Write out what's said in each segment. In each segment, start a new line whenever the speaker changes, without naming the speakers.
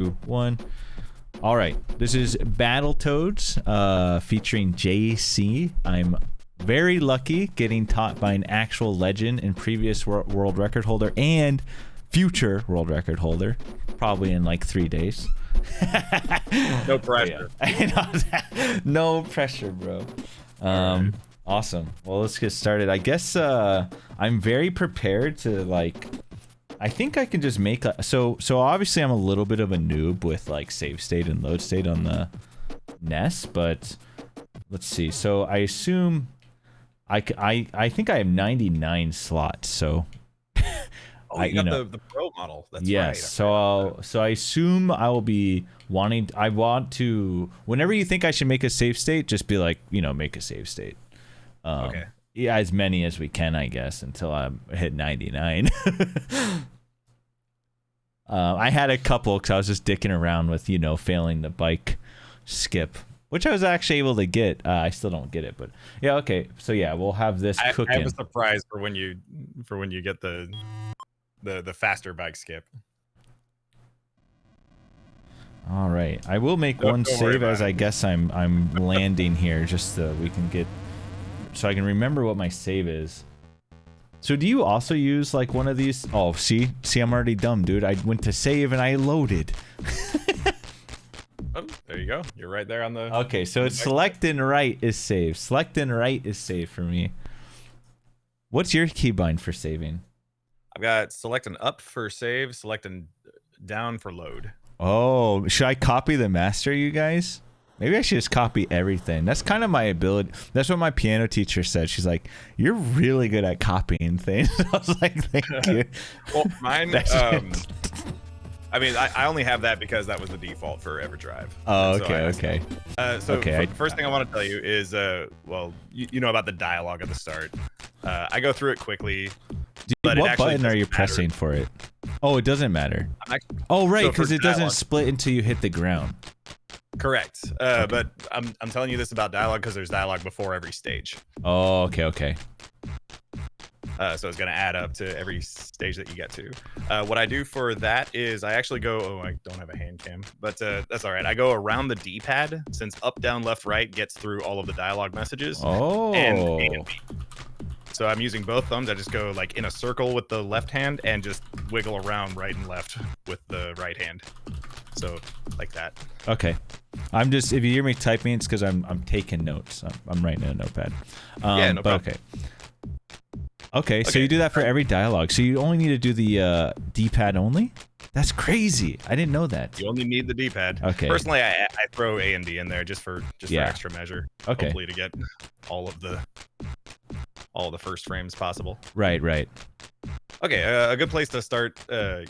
2, 1. All right, this is Battletoads featuring JC. I'm very lucky getting taught by an actual legend and previous world record holder and future world record holder, probably in like 3 days.
No pressure.
No pressure, bro. Awesome. Well, let's get started. I guess I'm very prepared to like. I think I can just make a, so obviously I'm a little bit of a noob with like save state and load state on the NES, but let's see. So I assume I think I have 99 slots. So
oh, you got the Pro model. That's
yes.
Right.
So I assume I will be wanting. I want to. Whenever you think I should make a save state, just be like, make a save state.
Okay.
Yeah, as many as we can, I guess, until I hit 99. I had a couple because I was just dicking around with, failing the bike skip, which I was actually able to get. I still don't get it, but yeah, okay. So yeah, we'll have this cooking.
I have a surprise for when you get the faster bike skip.
All right, I will make one save as I guess I'm landing here, just so we can get. So I can remember what my save is. So do you also use like one of these? Oh, see, I'm already dumb, dude. I went to save and I loaded.
Oh, there you go. You're right there on the.
Okay, so it's select and right is save. Select and right is save for me. What's your keybind for saving?
I've got select and up for save, select and down for load.
Oh, should I copy the master, you guys? Maybe I should just copy everything. That's kind of my ability. That's what my piano teacher said. She's like, "You're really good at copying things." I was like, "Thank you."
Well, mine. I mean, I only have that because that was the default for EverDrive.
Oh, okay.
The first thing I want to tell you is, well, you know about the dialogue at the start. I go through it quickly.
Dude, what button are you pressing for it? Oh, it doesn't matter. Oh, right, because it doesn't split until you hit the ground.
Correct.
Okay.
But I'm telling you this about dialogue because there's dialogue before every stage.
Oh, okay.
So it's going to add up to every stage that you get to. What I do for that is I actually go, I don't have a hand cam, but that's all right. I go around the D-pad since up, down, left, right gets through all of the dialogue messages.
Oh.
And A and B. So I'm using both thumbs. I just go like in a circle with the left hand and just wiggle around right and left with the right hand. So like that.
Okay. I'm just, if you hear me typing, it's because I'm taking notes. I'm writing in a notepad.
Yeah, no problem.
Okay, so you do that for every dialogue. So you only need to do the D-pad only? That's crazy. I didn't know that.
You only need the D-pad.
Okay.
Personally, I throw A and D in there just for extra measure.
Okay.
Hopefully to get all the first frames possible.
Right.
Okay, a good place to start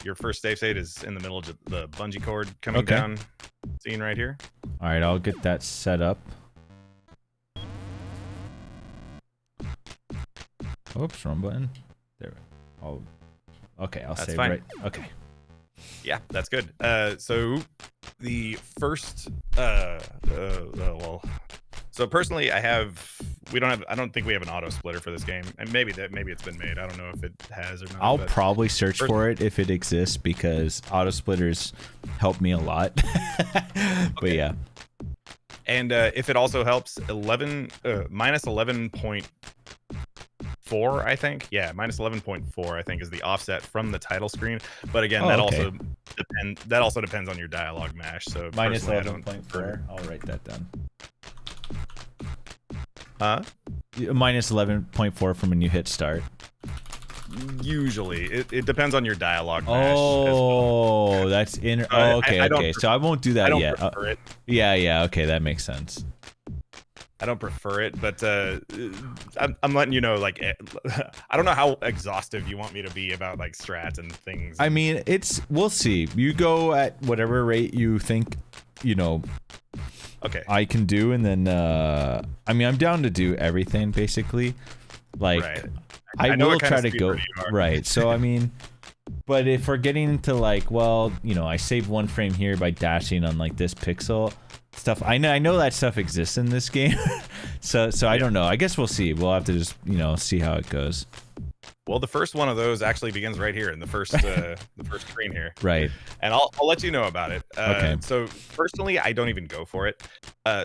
your first save state is in the middle of the bungee cord coming down scene right here.
All right, I'll get that set up. Oops, wrong button. There. Okay, I'll save
fine.
right. Okay.
Yeah, that's good. So the first, so personally, I don't think we have an auto splitter for this game, and maybe it's been made. I don't know if it has or not.
I'll probably search for it if it exists because auto splitters help me a lot. But yeah.
And if it also helps, minus 11.4, I think. Yeah, minus 11.4, I think, is the offset from the title screen. But again, that also depends on your dialogue mash. So
minus 11.4. I'll write that down. Minus 11.4 from when you hit start.
Usually, it depends on your dialogue mash.
Oh, as well. That's in. Okay. So I won't do that yet.
I don't prefer it.
Yeah. Okay, that makes sense.
I don't prefer it, but I'm letting you know. Like, I don't know how exhaustive you want me to be about like strats and things.
I mean, we'll see. You go at whatever rate you think,
Okay.
I can do, and then I mean, I'm down to do everything basically. Like,
right.
I will try to go right. So I mean, but if we're getting into like, well, I saved one frame here by dashing on like this pixel stuff. I know that stuff exists in this game. so I don't know. I guess we'll see. We'll have to just see how it goes.
Well, the first one of those actually begins right here in the first screen here.
Right.
And I'll let you know about it.
Okay.
So personally, I don't even go for it.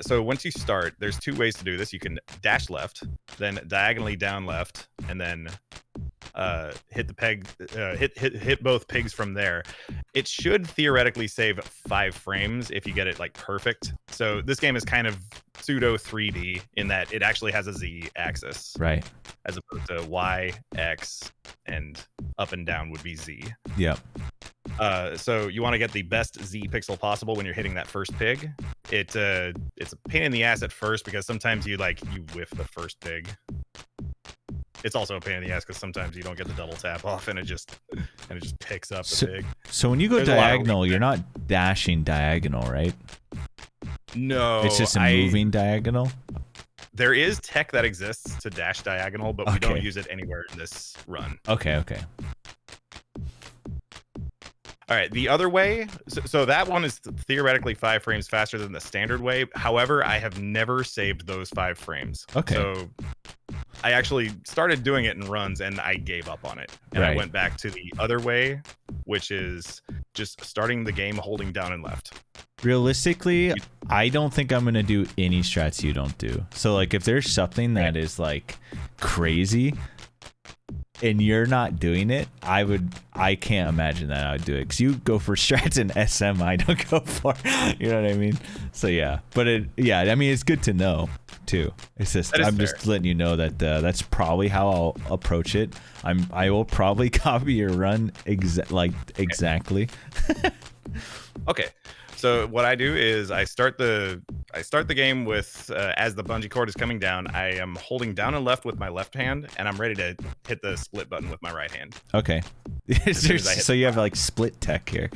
So once you start, there's 2 ways to do this. You can dash left, then diagonally down left, and then hit the peg, hit both pigs from there. It should theoretically save 5 frames if you get it like perfect. So this game is kind of pseudo 3D in that it actually has a Z axis,
Right,
as opposed to Y, X, and up and down would be Z.
Yep.
So you want to get the best Z pixel possible when you're hitting that first pig. It's a pain in the ass at first because sometimes you whiff the first pig. It's also a pain in the ass because sometimes you don't get the double tap off and it just picks up the pig.
So when you go diagonal, you're not dashing diagonal, right?
No,
it's just a moving diagonal.
There is tech that exists to dash diagonal, but we don't use it anywhere in this run.
Okay.
All right, the other way, so that one is theoretically 5 frames faster than the standard way. However, I have never saved those 5 frames.
Okay.
So I actually started doing it in runs and I gave up on it. And I went back to the other way, which is just starting the game holding down and left.
Realistically, I don't think I'm going to do any strats you don't do. So like if there's something that is like crazy and you're not doing it, I can't imagine that I would do it, because you go for strats in SM, I don't go for, you know what I mean? So yeah, but I mean, it's good to know too. It's just I'm just letting you know that that's probably how I'll approach it. I will probably copy your run exactly.
Okay. So what I do is I start the game with as the bungee cord is coming down, I am holding down and left with my left hand, and I'm ready to hit the split button with my right hand.
Okay. So you have like split tech here.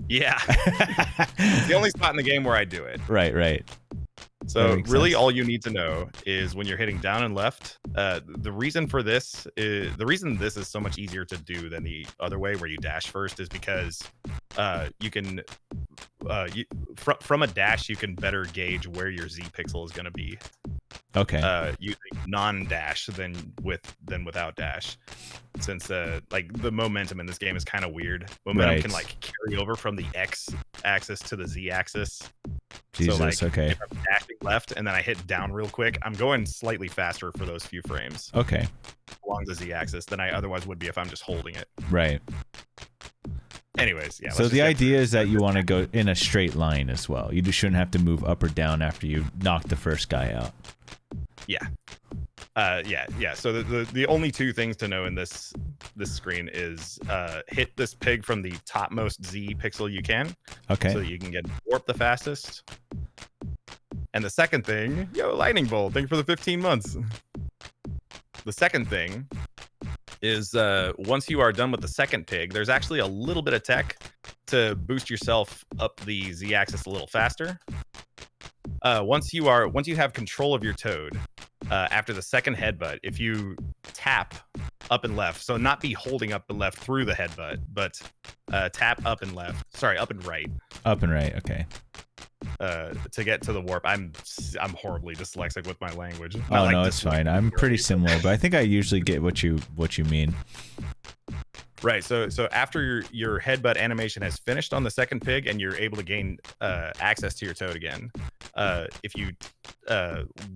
Yeah.
It's the only spot in the game where I do it.
Right.
So really all you need to know is when you're hitting down and left, the reason this is so much easier to do than the other way where you dash first is because you can from a dash you can better gauge where your Z pixel is going to be.
Okay.
Using non-dash than without dash, since like the momentum in this game is kind of weird. Momentum can like carry over from the X axis to the Z axis.
Jesus,
so like
okay.
if I'm dashing left and then I hit down real quick, I'm going slightly faster for those few frames.
Okay.
Along the Z axis than I otherwise would be if I'm just holding it.
Right.
Anyways, yeah.
So the idea is that you want to go in a straight line as well. You just shouldn't have to move up or down after you knock the first guy out.
Yeah. Yeah. So the only 2 things to know in this screen is hit this pig from the topmost Z pixel you can.
Okay.
So that you can get warp the fastest. And the second thing, lightning bolt. Thank you for the 15 months. The second thing is once you are done with the second pig, there's actually a little bit of tech to boost yourself up the Z axis a little faster. Once you have control of your toad, after the second headbutt, if you tap up and left, so not be holding up and left through the headbutt, but tap up and left, sorry, up and right.
Up and right, okay.
To get to the warp. I'm horribly dyslexic with my language.
Not no, it's fine. I'm pretty similar, but I think I usually get what you mean.
Right. So after your headbutt animation has finished on the second pig and you're able to gain access to your toad again, if you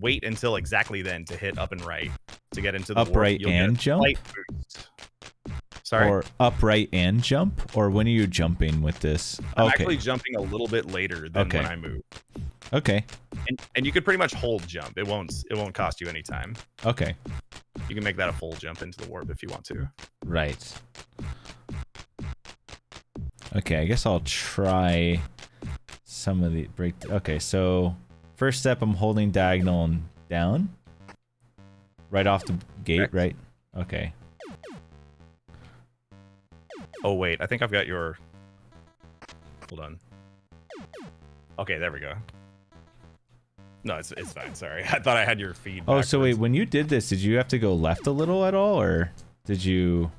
wait until exactly then to hit up and right to get into the
upright
warp,
and jump.
Sorry.
Or upright and jump, or when are you jumping with this?
I'm actually jumping a little bit later than when I move.
Okay.
And you could pretty much hold jump. It won't cost you any time.
Okay.
You can make that a full jump into the warp if you want to.
Right. Okay, I guess I'll try some of the break. Okay, so first step, I'm holding diagonal and down. Right off the gate, right? Okay.
Oh, wait. I think I've got your... Hold on. Okay, there we go. No, it's fine. Sorry. I thought I had your feed.
Oh, so wait. When you did this, did you have to go left a little at all, or did you...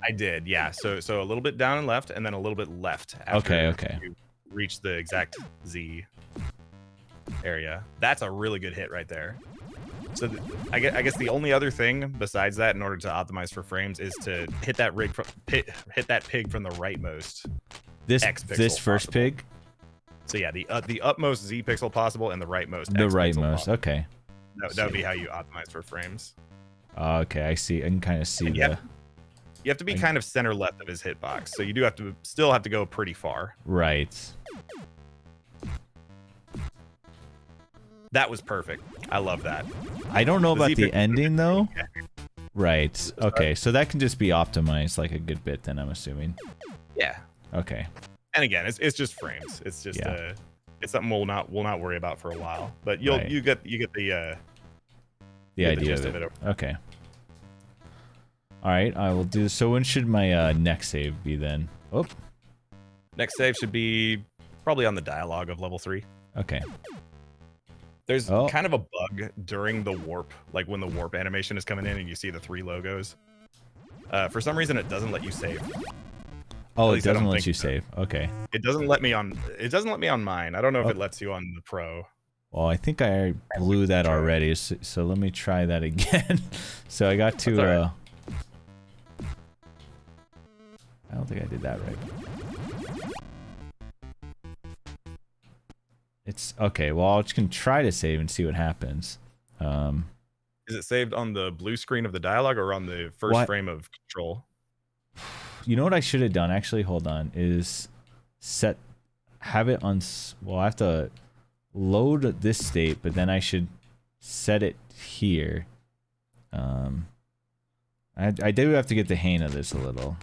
I did, yeah. So a little bit down and left, and then a little bit left after you reach the exact Z area. That's a really good hit right there. So I guess the only other thing besides that, in order to optimize for frames, is to hit that hit that pig from the rightmost.
This first
possible.
pig.
So yeah, the upmost Z pixel possible and the rightmost.
The
X
rightmost.
possible.
Okay.
That would be how you optimize for frames.
Okay, I see. I can kind of see the.
You have to be kind of center left of his hitbox, so you do still have to go pretty far.
Right.
That was perfect. I love that.
I don't know about the ending though. Right. Okay, so that can just be optimized like a good bit then, I'm assuming.
Yeah.
Okay.
And again, it's just frames. It's just it's something we'll not worry about for a while. But you get the
idea of it. Okay. All right, I will do. So when should my next save be then? Oh.
Next save should be probably on the dialogue of level 3.
Okay.
There's kind of a bug during the warp, like when the warp animation is coming in and you see the 3 logos. For some reason, it doesn't let you save.
Oh, it doesn't let you save. Okay.
It doesn't let me on. It doesn't let me on mine. I don't know if it lets you on the Pro.
Well, I think I blew that already. So let me try that again. So I got to.
Right.
I don't think I did that right. It's okay. Well, I'm just gonna try to save and see what happens.
Is it saved on the blue screen of the dialogue or on the first frame of control?
You know what I should have done? Actually, hold on. Is have it on. Well, I have to load this state, but then I should set it here. I do have to get the hang of this a little.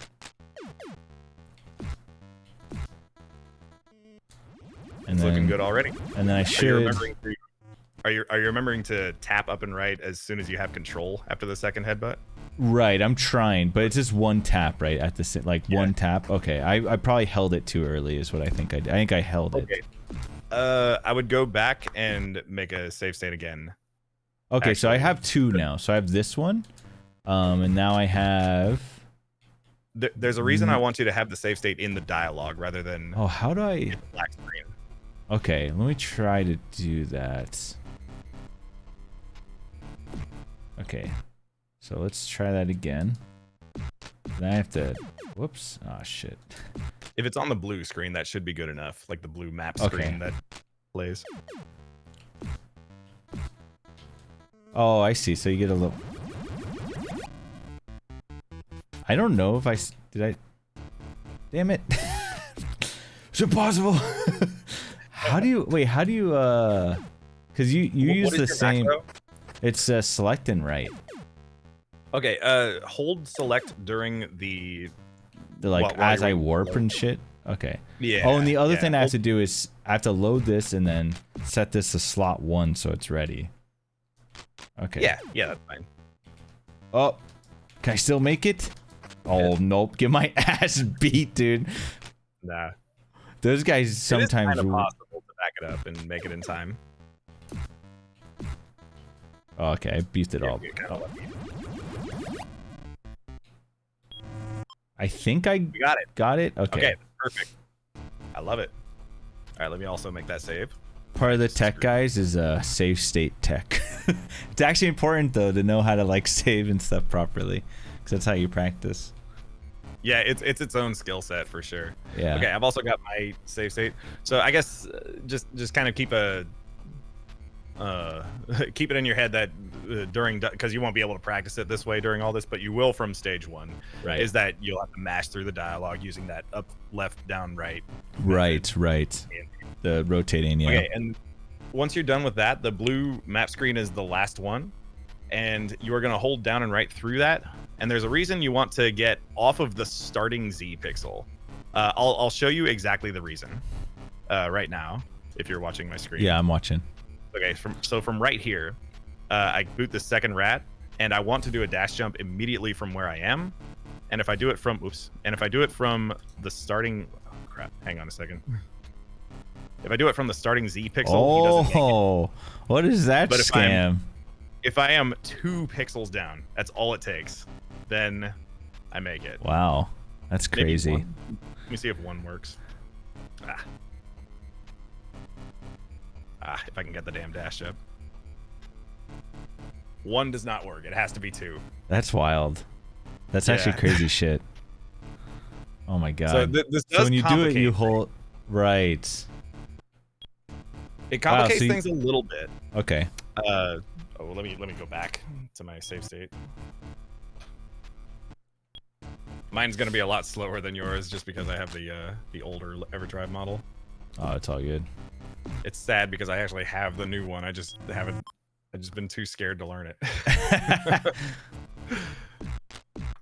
It's looking good already.
And then I should.
Are you remembering to tap up and right as soon as you have control after the second headbutt?
Right, I'm trying, but it's just one tap, right? At the one tap. Okay, I probably held it too early, is what I think I did. I think I held it.
I would go back and make a save state again.
Okay, so I have 2 now. So I have this one, and now I have.
There's a reason I want you to have the save state in the dialogue rather than.
Oh, how do I?
The black screen.
Okay, let me try to do that. Okay, so let's try that again. Then I have to. Whoops! Oh shit.
If it's on the blue screen, that should be good enough. Like the blue map screen that plays.
Oh, I see. So you get a little. I don't know if did I. Damn it! It's impossible. How do you because you use the same macro? It's select and right.
Okay, hold select during the
like as I warp and shit. Okay.
Yeah.
Oh, and the other thing I have to do is I have to load this and then set this to slot 1 so it's ready. Okay.
Yeah, that's fine.
Oh, can I still make it? Oh nope, get my ass beat, dude.
Nah.
Those guys sometimes.
It's kind of possible to back it up and make it in time.
Oh, okay, I beefed it all. I think I got it. Okay,
perfect. I love it. All right, let me also make that save.
Part of the tech guys is save state tech. It's actually important though to know how to like save and stuff properly, because that's how you practice.
Yeah, it's its own skill set for sure.
Yeah.
Okay, I've also got my save state. So I guess just kind of keep keep it in your head that because you won't be able to practice it this way during all this, but you will from stage 1.
Right.
Is that you'll have to mash through the dialogue using that up, left, down, right.
Right. The rotating. Yeah.
Okay, and once you're done with that, the blue map screen is the last one, and you are going to hold down and right through that. And there's a reason you want to get off of the starting Z pixel. I'll show you exactly the reason right now if you're watching my screen.
Yeah, I'm watching.
Okay, from right here, I boot the second rat, and I want to do a dash jump immediately from where I am. And if I do it from the starting, hang on a second. If I do it from the starting Z pixel, he doesn't make it.
What is that scam?
If I am 2 pixels down, that's all it takes. Then I make it.
Wow, that's crazy.
Let me see if 1 works. If I can get the damn dash up. One does not work. It has to be 2.
That's wild. That's actually crazy shit. Oh my god.
So this does
so when you do it, you
things.
hold right.
It complicates things a little bit.
Okay.
Oh, let me go back to my save state. Mine's gonna be a lot slower than yours just because I have the older EverDrive model.
Oh, it's all good.
It's sad because I actually have the new one. I just been too scared to learn it.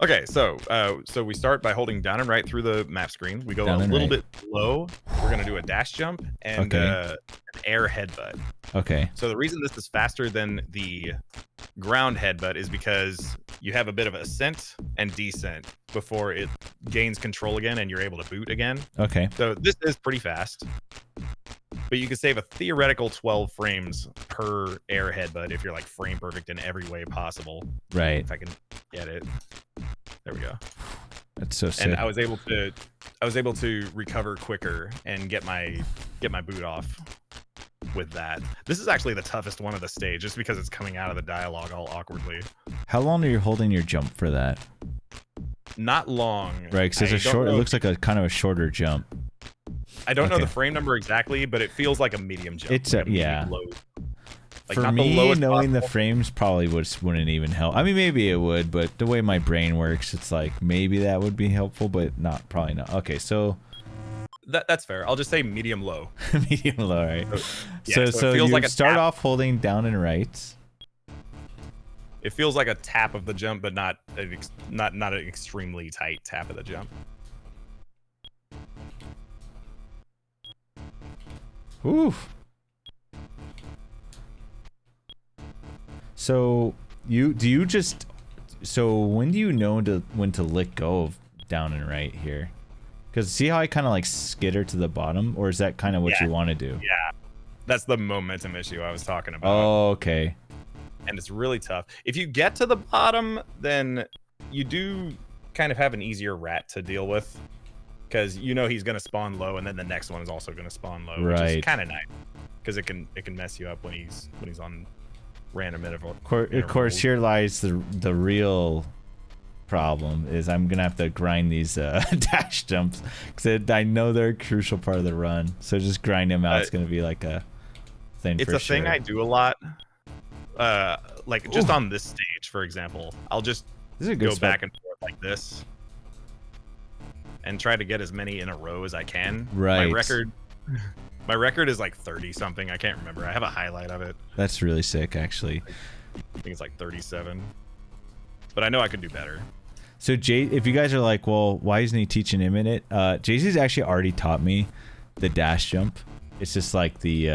Okay, so we start by holding down and right through the map screen. We go a little bit low. We're gonna do a dash jump and an air headbutt.
Okay.
So the reason this is faster than the ground headbutt is because you have a bit of ascent and descent before it gains control again and you're able to boot again.
Okay.
So this is pretty fast. But you can save a theoretical 12 frames per air headbutt if you're like frame perfect in every way possible.
Right.
If I can get it. There we go.
That's so sick.
And I was able to recover quicker and get my boot off with that. This is actually the toughest one of the stage just because it's coming out of the dialogue all awkwardly.
How long are you holding your jump for that?
Not long.
Right, because it's a short. It looks like a kind of a shorter jump.
I don't know the frame number exactly, but it feels like a medium jump.
It's
like
yeah.
Low. Like
for me, knowing the frames probably wouldn't even help. I mean, maybe it would, but the way my brain works, it's like maybe that would be helpful, but probably not. Okay, so
that's fair. I'll just say medium low.
Medium low, right?
Yeah,
so
it feels
you
like
start off holding down and right.
It feels like a tap of the jump, but not an extremely tight tap of the jump.
Oof. So when do you know when to let go of down and right here? Because see how I kind of like skitter to the bottom, or is that kind of what you want to do?
Yeah, that's the momentum issue I was talking about.
Oh, okay.
And it's really tough. If you get to the bottom, then you do kind of have an easier rat to deal with, because you know he's gonna spawn low, and then the next one is also gonna spawn low, which is kind of nice, because it can mess you up when he's on random interval.
Of course, here lies the real problem is I'm gonna have to grind these dash jumps because I know they're a crucial part of the run. So just grind them out. It's gonna be like a thing.
It's
for
a thing I do a lot. Like just on this stage, for example, I'll just go back and forth like this and try to get as many in a row as I can.
Right.
My record is like 30 something. I can't remember. I have a highlight of it.
That's really sick, actually.
I think it's like 37. But I know I could do better.
So if you guys are like, well, why isn't he teaching him in it? Jay-Z's actually already taught me the dash jump. It's just like the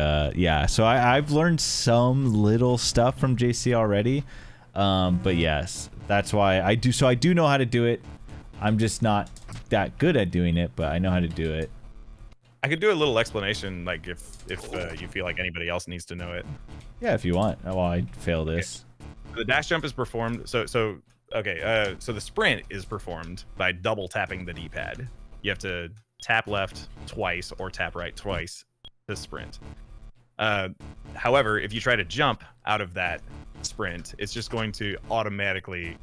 So I've learned some little stuff from JC already. But yes, that's why I do. So I do know how to do it. I'm just not that good at doing it, but I know how to do it.
I could do a little explanation, like if you feel like anybody else needs to know it.
Yeah, if you want. While I fail this.
Okay. The dash jump is performed. So the sprint is performed by double tapping the D-pad. You have to tap left twice or tap right twice to sprint. However, if you try to jump out of that sprint, it's just going to automatically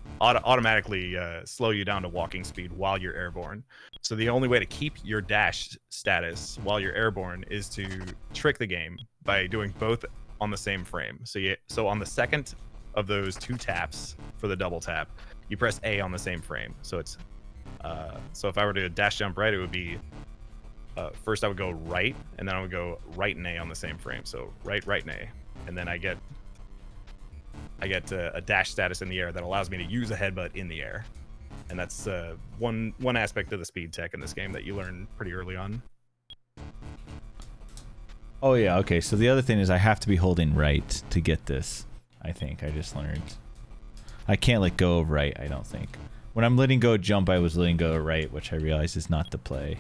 slow you down to walking speed while you're airborne. So the only way to keep your dash status while you're airborne is to trick the game by doing both on the same frame. So on the second of those 2 taps for the double tap, you press A on the same frame. So it's so if I were to dash jump right, it would be first I would go right, and then I would go right and A on the same frame. So right and A, and then I get a dash status in the air that allows me to use a headbutt in the air. And that's one aspect of the speed tech in this game that you learn pretty early on.
Oh yeah, okay. So the other thing is I have to be holding right to get this. I think I just learned. I can't let go of right, I don't think. When I'm letting go jump, I was letting go of right, which I realize is not the play.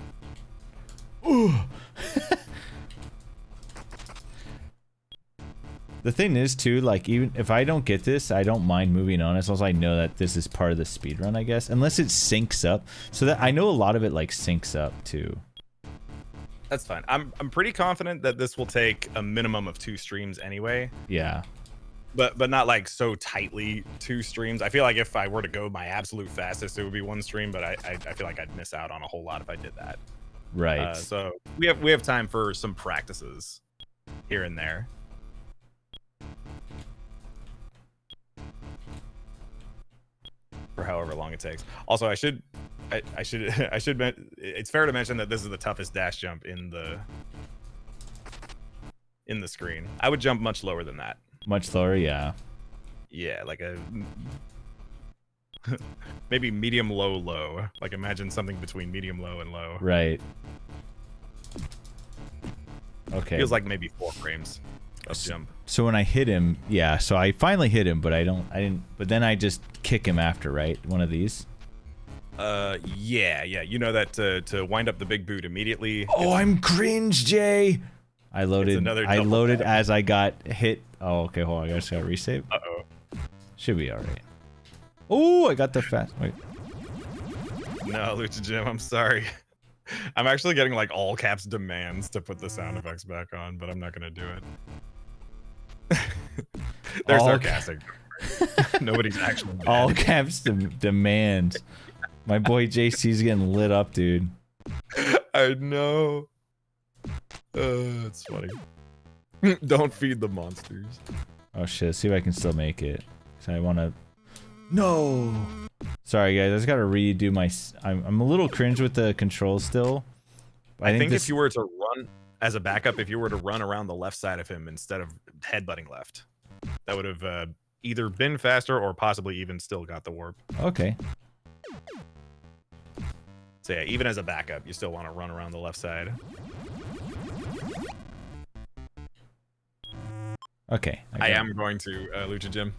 Ooh. The thing is too, like, even if I don't get this, I don't mind moving on as long as I know that this is part of the speed run, I guess, unless it syncs up. So that I know a lot of it like syncs up too.
That's fine. I'm pretty confident that this will take a minimum of 2 streams anyway.
Yeah.
but not like so tightly 2 streams. I feel like if I were to go my absolute fastest, it would be 1 stream, but I feel like I'd miss out on a whole lot if I did that.
Right.
So we have time for some practices here and there. For however long it takes. Also, I should it's fair to mention that this is the toughest dash jump in the screen. I would jump much lower than that.
Much lower, yeah.
Yeah, like a maybe medium low. Like imagine something between medium low and low.
Right. Okay.
Feels like maybe 4 frames of jump.
So when I hit him, yeah, so I finally hit him, but I didn't, but then I just kick him after, right? One of these?
Yeah. You know that to wind up the big boot immediately.
Oh, I'm cringe, Jay. I loaded as I got hit. Oh, okay, hold on, I just gotta resave.
Uh-oh.
Should be alright. Oh, I got the fast, wait.
No, Lucha Jim, I'm sorry. I'm actually getting like all caps demands to put the sound effects back on, but I'm not gonna do it. They're sarcastic. Nobody's actually mad.
All caps demand. My boy JC's getting lit up, dude.
I know. It's funny. Don't feed the monsters.
Oh shit, see if I can still make it. So I wanna... No! Sorry guys, I just gotta redo my... I'm a little cringe with the controls still.
I think if you were to run, as a backup, if you were to run around the left side of him instead of headbutting left, that would have either been faster or possibly even still got the warp.
Okay.
So yeah, even as a backup, you still want to run around the left side.
Okay.
I am going to Lucha Jim.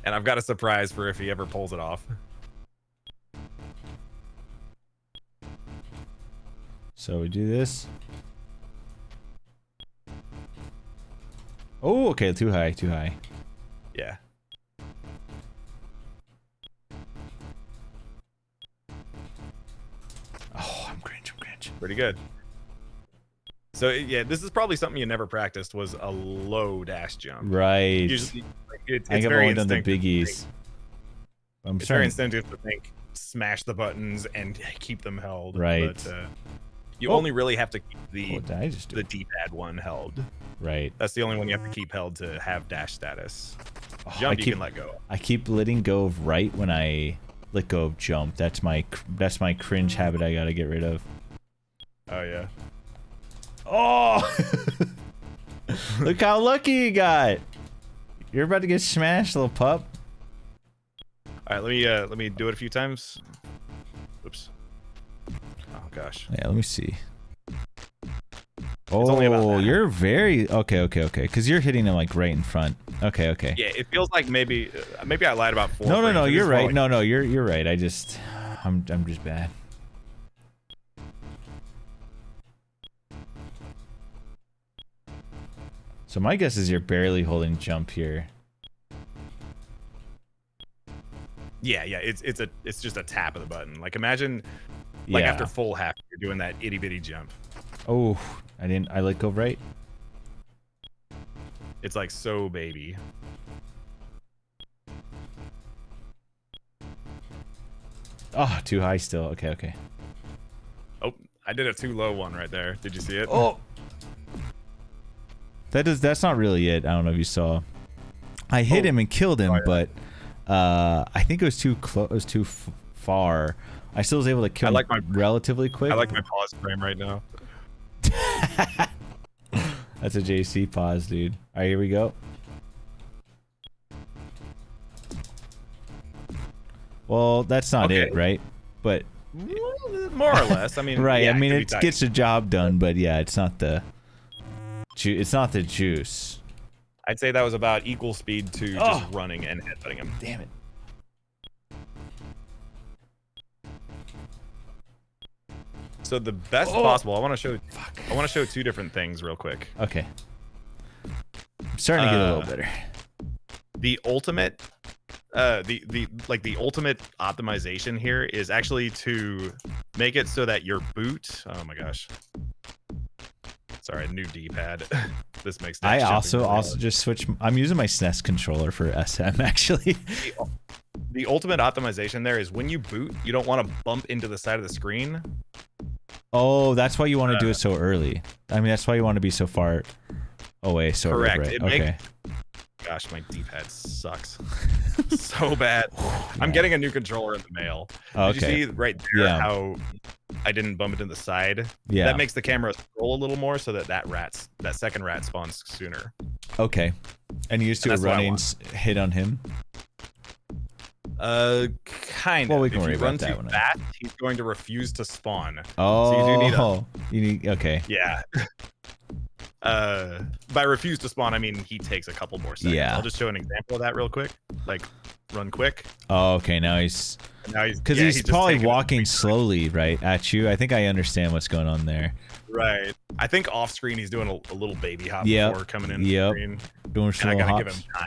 And I've got a surprise for if he ever pulls it off.
So we do this. Oh, okay, too high.
Yeah.
Oh, I'm cringe.
Pretty good. So yeah, this is probably something you never practiced, was a like, dash jump.
Right.
Usually, it's
I
very
only done the
instinctive.
biggies.
It's very instinctive to think, smash the buttons and keep them held.
Right.
But you only really have to keep the D-pad one held.
Right.
That's the only one you have to keep held to have dash status.
Oh,
Jump, you can let go.
I keep letting go of right when I let go of jump. That's my cringe habit I gotta get rid of.
Oh yeah.
Oh! Look how lucky you got. You're about to get smashed, little pup.
All right, let me do it a few times. Oops. Oh gosh.
Yeah, let me see.
only about
Oh,
that.
you're very okay. Because you're hitting him like right in front. Okay.
Yeah, it feels like maybe I lied about 4.
No, you're right. No, you're right. I'm just bad. So my guess is you're barely holding jump here.
Yeah, it's just a tap of the button. Like imagine, like after full half, you're doing that itty bitty jump.
Oh, I let go right.
It's like so baby.
Oh, too high still. Okay.
Oh, I did a too low one right there. Did you see it?
Oh. That's not really it. I don't know if you saw. I hit him and killed him, but I think it was too close. It was too far. I still was able to kill him relatively quick.
I like my pause frame right now.
That's a JC pause, dude. All right, here we go. Well, that's not it, right? But
more or less. I mean,
right.
Yeah,
I mean, it gets the job done, but yeah, it's not the juice.
I'd say that was about equal speed to just running and headbutting him.
Damn it.
So the best possible. I want to show 2 different things real quick.
Okay. I'm starting to get a little better.
The ultimate the ultimate optimization here is actually to make it so that your boot, oh my gosh, sorry, new D-pad. This makes
I
dash jumping
also just switch. I'm using my SNES controller for SM actually.
The ultimate optimization there is when you boot, you don't want to bump into the side of the screen.
Oh, that's why you want to do it so early. I mean, that's why you want to be so far away. So
correct.
Right. Okay.
Gosh, my D-pad sucks so bad. I'm getting a new controller in the mail.
Oh,
Did you see right there how I didn't bump it in the side?
Yeah.
That makes the camera scroll a little more so that that second rat spawns sooner.
Okay. And you used to a running hit on him?
Kind of.
Well, we can
if
worry
you run
about that
too
one.
fast, he's going to refuse to spawn.
Oh.
So
you need okay.
Yeah. By refuse to spawn, I mean he takes a couple more seconds.
Yeah.
I'll just show an example of that real quick. Like, run quick.
Oh, okay. Now he's because he's probably walking slowly right at you. I think I understand what's going on there.
Right. I think off screen he's doing a little baby hop before coming in.
Yep.
Screen.
Doing slow
and I gotta
hops.
give him time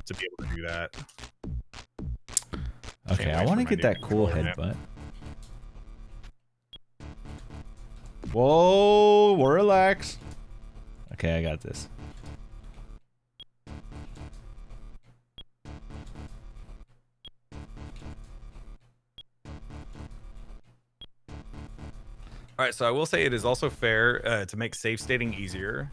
to be able to do that.
Okay, I want to get that cool headbutt. Whoa, relax. Okay, I got this.
All right, so I will say it is also fair to make save stating easier.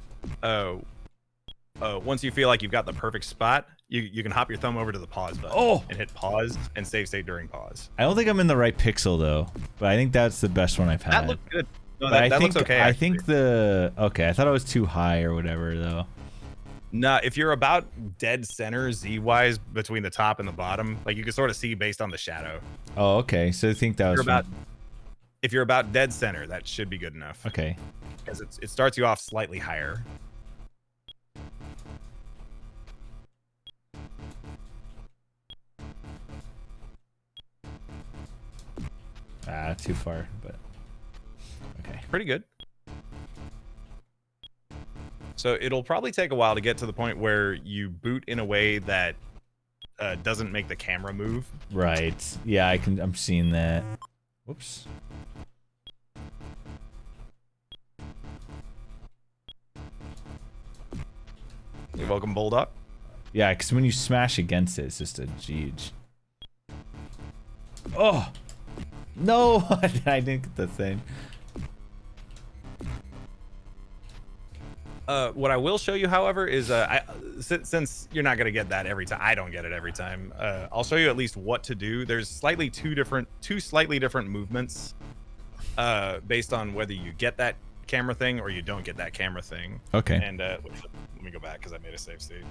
Once you feel like you've got the perfect spot, you can hop your thumb over to the pause button and hit pause and save state during pause.
I don't think I'm in the right pixel though, but I think that's the best one I've had.
That looks good. No,
that
looks okay.
I think I thought it was too high or whatever though.
Nah, if you're about dead center Z-wise between the top and the bottom, like you can sort of see based on the shadow.
Oh, okay. So I think that was
if you're about dead center, that should be good enough.
Okay.
Because it starts you off slightly higher.
Too far, but okay.
Pretty good. So it'll probably take a while to get to the point where you boot in a way that doesn't make the camera move.
Right. Yeah, I'm seeing that. Whoops.
You're welcome, Bulldog.
Yeah, because when you smash against it, it's just a Jeej. Oh! No! I didn't get the thing.
What I will show you, however, is since you're not gonna get that every time, I don't get it every time. I'll show you at least what to do. There's two slightly different movements, based on whether you get that camera thing or you don't get that camera thing.
Okay.
And let me go back because I made a save state.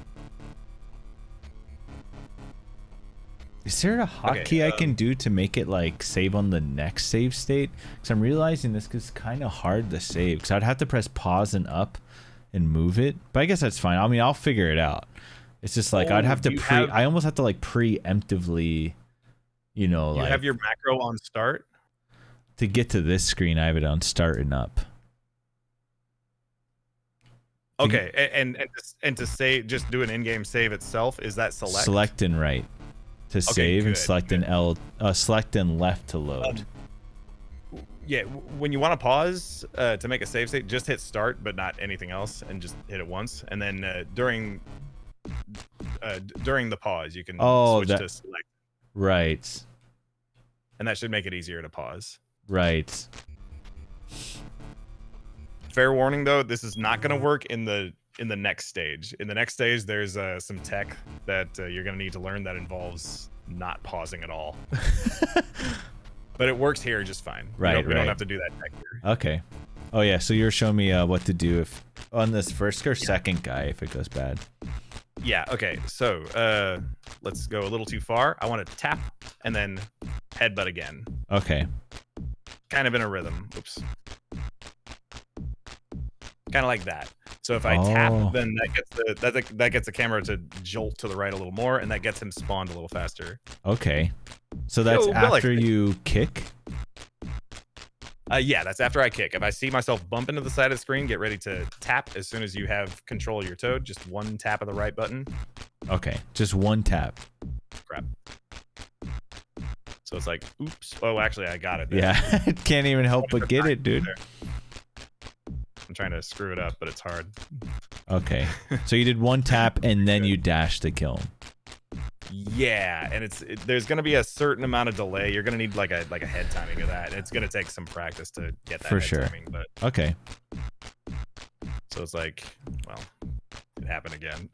Is there a hotkey I can do to make it like save on the next save state? Because I'm realizing this is kind of hard to save. Because I'd have to press pause and up and move it. But I guess that's fine. I mean, I'll figure it out. It's just like I'd have to I almost have to like preemptively, you know, like.
You have your macro on start?
To get to this screen, I have it on start and up.
Okay, and to save, just do an in-game save itself. Is that select?
Select and right to save,
good,
and select and select and left to load.
Yeah, when you want to pause to make a save state, just hit start, but not anything else, and just hit it once. And then during the pause, you can switch to select.
Right.
And that should make it easier to pause.
Right.
Fair warning, though, this is not going to work in the next stage. In the next stage, there's some tech that you're going to need to learn that involves not pausing at all. But it works here just fine.
Right,
we don't have to do that tech here.
Okay. Oh yeah, so you're showing me what to do if on this first or second guy if it goes bad.
Yeah. Okay. So let's go a little too far. I want to tap and then headbutt again.
Okay.
Kind of in a rhythm. Oops. Kind of like that. So if I tap, then that gets the camera to jolt to the right a little more, and that gets him spawned a little faster.
Okay. So that's after you kick?
Yeah, that's after I kick. If I see myself bump into the side of the screen, get ready to tap as soon as you have control of your toad. Just one tap of the right button.
Okay, just one tap.
Crap. So it's like, oops. Oh, actually, I got it.
Yeah, can't even help but get it, dude.
I'm trying to screw it up, but it's hard.
Okay. So you did one tap and then you dash to kill him.
Yeah, and there's gonna be a certain amount of delay. You're gonna need like a head timing of that. It's gonna take some practice to get that
For
head
sure.
timing, but
Okay.
so it's like, well, it happened again.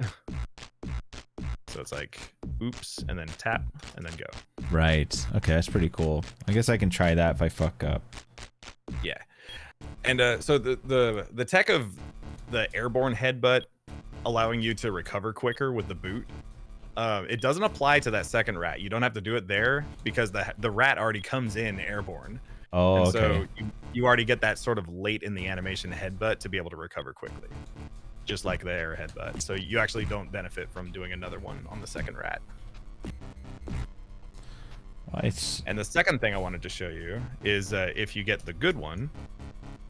So it's like, oops, and then tap, and then go.
Right. Okay, that's pretty cool. I guess I can try that if I fuck up.
Yeah. And so the tech of the airborne headbutt allowing you to recover quicker with the boot, it doesn't apply to that second rat. You don't have to do it there because the rat already comes in airborne.
Oh,
and
okay.
So you already get that sort of late in the animation headbutt to be able to recover quickly, just like the air headbutt. So you actually don't benefit from doing another one on the second rat.
Nice.
And the second thing I wanted to show you is if you get the good one,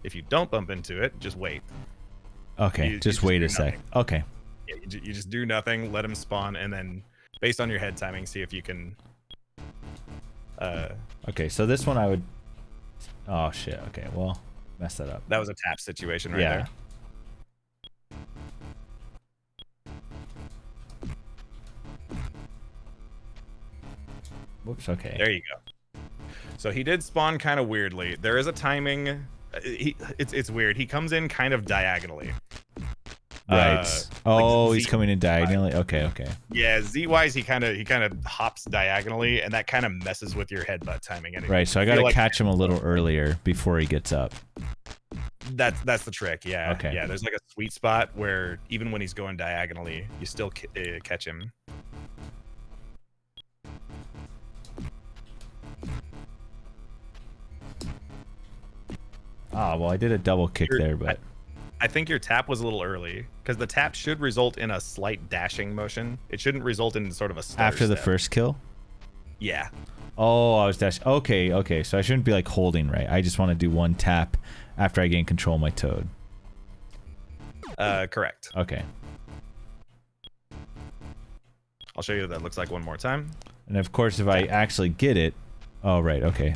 if you don't bump into it, just wait.
Okay,
You
just wait a sec. Okay.
Yeah, you just do nothing, let him spawn, and then based on your head timing, see if you can.
Okay, so this one I would. Oh shit. Okay, well, mess that up.
That was a tap situation right
Yeah.
there.
Whoops. Okay.
There you go. So he did spawn kind of weirdly. There is a timing. It's weird. He comes in kind of diagonally.
Right. Oh,
like
he's coming in diagonally. Okay. Okay.
Yeah, Z-wise, he kind of hops diagonally, and that kind of messes with your headbutt timing. Anyway.
Right. So I gotta catch him a little earlier before he gets up.
That's the trick. Yeah.
Okay.
Yeah. There's like a sweet spot where even when he's going diagonally, you still catch him.
Ah, well, I did a double kick there, but
I think your tap was a little early because the tap should result in a slight dashing motion. It shouldn't result in sort of a stutter
after the
step.
first kill.
Yeah.
Oh, I was dashing. Okay. Okay. So I shouldn't be like holding right. I just want to do one tap after I gain control of my toad.
Correct.
Okay.
I'll show you what that looks like one more time.
And of course, if I actually get it, oh right, okay.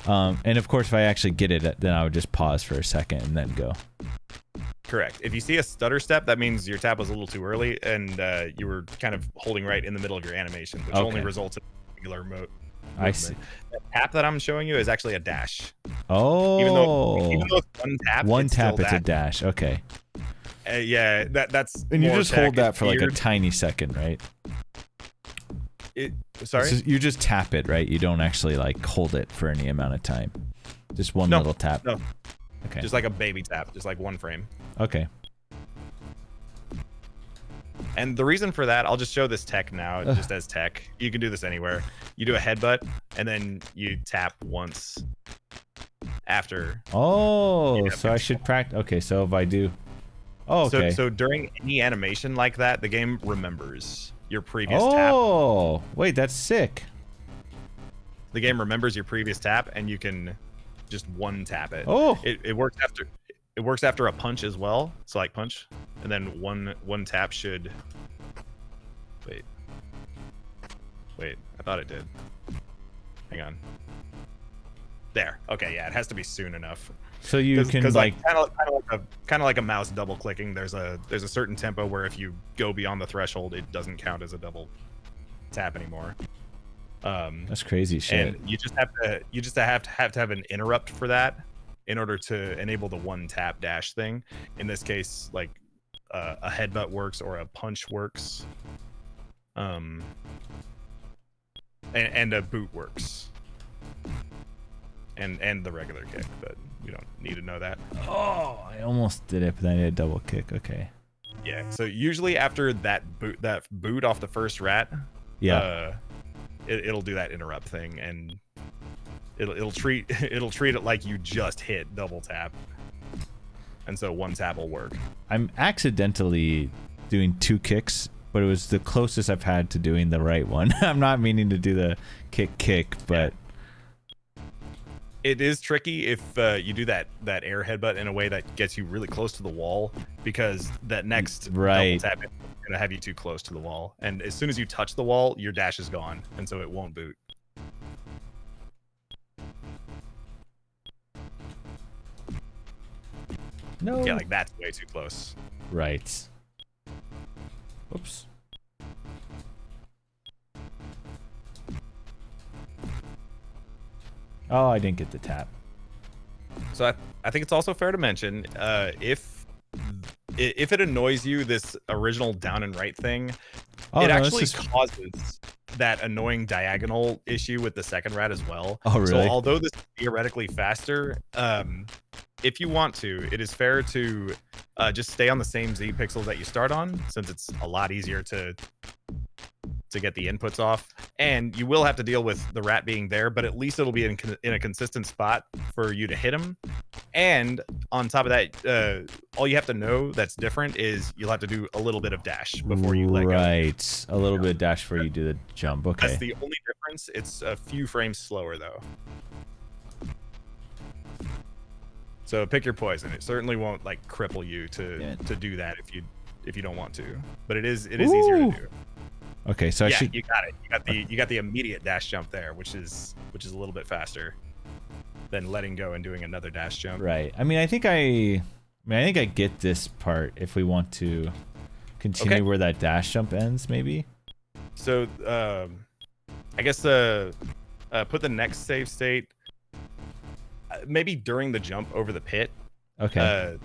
And of course, if I actually get it, then I would just pause for a second and then go.
Correct. If you see a stutter step, that means your tap was a little too early, and you were kind of holding right in the middle of your animation, which only results in regular mode.
I see.
The tap that I'm showing you is actually a dash.
Oh.
Even though it's one tap,
it's a dash. Okay.
Yeah, that's.
And you just hold that for like a tiny second, right?
Sorry?
You just tap it, right? You don't actually like hold it for any amount of time. Just one little tap.
No.
Okay.
Just like a baby tap, just like one frame.
Okay.
And the reason for that, I'll just show this tech now, just as tech. You can do this anywhere. You do a headbutt, and then you tap once after.
Oh, so I should practice. Okay, so if I do. Oh, okay.
So during any animation like that, the game remembers your previous tap.
Oh, wait, that's sick.
The game remembers your previous tap, and you can just one tap it.
Oh.
It works after. It works after a punch as well. So like punch, and then one tap should. Wait. I thought it did. Hang on. There. Okay. Yeah. It has to be soon enough.
So you can
like kind of like a mouse double clicking. There's a certain tempo where if you go beyond the threshold, it doesn't count as a double tap anymore.
That's crazy shit.
And you just have to have an interrupt for that in order to enable the one tap dash thing. In this case, like a headbutt works or a punch works, and a boot works, and the regular kick, but we don't need to know that.
Oh, I almost did it, but then I did a double kick. Okay.
Yeah. So usually after that boot off the first rat,
yeah,
it'll do that interrupt thing, and it'll treat it like you just hit double tap, and so one tap will work. I'm
accidentally doing two kicks, but it was the closest I've had to doing the right one. I'm not meaning to do the kick, but
it is tricky if you do that air headbutt in a way that gets you really close to the wall, because that next double tap is gonna have you too close to the wall, and as soon as you touch the wall, your dash is gone, and so it won't boot.
No.
Yeah, like that's way too close.
Right. Oops. Oh, I didn't get the tap.
So I think it's also fair to mention, if it annoys you, this original down and right thing,
Oh,
it
no,
actually
just...
causes that annoying diagonal issue with the second rat as well.
Oh, really?
So although this is theoretically faster, if you want to, it is fair to just stay on the same Z pixels that you start on, since it's a lot easier to get the inputs off, and you will have to deal with the rat being there, but at least it'll be in a consistent spot for you to hit him. And on top of that, all you have to know that's different is you'll have to do a little bit of dash before you let go.
Right, a little bit of dash before you do the jump. Okay.
That's the only difference. It's a few frames slower though. So pick your poison. It certainly won't like cripple you to do that if you don't want to, but it is easier to do.
Okay, so
yeah,
I should...
you got it. You got the immediate dash jump there, which is a little bit faster than letting go and doing another dash jump.
Right. I mean, I think I get this part if we want to continue where that dash jump ends, maybe.
So, I guess put the next save state maybe during the jump over the pit.
Okay.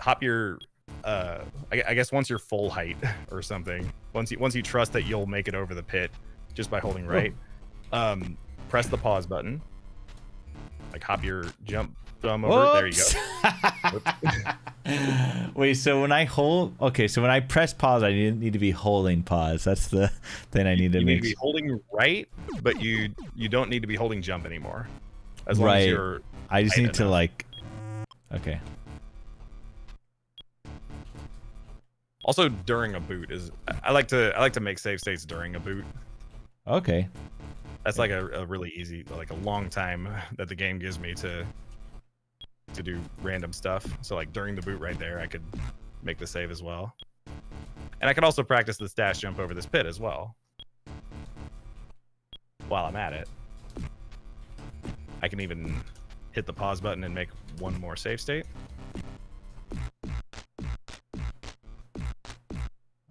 Hop your I guess once you're full height or something. Once you trust that you'll make it over the pit just by holding right. Press the pause button. Like hop your jump thumb over.
Whoops.
There you go.
Wait, so when I hold... Okay, so when I press pause, I need to be holding pause. That's the thing I need to make.
You need to be holding right, but you don't need to be holding jump anymore. As long as you're...
I just need to like... Okay.
Also, during a boot is... I like to make save states during a boot.
Okay.
That's like a really easy, like a long time that the game gives me to do random stuff. So like during the boot right there, I could make the save as well. And I can also practice this dash jump over this pit as well. While I'm at it. I can even hit the pause button and make one more save state.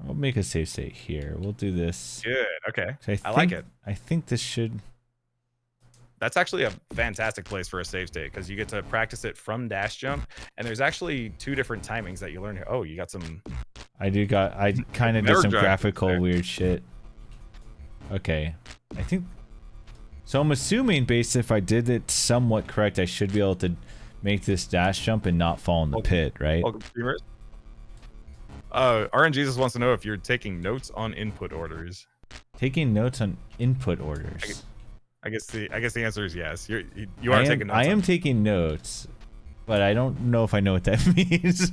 I'll make a save state here. We'll do this.
Good. Okay.
So
I like it.
I think this should...
That's actually a fantastic place for a save state because you get to practice it from dash jump, and there's actually 2 different timings that you learn here. Oh, you got some...
I kind of did some graphical weird shit. Okay. I think... So I'm assuming, based if I did it somewhat correct, I should be able to make this dash jump and not fall in the pit, right?
RNGesus wants to know if you're taking notes on input orders.
Taking notes on input orders.
I guess the answer is yes. You are taking notes.
I am taking notes, but I don't know if I know what that means.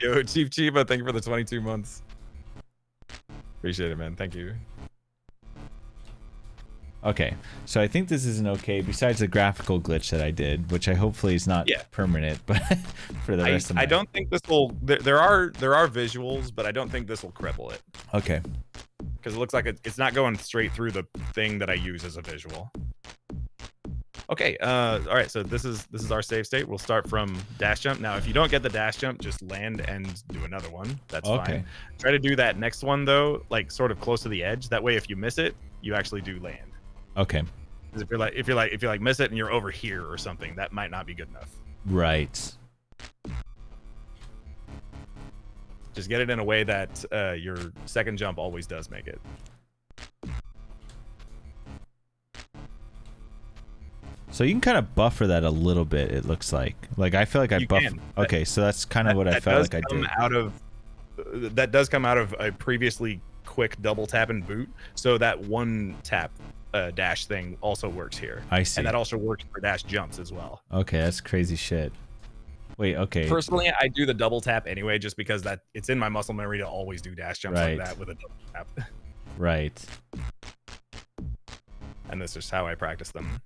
Yo, Chief Chiba, thank you for the 22 months. Appreciate it, man. Thank you.
Okay, so I think this isn't okay. Besides the graphical glitch that I did, which I hopefully is not permanent, but for the rest of my...
I don't think this will. There are visuals, but I don't think this will cripple it.
Okay.
Because it looks like it's not going straight through the thing that I use as a visual. Okay. All right. So this is our save state. We'll start from dash jump. Now, if you don't get the dash jump, just land and do another one. That's fine. Try to do that next one though, like sort of close to the edge. That way, if you miss it, you actually do land.
Okay.
Because if you miss it and you're over here or something, that might not be good enough.
Right.
Just get it in a way that your second jump always does make it.
So you can kind of buffer that a little bit. It looks like I feel like I buffer. Okay, so that's kind of what I felt like I did.
That does come out of a previously quick double tap and boot. So that one tap dash thing also works here.
I see.
And that also works for dash jumps as well.
Okay, that's crazy shit. Wait, okay.
Personally, I do the double tap anyway, just because it's in my muscle memory to always do dash jumps like that with a double tap.
Right.
And that's just how I practice them.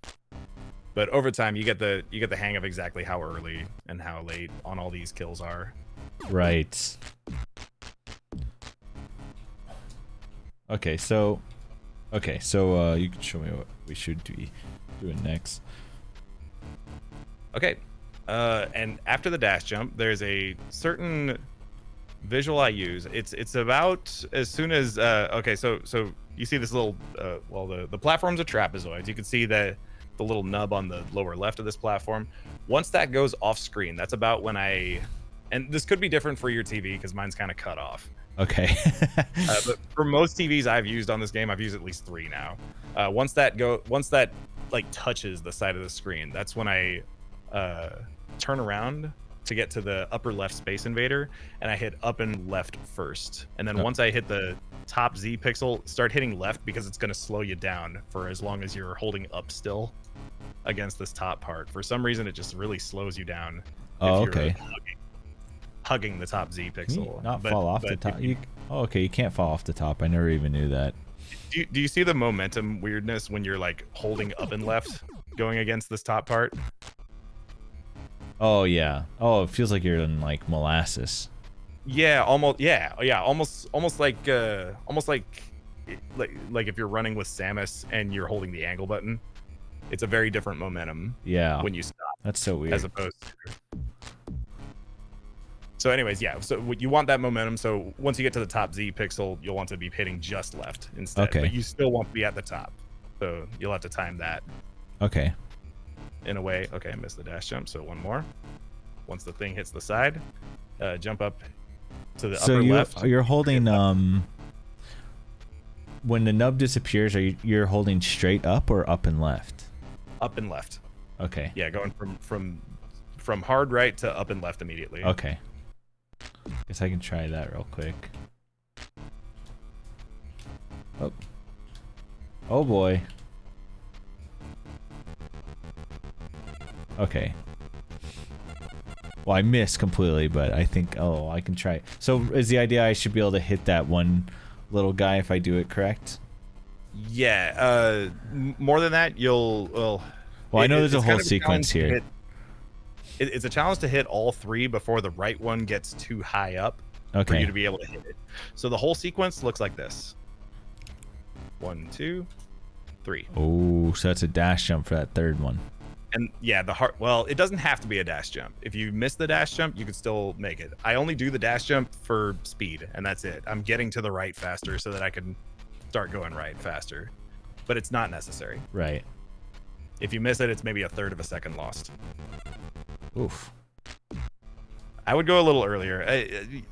But over time, you get the hang of exactly how early and how late on all these kills are.
Right. Okay, so you can show me what we should be doing next.
Okay. And after the dash jump, there's a certain visual I use. It's about as soon as okay, so you see this little well, the platforms are trapezoids. You can see the little nub on the lower left of this platform. Once that goes off screen, that's about when and this could be different for your TV because mine's kind of cut off.
Okay.
But for most TVs I've used on this game, I've used at least 3 now. Once that like touches the side of the screen, that's when I turn around to get to the upper left Space Invader, and I hit up and left first. And then once I hit the top Z pixel, start hitting left because it's going to slow you down for as long as you're holding up still against this top part. For some reason, it just really slows you down.
Oh, okay.
Hugging the top Z pixel.
Not fall off the top. Okay, you can't fall off the top. I never even knew that.
Do you see the momentum weirdness when you're like holding up and left going against this top part?
Oh yeah. Oh, it feels like you're in like molasses.
Yeah, almost. Yeah, almost like if you're running with Samus and you're holding the angle button. It's a very different momentum.
Yeah.
When you stop.
That's so weird.
As opposed to. So anyways, yeah, so you want that momentum. So once you get to the top Z pixel, you'll want to be hitting just left instead.
Okay.
But you still want to be at the top. So you'll have to time that.
Okay.
In a way. Okay, I missed the dash jump. So one more. Once the thing hits the side, jump up to the upper left.
So you're holding, when the nub disappears, you're holding straight up or up and left?
Up and left.
Okay.
Yeah, going from hard right to up and left immediately.
Okay. Guess I can try that real quick. Oh. Oh boy. Okay. Well, I missed completely, but I think, I can try. So is the idea I should be able to hit that one little guy if I do it correct?
Yeah. More than that,
well, I know there's a whole sequence here.
It's a challenge to hit all 3 before the right one gets too high up for you to be able to hit it. So the whole sequence looks like this. 1, 2, 3.
Oh, so that's a dash jump for that third one.
And yeah, well, it doesn't have to be a dash jump. If you miss the dash jump, you could still make it. I only do the dash jump for speed, and that's it. I'm getting to the right faster so that I can start going right faster. But it's not necessary.
Right.
If you miss it, it's maybe a third of a second lost.
Oof.
I would go a little earlier.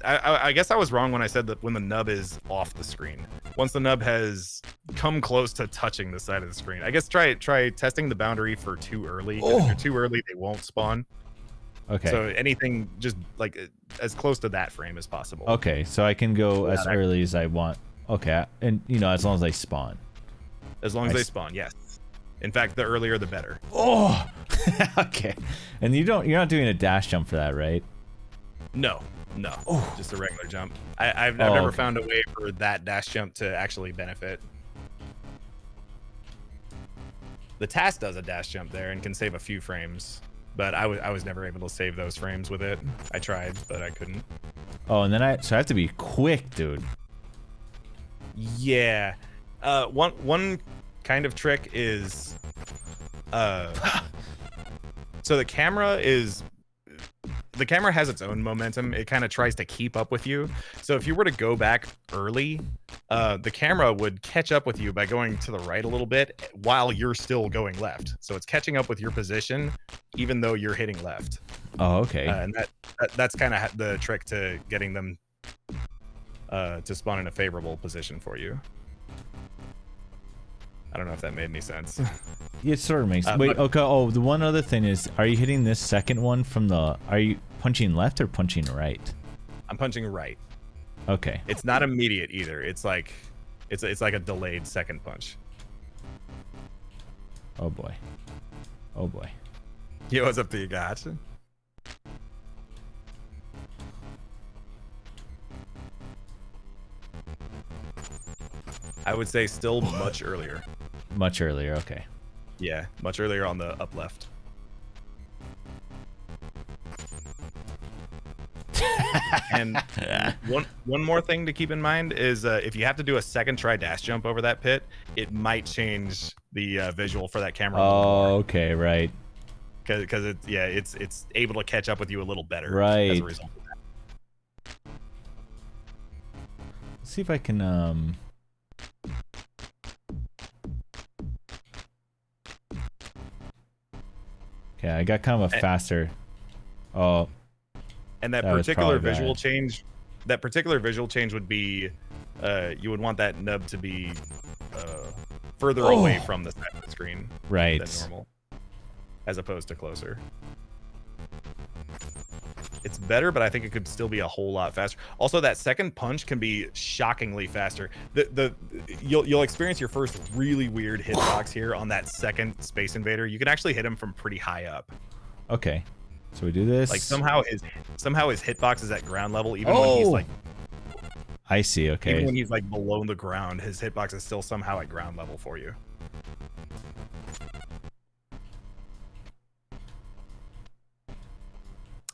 I guess I was wrong when I said that when the nub is off the screen. Once the nub has come close to touching the side of the screen. I guess try testing the boundary for too early. If you're too early, they won't spawn.
Okay.
So anything just like as close to that frame as possible.
Okay, so I can go as early as I want. Okay, and as long as they spawn.
As long as they spawn, yes. In fact, the earlier the better.
Oh. Okay. And you're not doing a dash jump for that, right?
No. Just a regular jump. I've never found a way for that dash jump to actually benefit. The task does a dash jump there and can save a few frames, but I was never able to save those frames with it. I tried, but I couldn't.
Oh, and then I have to be quick, dude.
Yeah. One kind of trick is so the camera has its own momentum. It kind of tries to keep up with you. So if you were to go back early, the camera would catch up with you by going to the right a little bit while you're still going left. So it's catching up with your position even though you're hitting left.
Oh, okay.
And that's kind of the trick to getting them to spawn in a favorable position for you. I don't know if that made any sense.
It sort of makes sense. Wait, okay. Oh, the one other thing is, are you hitting this second one from the... Are you punching left or punching right?
I'm punching right.
Okay.
It's not immediate either. It's like a delayed second punch.
Oh boy. Oh boy.
Yo, what's up to you guys? I would say still much earlier.
Much earlier, okay.
Yeah, much earlier on the up left. And one more thing to keep in mind is if you have to do a second try dash jump over that pit, it might change the visual for that camera.
Oh, okay, right.
because it's able to catch up with you a little better.
Right.
As a result of that.
Let's see if I can Okay, I got kind of a faster. Oh.
And that particular visual change, would be, you would want that nub to be further away from the side of the screen,
right,
than normal, as opposed to closer. It's better, but I think it could still be a whole lot faster. Also, that second punch can be shockingly faster. You'll experience your first really weird hitbox here on that second Space Invader. You can actually hit him from pretty high up.
Okay, so we do this.
Like somehow his hitbox is at ground level, even when he's like.
I see. Okay.
Even when he's like below the ground, his hitbox is still somehow at ground level for you.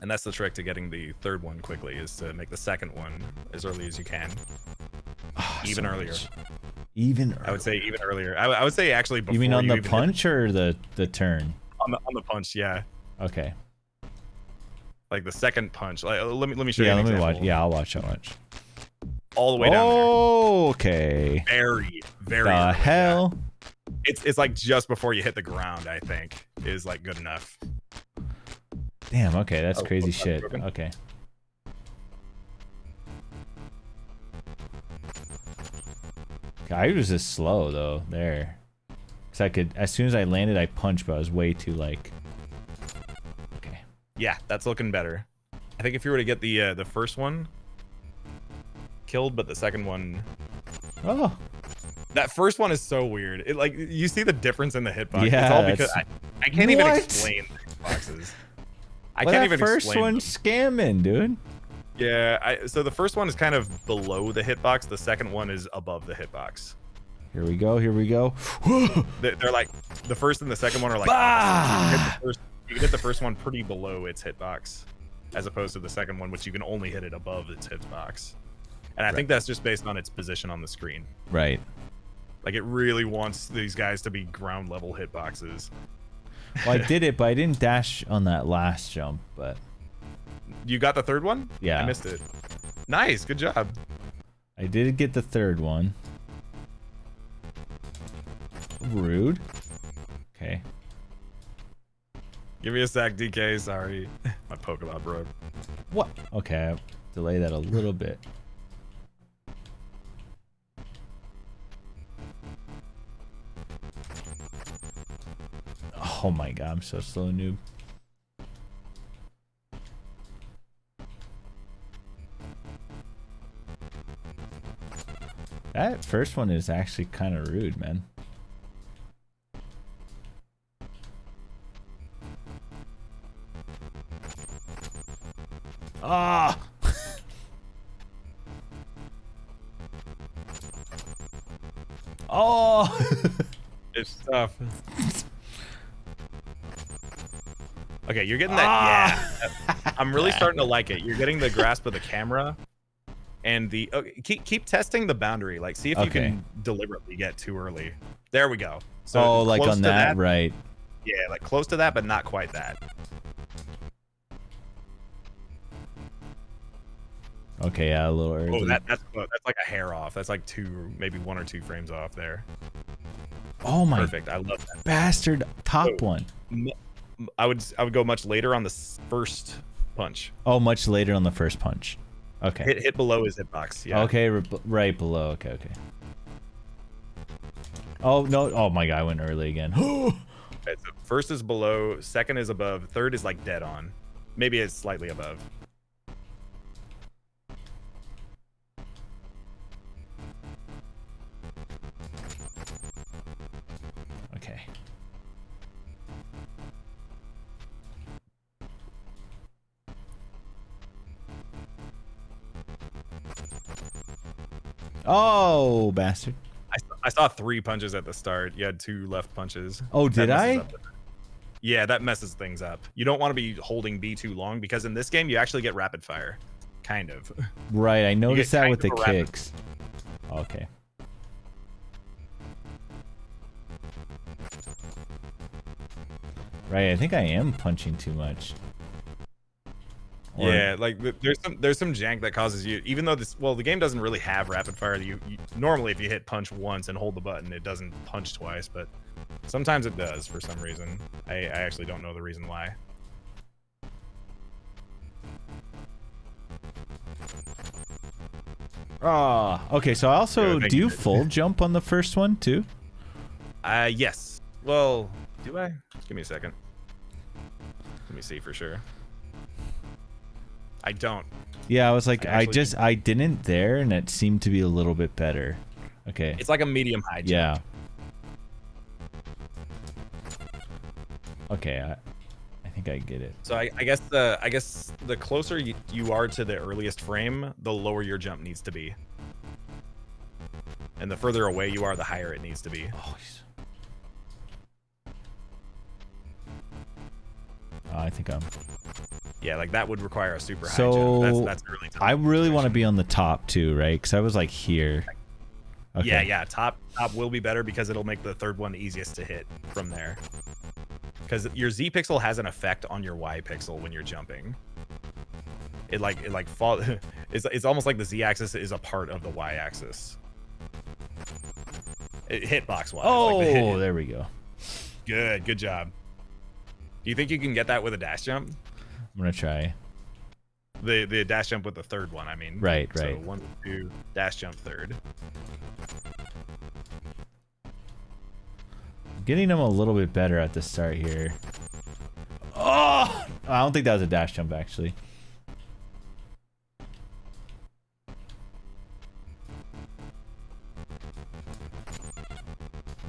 And that's the trick to getting the third one quickly, is to make the second one as early as you can. Even earlier. I would say even earlier. I would say actually before.
You mean on the punch or the turn?
On the punch, yeah.
Okay.
Like the second punch. Like, let me show you.
Yeah, let me watch. Yeah, I'll watch.
All the way down there.
Okay.
Very, very.
The hell?
It's like just before you hit the ground, I think, is like good enough.
Damn, okay, that's crazy shit. Okay. I was just slow though there. Cause I could, as soon as I landed, I punched, but I was way too like. Okay.
Yeah, that's looking better. I think if you were to get the first one killed, but the second one.
Oh.
That first one is so weird. It like you see the difference in the hitbox.
Yeah,
it's all because I can't even explain the hitboxes. I can't even explain.
First one scamming, dude.
Yeah, so the first one is kind of below the hitbox. The second one is above the hitbox.
Here we go.
They're like the first and the second one are like you can hit the first one pretty below its hitbox, as opposed to the second one, which you can only hit it above its hitbox. And I think that's just based on its position on the screen.
Right.
Like it really wants these guys to be ground level hitboxes.
Well, I did it, but I didn't dash on that last jump. But
you got the third one?
Yeah.
I missed it. Nice, good job.
I did get the third one. Rude. Okay.
Give me a sec, DK. Sorry, my Pokemon broke.
What? Okay, I'll delay that a little bit. Oh my god, I'm so slow, noob. That first one is actually kind of rude, man. Ah! Oh!
It's tough. Okay, you're getting that. Yeah, I'm really starting to like it. You're getting the grasp of the camera, and the keep testing the boundary. Like, see if you can deliberately get too early. There we go. So
like on that, right?
Yeah, like close to that, but not quite that.
Okay, yeah, a little early.
Oh, that's like a hair off. That's like maybe 1 or 2 frames off there.
Oh my!
Perfect. I love that
bastard top one.
I would go much later on the first punch.
Oh, much later on the first punch. Okay.
Hit below his hitbox. Yeah.
Okay, right below. Okay. Oh no! Oh my god, I went early again.
Okay, so first is below, second is above, third is like dead on. Maybe it's slightly above.
Okay. Oh, bastard.
I saw 3 punches at the start. You had 2 left punches.
Oh, did I?
Yeah, that messes things up. You don't want to be holding B too long, because in this game you actually get rapid fire. Kind of.
Right, I noticed that with the kicks. Okay. Right, I think I am punching too much.
Yeah, like there's some jank that causes you, even though the game doesn't really have rapid fire. You normally, if you hit punch once and hold the button, it doesn't punch twice, but sometimes it does for some reason. I actually don't know the reason why.
Okay, so I also do you full jump on the first one too?
Yes. Well, do I? Give me a second. Let me see for sure. I don't.
Yeah, I was like, I didn't there, and it seemed to be a little bit better. Okay.
It's like a medium high jump.
Yeah. Okay, I think I get it.
So I guess the closer you are to the earliest frame, the lower your jump needs to be. And the further away you are, the higher it needs to be.
Oh, I think I'm.
Yeah, like that would require a super high
jump.
That's really tough.
I really want to be on the top too, right? Because I was like here. Okay.
Yeah. Top will be better because it'll make the third one easiest to hit from there. Because your Z pixel has an effect on your Y pixel when you're jumping. It's almost like the Z axis is a part of the Y axis. Hitbox wise.
Oh,
like
there we go.
Good job. Do you think you can get that with a dash jump?
I'm gonna try.
The dash jump with the third one, I mean.
Right.
So 1, 2, dash jump third.
Getting them a little bit better at the start here. Oh! I don't think that was a dash jump, actually.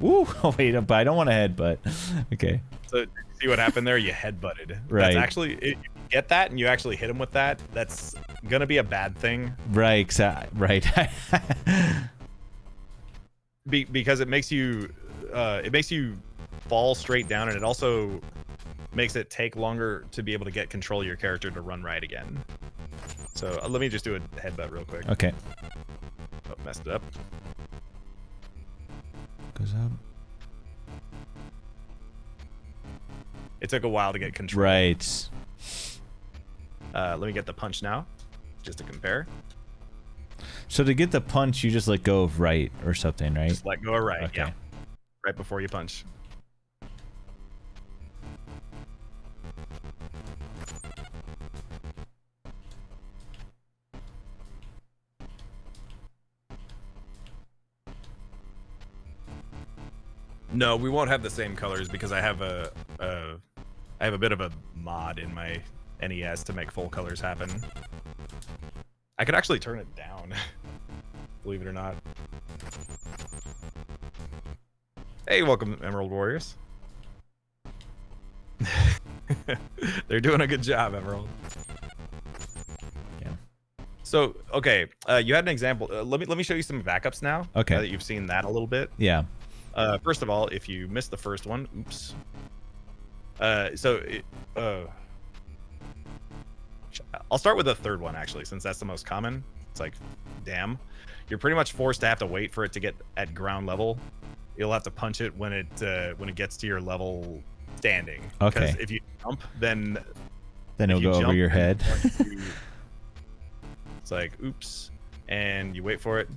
Woo! Oh, wait, but I don't want to headbutt. Okay.
So, see what happened there? You headbutted.
Right.
That's actually, if you get that and you actually hit him with that, that's going to be a bad thing.
Right, right.
Because it makes you fall straight down, and it also makes it take longer to be able to get control of your character to run right again. So let me just do a headbutt real quick.
Okay.
Oh, messed it up.
Goes up.
It took a while to get control.
Right.
Let me get the punch now, just to compare.
So to get the punch, you just let go of right or something, right?
Just let go of right,
okay.
Yeah. Right before you punch. No, we won't have the same colors because I have a bit of a mod in my NES to make full colors happen. I could actually turn it down, believe it or not. Hey, welcome, Emerald Warriors. They're doing a good job, Emerald.
Yeah.
So, okay, you had an example. Let me show you some backups now.
Okay.
Now that you've seen that a little bit.
Yeah.
First of all, if you missed the first one, oops. I'll start with the third one actually, since that's the most common. It's like, damn, you're pretty much forced to have to wait for it to get at ground level. You'll have to punch it when it gets to your level standing.
Okay.
Because if you jump, then
it'll go over your head.
It's like, oops, and you wait for it.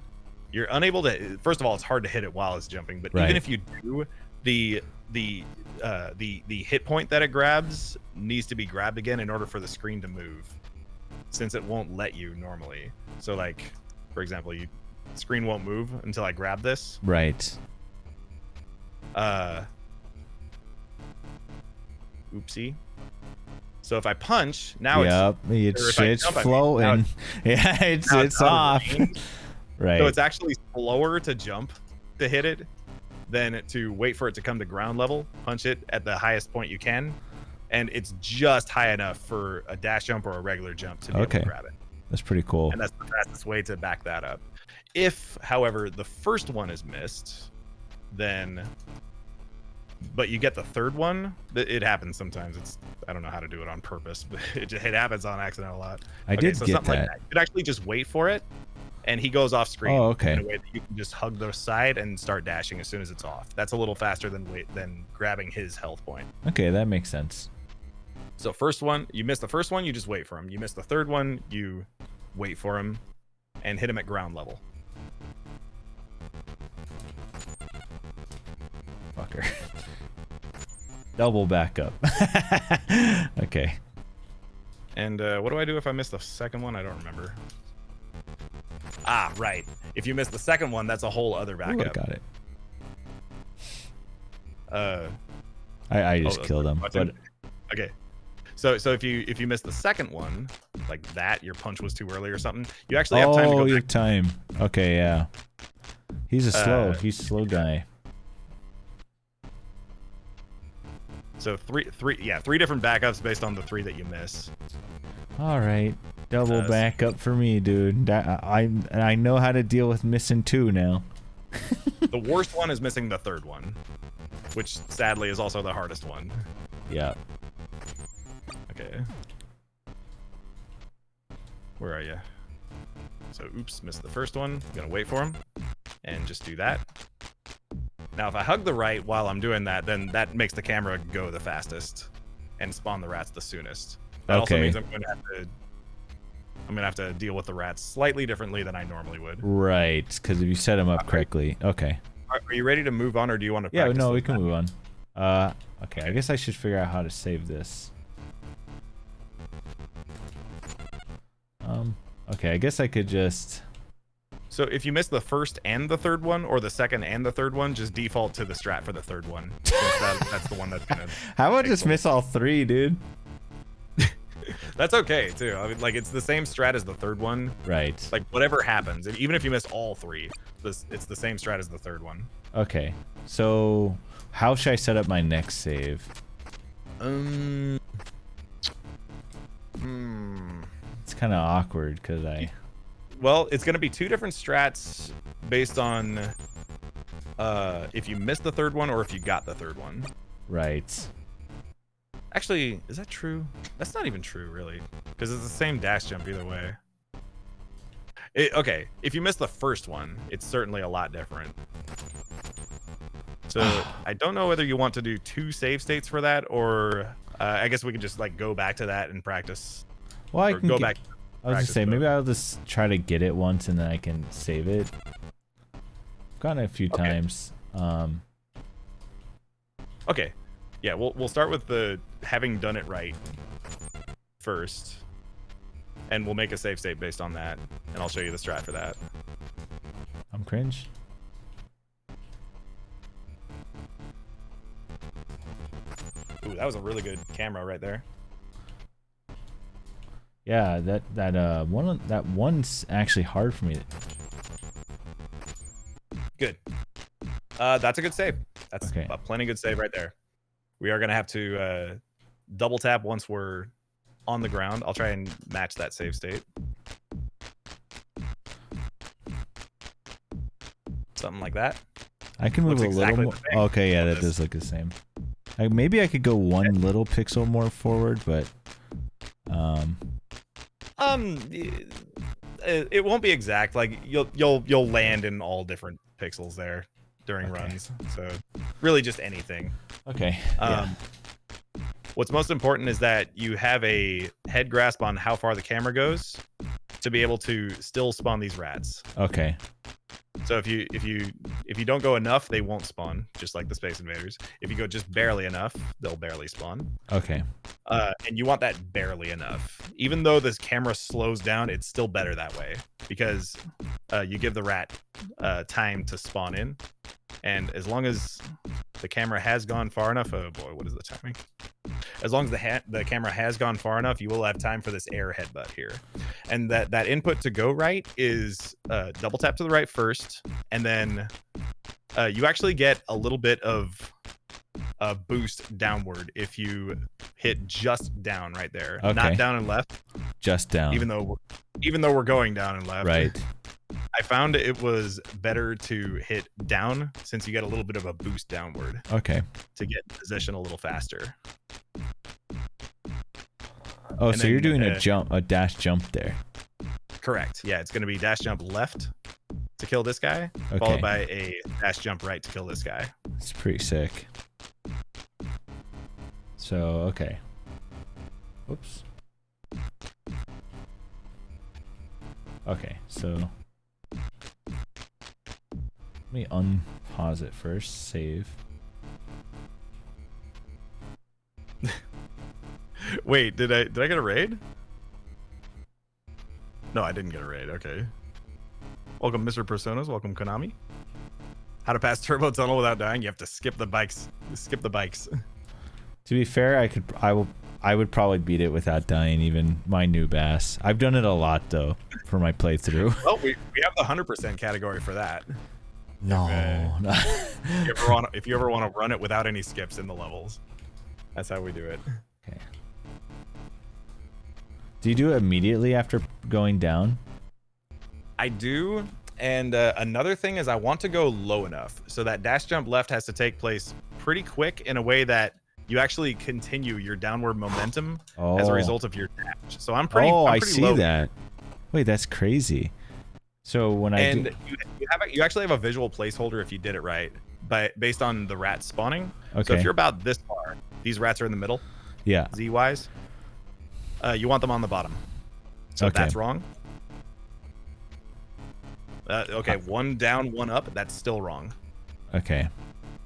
You're unable to. First of all, it's hard to hit it while it's jumping. But
right.
Even if you do, the hit point that it grabs needs to be grabbed again in order for the screen to move, since it won't let you normally. So, like, for example, the screen won't move until I grab this.
Right.
Oopsie. So if I punch now,
it's floating. Yeah, it's off. Right.
So it's actually slower to jump to hit it than to wait for it to come to ground level, punch it at the highest point you can, and it's just high enough for a dash jump or a regular jump to be able to grab it.
That's pretty cool.
And that's the fastest way to back that up. If, however, the first one is missed, then but you get the third one, it happens sometimes. I don't know how to do it on purpose, but it happens on accident a lot.
I did get that.
Like that. You could actually just wait for it, and he goes off screen.
Oh, okay.
In a way that you can just hug the side and start dashing as soon as it's off. That's a little faster than grabbing his health point.
Okay, that makes sense.
So first one, you miss the first one, you just wait for him. You miss the third one, you wait for him and hit him at ground level.
Fucker. Double backup. Okay.
And what do I do if I miss the second one? I don't remember. Ah, right. If you miss the second one, that's a whole other backup.
Ooh, I got it. I just killed him. But...
Okay. So if you miss the second one, like that, your punch was too early or something, you actually have time to go back.
Time. Okay, yeah. He's a slow guy.
So three different backups based on the 3 that you miss.
All right, double backup for me, dude. I know how to deal with missing 2 now.
The worst one is missing the third one, which sadly is also the hardest one.
Yeah.
Okay. Where are you? So, oops, missed the first one. I'm gonna wait for him and just do that. Now, if I hug the right while I'm doing that, then that makes the camera go the fastest and spawn the rats the soonest. That also means I'm gonna have to deal with the rats slightly differently than I normally would.
Right, because if you set them up correctly. Okay.
Are you ready to move on, or do you want to?
Yeah, no, we can move on. Okay, I guess I should figure out how to save this. Okay, I guess I could just...
So if you miss the first and the third one, or the second and the third one, just default to the strat for the third one. That's the one that's gonna...
How about just miss all 3, dude?
That's okay, too. I mean, like, it's the same strat as the third one.
Right.
Like, whatever happens, even if you miss all 3, it's the same strat as the third one.
Okay. So, how should I set up my next save? It's kind of awkward, because
Well, it's going to be 2 different strats based on if you missed the third one or if you got the third one.
Right.
Actually, is that true? That's not even true, really, because it's the same dash jump either way. Okay, if you missed the first one, it's certainly a lot different. So I don't know whether you want to do 2 save states for that, or I guess we could just like go back to that and practice.
Well, I can
go back.
I was just saying, maybe I'll just try to get it once and then I can save it. I've gotten it a few times.
Okay. Yeah, we'll start with the having done it right first. And we'll make a save state based on that. And I'll show you the strat for that.
I'm cringe.
Ooh, that was a really good camera right there.
Yeah, that one's actually hard for me.
Good. That's a good save. That's
okay.
A plenty good save right there. We are gonna have to double tap once we're on the ground. I'll try and match that save state. Something like that.
I can move a little more. Okay, yeah, that does look the same. Maybe I could go one little pixel more forward, but
it won't be exact. Like you'll land in all different pixels there during runs. So really just anything.
Okay.
What's most important is that you have a head grasp on how far the camera goes to be able to still spawn these rats.
Okay.
So if you don't go enough, they won't spawn, just like the Space Invaders. If you go just barely enough, they'll barely spawn.
Okay.
And you want that barely enough. Even though this camera slows down, it's still better that way because you give the rat time to spawn in. And as long as the camera has gone far enough, oh boy, what is the timing? As long as the camera has gone far enough, you will have time for this air headbutt here. And that input to go right is double tap to the right first, and then you actually get a little bit of a boost downward if you hit just down right there. Okay. Not down and left.
Just down.
Even though we're going down and left.
Right.
I found it was better to hit down since you get a little bit of a boost downward.
Okay.
To get in position a little faster.
Oh, and so you're doing a dash jump there.
Correct. Yeah, it's going to be dash jump left to kill this guy, followed by a dash jump right to kill this guy.
It's pretty sick. So, okay. Whoops. Okay, so let me unpause it first, save.
Wait, did I get a raid? No, I didn't get a raid. Okay. Welcome, Mr. Personas. Welcome, Konami. How to pass Turbo Tunnel without dying? You have to skip the bikes. Skip the bikes.
To be fair, I would probably beat it without dying, even my noob ass. I've done it a lot though for my playthrough.
Well, we have the 100% category for that.
No.
If you ever want to run it without any skips in the levels, that's how we do it.
Okay. Do you do it immediately after going down?
I do. And another thing is I want to go low enough so that dash jump left has to take place pretty quick in a way that you actually continue your downward momentum as a result of your dash. So I'm pretty.
Oh,
I'm
I
pretty
see
low.
that. Wait, that's crazy. So when
you actually have a visual placeholder if you did it right, but based on the rats spawning.
Okay.
So if you're about this far, these rats are in the middle.
Yeah.
Z wise. You want them on the bottom. So
Okay.
that's wrong. Okay, one down, one up. That's still wrong.
Okay.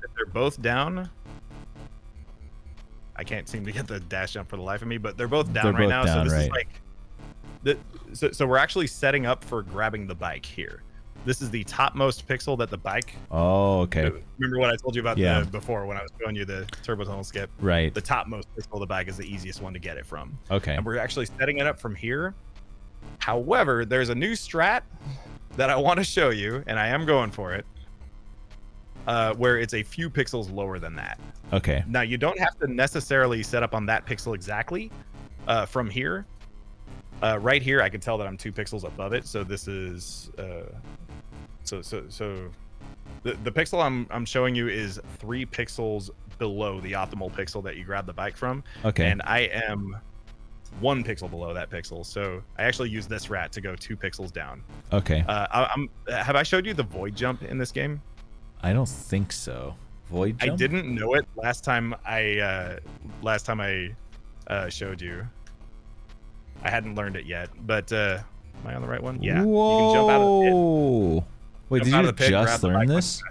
If they're both down, I can't seem to get the dash jump for the life of me, but they're both down right now.
Down,
so this
right.
is like, so we're actually setting up for grabbing the bike here. This is the topmost pixel that the bike.
Oh, okay.
Remember what I told you about
Yeah.
before when I was showing you the turbo tunnel skip?
Right.
The topmost pixel of the bike is the easiest one to get it from.
Okay.
And we're actually setting it up from here. However, there's a new strat that I want to show you, and I am going for it, where it's a few pixels lower than that.
Okay.
Now, you don't have to necessarily set up on that pixel exactly from here. Right here, I can tell that I'm 2 pixels above it. So this is... So the pixel I'm showing you is 3 pixels below the optimal pixel that you grab the bike from.
Okay.
And I am 1 pixel below that pixel. So I actually use this rat to go 2 pixels down.
Okay.
Have I showed you the void jump in this game?
I don't think so. Void jump?
I didn't know it last time I showed you. I hadn't learned it yet, but am I on the right one? Yeah.
Whoa.
You can jump out of the pit.
Wait, did you just learn this?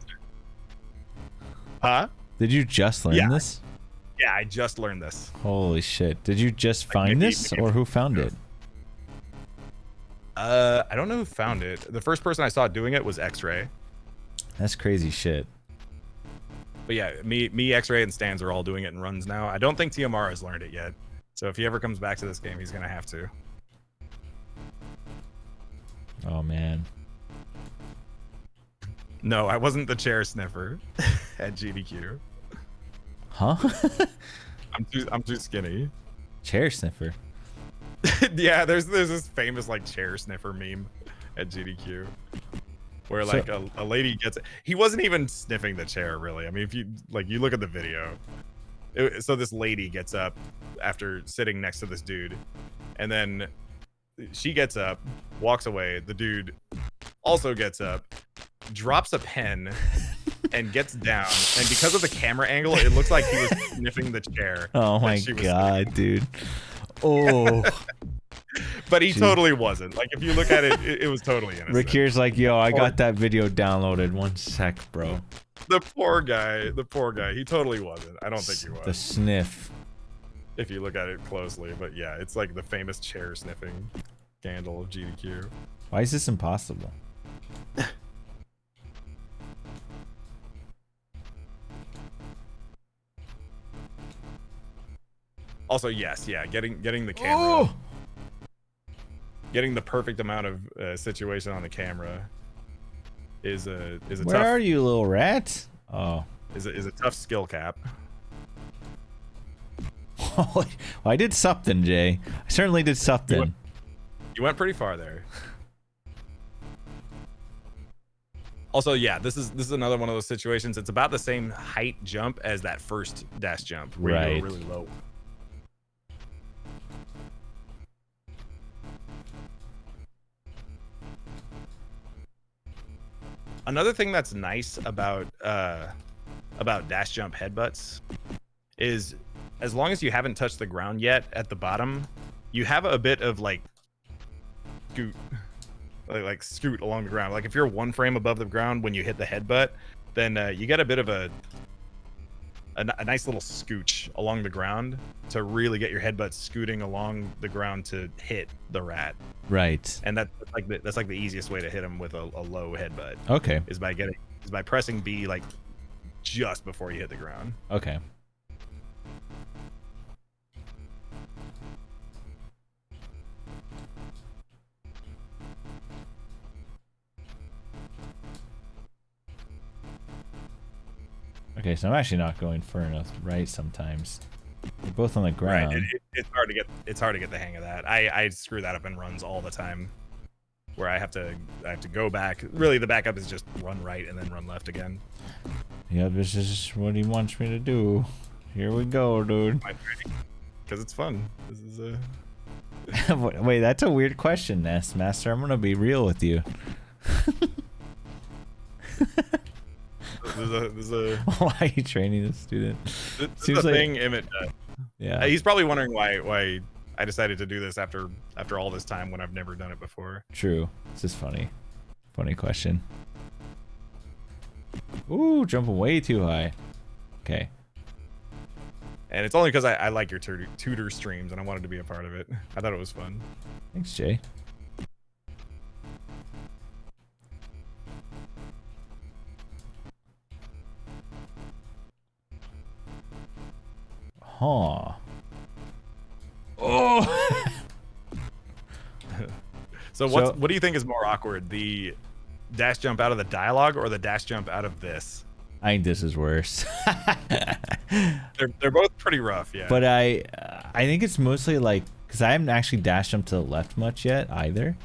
Huh?
Did you just learn this?
Yeah, I just learned this.
Holy shit. Did you just find this or who found it?
I don't know who found it. The first person I saw doing it was X-Ray.
That's crazy shit.
But yeah, me, X-Ray, and Stans are all doing it in runs now. I don't think TMR has learned it yet. So if he ever comes back to this game, he's going to have to.
Oh, man.
No, I wasn't the chair sniffer at GDQ.
Huh?
I'm too skinny.
Chair sniffer.
Yeah, there's this famous like chair sniffer meme at GDQ where like a lady gets it. He wasn't even sniffing the chair really. I mean, if you look at the video, so this lady gets up after sitting next to this dude, and then she gets up, walks away. The dude also gets up, drops a pen, and gets down. And because of the camera angle, it looks like he was sniffing the chair.
Oh my god, dude. Oh.
But he totally wasn't. Like, if you look at it, it was totally innocent.
Rick here's like, yo, I got that video downloaded. 1 sec, bro.
The poor guy. He totally wasn't. I don't think he was.
The sniff.
If you look at it closely. But yeah, it's like the famous chair sniffing scandal of GDQ.
Why is this impossible?
Also, yes, yeah, getting the camera, getting the perfect amount of situation on the camera is a tough.
Where are you, little rat? Oh,
is a tough skill cap.
Well, I did something, Jay. I certainly did something.
You went pretty far there. Also, yeah, this is another one of those situations. It's about the same height jump as that first dash jump, where you go really low. Another thing that's nice about dash jump headbutts is as long as you haven't touched the ground yet at the bottom, you have a bit of like scoot, like scoot along the ground. Like if you're one frame above the ground when you hit the headbutt, then you get a bit of a nice little scooch along the ground to really get your headbutt scooting along the ground to hit the rat.
Right.
And that's like the easiest way to hit him with a low headbutt.
Okay.
Is by pressing B like just before you hit the ground.
Okay. Okay, so I'm actually not going far enough right sometimes. They're both on the ground.
Right. It's hard to get the hang of that. I screw that up in runs all the time, where I have to go back. Really, the backup is just run right and then run left again.
Yeah, this is what he wants me to do. Here we go, dude.
Because it's fun. This is
Wait, that's a weird question, Nest Master. I'm gonna be real with you. Why are you training the student?
This is the thing Emmett does.
Yeah.
He's probably wondering why I decided to do this after all this time when I've never done it before.
True. It's just funny. Funny question. Ooh, jumping way too high. Okay.
And it's only because I like your tutor streams and I wanted to be a part of it. I thought it was fun.
Thanks, Jay. Huh. Oh.
So what do you think is more awkward, the dash jump out of the dialogue or the dash jump out of this?
I think this is worse.
They're both pretty rough, yeah.
But I think it's mostly like because I haven't actually dash jumped to the left much yet either.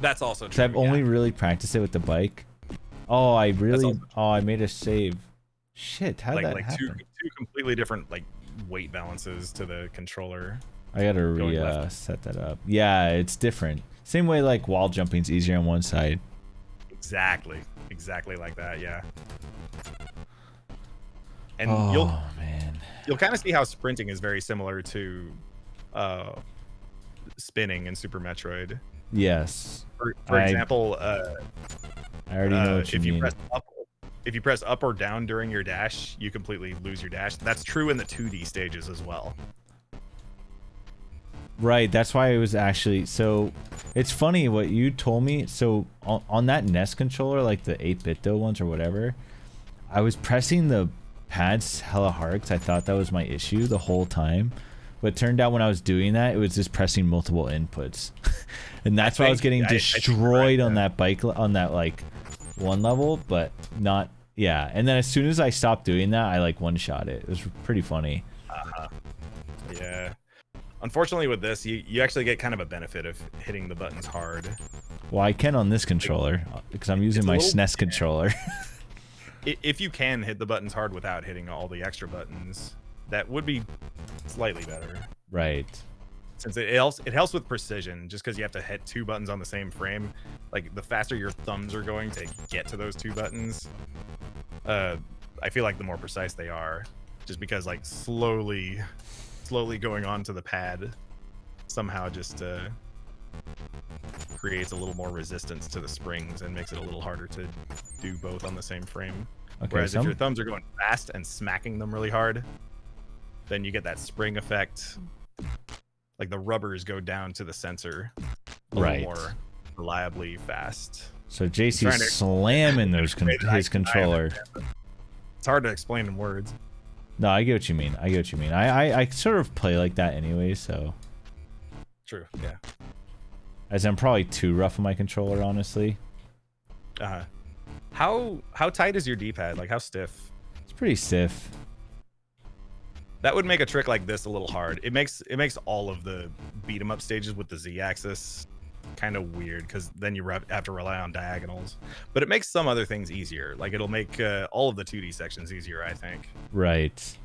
That's also true.
I've only really practiced it with the bike. Oh, I made a save. Shit, how did that happen?
Two completely different like weight balances to the controller.
I gotta set that up. Yeah, it's different. Same way like wall jumping's easier on one side.
Exactly like that. Yeah. And you'll kind of see how sprinting is very similar to spinning in Super Metroid.
Yes.
For example,
I already know what you mean.
If you press up or down during your dash, you completely lose your dash. That's true in the 2D stages as well.
Right, that's why it was actually so. It's funny what you told me. So on that NES controller, like the 8-bit though ones or whatever, I was pressing the pads hella hard because I thought that was my issue the whole time. But it turned out when I was doing that, it was just pressing multiple inputs, and that's why I was getting destroyed on that bike on that like one level, but not. Yeah, and then as soon as I stopped doing that, I like one-shot it. It was pretty funny.
Yeah. Unfortunately with this, you actually get kind of a benefit of hitting the buttons hard.
Well, I can on this controller because I'm using my SNES controller.
If you can hit the buttons hard without hitting all the extra buttons, that would be slightly better.
Right.
Since it helps with precision, just because you have to hit 2 buttons on the same frame. Like the faster your thumbs are going to get to those 2 buttons, I feel like the more precise they are. Just because like slowly going onto the pad somehow just creates a little more resistance to the springs and makes it a little harder to do both on the same frame. Okay, whereas if your thumbs are going fast and smacking them really hard, then you get that spring effect. Like the rubbers go down to the sensor a little more reliably fast.
So JC's slamming his controller.
It's hard to explain in words.
No, I get what you mean. I sort of play like that anyway, so.
True, yeah.
As I'm probably too rough on my controller, honestly.
How tight is your D-pad? Like how stiff?
It's pretty stiff.
That would make a trick like this a little hard. It makes all of the beat 'em up stages with the Z-axis kind of weird because then you have to rely on diagonals. But it makes some other things easier. Like it'll make all of the 2D sections easier, I think.
Right.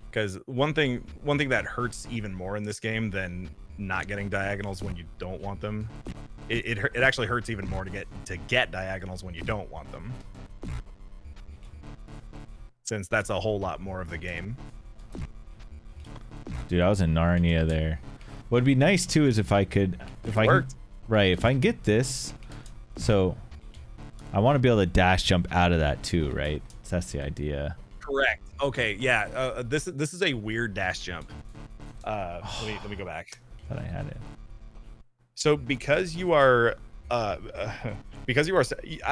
Because one thing that hurts even more in this game than not getting diagonals when you don't want them it actually hurts even more to get diagonals when you don't want them, since that's a whole lot more of the game.
Dude, I was in Narnia there. What'd be nice too is if I can get this. So I want to be able to dash jump out of that too, right? So that's the idea.
Correct. Okay, yeah. This is a weird dash jump. Let me go back.
Thought I had it.
So because you are I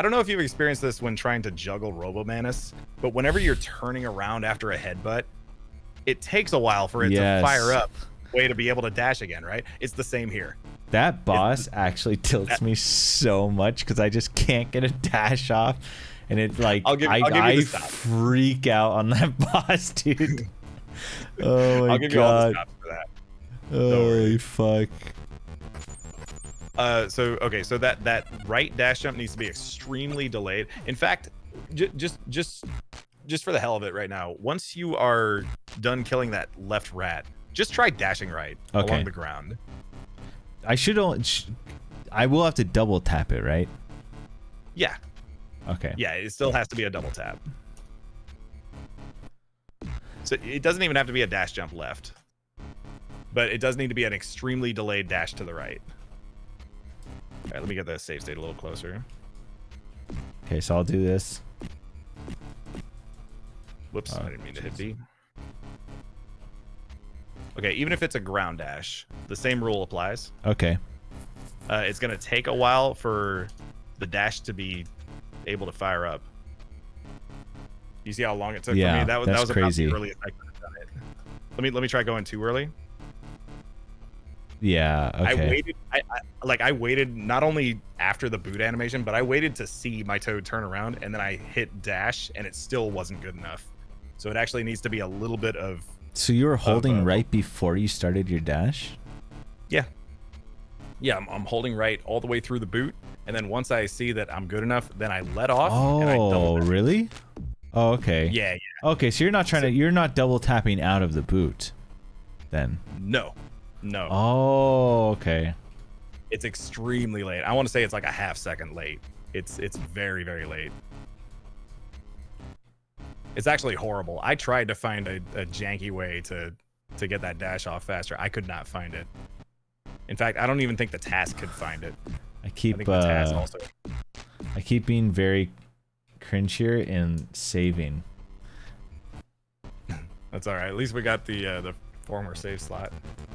don't know if you've experienced this when trying to juggle Robomanus, but whenever you're turning around after a headbutt, it takes a while for it to fire up, way to be able to dash again, right? It's the same here.
That boss actually tilts me so much because I just can't get a dash off, and it's like I freak out on that boss, dude. Oh my
I'll give
god!
You all the stops for that.
Holy fuck!
So that right dash jump needs to be extremely delayed. In fact, just for the hell of it right now, once you are done killing that left rat, just try dashing right along the ground.
I will have to double tap it, right?
Yeah.
Okay.
Yeah, it still has to be a double tap. So it doesn't even have to be a dash jump left, but it does need to be an extremely delayed dash to the right. All right, let me get the save state a little closer.
Okay, so I'll do this.
Whoops, I didn't mean to hit B. Okay, even if it's a ground dash, the same rule applies.
Okay.
It's going to take a while for the dash to be able to fire up. You see how long it took for me? That was
crazy.
About the earliest I could have done it. Let me try going too early.
Yeah, okay.
I waited not only after the boot animation, but I waited to see my Toad turn around, and then I hit dash, and it still wasn't good enough. So it actually needs to be a little bit of...
So you were holding right before you started your dash?
Yeah. Yeah, I'm holding right all the way through the boot, and then once I see that I'm good enough, then I let off.
Oh,
and I double tap.
Really? Oh, okay.
Yeah.
Okay, so you're not double tapping out of the boot, then?
No.
Oh, okay.
It's extremely late. I want to say it's like a half second late. It's very, very late. It's actually horrible. I tried to find a janky way to get that dash off faster. I could not find it. In fact, I don't even think the task could find it. I think the task also.
I keep being very cringe here and saving.
That's all right. At least we got the former save slot.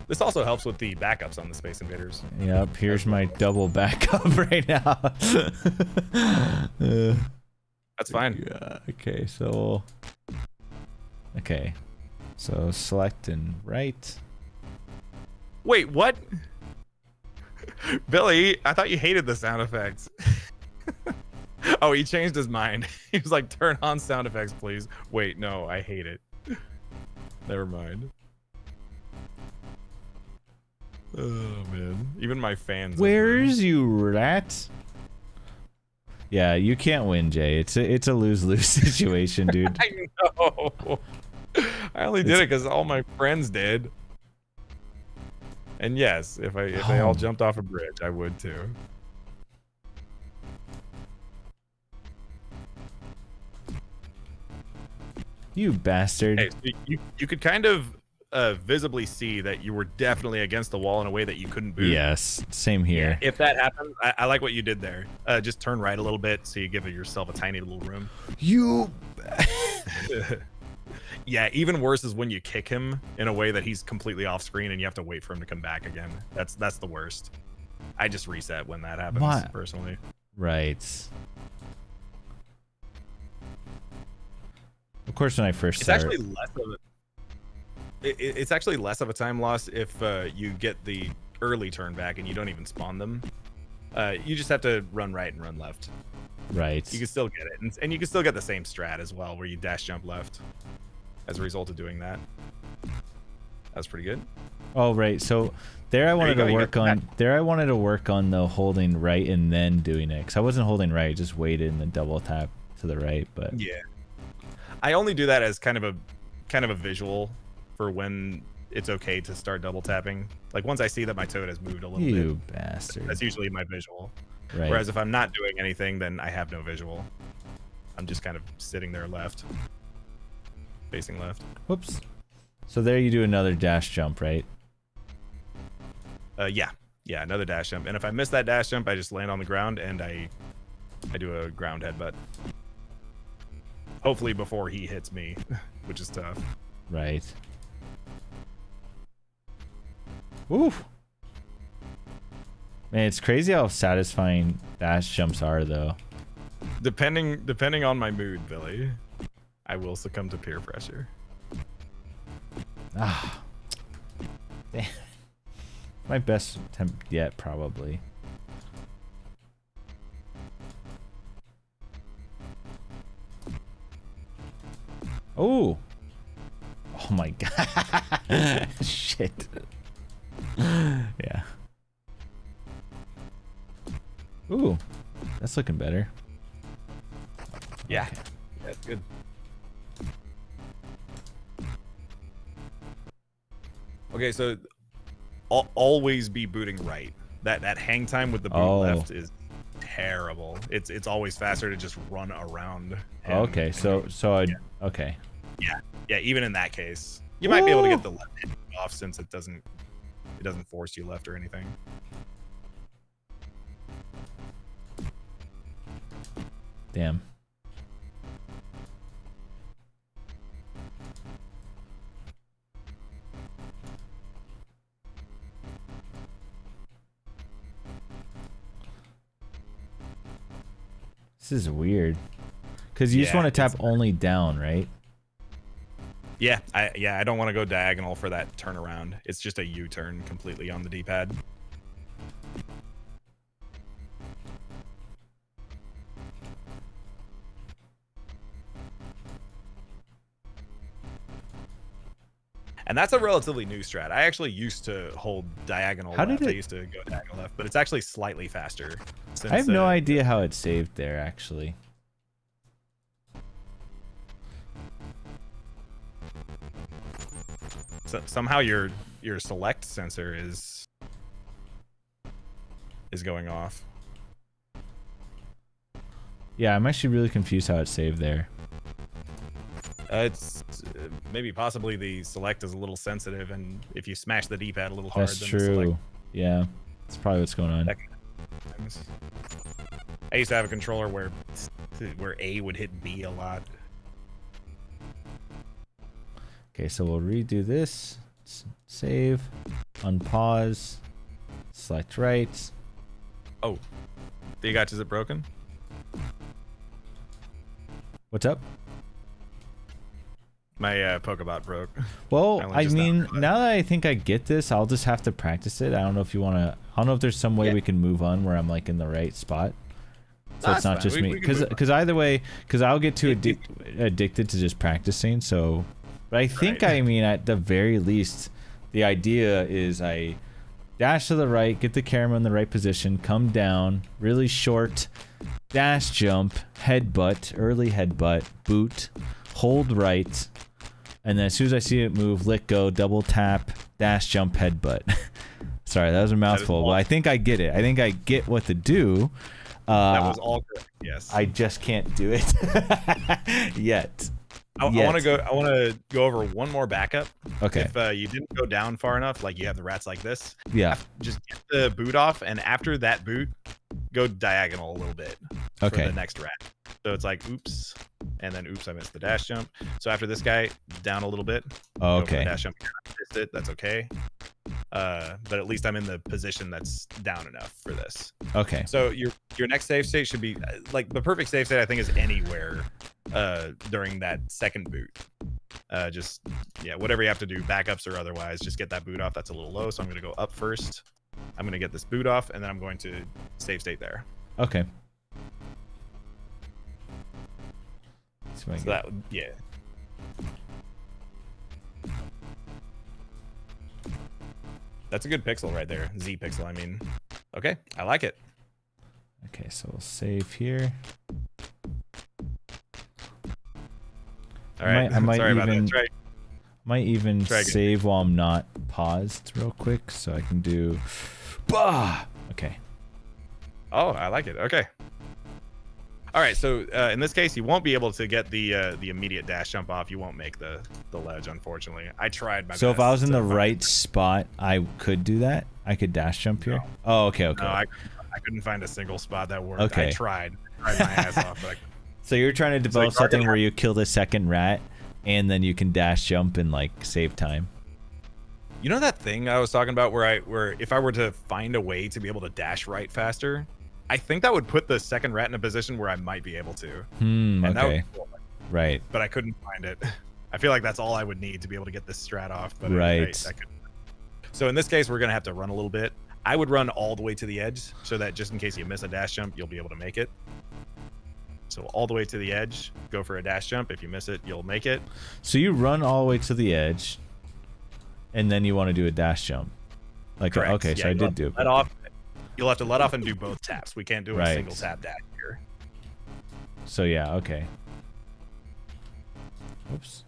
This also helps with the backups on the Space Invaders.
Yep, here's my double backup right now.
That's fine.
Yeah, okay, so select and right.
Wait, what? Billy, I thought you hated the sound effects. Oh, he changed his mind. He was like, turn on sound effects, please. Wait, no, I hate it. Never mind. Oh, man. Even my fans.
Where's you, rat? Yeah, you can't win, Jay. It's a lose-lose situation, dude.
I know. I only did it because all my friends did. And yes, if they all jumped off a bridge, I would too.
You bastard.
Hey, so you could kind of visibly see that you were definitely against the wall in a way that you couldn't boot.
Yes, same here.
Yeah, if that happens, I like what you did there. Just turn right a little bit so you give yourself a tiny little room.
You...
Yeah, even worse is when you kick him in a way that he's completely off screen and you have to wait for him to come back again. That's the worst. I just reset when that happens, personally.
Right. Of course, when I first started...
It's actually less of a time loss if you get the early turn back and you don't even spawn them. You just have to run right and run left.
Right.
You can still get it, and you can still get the same strat as well, where you dash jump left as a result of doing that. That's pretty good.
Oh, right. So there I wanted to work on. There I wanted to work on the holding right and then doing it, because I wasn't holding right, just waited and then double tap to the right. But
yeah, I only do that as kind of a visual for when it's okay to start double tapping. Like once I see that my toad has moved a little bit.
You bastard.
That's usually my visual.
Right.
Whereas if I'm not doing anything, then I have no visual. I'm just kind of sitting there left. Facing left.
Whoops. So there you do another dash jump, right?
Yeah. Yeah, another dash jump. And if I miss that dash jump, I just land on the ground and I do a ground headbutt. Hopefully before he hits me, which is tough.
Right. Ooh. Man, it's crazy how satisfying dash jumps are, though.
Depending on my mood, Billy, I will succumb to peer pressure.
Ah. Damn. My best attempt yet, probably. Oh. Oh my god. Shit. Yeah. Ooh. That's looking better.
Yeah.
Okay.
That's good. Okay, so always be booting right. That hang time with the boot left is terrible. It's always faster to just run around.
Okay, okay.
Yeah, even in that case, you might be able to get the left hand off since it doesn't force you left or anything.
Damn. This is weird. Because you just want to tap only down, right?
Yeah, I don't want to go diagonal for that turnaround. It's just a U-turn completely on the D-pad. And that's a relatively new strat. I actually used to hold diagonal left. I used to go diagonal left, but it's actually slightly faster. Since,
I have no idea how it saved there, actually.
So somehow your select sensor is going off.
Yeah, I'm actually really confused how it saved there.
It's maybe possibly the select is a little sensitive, and if you smash the D-pad a little hard,
that's
then
true.
The select...
Yeah, that's probably what's going on.
I used to have a controller where A would hit B a lot.
Okay, so we'll redo this. Save, unpause, select right.
Oh, the gotcha, is it broken?
What's up?
My Pokebot broke.
Well, I mean, now that I think I get this, I'll just have to practice it. I don't know if you want to. I don't know if there's some way we can move on where I'm like in the right spot. So it's not just me. Because either way, because I'll get too addicted to just practicing. So, but I think, I mean, at the very least, the idea is I dash to the right, get the camera in the right position, come down, really short, dash jump, headbutt, early headbutt, boot, hold right, and then as soon as I see it move, let go, double tap, dash jump, headbutt. Sorry, that was a mouthful, but I think I get it. I think I get what to do.
That was all correct. Yes.
I just can't do it yet.
I want to go over one more backup.
Okay.
If you didn't go down far enough, like you have the rats like this.
Yeah.
Just get the boot off, and after that boot, go diagonal a little bit.
Okay.
For the next rat. So it's like, oops, and then oops, I missed the dash jump. So after this guy, down a little bit.
Oh, okay.
Dash jump, I missed it. That's okay. But at least I'm in the position that's down enough for this.
Okay.
So your next save state should be like the perfect save state. I think is anywhere during that second boot. Just whatever you have to do, backups or otherwise, just get that boot off. That's a little low, so I'm gonna go up first. I'm gonna get this boot off, and then I'm going to save state there.
Okay.
So that that's a good pixel right there. Z pixel, I mean. Okay, I like it.
Okay, so we'll save here.
All right.
I might
Sorry
even,
about that.
Might even save while I'm not paused real quick, so I can do. Bah! Okay.
Oh, I like it. Okay. All right. So in this case, you won't be able to get the immediate dash jump off. You won't make the ledge, unfortunately. I tried my best.
So if I was in the right spot, I could do that. I could dash jump here. No. Oh, okay, okay.
No, I couldn't find a single spot that worked.
Okay.
I tried my ass off. But
so you're trying to develop something where you kill the second rat, and then you can dash jump and like save time.
You know that thing I was talking about where if I were to find a way to be able to dash right faster, I think that would put the second rat in a position where I might be able to.
Okay. Cool. Right.
But I couldn't find it. I feel like that's all I would need to be able to get this strat off. But
right.
I couldn't. So in this case, we're going to have to run a little bit. I would run all the way to the edge so that just in case you miss a dash jump, you'll be able to make it. So all the way to the edge, go for a dash jump. If you miss it, you'll make it.
So you run all the way to the edge, and then you want to do a dash jump. Like, okay, so I did do it.
Let off. You'll have to let off and do both taps. We can't do a single tap dash here.
So yeah, okay. Oops.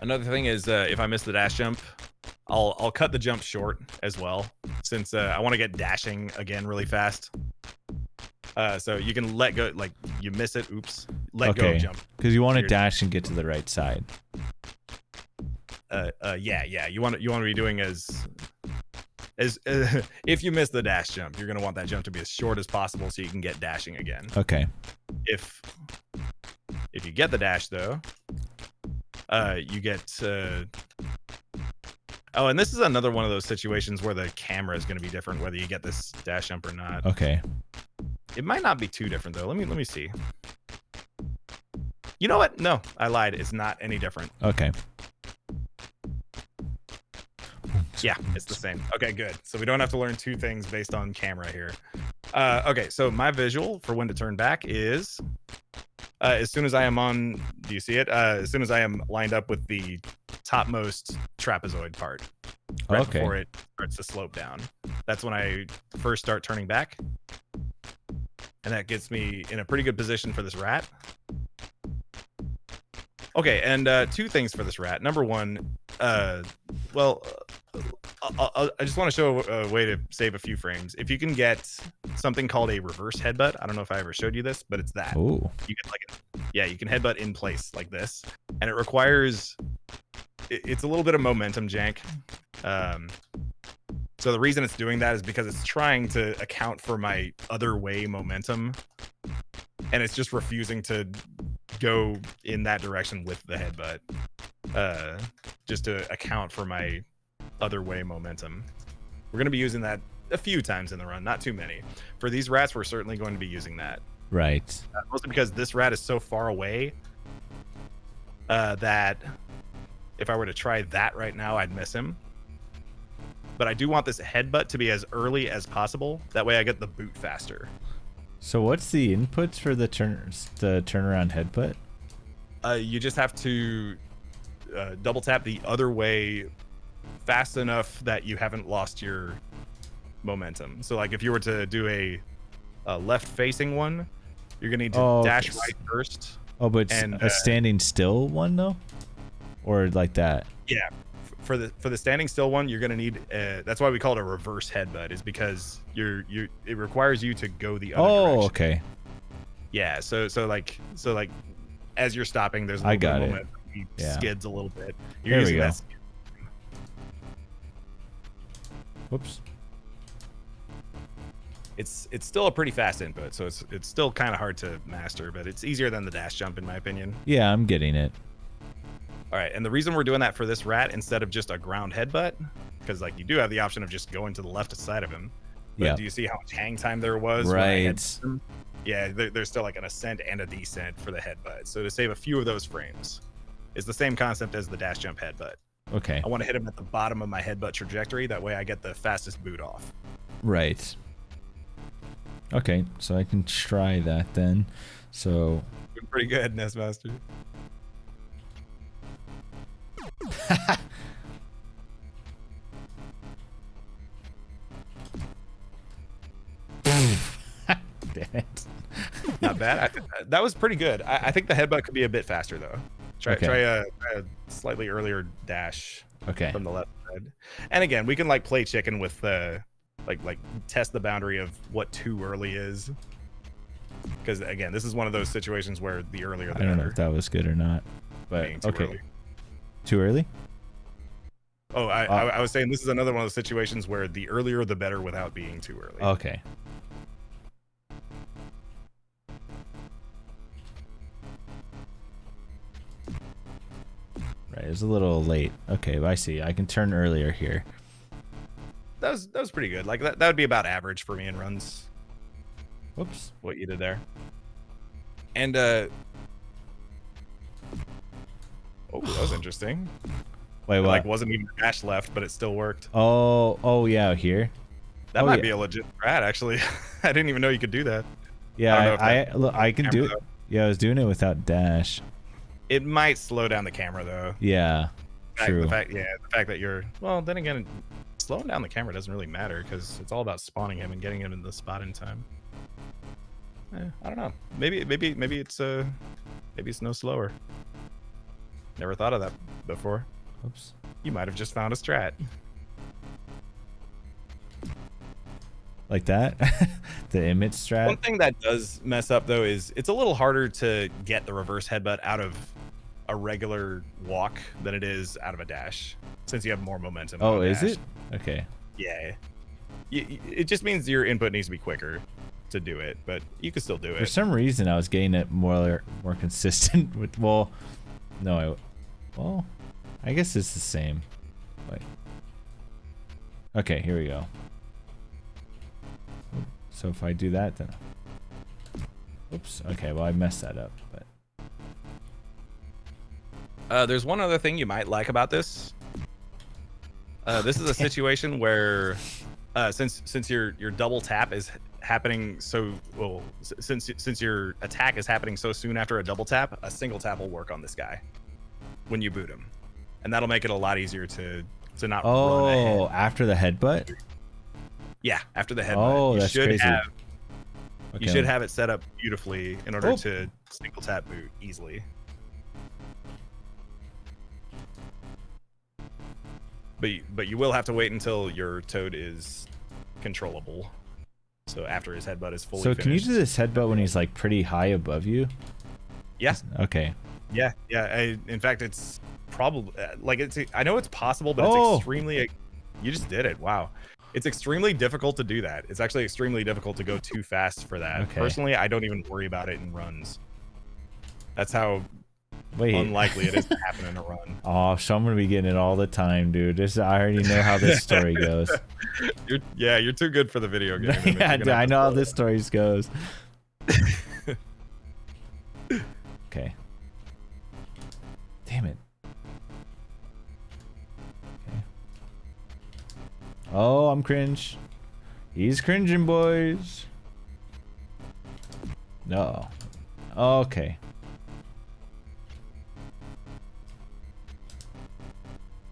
Another thing is if I miss the dash jump, I'll cut the jump short as well, since I want to get dashing again really fast. So you can let go, like you miss it, oops, let go jump.
Because you want to dash and get to the right side.
Yeah. You want to be doing as if you miss the dash jump, you're gonna want that jump to be as short as possible so you can get dashing again.
Okay.
If you get the dash though, you get. Oh, and this is another one of those situations where the camera is going to be different whether you get this dash jump or not.
Okay.
It might not be too different though. Let me see. You know what? No, I lied. It's not any different.
Okay.
Yeah, it's the same. Okay, good. So we don't have to learn two things based on camera here. Okay, so my visual for when to turn back is as soon as I am on, do you see it? As soon as I am lined up with the topmost trapezoid part, right before it starts to slope down. That's when I first start turning back. And that gets me in a pretty good position for this rat. Okay, and two things for this rat. Number one, I just want to show a way to save a few frames. If you can get something called a reverse headbutt, I don't know if I ever showed you this, but it's that.
Ooh.
You can you can headbutt in place like this, and it requires. It's a little bit of momentum jank. So the reason it's doing that is because it's trying to account for my other way momentum, and it's just refusing to go in that direction with the headbutt, just to account for my other way momentum. We're going to be using that a few times in the run, not too many. For these rats, we're certainly going to be using that.
Right.
Mostly because this rat is so far away that if I were to try that right now, I'd miss him. But I do want this headbutt to be as early as possible. That way I get the boot faster.
So what's the inputs for the turnaround headbutt?
You just have to double tap the other way fast enough that you haven't lost your momentum. So like if you were to do a left facing one, you're gonna need to dash right first.
Oh, but a standing still one though, or like that?
Yeah. For the standing still one, you're gonna need. That's why we call it a reverse headbutt, is because it requires you to go the other direction.
Oh, okay.
Yeah. So like as you're stopping, there's a little bit of momentum. He skids a little bit. You're using that.
Whoops.
It's still a pretty fast input, so it's still kind of hard to master, but it's easier than the dash jump in my opinion.
Yeah, I'm getting it.
All right, and the reason we're doing that for this rat instead of just a ground headbutt, because like you do have the option of just going to the left side of him. But do you see how much hang time there was?
Right.
Yeah, there's still like an ascent and a descent for the headbutt. So to save a few of those frames, it's the same concept as the dash jump headbutt.
Okay.
I want to hit him at the bottom of my headbutt trajectory. That way I get the fastest boot off.
Right. Okay, so I can try that then. So.
Doing pretty good, Nestmaster.
Damn it.
Not bad. That was pretty good. I think the headbutt could be a bit faster though. Try a slightly earlier dash.
Okay.
From the left side. And again, we can like play chicken with like test the boundary of what too early is. Because again, this is one of those situations where the earlier the better.
I don't know if that was good or not, but okay.
Early.
Too early?
Oh, I was saying this is another one of those situations where the earlier the better without being too early.
Okay. Right, it was a little late. Okay, I see. I can turn earlier here.
That was pretty good. Like that would be about average for me in runs.
Whoops.
What you did there. And oh, that was interesting.
Wait, what?
Like wasn't even a dash left, but it still worked.
Oh yeah, here.
That might be a legit strat, actually. I didn't even know you could do that.
Yeah, I can do it. Yeah, I was doing it without dash.
It might slow down the camera though.
Yeah, true.
The fact that you're well, then again, slowing down the camera doesn't really matter because it's all about spawning him and getting him in the spot in time. I don't know. Maybe it's no slower. Never thought of that before.
Oops.
You might have just found a strat.
Like that? The image strat?
One thing that does mess up though is it's a little harder to get the reverse headbutt out of a regular walk than it is out of a dash, since you have more momentum.
Oh, is it? Okay.
Yeah. It just means your input needs to be quicker to do it, but you can still do it.
For some reason, I was getting it more consistent with. Well, no, I guess it's the same. But okay, here we go. So if I do that, then oops. Okay, well I messed that up, but
there's one other thing you might like about this. This is a situation where since your double tap is happening so well, since your attack is happening so soon after a double tap, a single tap will work on this guy when you boot him, and that'll make it a lot easier to not run ahead.
After the headbutt.
Yeah, after the headbutt.
Oh, that's crazy.
You should have it set up beautifully in order to single tap boot easily. But you will have to wait until your Toad is controllable. So after his headbutt is fully finished.
Can you do this headbutt when he's like pretty high above you?
Yeah.
Okay.
Yeah. In fact, it's probably like I know it's possible, but it's extremely. You just did it. Wow. It's extremely difficult to do that. It's actually extremely difficult to go too fast for that.
Okay.
Personally, I don't even worry about it in runs. That's how unlikely it is to happen in a run.
Oh, so I'm gonna be getting it all the time, dude. I already know how this story goes.
You're too good for the video game.
Yeah, I know how this story goes. Okay. Damn it. Okay. Oh, I'm cringe. He's cringing, boys. No. Okay.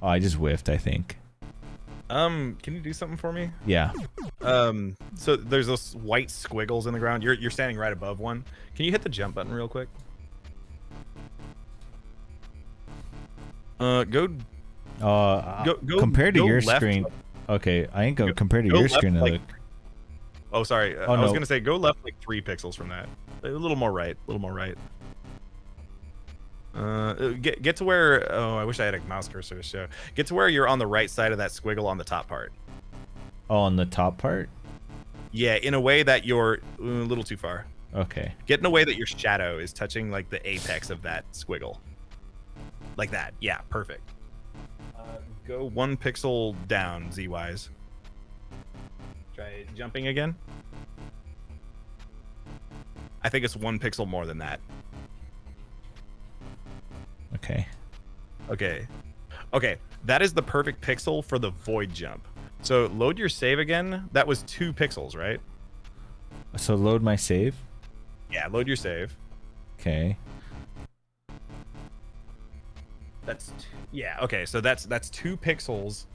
Oh, I just whiffed, I think.
Can you do something for me?
Yeah.
So there's those white squiggles in the ground. You're standing right above one. Can you hit the jump button real quick? Go
compared to your
left.
screen. Okay, I ain't gonna compare to your screen.
Like, oh, sorry. I was
no.
gonna say go left like 3 pixels from that. A little more right. A little more right. Get to where. Oh, I wish I had a mouse cursor to show. Get to where you're on the right side of that squiggle on the top part.
Oh, on the top part?
Yeah, in a way that you're a little too far.
Okay.
Get in a way that your shadow is touching like the apex of that squiggle. Like that. Yeah, perfect. Go 1 pixel down Z-wise. Try jumping again. I think it's 1 pixel more than that.
Okay.
Okay. That is the perfect pixel for the void jump. So load your save again. That was 2 pixels, right?
So load my save?
Yeah, load your save.
Okay.
Okay, so that's 2 pixels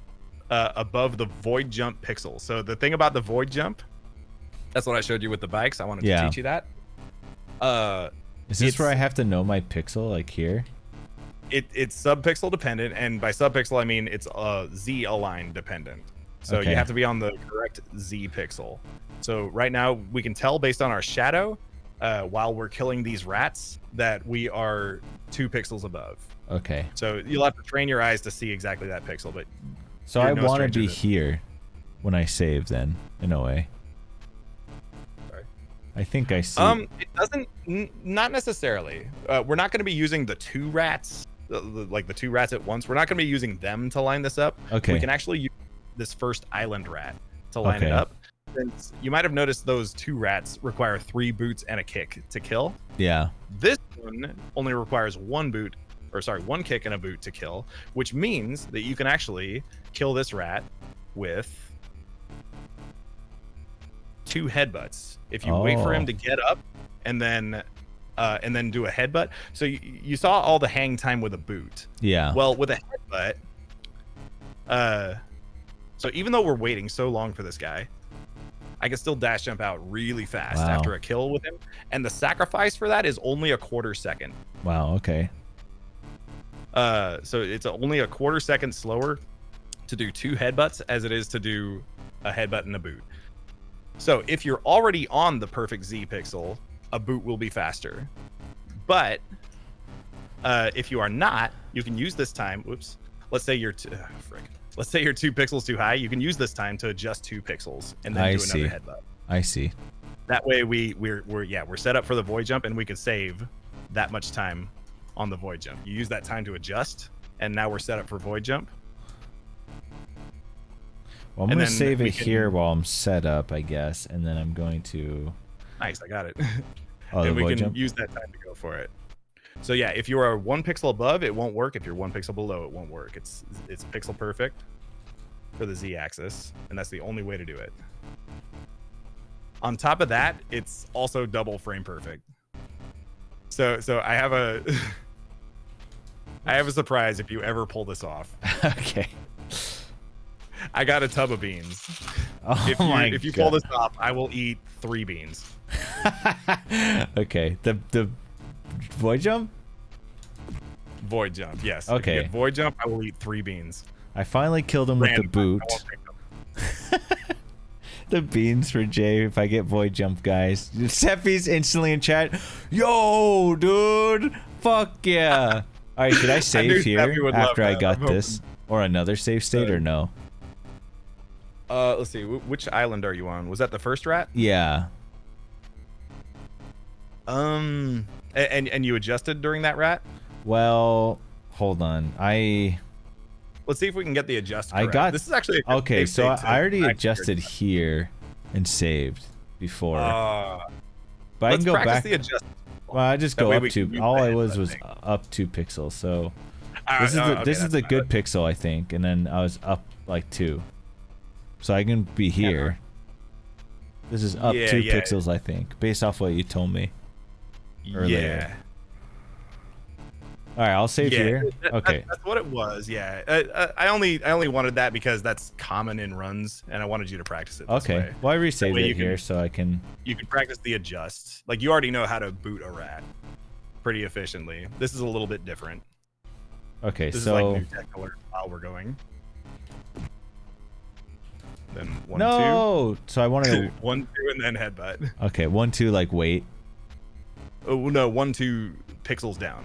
above the void jump pixel. So the thing about the void jump, that's what I showed you with the bikes. I wanted to teach you that.
Is this where I have to know my pixel, like here?
It's sub-pixel dependent, and by sub-pixel I mean it's Z align dependent. So
Okay.
you have to be on the correct Z pixel. So right now we can tell based on our shadow, while we're killing these rats, that we are 2 pixels above.
Okay.
So you'll have to train your eyes to see exactly that pixel, but
so I want to be here when I save, then, in a way.
Sorry.
I think I see.
It doesn't. Not necessarily. We're not going to be using the 2 rats, like the 2 rats at once. We're not going to be using them to line this up.
Okay.
We can actually use this first island rat to line it up. Since you might have noticed those 2 rats require 3 boots and a kick to kill.
Yeah.
This one only requires 1 boot, or sorry, 1 kick and a boot to kill, which means that you can actually kill this rat with 2 headbutts. If you wait for him to get up and then do a headbutt. So you saw all the hang time with a boot.
Yeah.
Well, with a headbutt, so even though we're waiting so long for this guy, I can still dash jump out really fast after a kill with him. And the sacrifice for that is only a 1/4 second.
Wow, okay.
So it's only a 1/4 second slower to do 2 headbutts as it is to do a headbutt and a boot. So if you're already on the perfect Z pixel, a boot will be faster. But if you are not, you can use this time. Whoops. Let's say you're Let's say you're 2 pixels too high. You can use this time to adjust 2 pixels and then do another headbutt.
I see.
That way we're set up for the void jump, and we can save that much time on the void jump. You use that time to adjust, and now we're set up for void jump.
Well, I'm going to save it here while I'm set up, I guess, and then I'm going to...
Nice, I got it.
Oh,
and we can
jump?
use that time to go for it. So yeah, if you are 1 pixel above, it won't work. If you're 1 pixel below, it won't work. It's pixel perfect for the Z axis, and that's the only way to do it. On top of that, it's also double frame perfect. So I have a I have a surprise if you ever pull this off.
Okay.
I got a tub of beans.
Oh
if you pull this off, I will eat 3 beans.
Okay. The void jump?
Void jump, yes.
Okay.
If you get void jump, I will eat 3 beans.
I finally killed him with the boot. The beans for Jay if I get void jump, guys. Seppi's instantly in chat. Yo, dude. Fuck yeah. All right, did I save here after I got this? Or another save state or no?
Let's see. Which island are you on? Was that the first rat?
Yeah.
And you adjusted during that rat?
Well, hold on.
Let's see if we can get the adjust.
I got
this is actually
okay. So I already adjusted here and saved before. But I can go back.
The adjust.
Well, I just go up 2. All I was up 2 pixels. So this is the good pixel, I think, and then I was up like 2. So I can be here. This is up 2 pixels, I think, based off what you told me earlier.
Yeah.
All right, I'll save here. Okay.
That's what it was. Yeah. I only wanted that because that's common in runs, and I wanted you to practice it. This way.
Well, I resaved it here so I can.
You can practice the adjust. Like you already know how to boot a rat pretty efficiently. This is a little bit different.
Okay,
this
so.
is like new tech alert while we're going. Then 1, 2.
So I want to
1, 2, and then headbutt.
Okay, 1, 2, like wait.
Oh no, 1, 2 pixels down.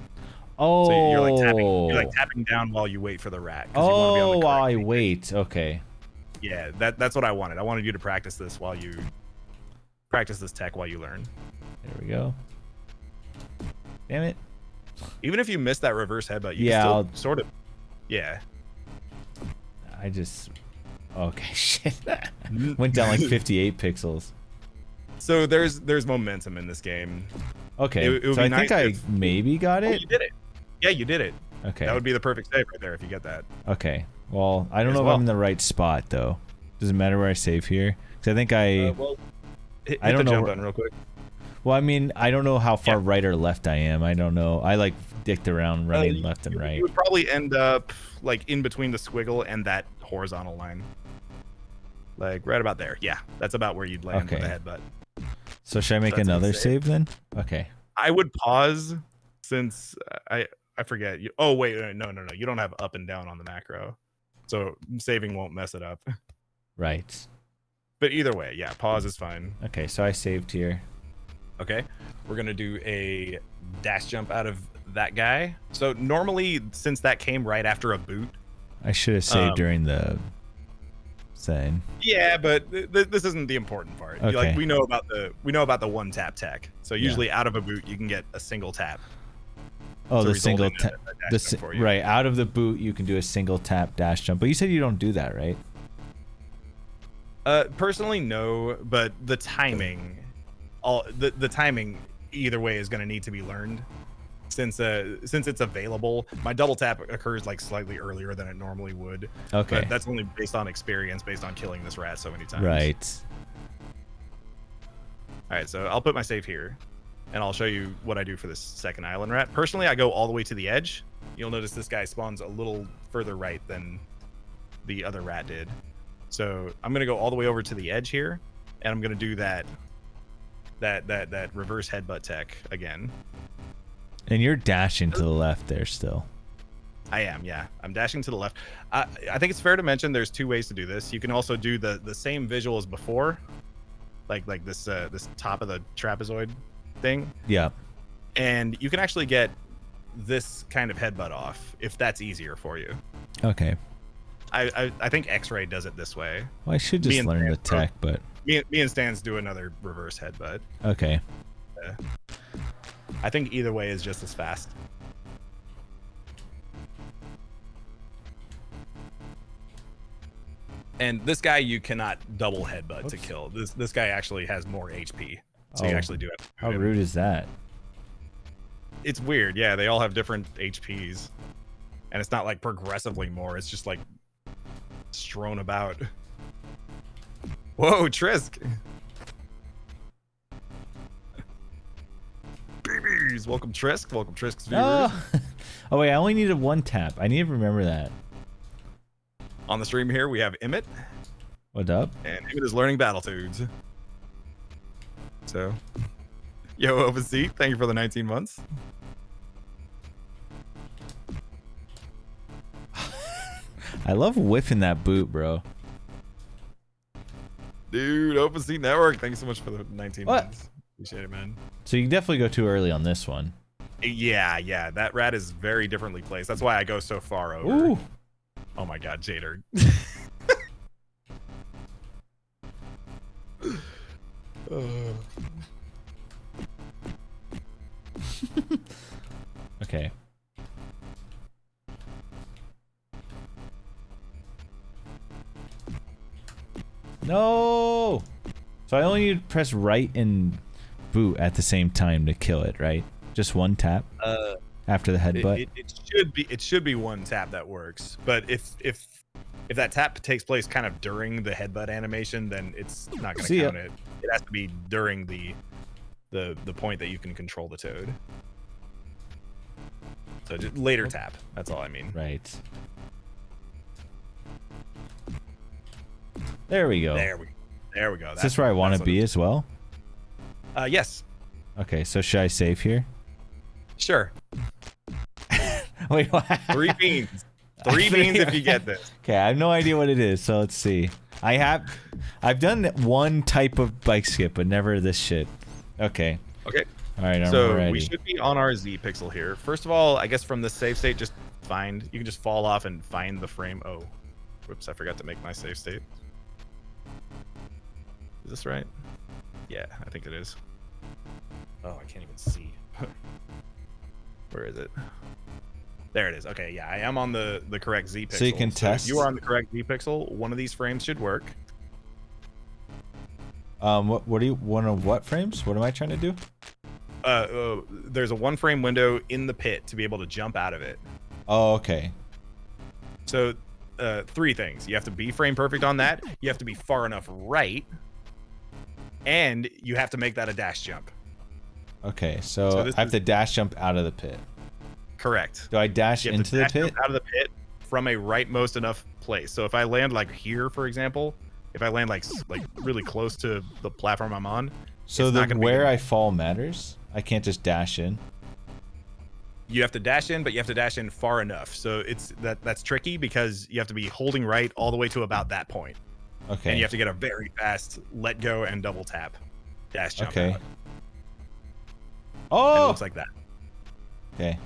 Oh.
So you're like tapping down while you wait for the rat.
Oh, while I wait. Okay.
Yeah, that's what I wanted. I wanted you to practice this while you practice this tech while you learn.
There we go. Damn it.
Even if you miss that reverse headbutt, you can still sort of. Yeah.
I just. Okay, shit. Went down like 58 pixels.
So there's momentum in this game.
Okay, it would so I nice think I maybe got it.
Oh, you did it. Yeah, you did it.
Okay.
That would be the perfect save right there if you get that.
Okay. Well, I don't know if I'm in the right spot though. Does it matter where I save here? Because I think
hit
I don't
the
know.
Jump button real quick.
Well, I mean, I don't know how far right or left I am. I don't know. I like dicked around running left and right.
You would probably end up like in between the squiggle and that horizontal line. Like right about there. Yeah, that's about where you'd land with the headbutt.
So should I make another save then? Okay.
I would pause since I forget. Oh wait, no. You don't have up and down on the macro, so saving won't mess it up.
Right.
But either way, yeah, pause is fine.
Okay, so I saved here.
Okay, we're gonna do a dash jump out of that guy. So normally, since that came right after a boot,
I should have saved during the thing.
Yeah, but this isn't the important part.
Okay.
Like we know about the one tap tech. So usually out of a boot you can get a single tap.
Oh, the single tap. Right, out of the boot you can do a single tap dash jump. But you said you don't do that, right?
Personally, no. But the timing, the timing either way is going to need to be learned. Since it's available, my double tap occurs like slightly earlier than it normally would.
Okay.
But that's only based on experience, based on killing this rat so many times.
Right.
All right, so I'll put my save here, and I'll show you what I do for this second island rat. Personally, I go all the way to the edge. You'll notice this guy spawns a little further right than the other rat did. So I'm gonna go all the way over to the edge here, and I'm gonna do that reverse headbutt tech again.
And you're dashing to the left there still.
I am, yeah. I'm dashing to the left. I think it's fair to mention there's two ways to do this. You can also do the same visual as before, like this top of the trapezoid thing.
Yeah.
And you can actually get this kind of headbutt off if that's easier for you.
Okay.
I think X-Ray does it this way.
Well, I should just learn the tech, but
me and Stans do another reverse headbutt.
Okay.
I think either way is just as fast. And this guy you cannot double headbutt to kill. This guy actually has more HP, so you actually do it.
How rude is that?
It's weird. Yeah, they all have different HPs, and it's not like progressively more. It's just like strewn about. Whoa, Trisk! Babies, welcome Trisk. Welcome Trisk's viewers.
Oh wait, I only needed one tap. I need to remember that.
On the stream here, we have Emmett.
What up?
And Emmett is learning Battletoads. So, yo, Open Seat, thank you for the 19 months.
I love whiffing that boot, bro.
Dude, Open Seat Network, thank you so much for the 19 months. Appreciate it, man.
So you can definitely go too early on this one.
Yeah, that rat is very differently placed. That's why I go so far over.
Ooh.
Oh my god, Jader.
Okay. No! So I only need to press right and boot at the same time to kill it, right? Just one tap after the headbutt?
It should be one tap that works. But if that tap takes place kind of during the headbutt animation, then it's not going to count it. It has to be during the point that you can control the toad. So just later tap. That's all I mean.
Right. There we go.
There we go.
Is this where I want to be as well?
Yes.
Okay, so should I save here?
Sure.
Wait, what?
3 beans. 3 beans if you get this.
Okay, I have no idea what it is, so let's see. I've done one type of bike skip, but never this shit. Okay.
Okay.
All right, I'm
so
ready.
We should be on our Z pixel here. First of all, I guess from the save state, you can just fall off and find the frame. Oh, whoops, I forgot to make my save state. Is this right? Yeah, I think it is. Oh, I can't even see. Where is it? There it is. Okay, yeah, I am on the correct Z pixel.
So you can test.
If you are on the correct Z pixel, one of these frames should work.
What do you want? What frames? What am I trying to do?
There's a 1 frame window in the pit to be able to jump out of it.
Oh, okay.
So 3 things. You have to be frame perfect on that. You have to be far enough right. And you have to make that a dash jump.
Okay, so I have to dash jump out of the pit.
Correct.
Do I dash into the pit?
Out of the pit from a rightmost enough place. So if I land like here, for example, if I land like really close to the platform I'm on,
so where I fall matters. I can't just dash in.
You have to dash in, but you have to dash in far enough. So that's tricky because you have to be holding right all the way to about that point.
Okay.
And you have to get a very fast let go and double tap dash jump out.
Oh!
And it looks like that.
Okay.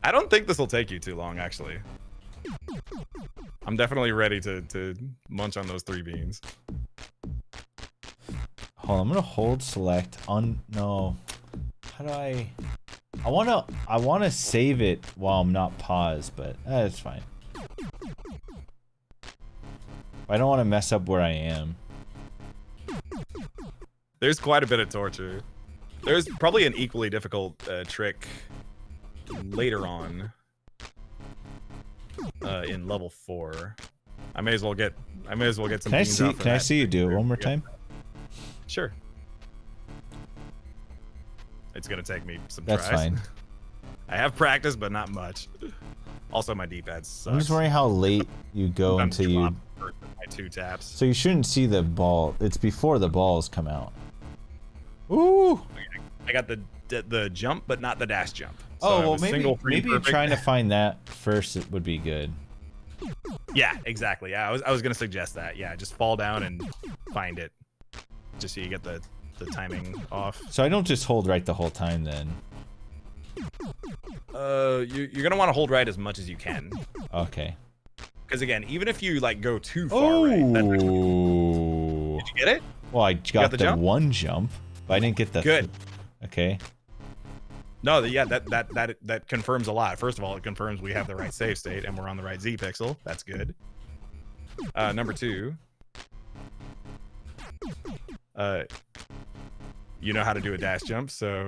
I don't think this will take you too long, actually. I'm definitely ready to munch on those 3 beans.
Hold on, I'm gonna hold select on. No. How do I wanna save it while I'm not paused, but that's fine. I don't want to mess up where I am.
There's quite a bit of torture. There's probably an equally difficult trick later on in level 4. I may as well get some.
Can I see you do it one more time?
Sure. It's gonna take me some
That's
tries.
fine.
I have practice, but not much. Also, my D-pad sucks.
I'm just wondering how late you go until you.
My 2 taps.
So you shouldn't see the ball. It's before the balls come out. Ooh.
I got the jump, but not the dash jump. So
Oh well, maybe trying to find that first it would be good.
Yeah, exactly. Yeah, I was gonna suggest that. Yeah, just fall down and find it, just so you get the timing off.
So I don't just hold right the whole time then.
You're gonna want to hold right as much as you can.
Okay.
Because again, even if you like go too far right, did you get it?
Well, I got the one jump, but I didn't get the.
Good.
Okay.
No, yeah, that confirms a lot. First of all, it confirms we have the right save state and we're on the right Z pixel. That's good. Number 2. You know how to do a dash jump, so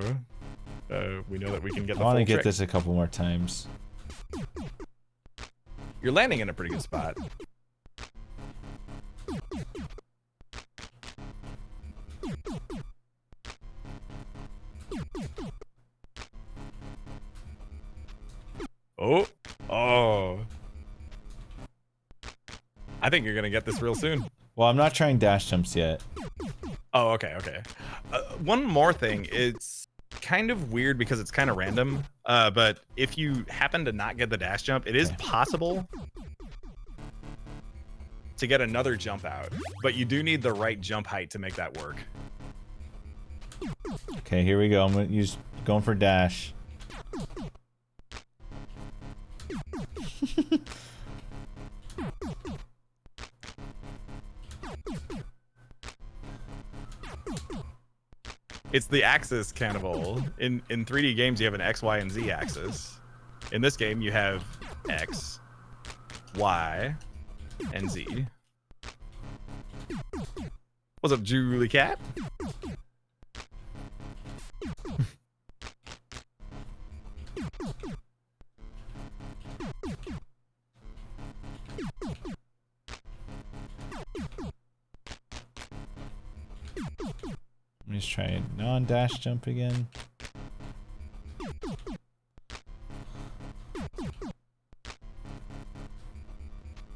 we know that we can get the full
I want to get
trick.
this a couple more times.
You're landing in a pretty good spot. Oh. I think you're gonna get this real soon.
Well, I'm not trying dash jumps yet.
Oh, okay. One more thing. It's kind of weird because it's kind of random. But if you happen to not get the dash jump, it is possible to get another jump out. But you do need the right jump height to make that work.
Okay, here we go. I'm gonna use going for dash.
It's the axis cannibal. In 3D games, you have an X, Y, and Z axis. In this game, you have X, Y, and Z. What's up, Julie Cat?
Let me just try a non-dash jump again.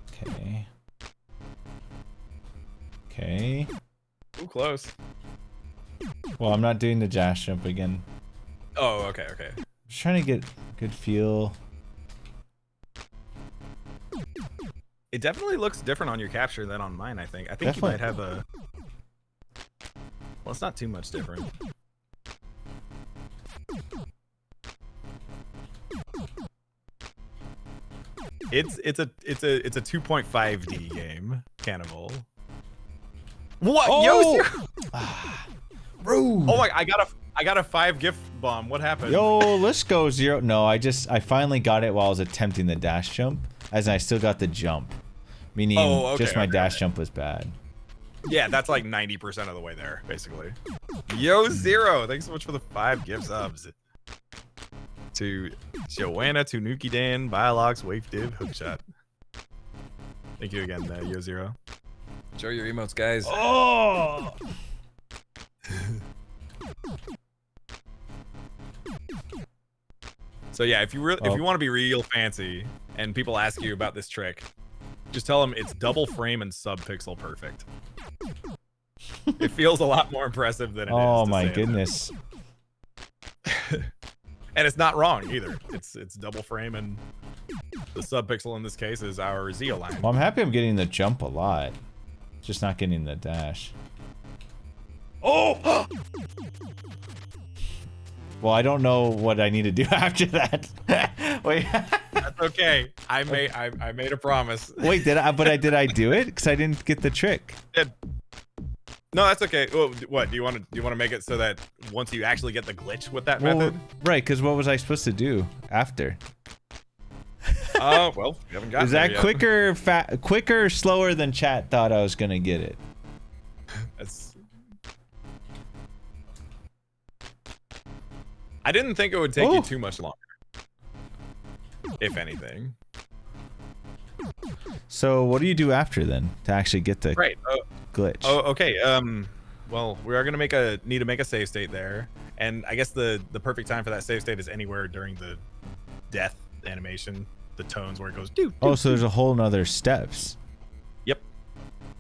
Okay. Okay.
Ooh, close.
Well, I'm not doing the dash jump again.
Oh, okay.
Just trying to get a good feel.
It definitely looks different on your capture than on mine, I think. I think
Definitely.
you might have a... Well, it's not too much different. It's a 2.5D game, Cannibal. What?
Oh!
Yo,
Rude.
oh my! I got a 5 gift bomb. What happened?
Yo, let's go 0. No, I finally got it while I was attempting the dash jump, as I still got the jump. Meaning, just my dash jump was bad.
Yeah, that's like 90% of the way there, basically. Yo, 0. Thanks so much for the 5 gift subs. To Joanna, to Nuki Dan, Biolox, Wave Div, Hookshot. Thank you again, Yo, 0.
Show your emotes, guys.
Oh!
So yeah, if you want to be real fancy and people ask you about this trick, Just tell him it's double frame and sub-pixel perfect. It feels a lot more impressive than it is.
Oh my goodness.
And it's not wrong either. It's double frame, and the sub-pixel in this case is our Z align.
Well, I'm happy I'm getting the jump a lot. Just not getting the dash.
Oh!
Well, I don't know what I need to do after that. Wait.
That's okay. I made a promise.
Wait, did I do it? Because I didn't get the trick.
No, that's okay. Well, what do you want to make it so that once you actually get the glitch with that method?
Right, because what was I supposed to do after?
Well, we haven't gotten
Is that
yet.
quicker, slower than chat thought I was gonna get it?
That's. I didn't think it would take you too much longer. If anything.
So what do you do after then to actually get the glitch?
Oh, okay. Well, we are gonna need to make a save state there, and I guess the perfect time for that save state is anywhere during the death animation, the tones where it goes.
Oh, so there's a whole nother steps.
Yep.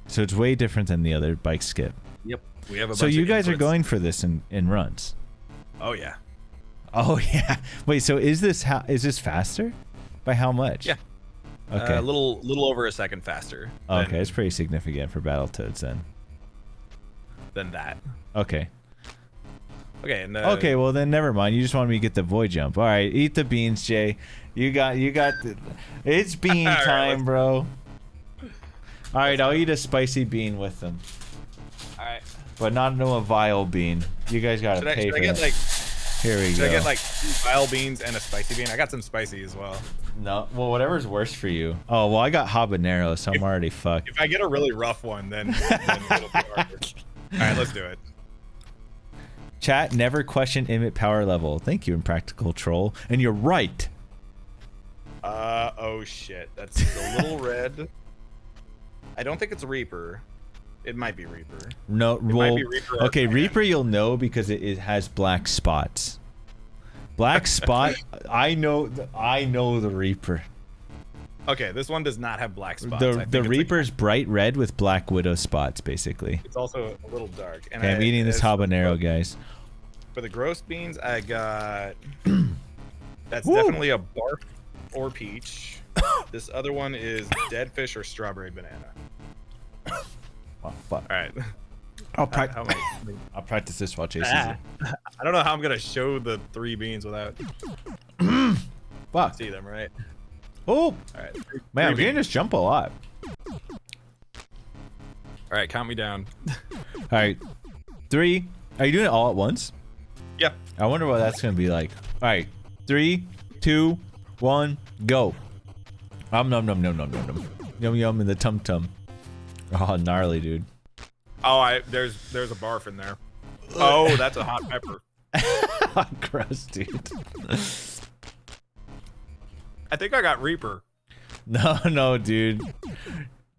So it's way different than the other bike skip.
Yep. We have a.
So
bunch
you
of
guys are
inputs.
going for this in runs.
Oh yeah.
Oh yeah. Wait. So is this faster? By how much?
Yeah.
Okay.
A little over a second faster.
Okay, it's pretty significant for Battletoads then.
Than that.
Okay.
Okay. And,
okay. Well then, never mind. You just wanted me to get the void jump. All right. Eat the beans, Jay. You got. It's bean time, bro. All right. I'll eat a spicy bean with them.
All right.
But not a vile bean. You guys gotta pay for that. Here we go.
Should I get like 2 vile beans and a spicy bean? I got some spicy as well.
No, well, whatever's worse for you. Oh, well, I got habanero, so I'm already fucked.
If I get a really rough one, then it'll be harder. All right, let's do it.
Chat, never question Emmet power level. Thank you, Impractical Troll. And you're right.
Oh shit. That's a little red. I don't think it's Reaper. It might be Reaper.
No, well,
Reaper
okay, Reaper you'll know because it has black spots. Black spot, I know the Reaper.
Okay, this one does not have black spots.
The Reaper's bright red with black widow spots, basically.
It's also a little dark. And
okay, I'm eating this habanero, guys.
For the gross beans, I got... That's definitely a bark or peach. This other one is dead fish or strawberry banana.
Oh, fuck.
All right.
I'll practice this while Chase is it.
I don't know how I'm gonna show the 3 beans without see them, right?
Oh,
all right.
Man, I'm getting this jump a lot.
All right, count me down.
All right, 3. Are you doing it all at once?
Yep.
I wonder what that's gonna be like. All right, 3, 2, 1, go. Num num num num num num num. Yum yum in the tum tum. Oh, gnarly, dude.
Oh, there's a barf in there. Oh, that's a hot pepper.
Gross, dude.
I think I got Reaper.
No, dude.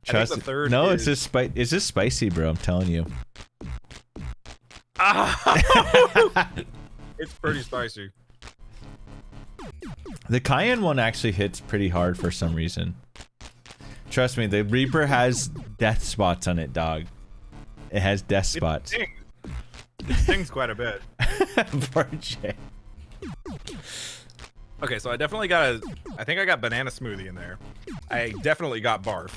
Trust.
I think the third
no,
is...
it's just spicy, bro. I'm telling you.
It's pretty spicy.
The cayenne one actually hits pretty hard for some reason. Trust me, the Reaper has death spots on it, dog. It has death spots.
It stings quite a bit.
Poor Jay.
Okay, so I definitely got I think I got banana smoothie in there. I definitely got barf.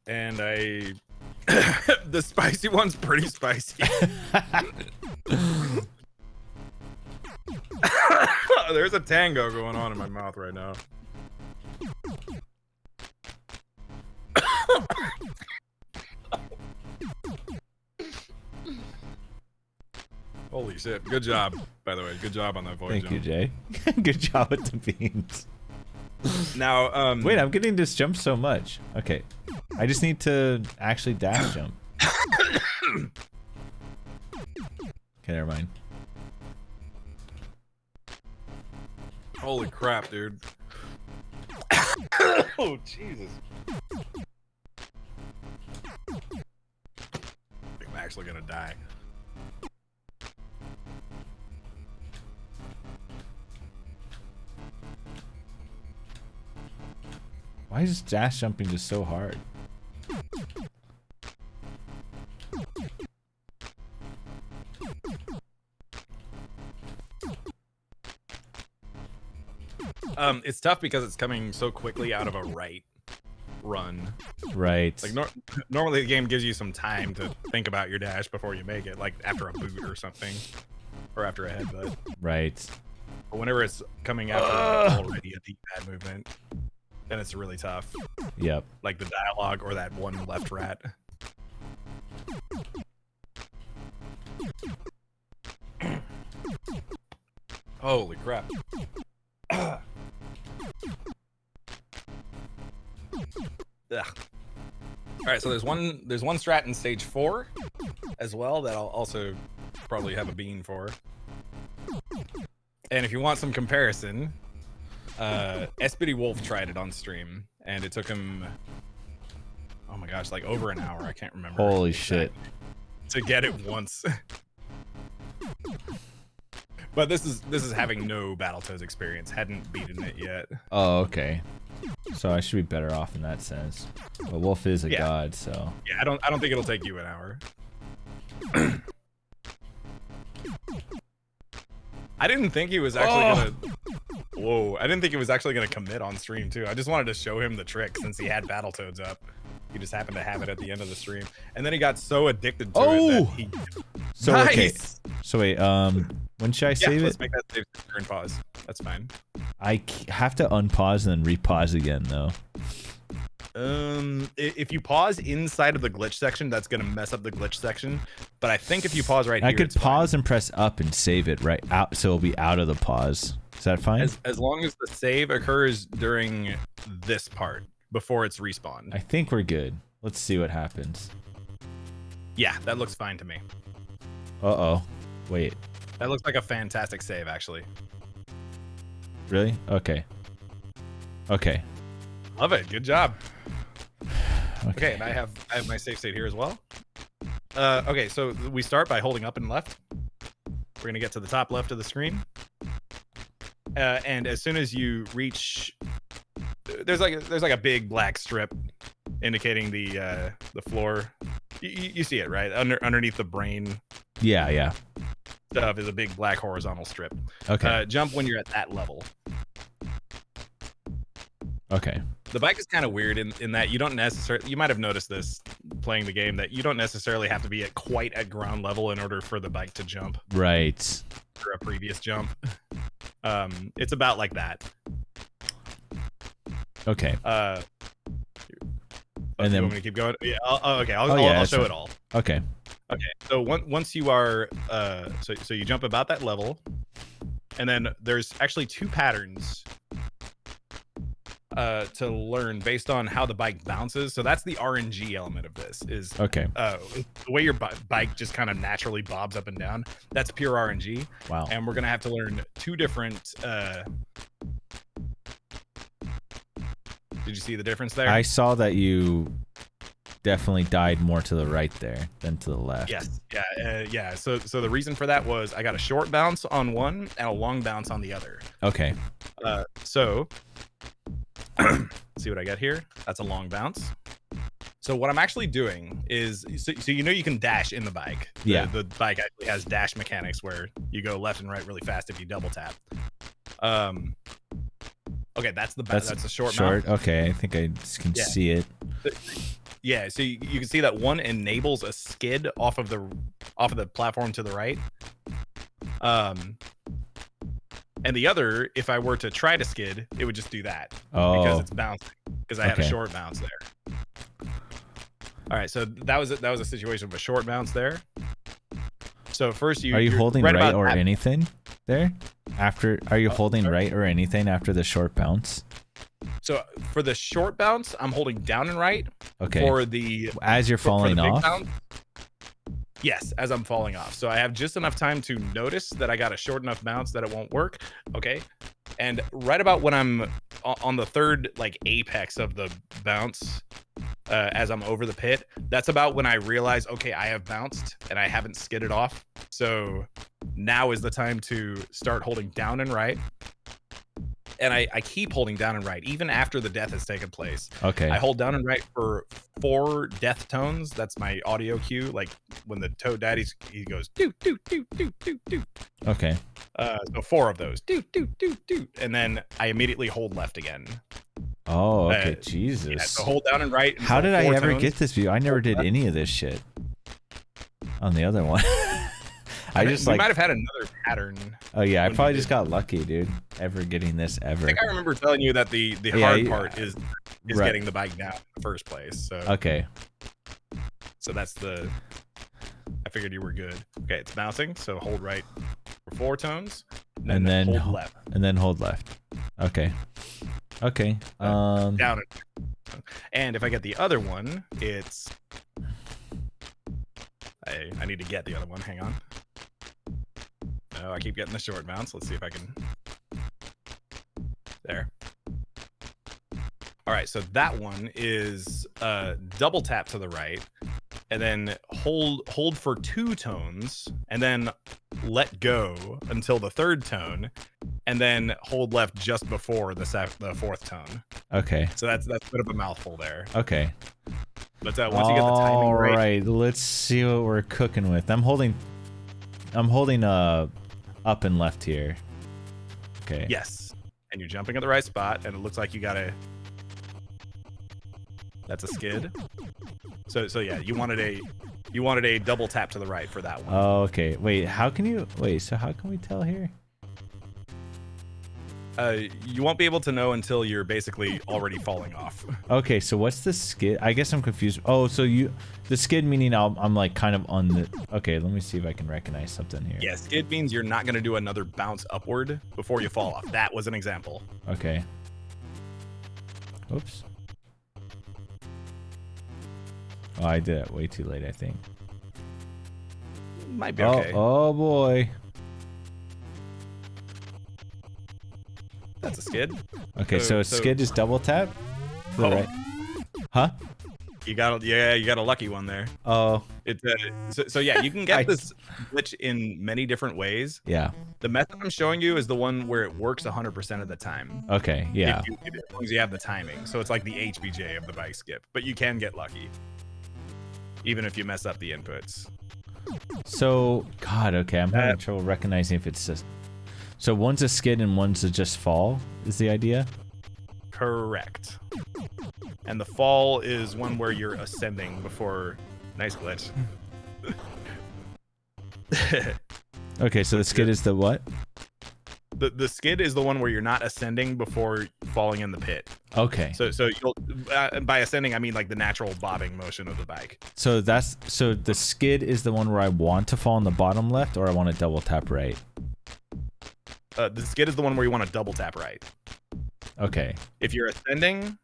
And the spicy one's pretty spicy. There's a tango going on in my mouth right now. Holy shit. Good job, by the way. Good job on that voice.
Thank you, Jay. Good job with the beans.
Now,
wait, I'm getting this jump so much. Okay. I just need to actually dash jump. Okay, never mind.
Holy crap, dude. Oh, Jesus. I'm actually gonna die.
Why is dash jumping just so hard?
It's tough because it's coming so quickly out of a right run.
Right.
Like normally the game gives you some time to think about your dash before you make it, like after a boot or something, or after a headbutt.
Right.
But whenever it's coming after already a D-pad movement, then it's really tough.
Yep.
Like the dialogue or that one left rat. Holy crap. Ugh. All right, so there's one strat in stage 4 as well that I'll also probably have a bean for. And if you want some comparison, SPD Wolf tried it on stream, and it took him, oh my gosh, like over an hour. I can't remember.
Holy shit.
To get it once. But this is having no Battletoads experience. Hadn't beaten it yet.
Oh, okay. So I should be better off in that sense. But Wolf is a god, so.
Yeah, I don't think it'll take you an hour. I didn't think he was actually gonna. Whoa! I didn't think he was actually gonna commit on stream too. I just wanted to show him the trick since he had Battletoads up. He just happened to have it at the end of the stream, and then he got so addicted to it that he.
So
nice!
Okay. So wait, when should I save
let's
it?
make that save and pause. That's fine.
I have to unpause and then repause again though.
If you pause inside of the glitch section, that's gonna mess up the glitch section. But I think if you pause right here,
I could
it's
pause
fine.
and press up and save it right out, so it'll be out of the pause. Is that fine?
As long as the save occurs during this part before it's respawned.
I think we're good. Let's see what happens.
Yeah, that looks fine to me.
Uh-oh. Wait.
That looks like a fantastic save, actually.
Really? Okay. Okay.
Love it. Good job.
Okay.
Okay, and I have my save state here as well. Okay, so we start by holding up and left. We're gonna get to the top left of the screen, and as soon as you reach, there's like a big black strip indicating the floor. You see it right underneath the brain.
Yeah.
Stuff is a big black horizontal strip.
Okay.
Jump when you're at that level.
Okay.
The bike is kind of weird in that you don't necessarily, you might have noticed this playing the game, that you don't necessarily have to be at quite at ground level in order for the bike to jump.
Right.
For a previous jump. It's about like that.
Okay.
And then, you want me to keep going? Yeah. I'll show it all.
Okay.
Okay. So once you are, so you jump about that level, and then there's actually 2 patterns to learn based on how the bike bounces. So that's the RNG element of this. Is
okay.
The way your bike just kind of naturally bobs up and down. That's pure RNG.
Wow.
And we're gonna have to learn 2 different. Did you see the difference there?
I saw that you definitely died more to the right there than to the left.
Yes. Yeah. So the reason for that was I got a short bounce on one and a long bounce on the other.
Okay.
So see what I got here? That's a long bounce. So what I'm actually doing is, so you can dash in the bike.
Yeah.
The bike actually has dash mechanics where you go left and right really fast if you double tap. Okay, that's a short mount.
Okay, I think I can see it.
Yeah, so you can see that one enables a skid off of the platform to the right. And the other, if I were to try to skid, it would just do that because it's bouncing. Because I had a short bounce there. All right, so that was a situation of a short bounce there. So first
are you holding right or anything there? Are you holding right or anything after the short bounce?
So for the short bounce, I'm holding down and right.
Okay. As you're falling off.
Bounce, yes, as I'm falling off. So I have just enough time to notice that I got a short enough bounce that it won't work. Okay. And right about when I'm on the third apex of the bounce, as I'm over the pit, that's about when I realize, okay, I have bounced and I haven't skidded off. So now is the time to start holding down and right. and I keep holding down and right even after the death has taken place.
Okay.
I hold down and right for 4 death tones. That's my audio cue. Like when the Toad Daddy's, he goes doot doot doot doot doot doot.
Okay.
So 4 of those doot doot doot doot, and then I immediately hold left again.
Oh, okay. Jesus.
Yeah, so hold down and right.
How did I ever
tones.
get this view? I never did any of this shit on the other one. I just
we might have had another pattern.
Oh yeah, I probably just got lucky, dude. Ever getting this ever.
I think I remember telling you that the hard part is
right.
getting the bike down in the first place. So
okay.
So that's the. I figured you were good. Okay, it's bouncing. So hold right for 4 tones,
and then
hold left.
And then hold left. Okay. Okay.
Down. And if I get the other one, it's. I need to get the other one. Hang on. No, I keep getting the short bounce. Let's see if I can. There. All right, so that one is double tap to the right, and then hold for 2 tones, and then let go until the 3rd tone, and then hold left just before the 4th tone.
Okay.
So that's a bit of a mouthful there.
Okay.
But once you get the timing right.
All right, let's see what we're cooking with. I'm holding up and left here. Okay.
Yes. And you're jumping at the right spot, and it looks like you got a. That's a skid. So yeah, you wanted a double tap to the right for that one.
Oh, okay. Wait, how can we tell here?
You won't be able to know until you're basically already falling off.
Okay, so what's the skid? I guess I'm confused. Oh, so the skid meaning I'm like kind of on the. Okay, let me see if I can recognize something here.
Yeah, skid means you're not going to do another bounce upward before you fall off. That was an example.
Okay. Oops. Oh, I did it way too late, I think.
Might be okay.
Oh boy.
That's a skid.
Okay, so skid is double tap to the right. Huh?
You got a lucky one there.
Oh.
So yeah, you can get this glitch in many different ways.
Yeah.
The method I'm showing you is the one where it works 100% of the time.
Okay, yeah.
As long as you have the timing. So it's like the HBJ of the bike skip, but you can get lucky. Even if you mess up the inputs.
So, God, okay, I'm having trouble recognizing if it's just. So one's a skid and one's a just fall, is the idea?
Correct. And the fall is one where you're ascending before. Nice glitch.
Okay, so the skid is the what?
The skid is the one where you're not ascending before falling in the pit.
Okay.
So you'll by ascending I mean like the natural bobbing motion of the bike.
So the skid is the one where I want to fall in the bottom left, or I want to double tap right.
The skid is the one where you want to double tap right.
Okay.
If you're ascending,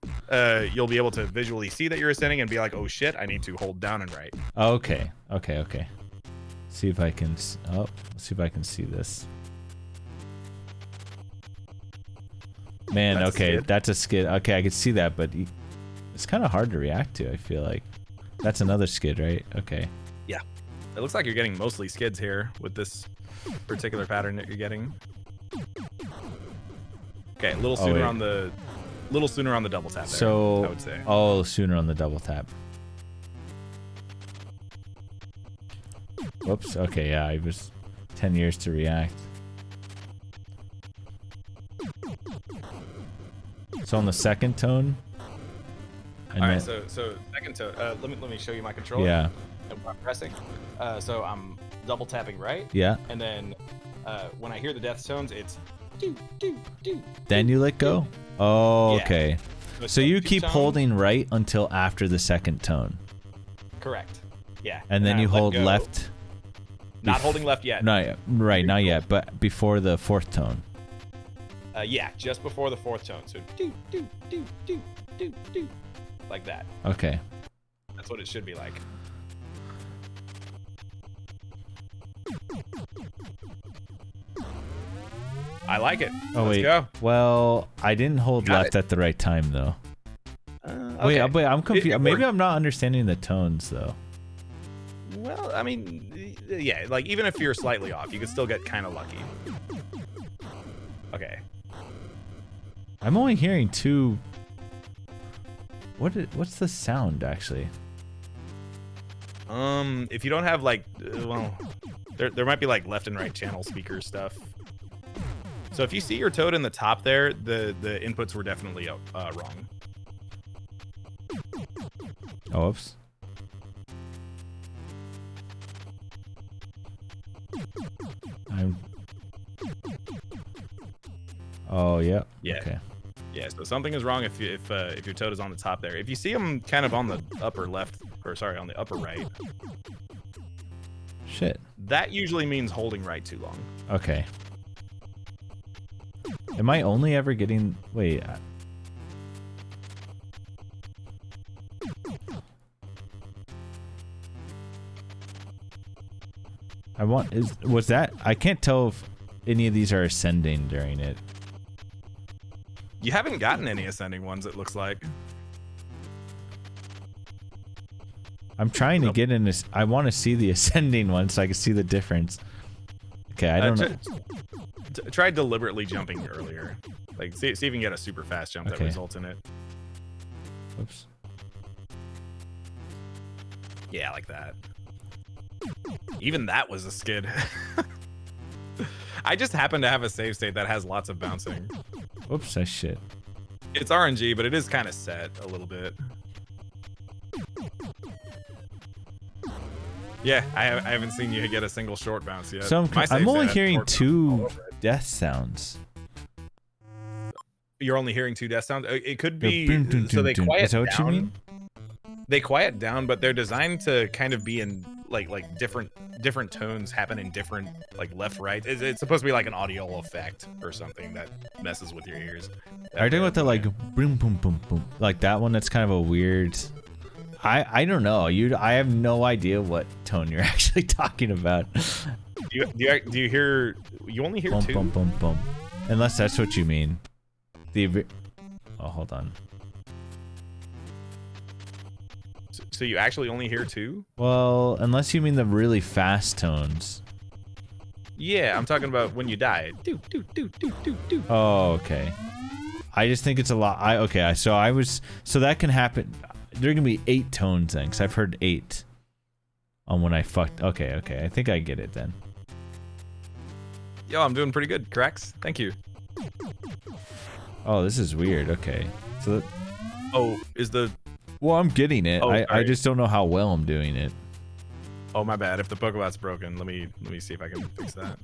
you'll be able to visually see that you're ascending and be like, oh shit, I need to hold down and right.
Okay. See if I can. Let's see if I can see this. Man, okay, that's a skid. Okay, I can see that, but it's kind of hard to react to, I feel like. That's another skid, right? Okay.
Yeah. It looks like you're getting mostly skids here with this particular pattern that you're getting. Okay, a little sooner on the double tap there,
so,
I would say.
Oh, sooner on the double tap. Whoops. Okay, yeah, I was 10 years to react. So on the second tone.
All right, so second tone. Let me show you my controller.
Yeah.
And what I'm pressing. So I'm double tapping right.
Yeah.
And then when I hear the death tones, it's do do do.
Then you let go. Oh,
yeah.
Okay. So you keep holding right until after the second tone.
Correct. Yeah.
And then you hold left.
Not holding left yet.
No, right, not yet, but before the fourth tone.
Yeah, just before the fourth tone. So do do do do do do, like that.
Okay.
That's what it should be like. I like it.
Oh,
Let's
wait.
go.
Well, I didn't hold left at the right time, though.
Okay.
Wait, I'm confused. Maybe I'm not understanding the tones, though.
Well, I mean, yeah, like even if you're slightly off, you could still get kind of lucky. Okay.
I'm only hearing two. What's the sound actually?
If you don't have like, well, there might be like left and right channel speaker stuff. So if you see your Toad in the top there, the inputs were definitely wrong.
Oh, oops. Oh, yeah.
Yeah.
Okay.
Yeah, so something is wrong if your Toad is on the top there. If you see him kind of on the upper left, or sorry, on the upper right.
Shit.
That usually means holding right too long.
Okay. Am I only ever getting... Wait. Was that... I can't tell if any of these are ascending during it.
You haven't gotten any ascending ones, it looks like.
I'm trying to get in this. I want to see the ascending one so I can see the difference. Okay, I don't know.
Try deliberately jumping earlier. Like, see if you can get a super fast jump that results in it.
Whoops.
Yeah, like that. Even that was a skid. I just happen to have a save state that has lots of bouncing.
Whoops, I shit.
It's RNG, but it is kind of set a little bit. Yeah, I haven't seen you get a single short bounce yet.
So I'm only hearing two death sounds.
You're only hearing two death sounds? It could be... So they quiet down.
Is that what you mean?
They quiet down, but they're designed to kind of be in like different tones happen in different like left right. It's supposed to be like an audio effect or something that messes with your ears.
Are you talking about the like boom boom boom boom like that one? That's kind of a weird. I don't know. I have no idea what tone you're actually talking about.
Do you hear? You only hear
boom,
two.
Boom boom boom. Unless that's what you mean. Oh, hold on.
So you actually only hear two?
Well, unless you mean the really fast tones.
Yeah, I'm talking about when you die. Do do do do do do.
Oh, okay. I just think it's a lot. So that can happen. There are gonna be 8 tones then, because I've heard 8 on when I fucked. Okay, I think I get it then.
Yo, I'm doing pretty good, Cracks. Thank you.
Oh, this is weird. Okay, so.
Oh, is the.
Well, I'm getting it.
Oh,
I just don't know how well I'm doing it.
Oh, my bad. If the Pokebot's broken, let me see if I can fix that.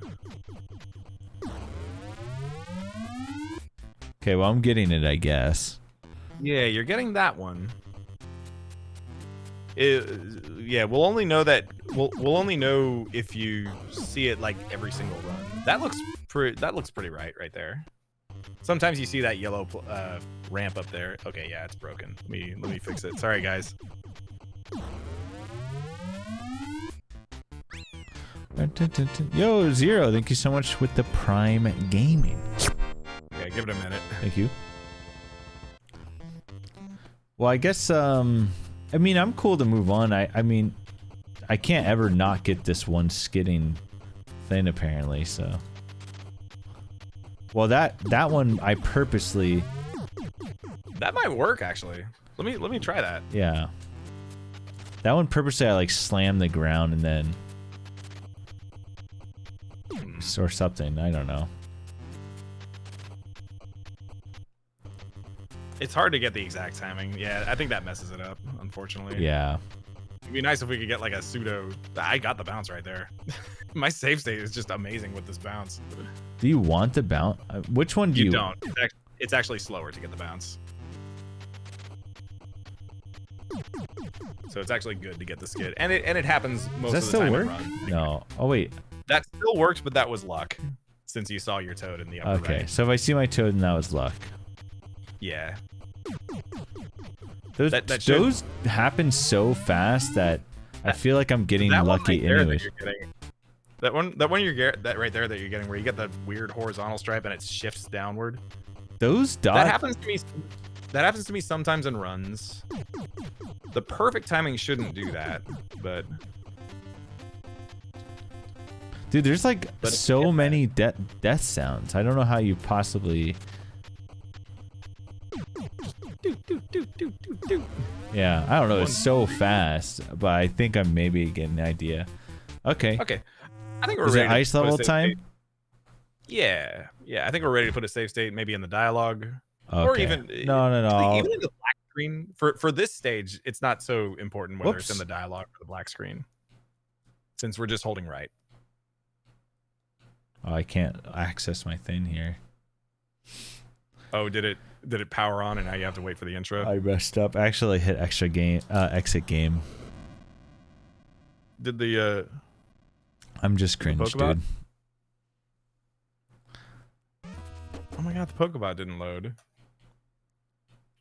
Okay, well, I'm getting it, I guess.
Yeah, you're getting that one. Yeah, we'll only know that we'll only know if you see it like every single run. That looks pretty right there. Sometimes you see that yellow ramp up there. Okay, yeah, it's broken. Let me fix it. Sorry, guys.
Yo, Zero, thank you so much with the Prime Gaming.
Yeah, give it a minute.
Thank you. Well, I guess, I mean, I'm cool to move on. I mean, I can't ever not get this one skidding thing, apparently, so. Well, that one, I purposely...
That might work, actually. Let me try that.
Yeah. That one purposely, I, like, slammed the ground and then... Or something, I don't know.
It's hard to get the exact timing. Yeah, I think that messes it up, unfortunately.
Yeah.
It'd be nice if we could get like a pseudo... I got the bounce right there. My save state is just amazing with this bounce.
Do you want the bounce? Which one do you...
You don't. It's actually slower to get the bounce. So it's actually good to get the skid. And it happens most of the time.
Does that still work? No. Oh, wait.
That still works, but that was luck. Since you saw your Toad in the upper right.
Okay, so if I see my Toad, then that was luck.
Yeah.
Those happen so fast that I feel like I'm getting lucky anyways.
That one right there that you're getting, where you get the weird horizontal stripe and it shifts downward.
Those dots.
That happens to me. That happens to me sometimes in runs. The perfect timing shouldn't do that, but.
Dude, there's like so many death sounds. I don't know how you possibly. Yeah, I don't know. It's so fast, but I think I'm maybe getting the idea. Okay.
Okay. I think we're
Is
ready.
it ice
to put a
level
save
time?
state. Yeah. I think we're ready to put a save state, maybe in the dialogue,
Okay.
or even
No.
even in the black screen. For this stage, it's not so important whether it's in the dialogue or the black screen, since we're just holding right.
Oh, I can't access my thing here.
Oh, did it power on and now you have to wait for the intro?
I messed up. Actually, I hit exit game.
Did the
I'm just cringe, dude.
Oh my god, the Pokebot didn't load.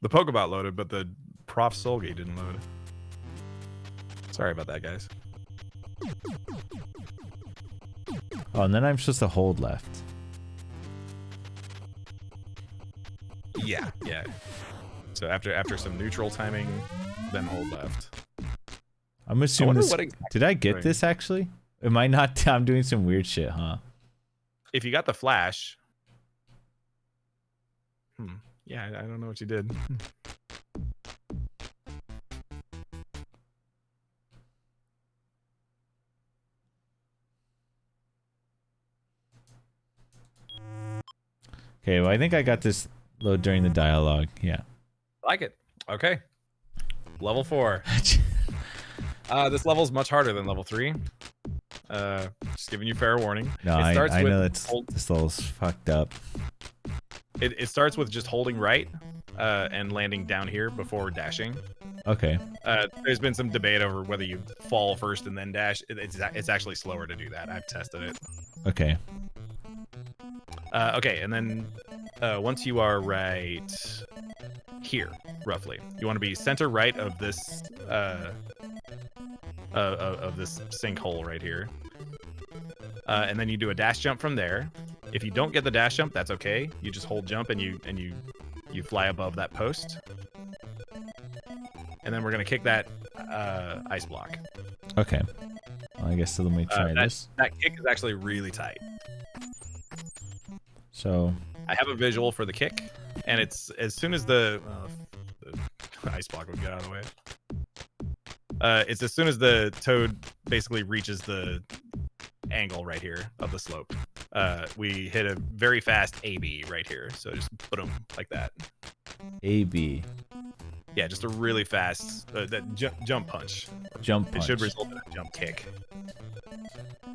The Pokebot loaded, but the Prof Soulgate didn't load. Sorry about that, guys.
Oh, and then I'm supposed to hold left.
Yeah. So after some neutral timing, then hold left.
I'm assuming this.
Exactly
Did I get this actually? Am I not? I'm doing some weird shit, huh?
If you got the flash. Yeah, I don't know what you did.
Okay, well, I think I got this load during the dialogue. Yeah.
Like it. Okay. Level 4. This level's much harder than level 3. Just giving you fair warning.
No, I know this level's fucked up.
It starts with just holding right and landing down here before dashing.
Okay.
There's been some debate over whether you fall first and then dash. It's actually slower to do that. I've tested it.
Okay.
Okay, and then once you are right here, roughly, you want to be center right of this sinkhole right here, and then you do a dash jump from there. If you don't get the dash jump, that's okay. You just hold jump and you fly above that post, and then we're gonna kick that ice block.
Okay. Well, I guess let me try this.
That kick is actually really tight.
So
I have a visual for the kick, and it's as soon as the ice block would get out of the way. It's as soon as the toad basically reaches the angle right here of the slope. We hit a very fast AB right here, so just put them like that.
AB.
Yeah, just a really fast jump punch.
Jump punch.
It should result in a jump kick.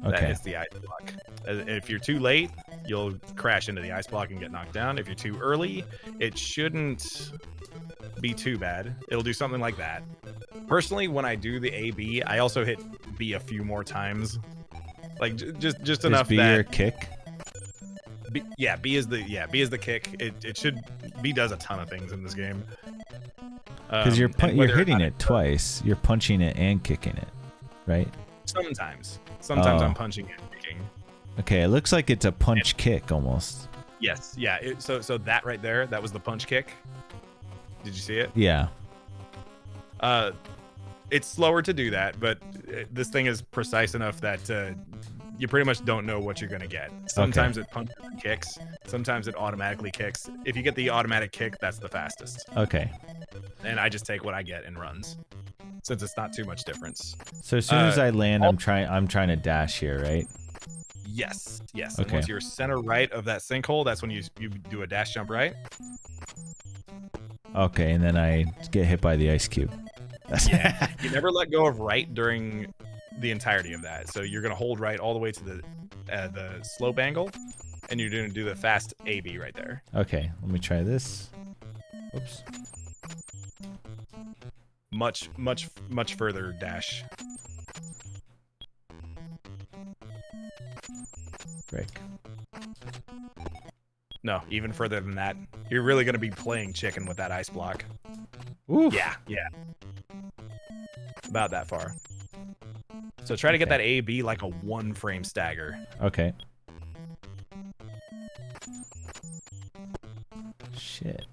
Okay.
That hits the ice block. If you're too late, you'll crash into the ice block and get knocked down. If you're too early, it shouldn't be too bad. It'll do something like that. Personally, when I do the AB, I also hit B a few more times. Like just enough
B
that
your kick?
B is the kick. It should B does a ton of things in this game.
Because you're hitting it twice. You're punching it and kicking it, right?
Sometimes I'm punching and kicking.
Okay, it looks like it's a punch kick almost.
Yes, yeah. So that right there, that was the punch kick. Did you see it?
Yeah.
It's slower to do that, but this thing is precise enough that you pretty much don't know what you're gonna get. Sometimes it punches and kicks. Sometimes it automatically kicks. If you get the automatic kick, that's the fastest.
Okay.
And I just take what I get and runs, since it's not too much difference.
So as soon as I land, I'm trying to dash here, right?
Yes.
Okay.
And once you're center right of that sinkhole, that's when you do a dash jump right.
Okay, and then I get hit by the ice cube.
Yeah. You never let go of right during the entirety of that. So you're gonna hold right all the way to the slope angle, and you're gonna do the fast AB right there.
Okay, let me try this. Oops.
Much further dash.
Frick.
No, even further than that. You're really gonna be playing chicken with that ice block.
Ooh.
Yeah. About that far. So try to get that AB like a 1 frame stagger.
Okay. Shit.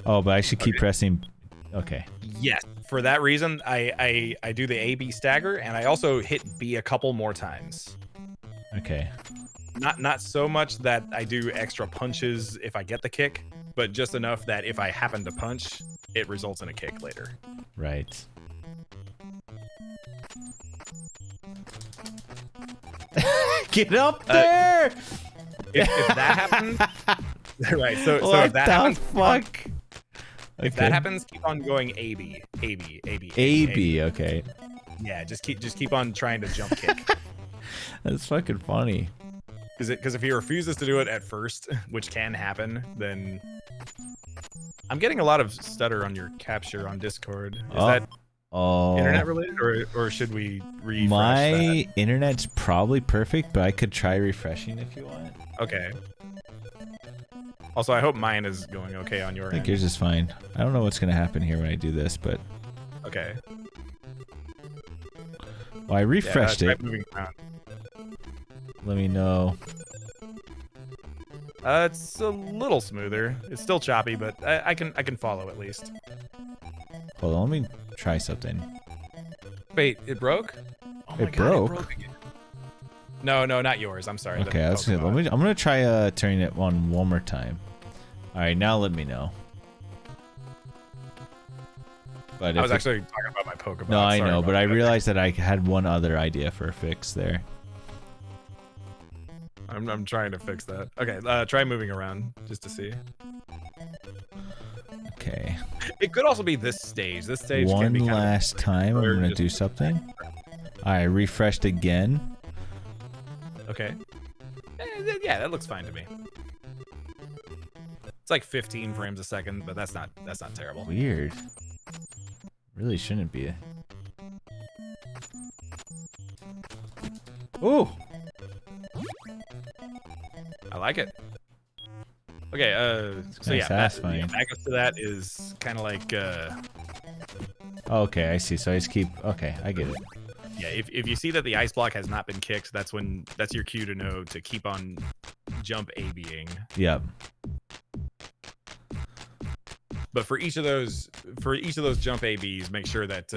Oh, but I should keep pressing. Okay.
Yes. For that reason, I do the AB stagger, and I also hit B a couple more times.
Okay.
not so much that I do extra punches if I get the kick, but just enough that if I happen to punch, it results in a kick later.
Right. Get up there!
If that happens, right? So
What
if that
the
happens,
fuck?
if that happens, keep on going AB.
Okay.
Yeah, just keep on trying to jump kick.
That's fucking funny.
Because if he refuses to do it at first, which can happen, then I'm getting a lot of stutter on your capture on Discord. Is that internet related, or should we refresh
My
that?
internet's probably perfect, but I could try refreshing if you want.
Okay. Also, I hope mine is going okay on your
I think
end.
yours is fine. I don't know what's gonna happen here when I do this, but
Okay.
well, I refreshed
try
it.
moving around.
Let me know.
It's a little smoother. It's still choppy, but I can follow at least.
Hold on, let me try something.
Wait, it broke?
Oh my
It
God,
broke?
again. No, not yours. I'm sorry.
Okay, I'm gonna try turning it on one more time. All right, now let me know. But
I was actually talking about my Pokemon.
no, I
Sorry
know,
about
but I
that.
realized that I had one other idea for a fix there.
I'm trying to fix that. Okay, try moving around just to see.
Okay.
It could also be this stage. This stage
One
can be kind
last time, I'm gonna do something. All right, refreshed again.
Okay. Yeah, that looks fine to me. It's like 15 frames a second, but that's not terrible.
Weird. Really shouldn't be. Ooh.
I like it. Okay, so
Nice
yeah,
satisfying.
back up to that is kind of like
Okay, I see. So I just keep. Okay, I get it.
yeah, if you see that the ice block has not been kicked, that's your cue to know to keep on jump A-Bing.
Yep.
But for each of those jump ABs, make sure that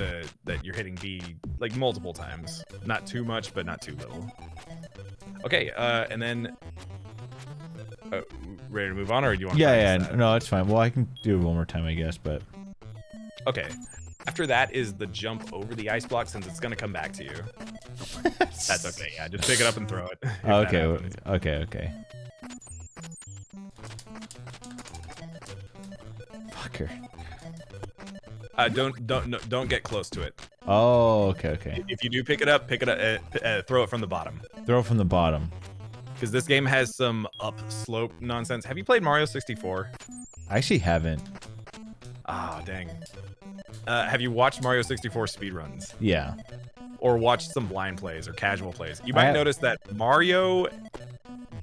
that you're hitting B like multiple times. Not too much, but not too little. Okay, and then ready to move on, or do you want to
Yeah.
practice that?
No, it's fine. Well, I can do it one more time, I guess. But
Okay. After that is the jump over the ice block, since it's gonna come back to you. That's okay. Yeah, just pick it up and throw it. if that happens.
Okay. Fucker.
Don't get close to it.
Oh, okay.
If you do pick it up, throw it from the bottom.
Throw from the bottom.
Because this game has some up slope nonsense. Have you played Mario 64?
I actually haven't.
Ah, dang. Have you watched Mario 64 speedruns?
Yeah.
Or watched some blind plays or casual plays? You might notice that Mario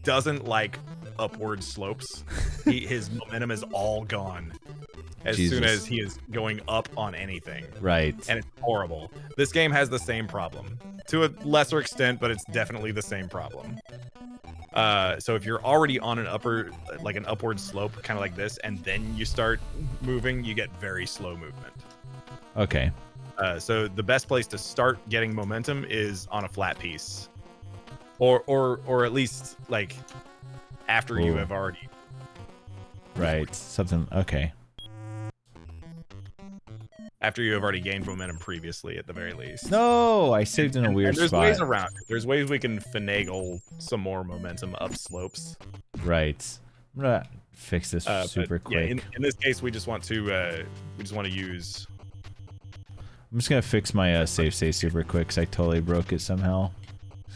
doesn't like upward slopes. His momentum is all gone as soon as he is going up on anything.
Right.
And it's horrible. This game has the same problem. To a lesser extent, but it's definitely the same problem. So if you're already on an upward slope, kind of like this, and then you start moving, you get very slow movement.
Okay.
So the best place to start getting momentum is on a flat piece, or at least like after you have already.
Right. Something. Okay.
After you have already gained momentum previously, at the very least.
No, I saved in a weird
there's
spot.
ways around it. There's ways we can finagle some more momentum up slopes.
Right. I'm gonna fix this super quick.
Yeah, in this case, we just want to use.
I'm just gonna fix my save state super quick because I totally broke it somehow.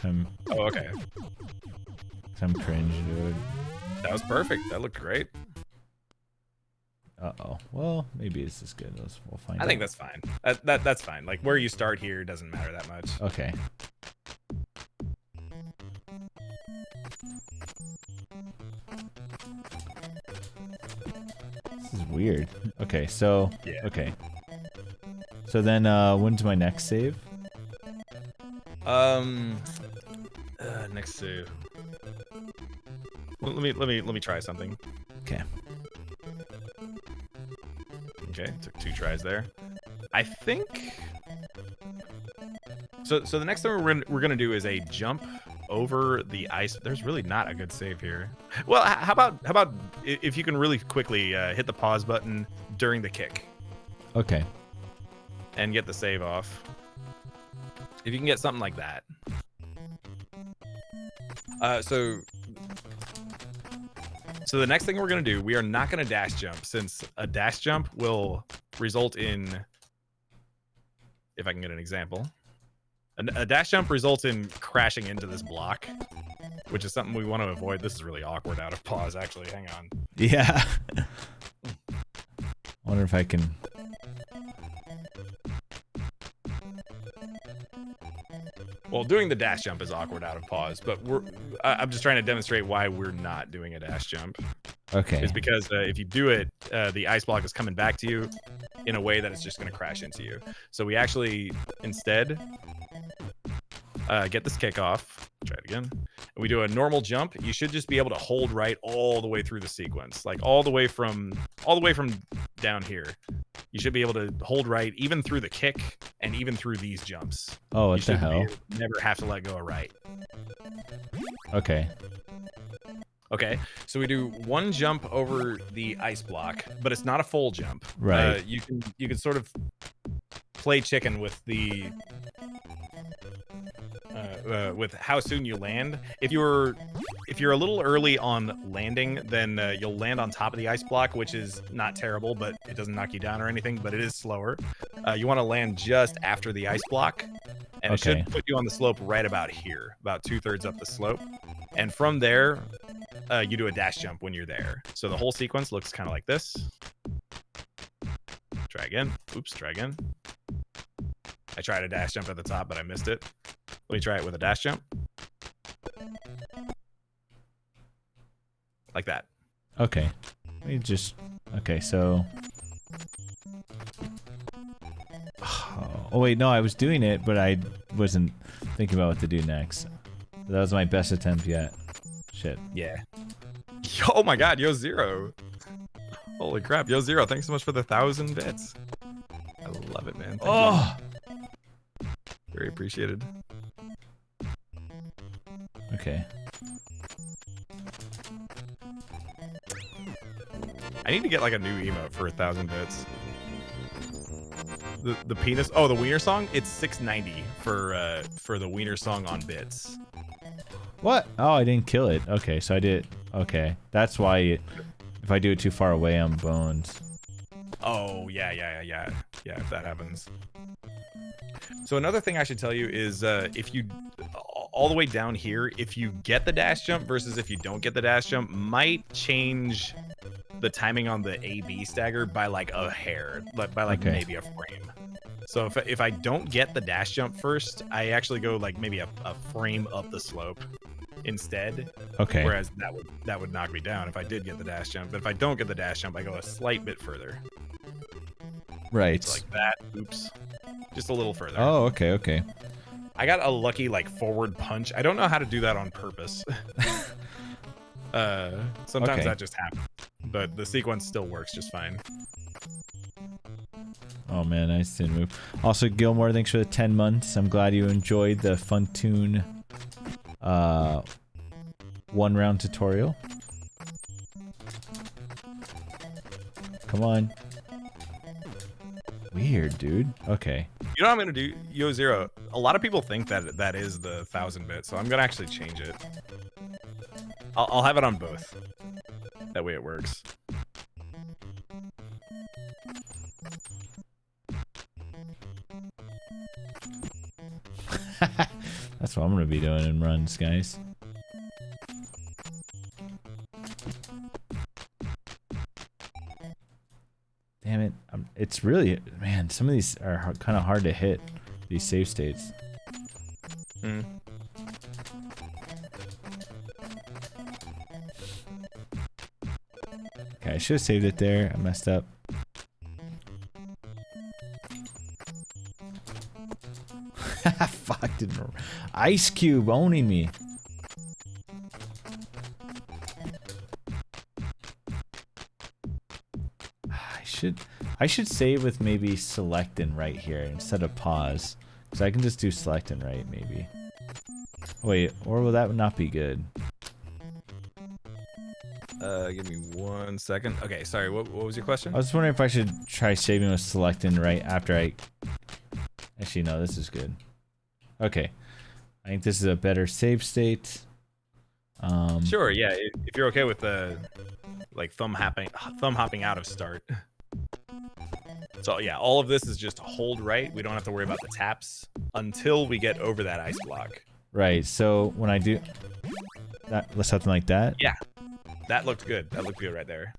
Oh, okay.
I'm cringe, dude.
That was perfect. That looked great.
Uh-oh. Well, maybe it's as good. We'll find out.
I think that's fine. That's fine. Like where you start here doesn't matter that much.
Okay. This is weird. Okay, so
Yeah.
Okay. So then when's my next save?
Next to. Let me try something.
Okay.
Okay, took 2 tries there. I think So the next thing we're gonna do is a jump over the ice. There's really not a good save here. Well, how about if you can really quickly hit the pause button during the kick
Okay.
and get the save off. If you can get something like that. So the next thing we're gonna do, we are not gonna dash jump, since a dash jump will result in, if I can get an example, a dash jump results in crashing into this block, which is something we want to avoid. This is really awkward out of pause, actually. Hang on.
Yeah. Wonder if I can.
Well, doing the dash jump is awkward out of pause, but I'm just trying to demonstrate why we're not doing a dash jump.
Okay.
It's because if you do it, the ice block is coming back to you in a way that it's just going to crash into you. So we actually instead get this kick off. Try it again. And we do a normal jump. You should just be able to hold right all the way through the sequence, like all the way from down here. You should be able to hold right even through the kick and even through these jumps.
Oh, what the hell?
Never have to let go of right.
Okay.
Okay, so we do one jump over the ice block, but it's not a full jump.
Right.
You can sort of play chicken with the with how soon you land. If you're a little early on landing, then you'll land on top of the ice block, which is not terrible, but it doesn't knock you down or anything, but it is slower. You want to land just after the ice block, and it should put you on the slope right about here, about 2/3 up the slope. And from there, you do a dash jump when you're there. So the whole sequence looks kind of like this. Try again. Oops, try again. I tried a dash jump at the top, but I missed it. Let me try it with a dash jump. Like that.
Okay. Let me just. Okay, so. Oh, wait, no, I was doing it, but I wasn't thinking about what to do next. That was my best attempt yet. Shit.
Yeah. Oh my god, Yo Zero. Holy crap, Yo Zero, thanks so much for the 1,000 bits. I love it, man. Thank you. Very appreciated.
Okay.
I need to get like a new emote for 1,000 bits. The penis. Oh, the wiener song. It's $6.90 for the wiener song on bits.
What? Oh, I didn't kill it. Okay, so I did. Okay, that's why. If I do it too far away, I'm boned.
Oh yeah. If that happens. So another thing I should tell you is if you all the way down here, if you get the dash jump versus if you don't get the dash jump, might change the timing on the A/B stagger by like a hair, by like maybe a frame. So if I don't get the dash jump first, I actually go like maybe a frame up the slope instead.
Okay.
Whereas that would knock me down if I did get the dash jump. But if I don't get the dash jump, I go a slight bit further.
Right.
So like that. Oops. Just a little further.
Oh, okay.
I got a lucky like forward punch. I don't know how to do that on purpose. Sometimes that just happens, but the sequence still works just fine.
Oh man, I just didn't move. Also, Gilmore, thanks for the 10 months. I'm glad you enjoyed the Funtoon 1-round tutorial. Come on. Weird, dude. Okay.
You know what I'm gonna do, Yo Zero? A lot of people think that that is the 1,000 bit, so I'm gonna actually change it. I'll have it on both. That way it works.
That's what I'm gonna be doing in runs, guys. Damn it. It's really, man, some of these are kind of hard to hit, these save states.
Mm.
Okay, I should have saved it there. I messed up. Fuck, didn't. Ice Cube owning me. I should save with maybe select and right here instead of pause, So I can just do select and right, maybe. Wait, or will that not be good?
Give me 1 second. Okay, sorry. What was your question?
I was wondering if I should try saving with select and right after I... Actually, no, this is good. Okay. I think this is a better save state.
Sure, yeah. If you're okay with the like thumb hopping out of start. So yeah, all of this is just hold right. We don't have to worry about the taps until we get over that ice block.
Right. So when I do that, something like that.
Yeah, that looked good. That looked good right there.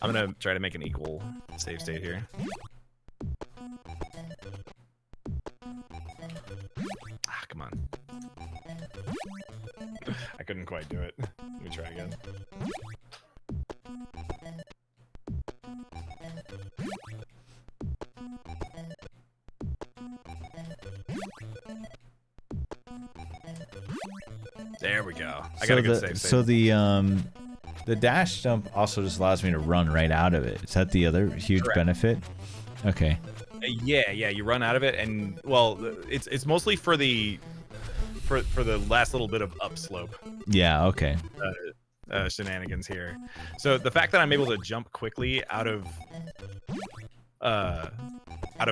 I'm gonna try to make an equal save state here. Ah, come on. I couldn't quite do it. Let me try again. There we go. I got a good save state.
So the dash jump also just allows me to run right out of it. Is that the other huge benefit? Okay.
Yeah, you run out of it, and well, it's mostly for the last little bit of upslope.
Yeah. Okay.
Shenanigans here. So the fact that I'm able to jump quickly out of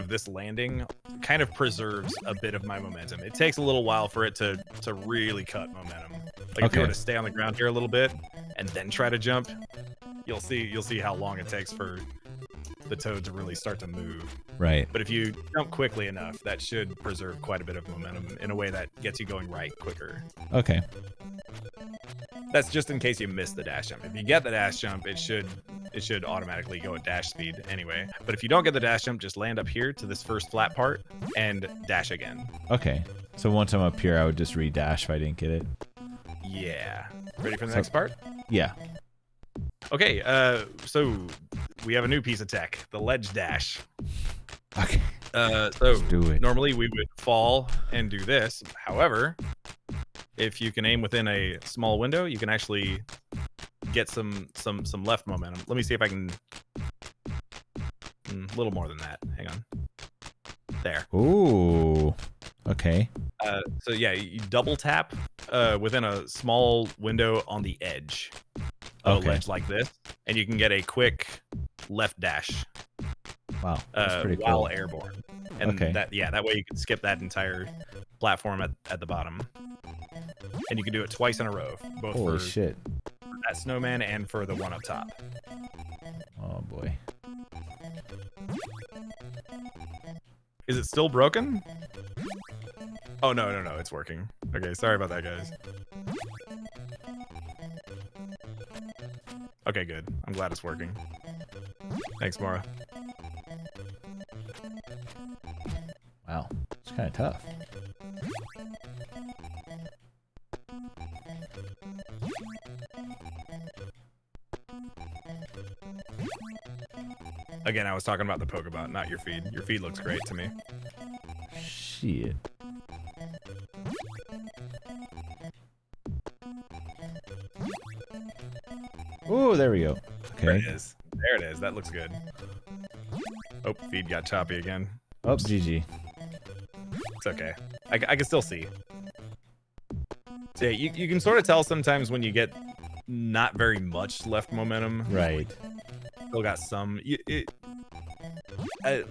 this landing kind of preserves a bit of my momentum. It takes a little while for it to really cut momentum. Like if you were to stay on the ground here a little bit and then try to jump, you'll see how long it takes for the toad to really start to move.
Right.
But if you jump quickly enough, that should preserve quite a bit of momentum in a way that gets you going right quicker.
Okay.
That's just in case you miss the dash jump. If you get the dash jump, it should automatically go at dash speed anyway. But if you don't get the dash jump, just land up here to this first flat part and dash again.
Okay. So once I'm up here, I would just re-dash if I didn't get it.
Yeah. Ready for the next part?
Yeah.
Okay, so we have a new piece of tech, the ledge dash.
Okay.
So
do it.
Normally we would fall and do this. However, if you can aim within a small window, you can actually get some left momentum. Let me see if I can. A little more than that. Hang on. There.
Ooh. Okay.
So yeah, you double tap within a small window on the edge of a ledge like this, and you can get a quick left dash.
Wow. That's pretty
while
cool.
airborne. And that way you can skip that entire platform at the bottom. And you can do it twice in a row, both
Holy
for
shit.
that snowman and for the one up top.
Oh boy.
Is it still broken? Oh no, it's working. Okay, sorry about that, guys. Okay, good. I'm glad it's working. Thanks, Mara.
Wow. It's kind of tough.
Again, I was talking about the Pokebot, not your feed. Your feed looks great to me.
Shit. Oh, there we go. Okay.
There it is. There it is. That looks good. Oh, feed got choppy again.
Oh, GG.
It's okay. I can still see. So yeah, you can sort of tell sometimes when you get not very much left momentum.
Right.
Still got some. I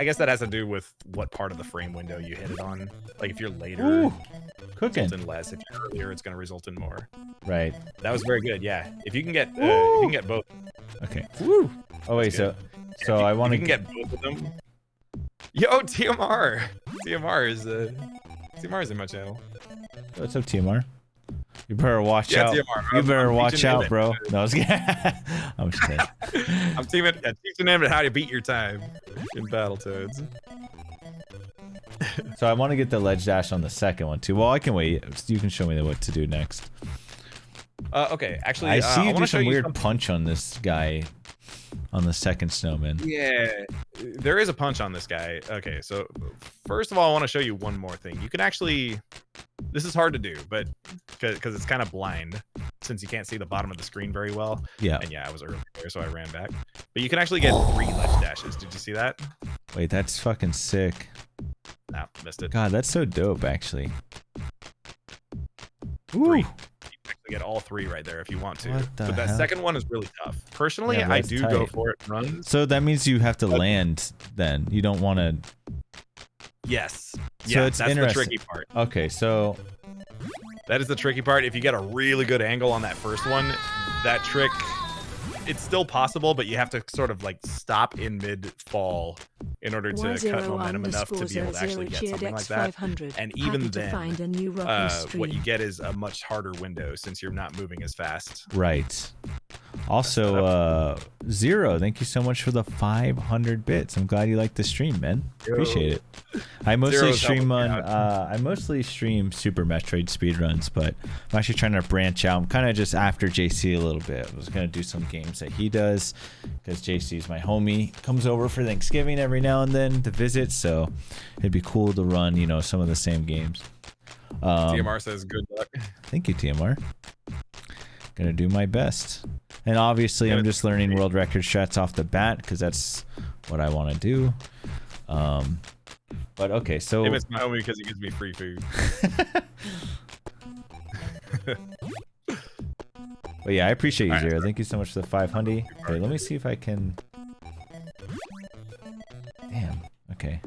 guess that has to do with what part of the frame window you hit it on. Like if you're later,
Ooh, cooking.
result in less. If you're earlier, it's going to result in more.
Right.
That was very good. Yeah. If you can get, if you can get both.
Okay. Woo. Oh wait, so I want to
get both of them. Yo, TMR. TMR is in my channel.
What's up, TMR? You better watch out.
TMR.
You better
I'm
watch out,
it.
bro. No, I was kidding. I'm just kidding.
I'm teaching him how to beat your time in Battletoads.
So I want to get the ledge dash on the second one too. Well, I can wait. You can show me what to do next.
Okay, actually,
I see you do some weird
something.
punch on this guy, on the second snowman.
Yeah, there is a punch on this guy. Okay, so first of all, I want to show you one more thing. You can actually, this is hard to do, but because it's kind of blind, since you can't see the bottom of the screen very well.
Yeah.
And yeah, I was early there, so I ran back. But you can actually get 3 ledge dashes. Did you see that?
Wait, that's fucking sick.
No, missed it.
God, that's so dope, actually.
3.
Ooh.
You can actually get all 3 right there if you want to.
What the
But that
hell?
second one is really tough. Personally,
Yeah,
I
that's
do go
tight.
for it in runs.
So that means you have to land then. You don't want to...
Yes.
So
Yeah,
it's
that's the
interesting.
tricky part.
Okay, so...
That is the tricky part. If you get a really good angle on that first one, that trick, it's still possible, but you have to sort of like stop in mid-fall in order to cut momentum enough to be able to actually get something like that. And even then, what you get is a much harder window since you're not moving as fast.
Right. Also, Zero, thank you so much for the 500 bits. I'm glad you liked the stream, man. Appreciate it. I mostly stream Super Metroid speedruns, but I'm actually trying to branch out. I'm kind of just after JC a little bit. I was going to do some games that he does because JC is my homie. Comes over for Thanksgiving every now and then to visit, so it'd be cool to run, you know, some of the same games.
TMR says good luck.
Thank you, TMR. Gonna do my best. And obviously, I'm just learning world record strats off the bat because that's what I want to do. But okay, so...
It's my homie because he gives me free food.
But yeah, I appreciate you, Zero. Thank you so much for the 500. Okay, let me see if I can... Damn. Okay.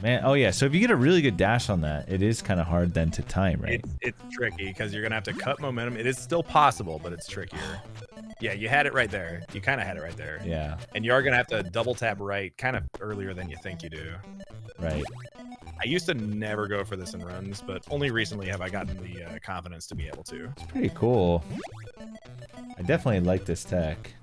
Man, oh yeah, so if you get a really good dash on that, it is kind of hard then to time, right?
It's tricky because you're going to have to cut momentum. It is still possible, but it's trickier. Yeah, you had it right there. You kind of had it right there.
Yeah.
And you are going to have to double tap right kind of earlier than you think you do.
Right.
I used to never go for this in runs, but only recently have I gotten the confidence to be able to.
It's pretty cool. I definitely like this tech.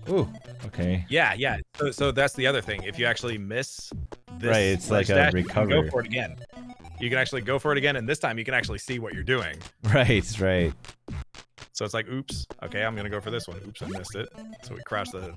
Ooh, okay.
Yeah. So that's the other thing. If you actually miss this,
right, it's like a recovery.
You can go for it again. You can actually go for it again, and this time you can actually see what you're doing.
Right, right.
So it's like, oops, okay, I'm gonna go for this one. Oops, I missed it. So we crouch the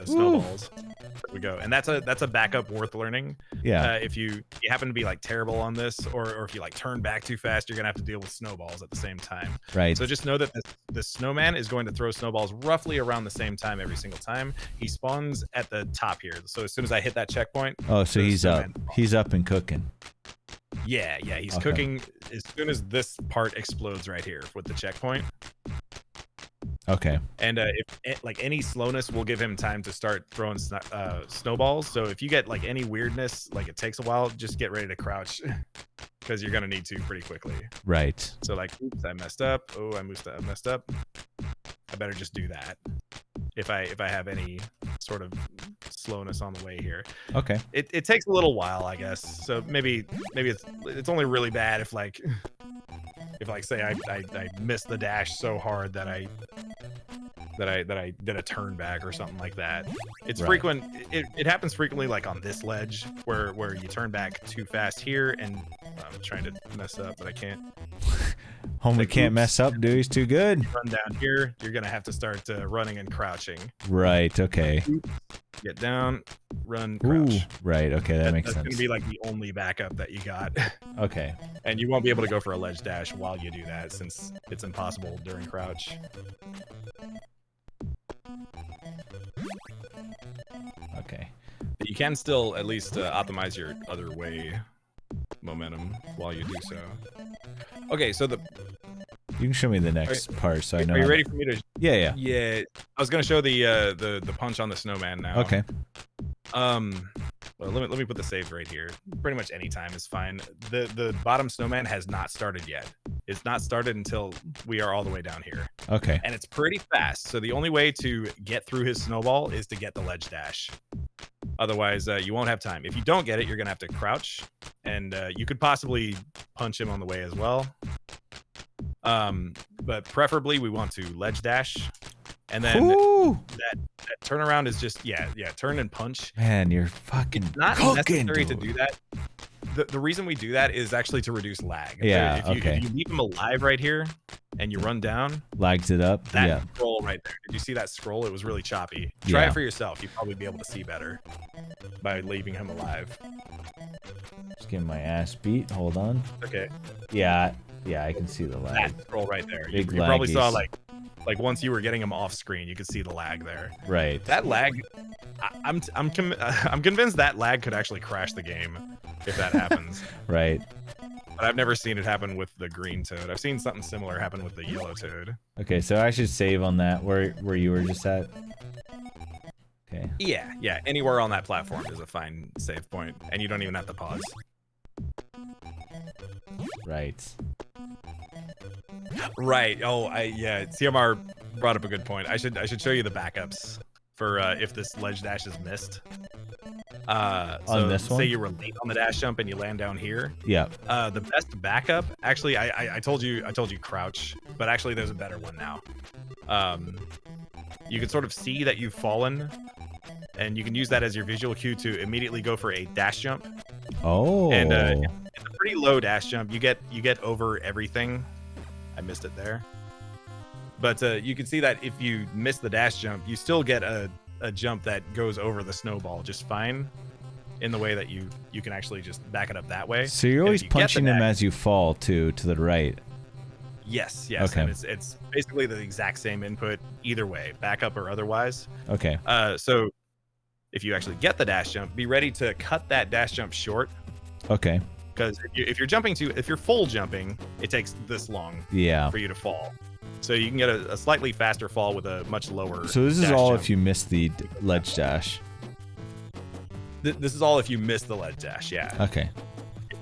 snowballs. There we go, and that's a backup worth learning.
Yeah.
If you happen to be like terrible on this, or if you like turn back too fast, you're gonna have to deal with snowballs at the same time.
Right.
So just know that the snowman is going to throw snowballs roughly around the same time every single time. He spawns at the top here. So as soon as I hit that checkpoint.
Oh, so he's up. He's up and cooking.
Yeah, he's cooking as soon as this part explodes right here with the checkpoint.
Okay.
And if like any slowness will give him time to start throwing snowballs. So if you get like any weirdness, like it takes a while, just get ready to crouch because you're gonna need to pretty quickly.
Right.
So like, oops, I messed up. Oh, I messed up. I better just do that if I have any sort of slowness on the way here.
Okay.
It takes a little while, I guess. So maybe it's only really bad if like say I missed the dash so hard that I did a turn back or something like that. It's frequent. It happens frequently, like on this ledge where you turn back too fast here, and I'm trying to mess up, but I can't.
Homie
like,
can't
oops,
mess up, dude. He's too good.
Run down here. You're gonna have to start running and crouching.
Right. Okay.
Get down, run, crouch.
Ooh, right. Okay, that makes sense.
That's gonna be like the only backup that you got.
Okay.
And you won't be able to go for a ledge dash while you do that since it's impossible during crouch.
Okay.
But you can still at least optimize your other way momentum while you do so. Okay, so
you can show me the next part so I know.
Are you ready for me to?
Yeah.
Yeah. I was gonna show the punch on the snowman now.
Okay.
Well, let me put the save right here. Pretty much any time is fine. The bottom snowman has not started yet. It's not started until we are all the way down here.
Okay.
And it's pretty fast. So the only way to get through his snowball is to get the ledge dash. Otherwise, you won't have time. If you don't get it, you're gonna have to crouch, and you could possibly punch him on the way as well. But preferably we want to ledge dash, and then that turnaround is just turn and punch.
Man, you're fucking
it's not
cooking,
necessary
dude.
to do that. The reason we do that is actually to reduce lag.
Yeah.
If you leave him alive right here and you run down,
lags it up.
that scroll right there. Did you see that scroll? It was really choppy. Try it for yourself. You'd probably be able to see better by leaving him alive.
Just getting my ass beat. Hold on.
Okay.
Yeah, I can see the lag.
That scroll right there.
Big
you probably saw
laggies.
like Like once you were getting them off screen, you could see the lag there.
Right.
That lag, I'm convinced that lag could actually crash the game if that happens.
Right.
But I've never seen it happen with the green toad. I've seen something similar happen with the yellow toad.
Okay, so I should save on that where you were just at. Okay.
Yeah. Anywhere on that platform is a fine save point, and you don't even have to pause.
Right.
Right. Oh, yeah. CMR brought up a good point. I should show you the backups for if this ledge dash is missed.
On this one?
Say you were late on the dash jump and you land down here.
Yeah.
The best backup, actually, I told you crouch, but actually there's a better one now. You can sort of see that you've fallen, and you can use that as your visual cue to immediately go for a dash jump.
Oh.
And it's a pretty low dash jump. You get over everything. I missed it there. But you can see that if you miss the dash jump, you still get a jump that goes over the snowball just fine, in the way that you can actually just back it up that way.
So you're always punching them as you fall to the right.
Yes.
Okay.
And it's basically the exact same input either way, backup or otherwise.
Okay.
So if you actually get the dash jump, be ready to cut that dash jump short.
Okay.
Because if you're full jumping, it takes this long for you to fall. So you can get a slightly faster fall with a much lower.
So this is all
jump.
if you miss the ledge dash.
This is all if you miss the ledge dash, yeah.
Okay.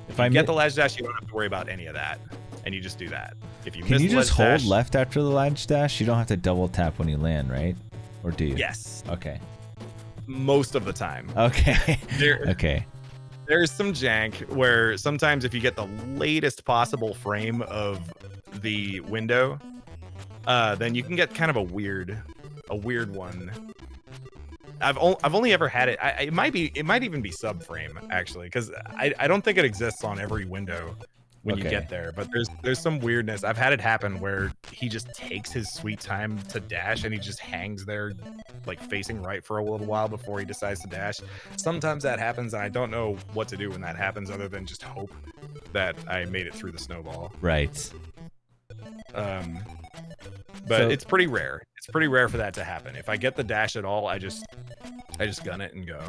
If I get the ledge dash, you don't have to worry about any of that, and you just do that. If you
Can you just hold
dash,
left after the ledge dash? You don't have to double tap when you land, right? Or do you?
Yes.
Okay.
Most of the time.
Okay.
Okay. There's some jank where sometimes if you get the latest possible frame of the window, then you can get kind of a weird one. I've only ever had it. It might even be subframe actually, because I don't think it exists on every window when you get there. But there's some weirdness. I've had it happen where he just takes his sweet time to dash, and he just hangs there, like facing right for a little while before he decides to dash. Sometimes that happens, and I don't know what to do when that happens, other than just hope that I made it through the snowball.
Right.
But it's pretty rare. It's pretty rare for that to happen. If I get the dash at all, I just gun it and go.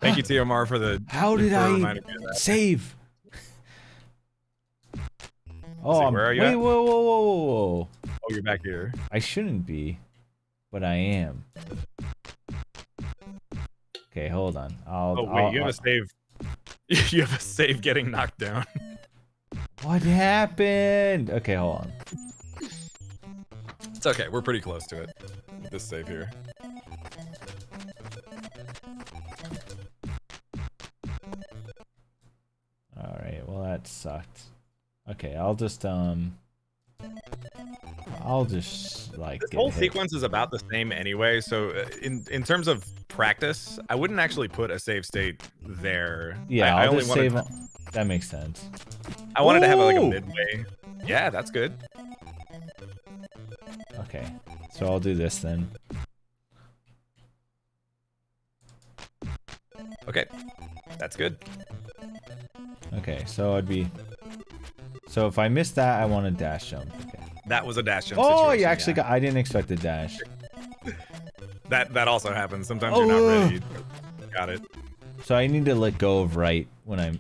Thank you, TMR, for the.
How did I save? Oh,
where are you?
Wait, whoa!
Oh, you're back here.
I shouldn't be, but I am. Okay, hold on.
You have a save. You have a save getting knocked down.
What happened? Okay, hold on.
It's okay. We're pretty close to it with this save here.
All right. Well, that sucked. Okay, I'll just like.
This whole sequence is about the same anyway. So in terms of practice, I wouldn't actually put a save state there.
Yeah,
I
I'll
only
just save. That makes sense.
I wanted to have like a midway. Yeah, that's good.
Okay, so I'll do this then.
Okay, that's good.
Okay, so it'd be. So if I miss that, I want a dash jump. Okay.
That was a dash jump.
Oh,
situation,
you actually got. I didn't expect a dash.
That also happens. Sometimes you're not ready. Got it.
So I need to let go of right when I'm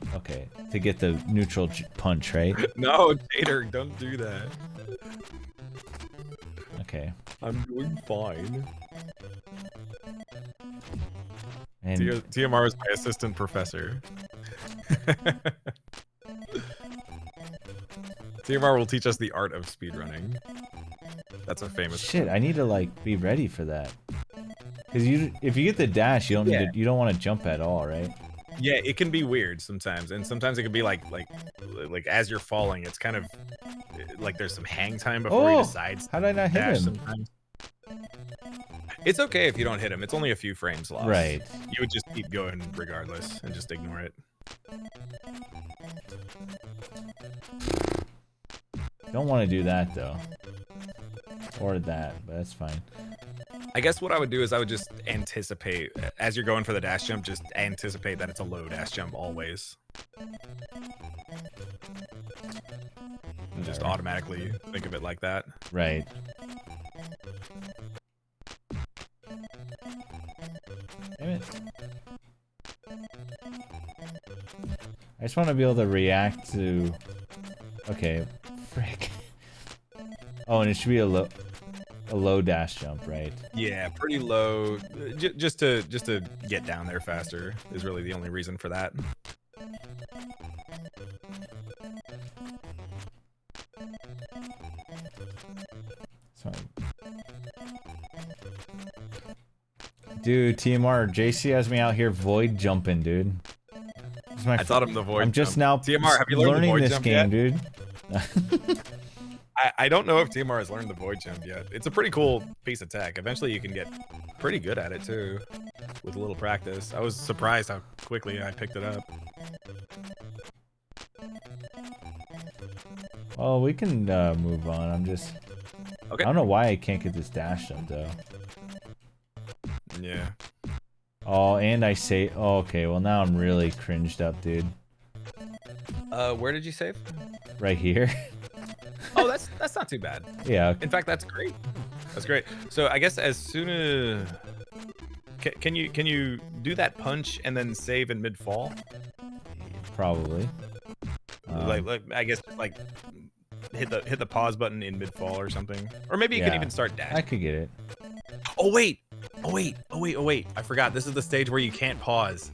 to get the neutral punch, right?
No, Tater, don't do that.
Okay.
I'm doing fine.
And
TMR is my assistant professor. TMR will teach us the art of speedrunning. That's a famous.
Shit, I need to like be ready for that. Cause if you get the dash, you don't need to, you don't want to jump at all, right?
Yeah, it can be weird sometimes, and sometimes it can be like as you're falling, it's kind of like there's some hang time before he decides.
How did I not hit him?
Sometimes. It's okay if you don't hit him. It's only a few frames lost.
Right.
You would just keep going regardless and just ignore it.
Don't want to do that though. Or that, but that's fine.
I guess what I would do is I would just anticipate, as you're going for the dash jump, just anticipate that it's a low dash jump always. And just automatically think of it like that.
Right. Damn it. I just want to be able to react to... Okay, frick. Oh, and it should be a low dash jump, right?
Yeah, pretty low. Just to get down there faster is really the only reason for that.
Sorry. Dude, TMR, JC has me out here void jumping, dude.
I taught him the void
I'm just now
TMR, have you learned
learning
the void
this
jump
game,
yet?
dude.
I don't know if TMR has learned the void jump yet. It's a pretty cool piece of tech. Eventually you can get pretty good at it too, with a little practice. I was surprised how quickly I picked it up.
Well, we can move on. I'm just...
Okay.
I don't know why I can't get this dash jump, though.
Yeah.
Oh, and I say... Oh, okay, well now I'm really cringed up, dude.
Where did you save?
Right here.
Oh, that's not too bad.
Yeah.
In fact, that's great. That's great. So I guess as soon as can you do that punch and then save in mid fall?
Probably.
Like I guess like hit the pause button in mid fall or something, or maybe you can even start dash.
I could get it.
Oh wait. I forgot. This is the stage where you can't pause.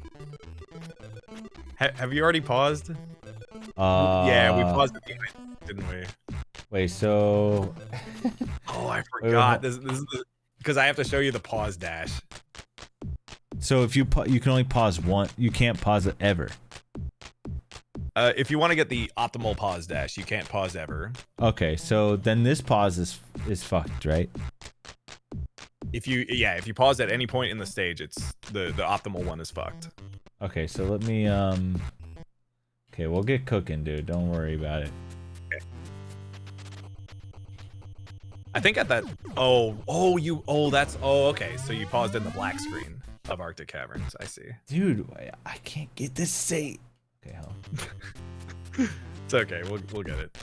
Have you already paused? Yeah, we paused at the end, didn't we?
Wait, so...
Oh, I forgot. This is because I have to show you the pause dash.
So if you can only pause one, you can't pause it ever.
If you want to get the optimal pause dash, you can't pause ever.
Okay, so then this pause is fucked, right?
If you pause at any point in the stage, it's the optimal one is fucked.
Okay, so let me okay, we'll get cooking, dude. Don't worry about it.
Okay. I think at that okay, so you paused in the black screen of Arctic Caverns. I see.
Dude, I can't get this save. Okay, hold on.
It's okay. We'll get it.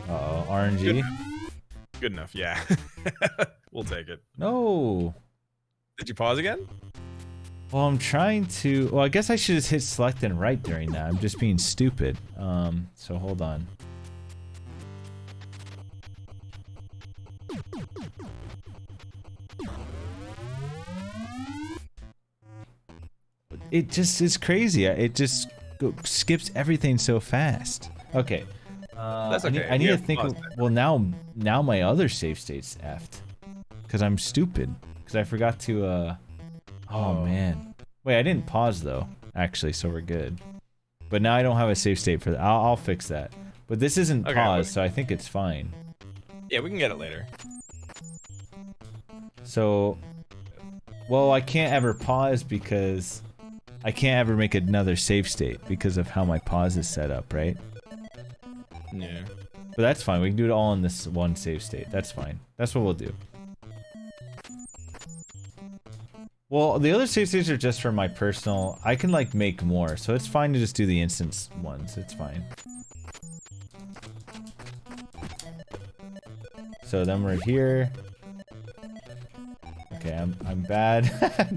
Uh-oh, RNG.
Good enough, yeah. We'll take it.
No.
Did you pause again?
Well, I'm trying to... Well, I guess I should just hit select and right during that. I'm just being stupid. So hold on. It just is crazy. It just skips everything so fast. Okay.
That's okay.
I need to think. Well, now my other save state's effed because I'm stupid. Because I forgot to. Oh man. Wait, I didn't pause though. Actually, so we're good. But now I don't have a save state for that. I'll fix that. But this isn't paused, so I think it's fine.
Yeah, we can get it later.
So, well, I can't ever pause because I can't ever make another save state because of how my pause is set up, right?
Yeah.
But that's fine. We can do it all in this one save state. That's fine. That's what we'll do. Well, the other save states are just for my personal... I can, like, make more, so it's fine to just do the instance ones. It's fine. So then we're here. Okay, I'm bad.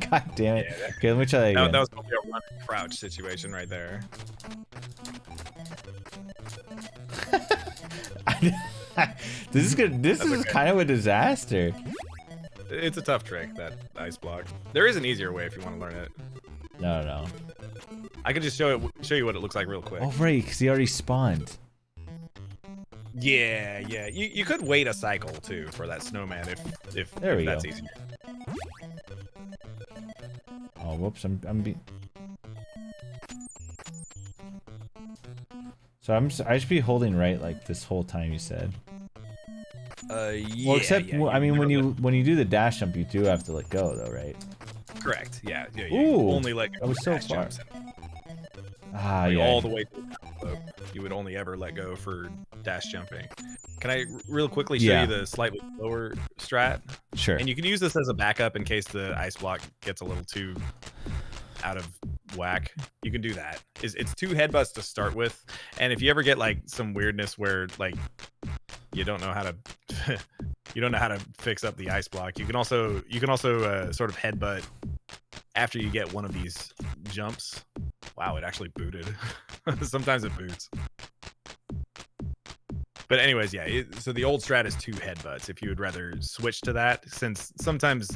God damn it.
Yeah,
Okay, let me try that again.
That was probably a run and crouch situation right there.
This is kind of a disaster.
It's a tough trick, that ice block. There is an easier way if you want to learn it.
No.
I can just show you what it looks like real quick.
Oh right, because he already spawned.
Yeah. You could wait a cycle too for that snowman if that's easier.
Oh whoops, So I should be holding right like this whole time, you said.
Yeah.
Well, except
yeah,
I mean when you do the dash jump, you do have to let go though, right?
Correct. Yeah.
Ooh,
only like
that was so
dash
far.
jumps.
Ah,
like
yeah.
all the way to the slope. You would only ever let go for dash jumping. Can I real quickly show
Yeah.
you the slightly slower strat?
Sure.
And you can use this as a backup in case the ice block gets a little too out of whack. You can do that. It's 2 headbutts to start with, and if you ever get like some weirdness where like you don't know how to you don't know how to fix up the ice block, you can also sort of headbutt after you get one of these jumps. Wow, it actually booted. Sometimes it boots. But anyways, yeah, so the old strat is 2 headbutts if you would rather switch to that, since sometimes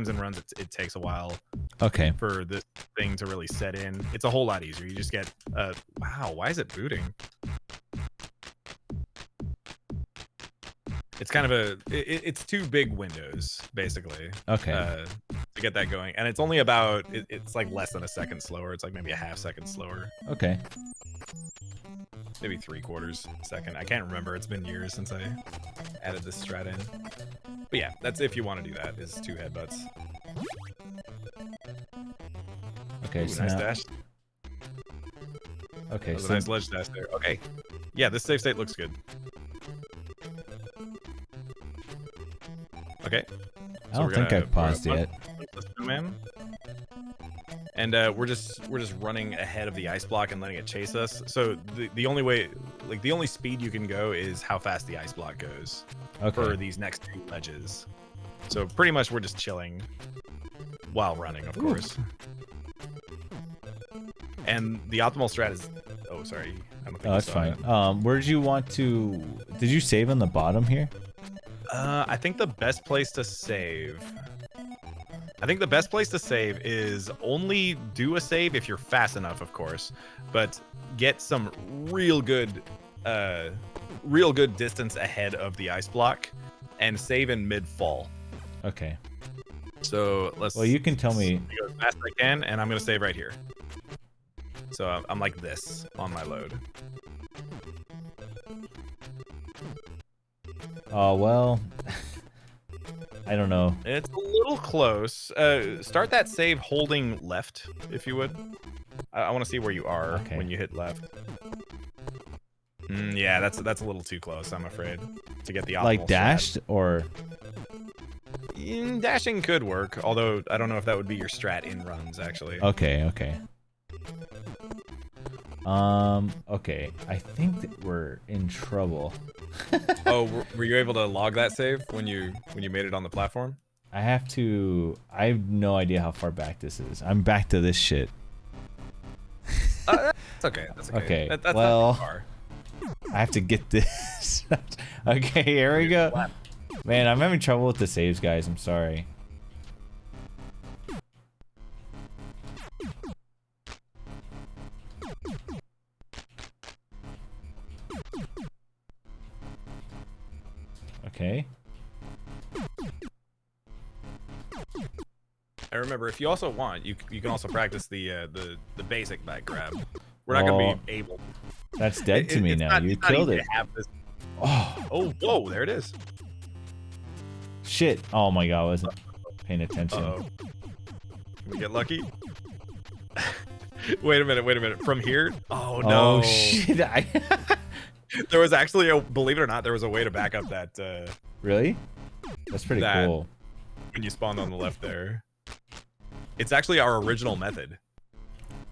in runs it takes a while
Okay.
for the thing to really set in. It's a whole lot easier. You just get wow, why is it booting? It's kind of it's 2 big windows basically.
Okay.
To get that going, and it's only about it's like less than a second slower. It's like maybe a half second slower,
Okay.
maybe 3/4 second. I can't remember. It's been years since I added this strat in. But yeah, that's if you want to do that. Is 2 headbutts.
Okay.
Ooh,
So
nice
now,
dash.
okay.
That was
So
a nice ledge dash there. Okay. Yeah, this save state looks good. Okay.
I don't think I've paused yet.
And we're just running ahead of the ice block and letting it chase us. So the only way, like the only speed you can go is how fast the ice block goes for
Okay.
these next 2 ledges. So pretty much we're just chilling while running, of course. And the optimal strat is, oh sorry, I don't think
Oh,
you
that's
saw
fine.
that.
Where did you want to? Did you save on the bottom here?
I think the best place to save. I think the best place to save is only do a save if you're fast enough, of course, but get some real good distance ahead of the ice block and save in mid-fall.
Okay.
So let's.
Well, you can tell me.
Go as fast as I can, and I'm gonna save right here. So I'm like this on my load.
Oh well. I don't know.
It's a little close. Start that save holding left, if you would. I want to see where you are when you hit left. Yeah, that's a little too close, I'm afraid, to get the optimal
Like dashed
strat.
or?
Dashing could work, although I don't know if that would be your strat in runs, actually.
Okay. Okay. Okay. I think that we're in trouble.
Oh, were you able to log that save when you made it on the platform?
I have to. I have no idea how far back this is. I'm back to this shit.
That's okay. That's okay.
Okay.
That's
well,
not too far.
I have to get this. Okay, here we go. Man, I'm having trouble with the saves, guys. I'm sorry. Okay.
I remember if you also want, you can also practice the basic back grab. We're not gonna be able.
That's dead to me
It's
now.
not-
You
it's not
killed
easy
it.
to have this.
Oh,
Oh, whoa! There it is.
shit. Oh my god, I wasn't paying attention.
Uh-oh. Can we get lucky? Wait a minute. From here? Oh no!
Oh shit.
There was actually believe it or not, there was a way to back up that
Really? That's pretty
That-
cool.
when you spawned on the left there. It's actually our original method.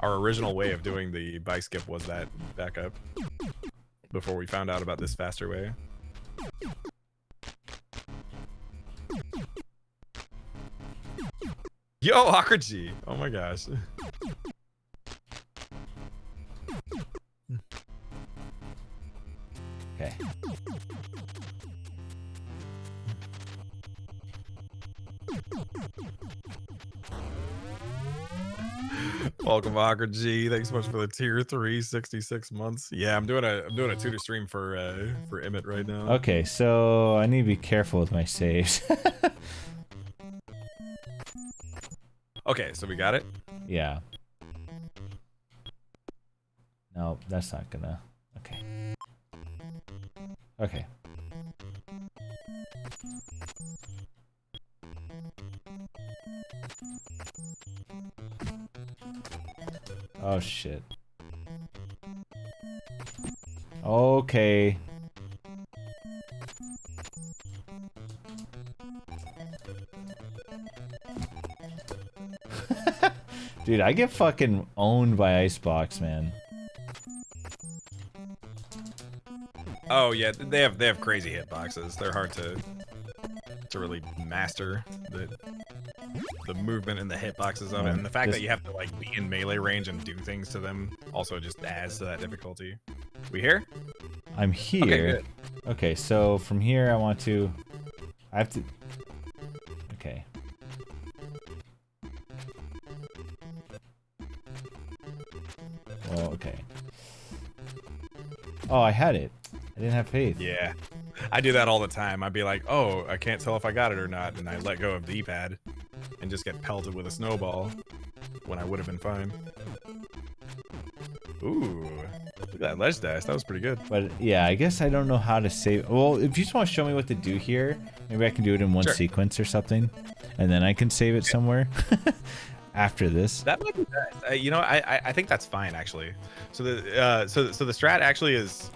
Our original way of doing the bike skip was that backup. Before we found out about this faster way. Yo, Awkward G! Oh my gosh.
Okay.
Welcome, Awkward G. Thanks so much for the tier 3, 66 months. Yeah, I'm doing a tutor stream for Emmett right now.
Okay, so I need to be careful with my saves.
Okay, so we got it.
Yeah. No, that's not gonna. Okay. Okay. Oh shit. Okay. Dude, I get fucking owned by Icebox, man.
Oh yeah, they have crazy hitboxes. They're hard to really master the movement and the hitboxes of it, and the fact that you have to like be in melee range and do things to them also just adds to that difficulty. We here?
I'm here.
Okay, good.
Okay, so from here I have to. Okay. Well, okay. Oh, I had it. I didn't have faith.
Yeah, I do that all the time. I'd be like, oh, I can't tell if I got it or not, and I let go of the D-pad and just get pelted with a snowball when I would have been fine. Ooh, look at that ledge dash. That was pretty good.
But yeah, I guess I don't know how to save. Well, if you just want to show me what to do here, maybe I can do it in one sequence or something, and then I can save it somewhere after this.
That might be best. You know, I think that's fine actually. So the so the strat actually is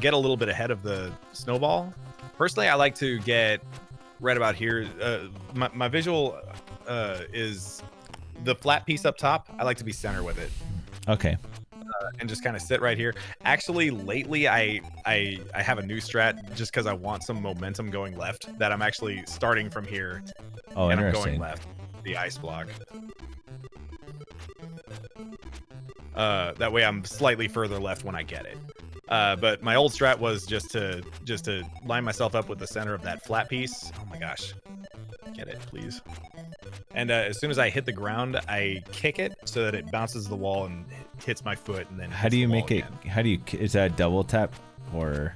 get a little bit ahead of the snowball. Personally, I like to get right about here. My visual is the flat piece up top. I like to be center with it.
Okay.
And just kind of sit right here. Actually, lately I have a new strat just because I want some momentum going left. That I'm actually starting from here.
Oh,
and
interesting.
I'm going left. The ice block. That way I'm slightly further left when I get it. But my old strat was just to line myself up with the center of that flat piece. Oh my gosh. Get it, please. And as soon as I hit the ground, I kick it so that it bounces the wall and hits my foot. And then
how do you make it? How do you? Is that a double tap or?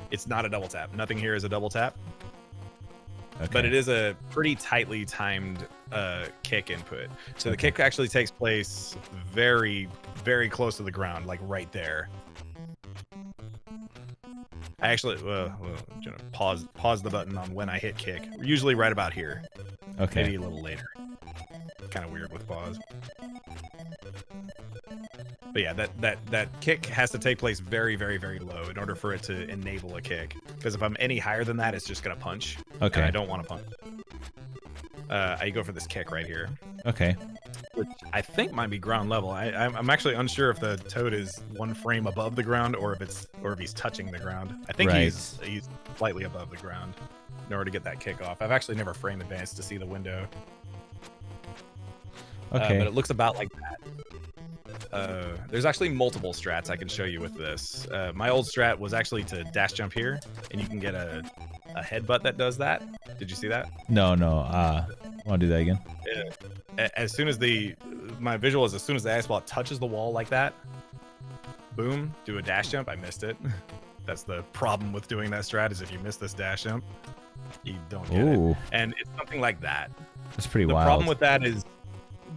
It's not a double tap. Nothing here is a double tap.
Okay.
But it is a pretty tightly timed kick input. So the kick actually takes place very, very close to the ground, like right there. I actually pause the button on when I hit kick. Usually right about here.
Okay.
Maybe a little later. Kind of weird with pause. But yeah, that kick has to take place very, very, very low in order for it to enable a kick. Because if I'm any higher than that, it's just gonna punch.
Okay.
And I don't want to punch. I go for this kick right here.
Okay.
Which I think might be ground level. I'm actually unsure if the toad is one frame above the ground or if he's touching the ground. I think he's slightly above the ground in order to get that kick off. I've actually never frame advanced to see the window.
Okay.
But it looks about like that. There's actually multiple strats I can show you with this. My old strat was actually to dash jump here, and you can get a headbutt that does that. Did you see that?
No. Want to do that again?
As soon as my visual is as soon as the ice ball touches the wall like that, boom, do a dash jump. I missed it. That's the problem with doing that strat, is if you miss this dash jump, you don't get it. And it's something like that.
That's pretty wild.
The problem with that is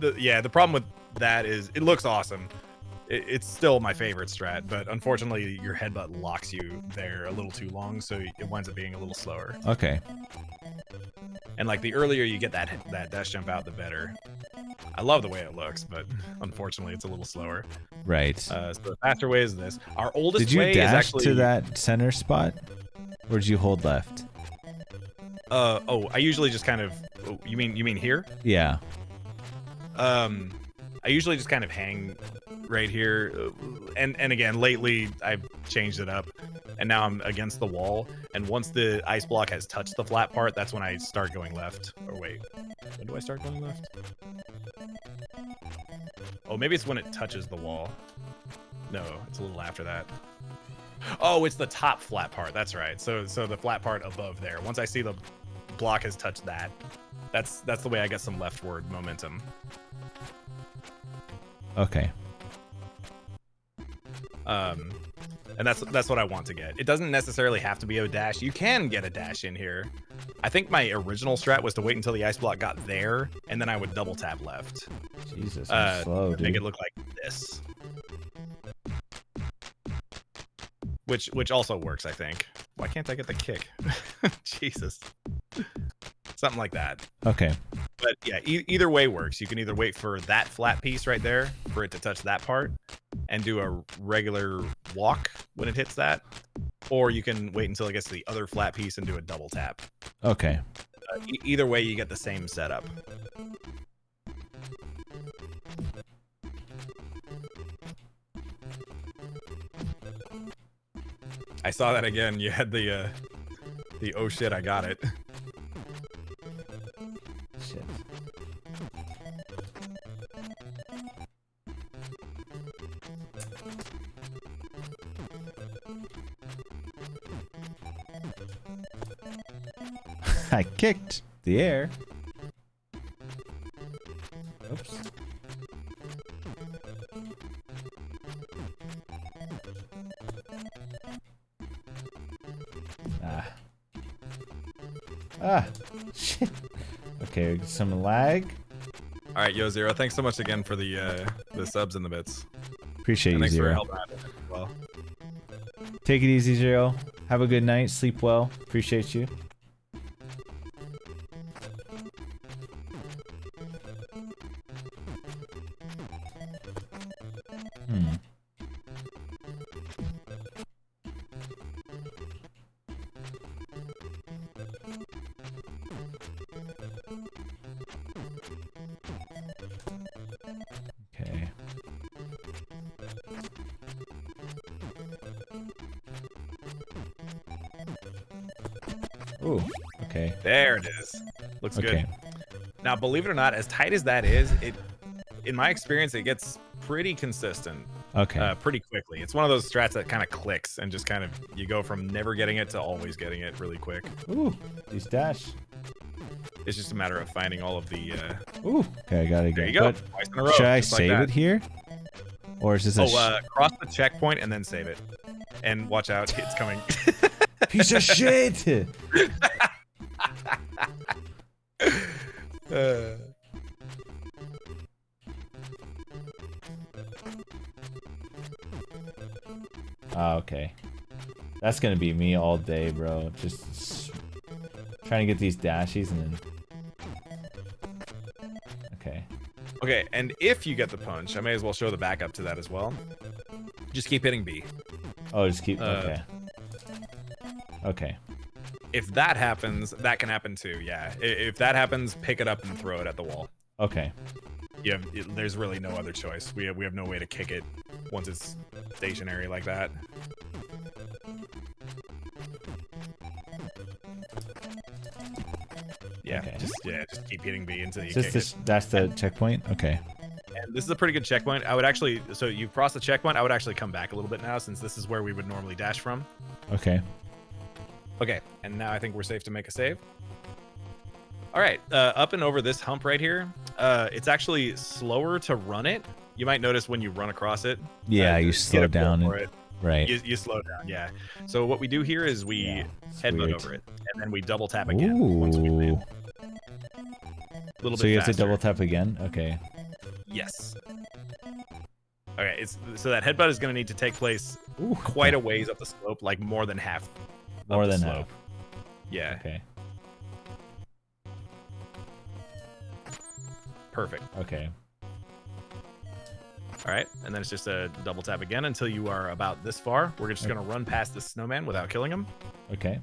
the problem with that is it looks awesome. It's still my favorite strat, but unfortunately your headbutt locks you there a little too long, so it winds up being a little slower.
Okay.
And like the earlier you get that dash jump out, the better. I love the way it looks, but unfortunately it's a little slower.
Right.
So the faster way is this. Our oldest
Did you
way
dash
is actually
to that center spot, or did you hold left?
I usually just kind of. You mean here?
Yeah.
I usually just kind of hang right here, and again lately I've changed it up, and now I'm against the wall, and once the ice block has touched the flat part, that's when I start going left. Or wait, when do I start going left? Oh, maybe it's when it touches the wall. No, it's a little after that. Oh, it's the top flat part. That's right. So the flat part above there. Once I see the block has touched that, that's the way I get some leftward momentum.
Okay.
And that's what I want to get. It doesn't necessarily have to be a dash. You can get a dash in here. I think my original strat was to wait until the ice block got there, and then I would double tap left.
Jesus, I'm slow, dude.
Make it look like this. Which also works, I think. Why can't I get the kick? Jesus. Something like that.
Okay.
But yeah, either way works. You can either wait for that flat piece right there for it to touch that part, and do a regular walk when it hits that, or you can wait until it gets to the other flat piece and do a double tap.
Okay.
Either way, you get the same setup. I saw that again. You had the oh shit, I got it.
Shit. I kicked the air. Oops. Ah, shit. Okay, some lag.
All right, Yo Zero, thanks so much again for the subs and the bits.
Appreciate
And
you,
thanks for
Zero.
helping out as well.
Take it easy, Zero. Have a good night. Sleep well. Appreciate you. Okay. Ooh, okay.
There it is. Looks
Okay.
good. Now, believe it or not, as tight as that is, in my experience, it gets pretty consistent.
Okay.
Pretty quickly. It's one of those strats that kind of clicks and just kind of you go from never getting it to always getting it really quick.
Ooh, these dash.
It's just a matter of finding all of the.
Ooh. Okay, I got it.
There you go.
But
Twice in a row.
should I
just like
save
that.
it here? Or is this a
Cross the checkpoint and then save it. And watch out, it's coming.
piece of shit? Oh, okay. That's gonna be me all day, bro. Just trying to get these dashies and then. Okay.
Okay, and if you get the punch, I may as well show the backup to that as well. Just keep hitting B.
Oh, just keep. Okay. Okay.
If that happens, that can happen too. Yeah. If that happens, pick it up and throw it at the wall.
Okay.
There's really no other choice. We have no way to kick it once it's stationary like that. Yeah,
Okay.
just keep hitting B until you
Is
kick
this that's the checkpoint? Okay.
it. And this is a pretty good checkpoint. I would actually, so you cross the checkpoint, I would actually come back a little bit now since this is where we would normally dash from.
Okay.
Okay, and now I think we're safe to make a save. All right, up and over this hump right here, it's actually slower to run it. You might notice when you run across it.
Yeah, you
get
slow
a feel
down.
for it.
Right.
You slow down, yeah. So what we do here is we
Yeah, it's
headbutt
weird.
over it, and then we double tap again once we
Ooh.
land. A little
So
bit
you have to
faster.
double tap again? Okay.
Yes. Okay, so that headbutt is going to need to take place
Ooh,
quite a ways up the slope, like more than half.
More
up the
than
slope.
half.
Yeah,
Okay.
perfect.
Okay.
All right, and then it's just a double tap again until you are about this far. We're just going to run past this snowman without killing him.
Okay.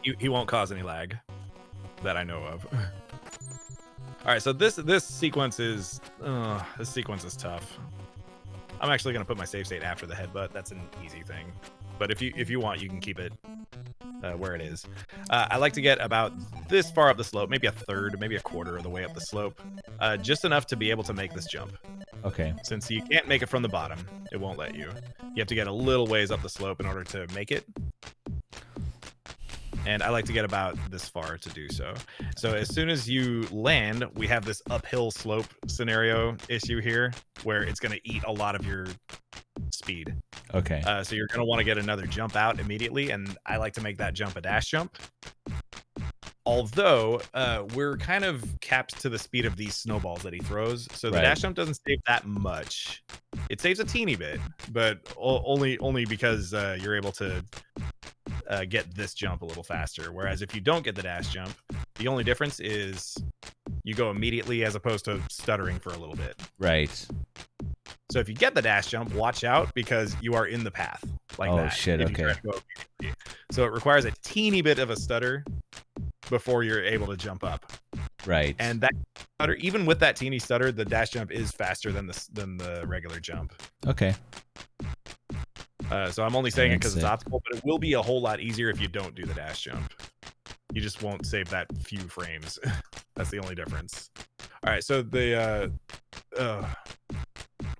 He won't cause any lag that I know of. All right, so this sequence is tough. I'm actually going to put my save state after the headbutt. That's an easy thing. But if you want, you can keep it where it is. I like to get about this far up the slope, maybe a third, maybe a quarter of the way up the slope, just enough to be able to make this jump.
Okay.
Since you can't make it from the bottom, it won't let you. You have to get a little ways up the slope in order to make it. And I like to get about this far to do so. So as soon as you land, we have this uphill slope scenario issue here where it's going to eat a lot of your speed.
Okay.
So you're going to want to get another jump out immediately, and I like to make that jump a dash jump. Although we're kind of capped to the speed of these snowballs that he throws, so the
Right.
dash jump doesn't save that much. It saves a teeny bit, but only because you're able to get this jump a little faster. Whereas if you don't get the dash jump, the only difference is you go immediately as opposed to stuttering for a little bit.
Right.
So if you get the dash jump, watch out because you are in the path like that.
Oh shit,
if you try
okay.
to go immediately. So it requires a teeny bit of a stutter before you're able to jump up.
Right.
And that stutter, even with that teeny stutter, the dash jump is faster than the regular jump.
Okay.
So I'm only saying it because it's
That's
optimal, but it will be a whole lot easier if you don't do the dash jump. You just won't save that few frames. That's the only difference. All right, so the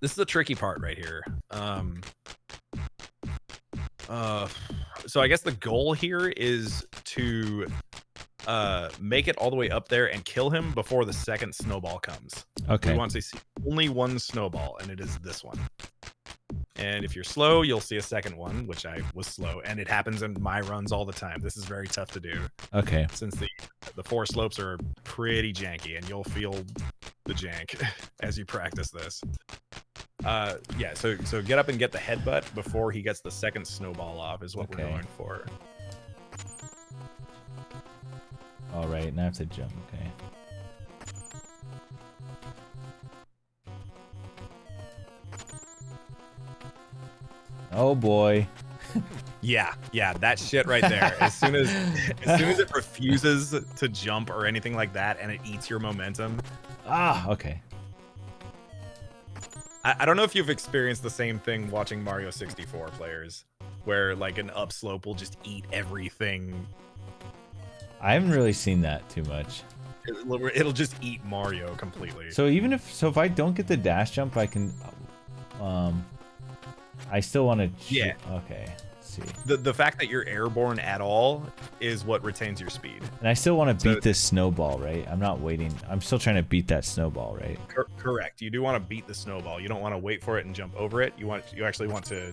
this is the tricky part right here. So I guess the goal here is to make it all the way up there and kill him before the second snowball comes.
Okay.
We want to see only one snowball, and it is this one. And if you're slow, you'll see a second one, which I was slow, and it happens in my runs all the time. This is very tough to do.
Okay.
Since the 4 slopes are pretty janky, and you'll feel the jank as you practice this. Yeah, so get up and get the headbutt before he gets the second snowball off is what we're going for.
All right, now I have to jump. Okay. Oh boy.
Yeah, that shit right there. As soon as it refuses to jump or anything like that, and it eats your momentum.
Ah, okay.
I don't know if you've experienced the same thing watching Mario 64 players, where like an upslope will just eat everything.
I haven't really seen that too much.
It'll just eat Mario completely.
So if I don't get the dash jump, I can I still want to
Yeah.
Okay. Let's see.
The fact that you're airborne at all is what retains your speed.
And I still want to beat this snowball, right? I'm not waiting. I'm still trying to beat that snowball, right?
Correct. You do want to beat the snowball. You don't want to wait for it and jump over it. You actually want to.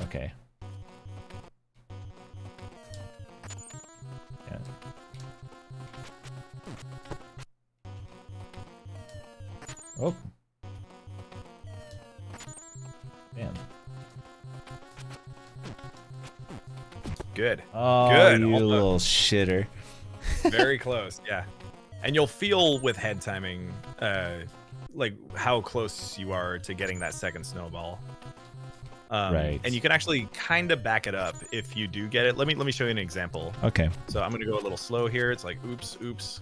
Okay. Yeah. Oh. Damn.
Good.
Oh,
Good.
you
Almost.
little shitter.
Very close, yeah. And you'll feel with head timing, like how close you are to getting that second snowball.
Right.
And you can actually kind of back it up if you do get it. Let me show you an example.
Okay.
So I'm gonna go a little slow here. It's like oops.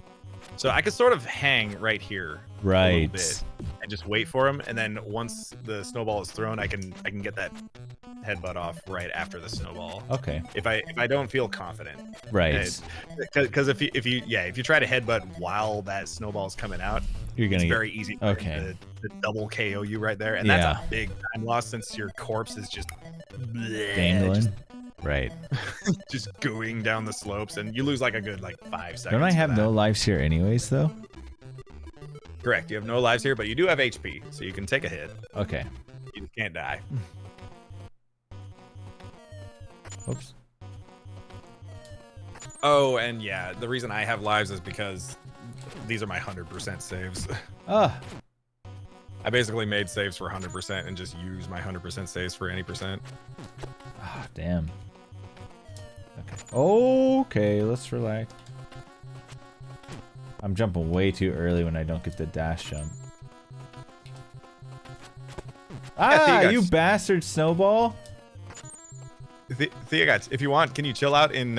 So I could sort of hang right here a little bit and just wait for him, and then once the snowball is thrown, I can get that headbutt off right after the snowball.
Okay.
If I don't feel confident.
Right.
Because if you try to headbutt while that snowball is coming out,
You're gonna
it's
get
very easy for
okay.
to double KO you right there, and that's a big time loss since your corpse is just
dangling. Right.
just gooing down the slopes, and you lose like a good 5 seconds.
Don't I have no lives here anyways, though?
Correct. You have no lives here, but you do have HP, so you can take a hit.
Okay.
You just can't die.
Oops.
Oh, and yeah, the reason I have lives is because these are my 100% saves.
Ah.
I basically made saves for 100% and just use my 100% saves for any percent.
Ah, damn. Okay, let's relax. I'm jumping way too early when I don't get the dash jump. Ah, you bastard snowball!
Theogots, if you want, can you chill out in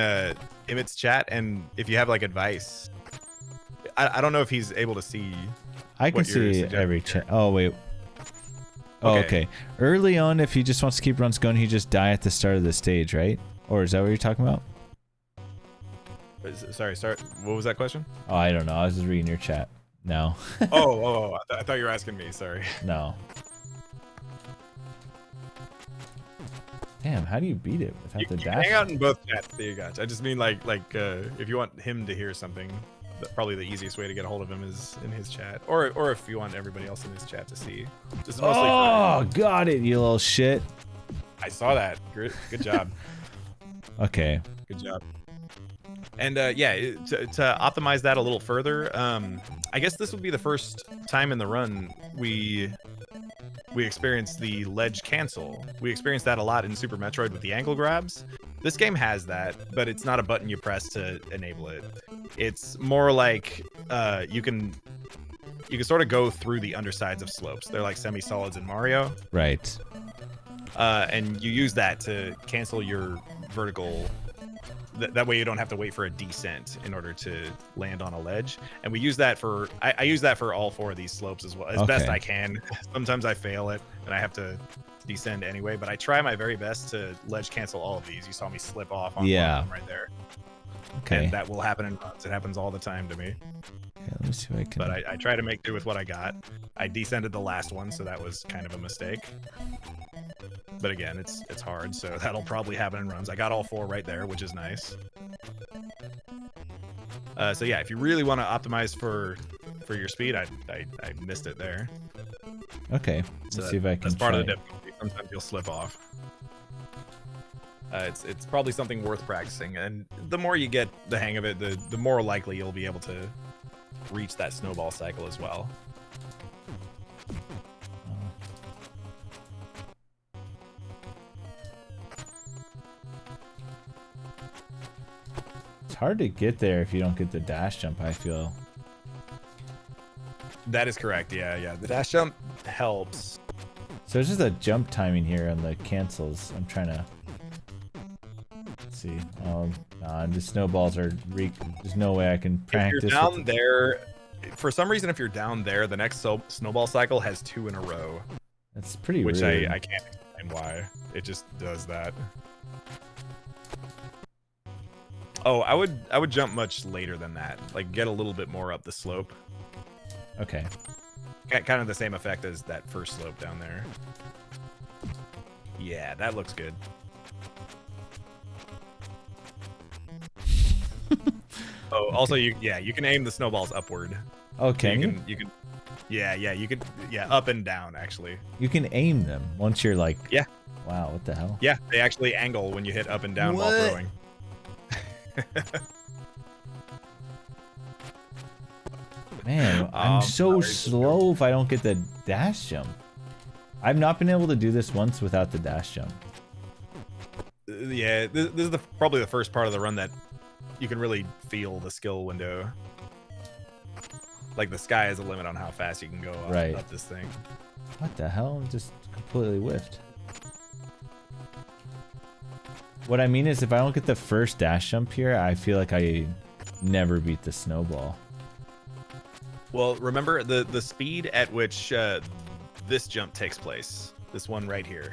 Emmett's chat, and if you have advice, I don't know if he's able to see.
I can see every chat. Oh wait. Oh, okay. Early on, if he just wants to keep runs going, he just die at the start of the stage, right? Or is that what you're talking about?
Sorry. What was that question?
Oh, I don't know. I was just reading your chat. No.
I thought you were asking me. Sorry.
No. Damn, how do you beat it without the dash?
Hang out in both chats, Theogots. I just mean if you want him to hear something, probably the easiest way to get a hold of him is in his chat, or if you want everybody else in his chat to see. Just mostly
got it, you little shit.
I saw that. Good job.
Okay.
Good job. And to optimize that a little further, I guess this would be the first time in the run we experienced the ledge cancel. We experienced that a lot in Super Metroid with the angle grabs. This game has that, but it's not a button you press to enable it. It's more like you can you can sort of go through the undersides of slopes. They're like semi-solids in Mario.
Right.
And you use that to cancel your vertical. That way you don't have to wait for a descent in order to land on a ledge. And we use that for, I use that for all 4 of these slopes as well, as best I can. Sometimes I fail it and I have to descend anyway, but I try my very best to ledge cancel all of these. You saw me slip off on one of them right there.
Okay.
And that will happen in runs. It happens all the time to me.
Okay, let me see if I can.
But I try to make do with what I got. I descended the last one, so that was kind of a mistake. But again, it's hard, so that'll probably happen in runs. I got all 4 right there, which is nice. So yeah, if you really want to optimize for your speed, I missed it there.
Okay, let's see if I can.
That's part of the difficulty. Sometimes you'll slip off. It's probably something worth practicing, and the more you get the hang of it, the more likely you'll be able to reach that snowball cycle as well.
It's hard to get there if you don't get the dash jump, I feel.
That is correct. Yeah. The dash jump helps.
So there's just a jump timing here on the cancels. I'm trying to see. The snowballs are there's no way I can practice.
If you're down there, for some reason, if you're down there, the next snowball cycle has 2 in a row.
That's pretty
Which
rude.
I can't explain why. It just does that. Oh, I would jump much later than that. Like get a little bit more up the slope.
Okay.
Kind of the same effect as that first slope down there. Yeah, that looks good. Oh, also you can aim the snowballs upward.
Oh,
so you can up and down actually.
You can aim them once you're like.
Yeah.
Wow, what the hell?
Yeah, they actually angle when you hit up and down while throwing.
Man, I'm so slow if I don't get the dash jump. I've not been able to do this once without the dash jump.
Yeah, this is probably the first part of the run that you can really feel the skill window. Like the sky is a limit on how fast you can go up this thing.
What the hell? Just completely whiffed. What I mean is if I don't get the first dash jump here, I feel like I never beat the snowball.
Well, remember the speed at which this jump takes place, this one right here,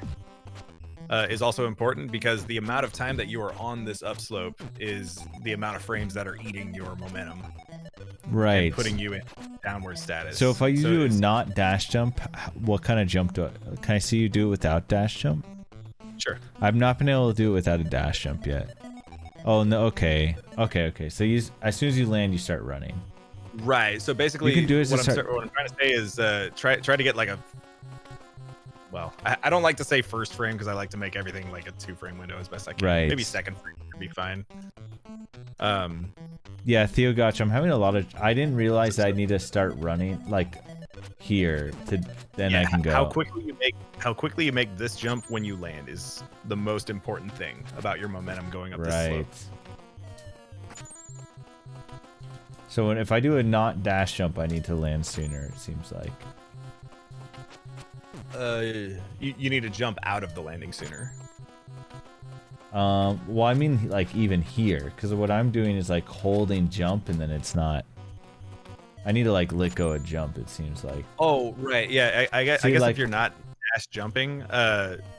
is also important because the amount of time that you are on this upslope is the amount of frames that are eating your momentum.
Right.
And putting you in downward status.
So if I do a not dash jump, what kind of jump can I see you do it without dash jump?
Sure.
I've not been able to do it without a dash jump yet. Oh no, okay. So as soon as you land, you start running.
Right. So basically,
you can do it
what I'm trying to say is try to get like a. Well, I don't like to say first frame because I like to make everything like a 2-frame window as best I can.
Right.
Maybe second frame would be fine.
Yeah, Theo, gotcha. I'm having a lot of. I didn't realize I need to start running like here to then I can go.
How quickly you make this jump when you land is the most important thing about your momentum going up this slope.
So if I do a not dash jump, I need to land sooner. It seems like.
You need to jump out of the landing sooner.
Well, I mean, like even here, because what I'm doing is like holding jump, and then it's not. I need to like let go of jump. It seems like.
Oh right, yeah. I guess
like,
if you're not dash jumping,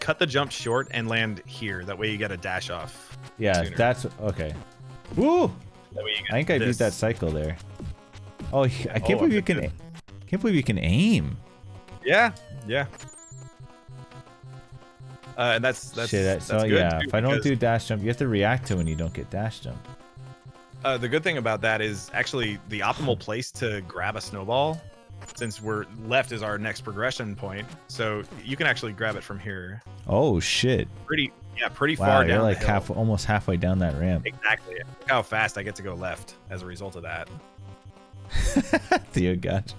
cut the jump short and land here. That way you get a dash off.
Yeah,
sooner.
that's okay. Woo!
I
think I beat that cycle there. Oh, I can't believe you can. Can't believe you can aim.
Yeah. And that's
Shit,
that's
so
good
yeah,
too,
if I don't do dash jump, you have to react to when you don't get dash jump.
The good thing about that is actually the optimal place to grab a snowball, since we're left is our next progression point. So you can actually grab it from here.
Oh shit!
Pretty
wow,
far down.
You're like
the hill.
almost halfway down that ramp.
Exactly. Look how fast I get to go left as a result of that.
Theo, gotcha.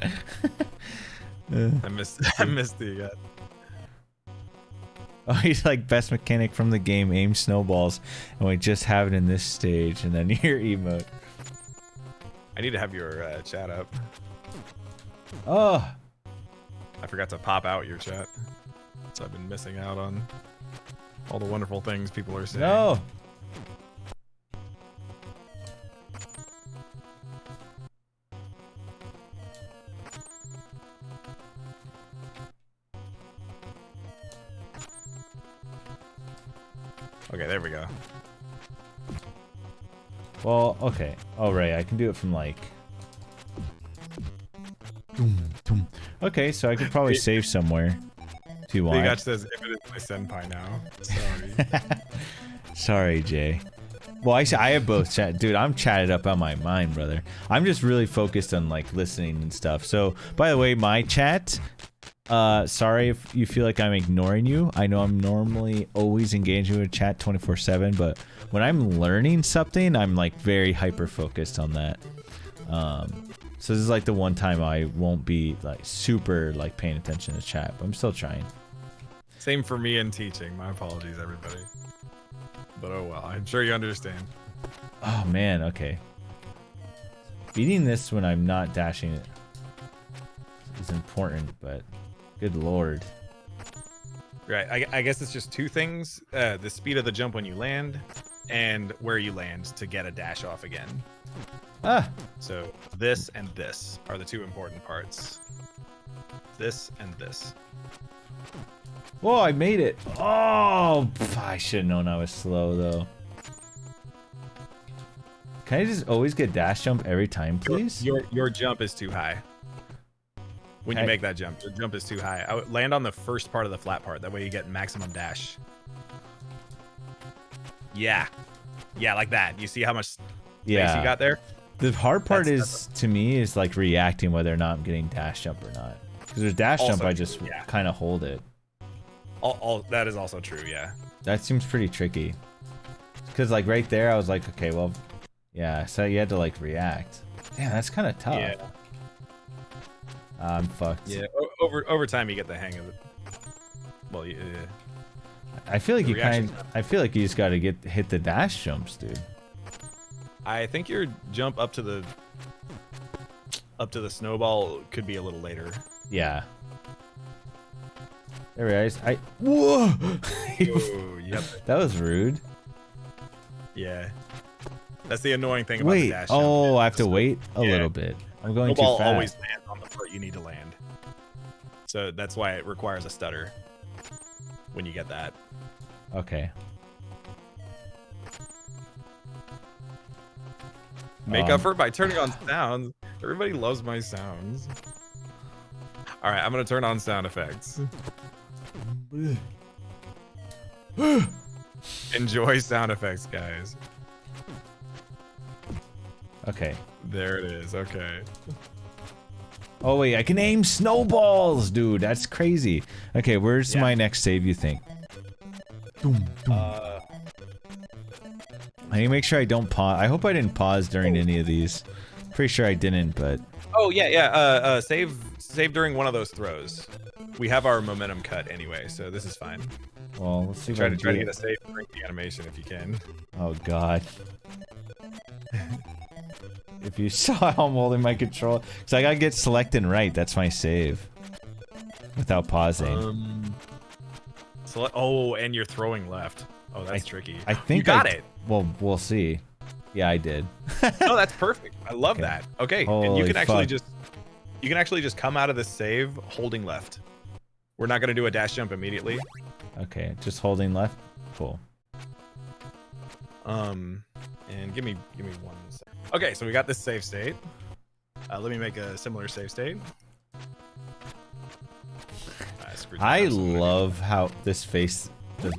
I missed the.
Oh, he's like best mechanic from the game. Aim snowballs, and we just have it in this stage, and then your emote.
I need to have your chat up.
Oh.
I forgot to pop out your chat. So I've been missing out on all the wonderful things people are saying.
No.
Okay, there we go.
Well, okay. Oh, right. I can do it from like... Okay, so I could probably save somewhere. If you want.
Bigotch says, if it is my senpai now. Sorry.
Sorry, Jay. Well, I have both chat. Dude, I'm chatted up on my mind, brother. I'm just really focused on like listening and stuff. So, by the way, my chat... sorry if you feel like I'm ignoring you. I know I'm normally always engaging with chat 24/7, but when I'm learning something, I'm like very hyper focused on that. So this is like the one time I won't be like super like paying attention to chat, but I'm still trying.
Same for me in teaching. My apologies, everybody. But oh well, I'm sure you understand.
Oh man, okay. Beating this when I'm not dashing it is important, but good lord.
Right, I guess it's just two things. The speed of the jump when you land, and where you land to get a dash off again.
Ah!
So this and this are the two important parts. This and this.
Whoa, I made it! Oh! I should have known I was slow, though. Can I just always get dash jump every time, please?
Your jump is too high. When you make that jump, your jump is too high. I would land on the first part of the flat part. That way you get maximum dash. Yeah. Yeah, like that. You see how much space you got there?
The hard part to me, is like reacting whether or not I'm getting dash jump or not. Because there's dash jump, I just kind of hold it.
That is also true, yeah.
That seems pretty tricky. Because like right there, I was like, okay, well, yeah, so you had to like react. Damn, that's kind of tough.
Yeah.
I'm fucked.
Yeah, over time you get the hang of it. Well, yeah.
I feel like I feel like you just got to hit the dash jumps, dude.
I think your jump up to the snowball could be a little later.
Yeah. There we are. Whoa!
Ooh, yep.
That was rude.
Yeah. That's the annoying thing about the dash jump.
Oh, I have to wait a little bit. I'm going too fast.
Snowball always lands on the part you need to land. So that's why it requires a stutter when you get that.
Okay.
Make up for it by turning on sounds. Everybody loves my sounds. All right, I'm gonna turn on sound effects. Enjoy sound effects, guys.
Okay.
There it is. Okay.
Oh wait, I can aim snowballs, dude. That's crazy. Okay, where's my next save, you think? I need to make sure I don't pause. I hope I didn't pause during any of these. Pretty sure I didn't, but...
Oh, yeah. Save during one of those throws. We have our momentum cut anyway, so this is fine.
Well, let's see if
try
I
to
can
get a save during the animation if you can.
Oh, God. If you saw how I'm holding my control... Because I gotta get selecting right. That's my save. Without pausing.
Oh, and you're throwing left. Oh, that's tricky.
I think
you got it.
Well, we'll see. Yeah, I did.
Oh, that's perfect. I love that. Okay, and you can actually just come out of the save holding left. We're not gonna do a dash jump immediately.
Okay, just holding left. Cool.
And give me 1 second. Okay, so we got this save state. Let me make a similar save state.
I love how this face the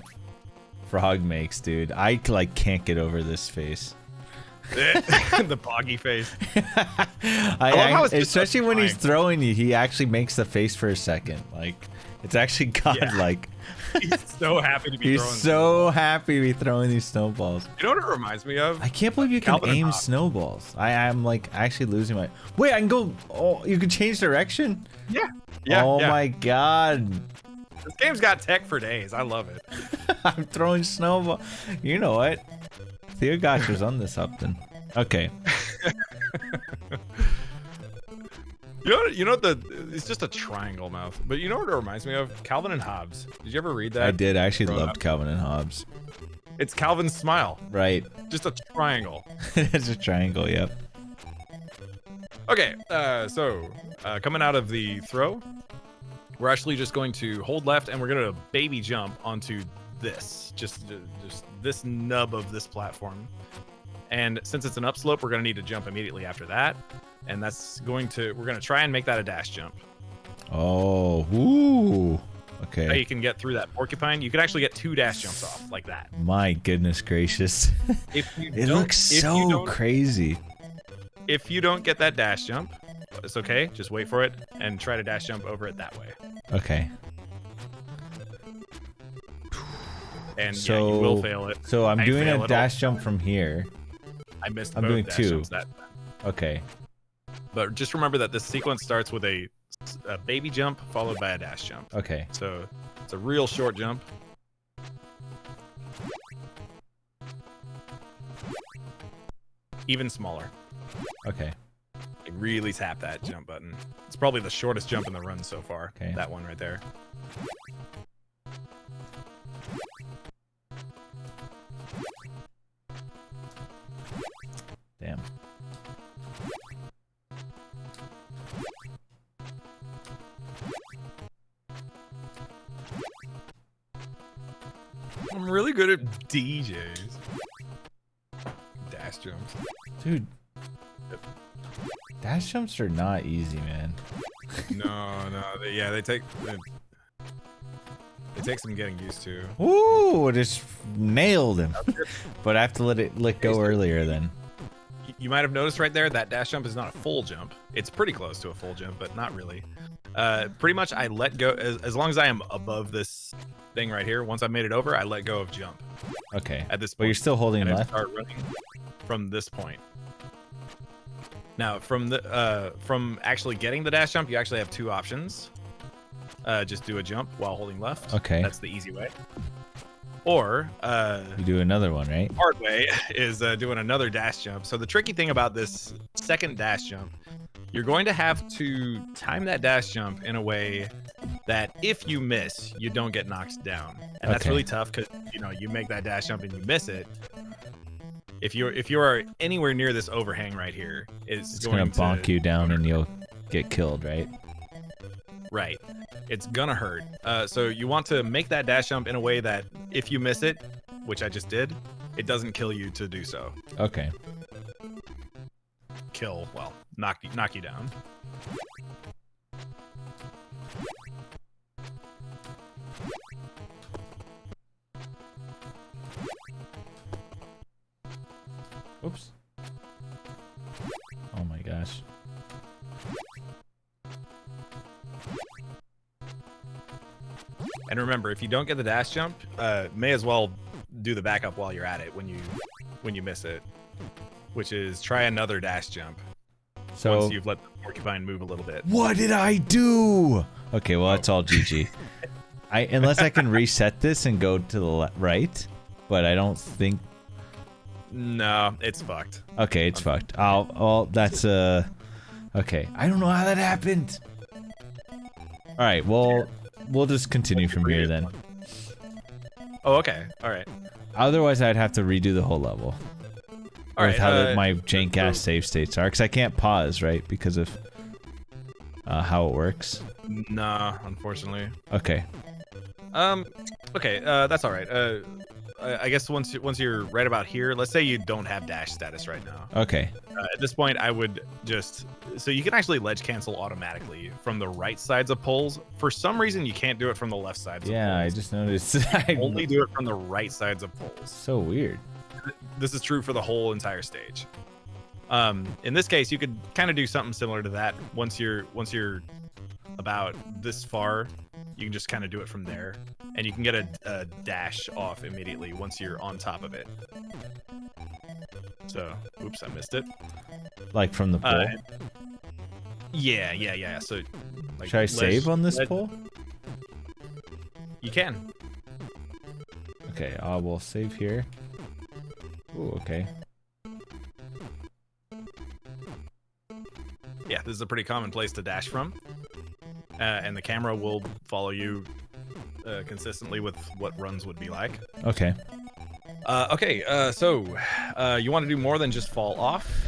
frog makes, dude. I like can't get over this face.
The boggy face.
I love how it's especially when he's throwing you, he actually makes the face for a second. Like it's actually godlike.
He's so happy to be
He's so happy to be throwing these snowballs.
You know what it reminds me of?
I can't believe you can aim snowballs. I am like actually losing my... Wait, I can go... Oh, you can change direction?
Yeah.
Oh my god.
This game's got tech for days. I love it.
I'm throwing snowball. You know what? Theo Gotch was on this Upton. Okay.
You know what it's just a triangle mouth. But you know what it reminds me of? Calvin and Hobbes. Did you ever read that?
I did. I actually
growing
loved
up?
Calvin and Hobbes.
It's Calvin's smile.
Right.
Just a triangle.
It's a triangle. Yep.
Okay, so coming out of the throw, we're actually just going to hold left and we're going to baby jump onto this, just this nub of this platform. And since it's an upslope, we're going to need to jump immediately after that. And we're going to try and make that a dash jump.
Oh, ooh.
Now
Okay.
you can get through that porcupine. You can actually get 2 dash jumps off like that.
My goodness gracious.
If you
It
don't-
looks
if you
so
don't-
crazy.
If you don't get that dash jump, it's okay. Just wait for it and try to dash jump over it that way.
Okay.
And
So,
yeah, you will fail it.
So I'm
I
doing
fail
a
it
dash
all.
jump from here.
I missed
I'm
both
doing
dash
2.
jumps that.
Okay.
But just remember that this sequence starts with a baby jump followed by a dash jump.
Okay.
So it's a real short jump. Even smaller.
Okay.
Like really tap that jump button. It's probably the shortest jump in the run so far.
Okay.
That one right there.
Damn.
I'm really good at DJs. Dash jumps.
Dude. Dash jumps are not easy, man.
No, they take some getting used to.
Ooh, just nailed him. But I have to let go earlier then.
You might have noticed right there that dash jump is not a full jump. It's pretty close to a full jump, but not really. Pretty much I let go as long as I am above this thing right here. Once I made it over, I let go of jump.
Okay.
At this
But
point,
you're still holding
and I
left?
start running from this point. Now, from actually getting the dash jump, you actually have 2 options. Just do a jump while holding left.
Okay.
That's the easy way. Or
You do another one, right?
hard way is doing another dash jump. So the tricky thing about this second dash jump, you're going to have to time that dash jump in a way that if you miss, you don't get knocked down. And that's
Okay.
really tough because you make that dash jump and you miss it. If you are anywhere near this overhang right here,
It's gonna bonk you down and you'll get killed, right?
Right. It's gonna hurt. So you want to make that dash jump in a way that if you miss it, which I just did, it doesn't kill you to do so.
Okay.
Knock you down.
Oops. Oh my gosh.
And remember, if you don't get the dash jump, may as well do the backup while you're at it when you miss it, which is try another dash jump
So
once you've let the porcupine move a little bit.
what did I do? Okay, well that's all GG. Unless I can reset this and go to the right, but I don't think.
No, it's fucked.
Okay, it's fucked. Oh, that's okay. I don't know how that happened. All right, well, we'll just continue from here then.
Oh, okay. All right.
Otherwise, I'd have to redo the whole level.
All
With
right.
how my jank ass save states are, because I can't pause, right? Because of how it works.
Nah, unfortunately.
Okay.
Okay. That's all right. I guess once you're right about here, let's say you don't have dash status right now.
Okay.
At this point, I would so you can actually ledge cancel automatically from the right sides of poles. For some reason, you can't do it from the left sides.
Yeah,
of
I
poles.
just noticed.
Only do it from the right sides of poles.
So weird.
This is true for the whole entire stage. In this case, you could kind of do something similar to that. Once you're about this far, you can just kind of do it from there, and you can get a dash off immediately once you're on top of it. So, oops, I missed it.
Like from the pole.
Yeah. So, like,
Should I save on this pole?
You can.
Okay, I will save here. Ooh, okay.
Yeah, this is a pretty common place to dash from. And the camera will follow you consistently with what runs would be like.
Okay.
So you want to do more than just fall off,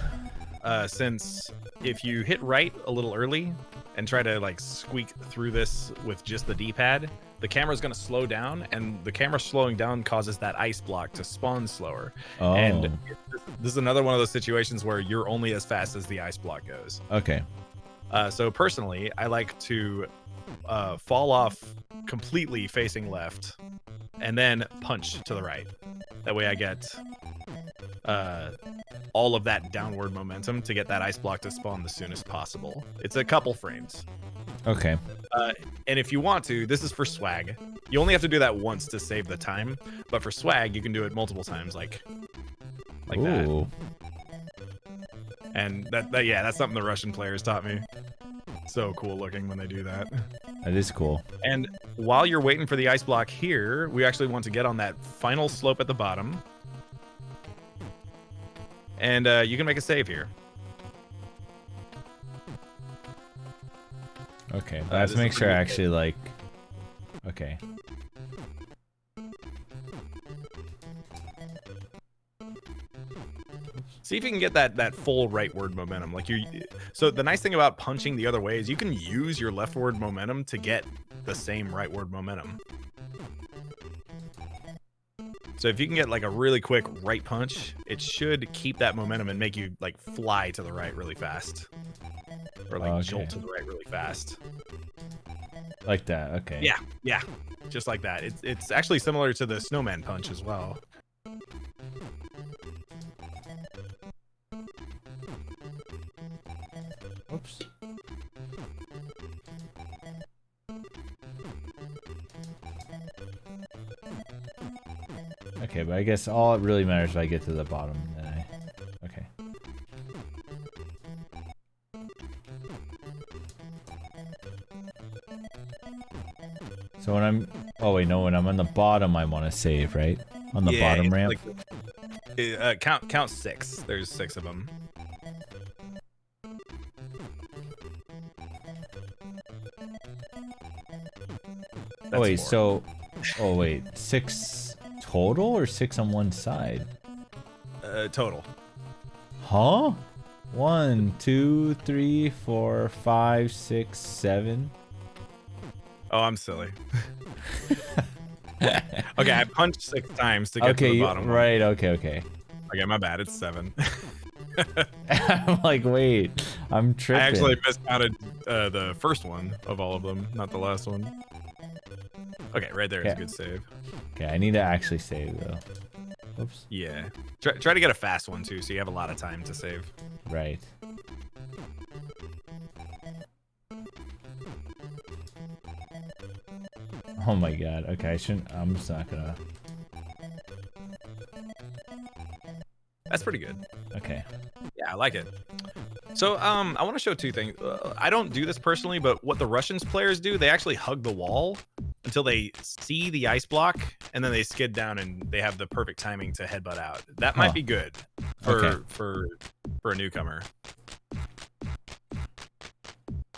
since if you hit right a little early and try to like squeak through this with just the D-pad, the camera's going to slow down, and the camera slowing down causes that ice block to spawn slower.
Oh.
And this is another one of those situations where you're only as fast as the ice block goes.
Okay.
So personally, I like to fall off completely facing left and then punch to the right. That way I get all of that downward momentum to get that ice block to spawn the soonest possible. It's a couple frames.
Okay.
And if you want to, this is for swag. You only have to do that once to save the time, but for swag, you can do it multiple times, like
Ooh.
that. And that's something the Russian players taught me. So cool looking when they do that.
That is cool.
And while you're waiting for the ice block here, we actually want to get on that final slope at the bottom. And you can make a save here.
Okay, but I have to make sure I actually like. Okay.
See if you can get that full rightward momentum. So the nice thing about punching the other way is you can use your leftward momentum to get the same rightward momentum. So if you can get like a really quick right punch, it should keep that momentum and make you like fly to the right really fast. Or like jolt to the right really fast.
Like that, okay.
Yeah. Just like that. It's actually similar to the snowman punch as well.
Oops. Okay, but I guess all it really matters is if I get to the bottom. Then okay. So when I'm... Oh, wait, no. When I'm on the bottom, I want to save, right? On the bottom ramp?
Count 6. There's 6 of them.
Oh, wait,
4.
so... Oh, wait. 6 total or 6 on one side?
Total.
Huh? 1, 2, 3, 4, 5, 6, 7.
Oh, I'm silly. Okay, I punched 6 times to get to the bottom.
Right, okay. Okay,
my bad. It's 7.
I'm like, wait, I'm tripping.
I actually miscounted the first one of all of them, not the last one. Okay, right there is a good save.
Okay, I need to actually save though. Oops.
Yeah. Try to get a fast one too, so you have a lot of time to save.
Right. Oh my god. Okay, I shouldn't. I'm just not gonna.
That's pretty good.
Okay.
Yeah, I like it. So, I want to show 2 things. I don't do this personally, but what the Russians players do, they actually hug the wall until they see the ice block, and then they skid down, and they have the perfect timing to headbutt out. That might be good for a newcomer.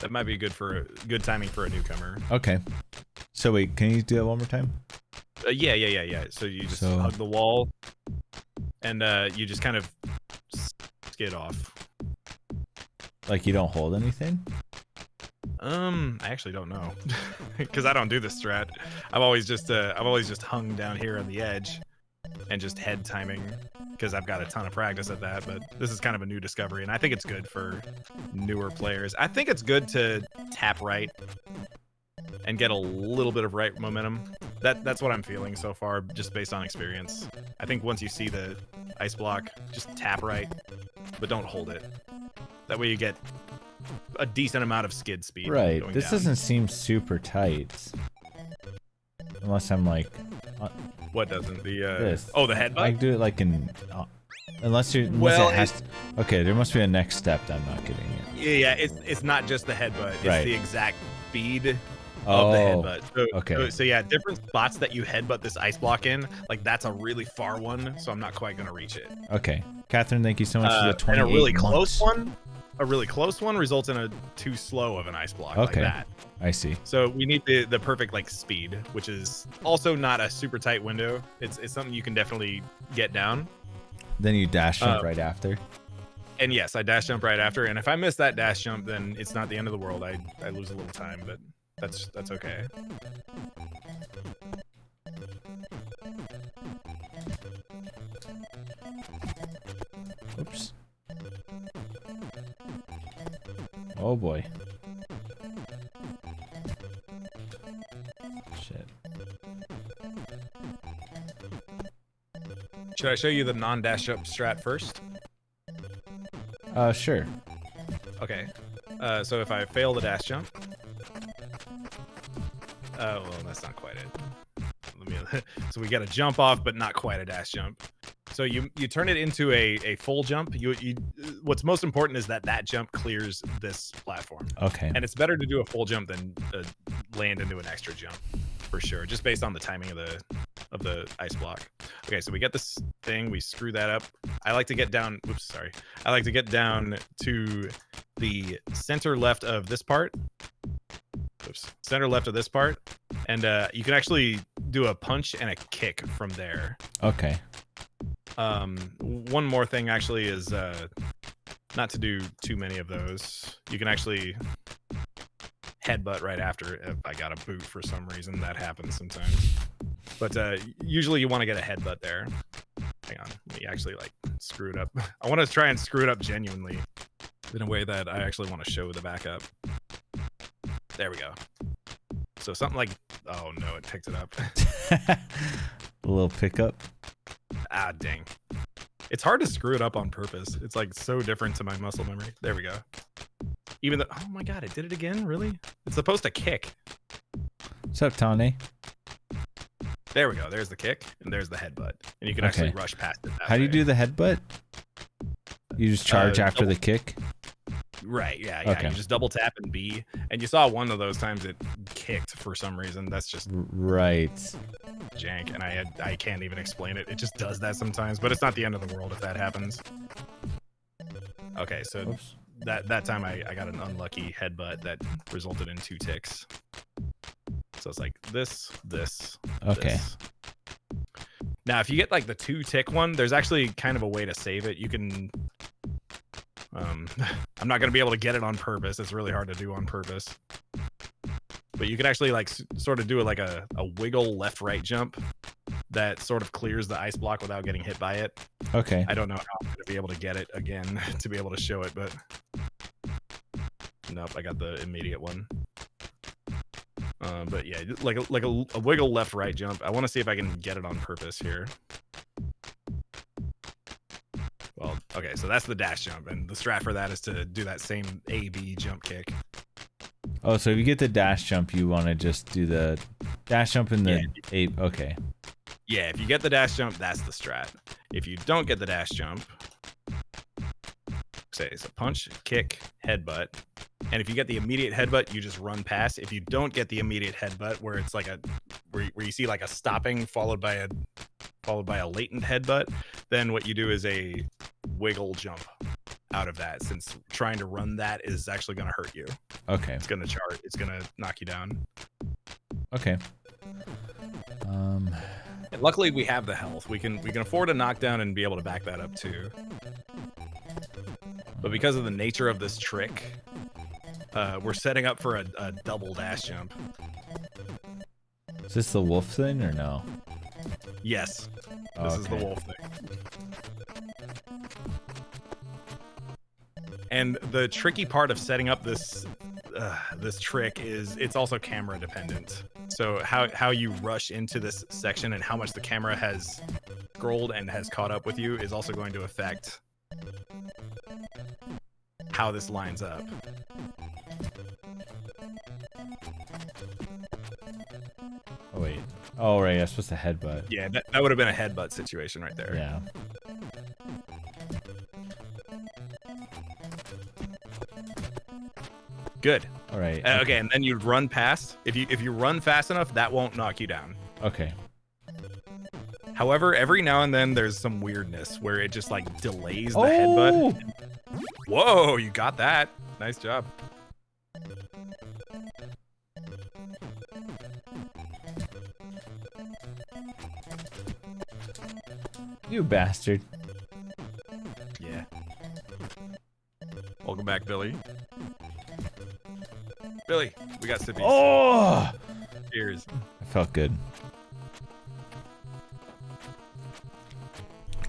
That might be good timing for a newcomer.
Okay. So wait, can you do that one more time?
Yeah. So you just hug the wall, and you just kind of skid off.
Like you don't hold anything?
I actually don't know, because I don't do this strat. I've always just hung down here on the edge, and just head timing, because I've got a ton of practice at that. But this is kind of a new discovery, and I think it's good for newer players. I think it's good to tap right and get a little bit of right momentum. That's what I'm feeling so far, just based on experience. I think once you see the ice block, just tap right, but don't hold it. That way you get a decent amount of skid speed.
Right.
Going
This
down.
doesn't seem super tight. Unless I'm like...
What doesn't? The
this.
Oh, the headbutt?
I do it like in... unless it has... Okay, there must be a next step that I'm not getting it.
Yeah, it's not just the headbutt. It's the exact speed of the headbutt. So yeah, different spots that you headbutt this ice block in, like that's a really far one, so I'm not quite gonna reach it.
Okay. Catherine, thank you so much for the 28
And a really
months.
close one,
a really close one results in a too slow of an ice block like
Okay.
that.
I see.
So we need the perfect like speed, which is also not a super tight window. It's something you can definitely get down.
Then you dash jump right after.
And yes, I dash jump right after. And if I miss that dash jump, then it's not the end of the world. I lose a little time, but that's okay.
Oops. Oh boy. Shit.
Should I show you the non-dash jump strat first?
Sure.
Okay. So if I fail the dash jump, well, that's not quite it. So we got a jump off, but not quite a dash jump. So you turn it into a full jump. What's most important is that jump clears this platform.
Okay.
And it's better to do a full jump than land into an extra jump, for sure. Just based on the timing of the ice block. Okay, so we get this thing. We screw that up. I like to get down. Oops, sorry. I like to get down to the center left of this part. Oops, center left of this part, and you can actually do a punch and a kick from there.
Okay.
One more thing actually is not to do too many of those. You can actually headbutt right after if I got a boot for some reason. That happens sometimes. But usually you want to get a headbutt there. Hang on, let me actually like screw it up. I want to try and screw it up genuinely in a way that I actually want to show the backup. There we go. So something like, oh no, it picked it up.
A little pickup.
Ah, dang. It's hard to screw it up on purpose. It's like so different to my muscle memory. There we go. Even though, oh my god, it did it again? Really? It's supposed to kick.
What's up, Tony?
There we go. There's the kick, and there's the headbutt. And you can actually rush past it that
How do you do the headbutt? You just charge after the kick?
Right, yeah.
Okay.
You just double tap and B. And you saw one of those times it kicked for some reason. That's just
right.
jank, and I can't even explain it. It just does that sometimes, but it's not the end of the world if that happens. Okay, so
Oops.
that time I got an unlucky headbutt that resulted in 2 ticks. So it's like this.
Okay.
This. Now, if you get like the 2 tick one, there's actually kind of a way to save it. You can. I'm not gonna be able to get it on purpose. It's really hard to do on purpose. But you can actually like sort of do like a wiggle left-right jump that sort of clears the ice block without getting hit by it.
Okay.
I don't know how I'm gonna be able to get it again to be able to show it, but nope, I got the immediate one. But yeah, like a wiggle left-right jump. I want to see if I can get it on purpose here. Well, okay, so that's the dash jump, and the strat for that is to do that same A-B jump kick.
Oh, so if you get the dash jump, you want to just do the dash jump in the okay.
Yeah, if you get the dash jump, that's the strat. If you don't get the dash jump, say it's a punch, kick, headbutt. And if you get the immediate headbutt, you just run past. If you don't get the immediate headbutt, where it's like where you see like a stopping followed by a latent headbutt, then what you do is a wiggle jump out of that, since trying to run that is actually going to hurt you.
Okay.
It's going to charge. It's going to knock you down.
Okay.
And luckily, we have the health. We can afford a knockdown and be able to back that up too. But because of the nature of this trick, we're setting up for a double dash jump.
Is this the wolf thing or no?
Yes. This is the wolf thing. And the tricky part of setting up this trick is it's also camera dependent. So how you rush into this section and how much the camera has scrolled and has caught up with you is also going to affect how this lines up.
Oh wait. Oh right, that's supposed to headbutt.
Yeah, that would have been a headbutt situation right there.
Yeah.
Good.
All right.
Okay, and then you run past. If you run fast enough, that won't knock you down.
Okay.
However, every now and then there's some weirdness where it just like delays the headbutt.
Whoa, you got that. Nice job.
You bastard.
Yeah. Welcome back, Billy. Billy, we got sippies.
Oh!
Cheers.
I felt good.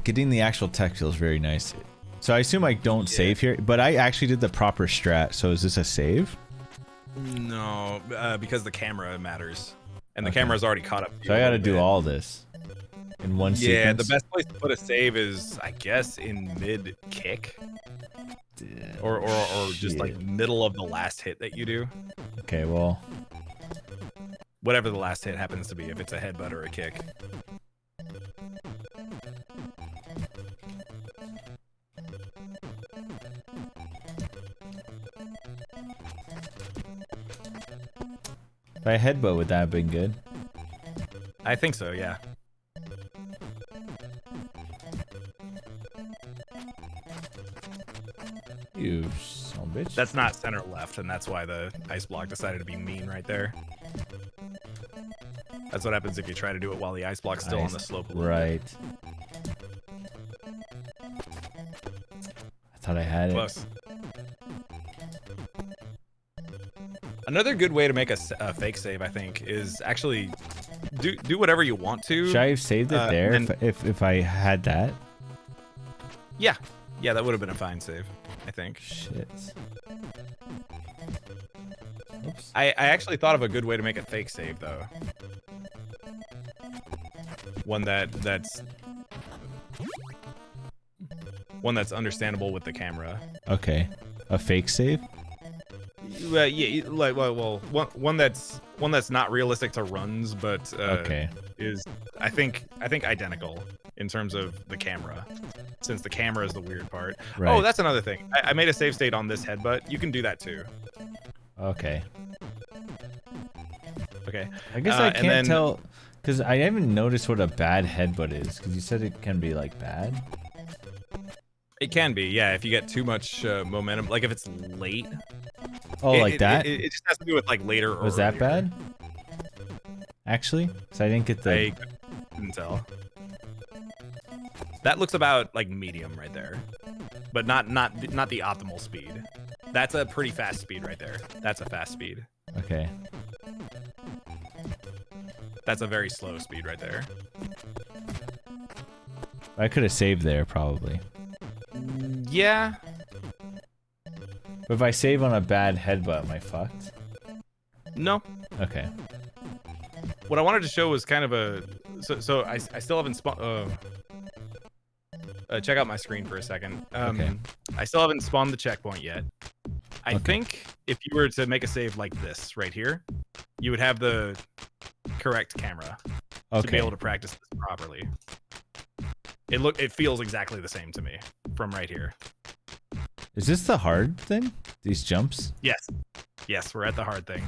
Getting the actual tech feels very nice. So I assume I don't save here, but I actually did the proper strat. So is this a save?
No, because the camera matters. And the camera's already caught up.
So I gotta do all this in one sequence?
Yeah, the best place to put a save is, I guess, in mid-kick. Or just like middle of the last hit that you do.
Okay, well.
Whatever the last hit happens to be, if it's a headbutt or a kick.
If I headbutt, would that have been good?
I think so, yeah.
You son of a bitch.
That's not center left, and that's why the ice block decided to be mean right there. That's what happens if you try to do it while the ice block's still on the slope a little
right. I thought I had
Close.
it.
Another good way to make a fake save, I think, is actually do whatever you want to.
Should I have saved it there if I had that?
Yeah. Yeah, that would have been a fine save, I think.
Shit. Oops.
I actually thought of a good way to make a fake save, though. One that's understandable with the camera.
Okay. A fake save?
Yeah, like well, one that's not realistic to runs, but
okay.
is I think identical in terms of the camera, since the camera is the weird part.
Right.
Oh, that's another thing. I made a save state on this headbutt. You can do that too.
Okay.
Okay.
I guess I can't tell, because I haven't noticed what a bad headbutt is, because you said it can be like bad.
It can be, yeah, if you get too much momentum, like if it's late.
Oh, like that?
It just has to do with like later or
Was that
earlier.
bad? Actually? So I didn't get the...
I couldn't tell. That looks about like medium right there, but not the optimal speed. That's a pretty fast speed right there. That's a fast speed.
Okay.
That's a very slow speed right there.
I could have saved there, probably.
Yeah.
But if I save on a bad headbutt, am I fucked?
No.
Okay.
What I wanted to show was kind of a... So I still haven't spawned... check out my screen for a second.
Okay.
I still haven't spawned the checkpoint yet. I think if you were to make a save like this right here, you would have the correct camera to be able to practice this properly. It feels exactly the same to me from right here.
Is this the hard thing? These jumps?
Yes. Yes, we're at the hard thing.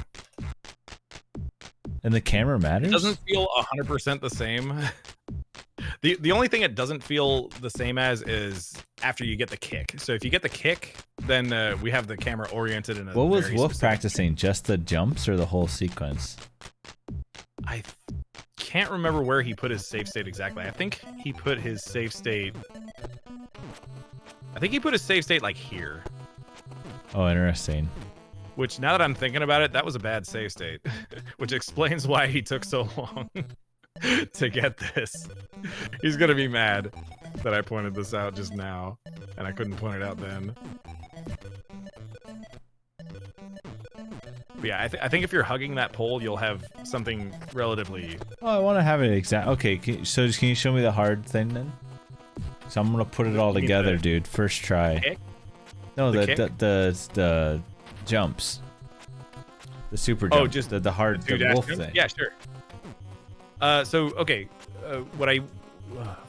And the camera matters?
It doesn't feel 100% the same. The only thing it doesn't feel the same as is after you get the kick. So if you get the kick, then we have the camera oriented in a
What was
very
Wolf
specific
practicing?
way.
Just the jumps or the whole sequence?
I can't remember where he put his save state exactly. I think he put his save state... like here.
Oh, interesting.
Which, now that I'm thinking about it, that was a bad save state. Which explains why he took so long to get this. He's gonna be mad that I pointed this out just now, and I couldn't point it out then. But yeah, I think if you're hugging that pole, you'll have something relatively...
Oh, I want to have it exact. Okay, so can you show me the hard thing then? So I'm gonna put it all together, dude. First try.
Kick?
No,
The
the jumps. The super jump.
Oh, just
the hard
two
the
dash
wolf
jumps?
thing.
Yeah, sure.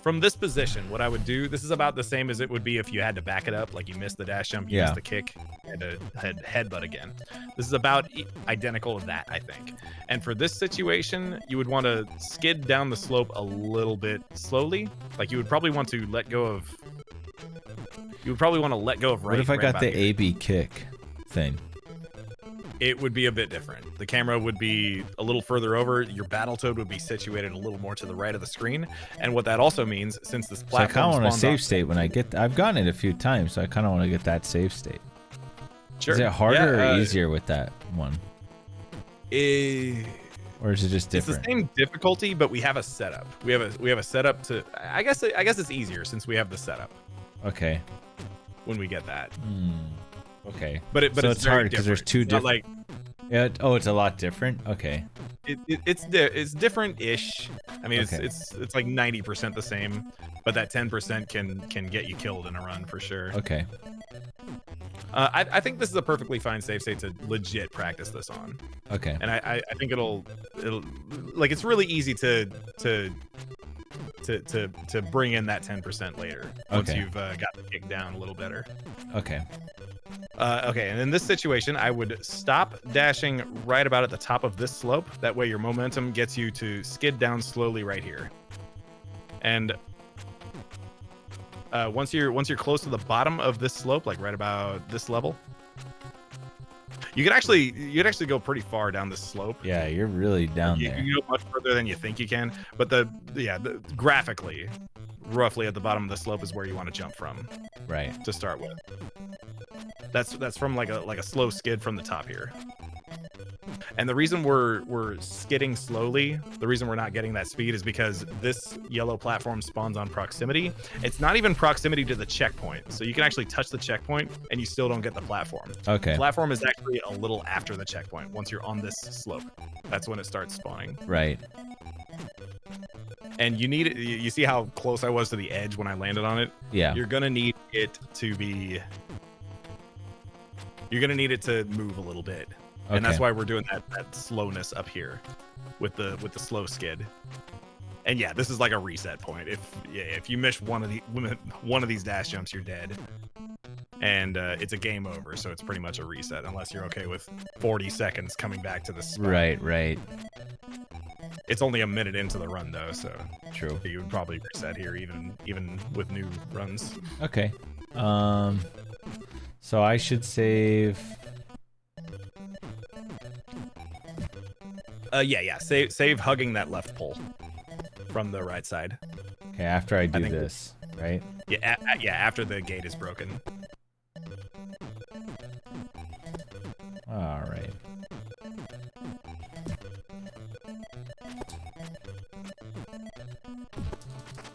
From this position, what I would do, this is about the same as it would be if you had to back it up, like you missed the dash jump, you missed the kick, and a headbutt again. This is about identical to that, I think. And for this situation, you would want to skid down the slope a little bit slowly. Like you would probably want to let go of... you would probably want to let go of right.
What if I
right
got
about
the
here.
AB kick thing?
It would be a bit different. The camera would be a little further over. Your Battletoad would be situated a little more to the right of the screen. And what that also means, since this
So I
platform
kind of want a
spawns
save
on-
state when I get. I've gotten it a few times, so I kind of want to get that save state.
Sure.
Is it harder
Yeah,
or easier with that one, or is it just different?
It's the same difficulty, but we have a setup. We have a setup to. I guess it's easier since we have the setup
Okay.
when we get that.
Okay.
But
so
it's
hard because there's two different.
Like
Yeah. Oh, it's a lot different. Okay.
it's different-ish. I mean,
Okay.
it's like 90% the same, but that 10% can get you killed in a run for sure.
Okay.
I think this is a perfectly fine save state to legit practice this on,
Okay.
and I think it'll like it's really easy to bring in that 10% later once
Okay.
you've got the kick down a little better.
Okay.
Okay, and in this situation, I would stop dashing right about at the top of this slope. That way your momentum gets you to skid down slowly right here. And once you're close to the bottom of this slope, like right about this level, you'd actually go pretty far down this slope.
Yeah, you're really down
You
there.
can go much further than you think you can, but graphically, roughly at the bottom of the slope is where you want to jump from
Right.
to start with. That's from like a slow skid from the top here. And the reason we're skidding slowly, the reason we're not getting that speed is because this yellow platform spawns on proximity. It's not even proximity to the checkpoint. So you can actually touch the checkpoint and you still don't get the platform.
Okay.
The platform is actually a little after the checkpoint. Once you're on this slope, that's when it starts spawning.
Right.
And you need it. You see how close I was to the edge when I landed on it?
Yeah.
You're gonna need it to be. You're gonna need it to move a little bit, and that's
Okay.
why we're doing that slowness up here, with the slow skid. And yeah, this is like a reset point. If you miss one of these dash jumps, you're dead, and it's a game over. So it's pretty much a reset unless you're okay with 40 seconds coming back to the spot.
Right.
It's only a minute into the run though, so
True.
you would probably reset here even with new runs.
Okay. So I should save.
Yeah. Save hugging that left pole from the right side.
Okay, after I do
think
this, right?
Yeah, after the gate is broken.
All right.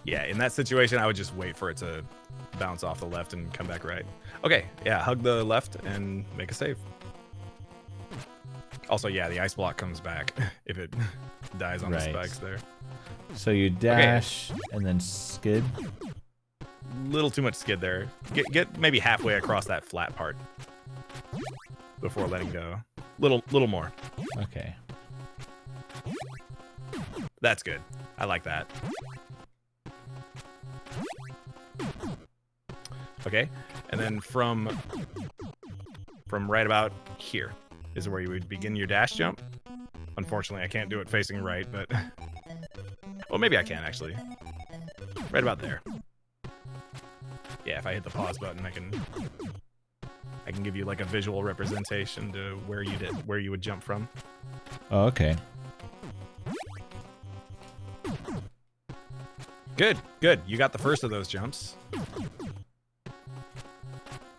Yeah, in that situation, I would just wait for it to bounce off the left and come back right. Okay, yeah, hug the left and make a save. Also, yeah, the ice block comes back if it dies on the
Right.
spikes there.
So you dash and then skid.
Little too much skid there. Get maybe halfway across that flat part before letting go. Little more.
Okay.
That's good. I like that. Okay, and then from right about here is where you would begin your dash jump. Unfortunately, I can't do it facing right, but well, maybe I can actually. Right about there. Yeah, if I hit the pause button, I can give you like a visual representation to where you would jump from.
Oh, okay.
Good. You got the first of those jumps.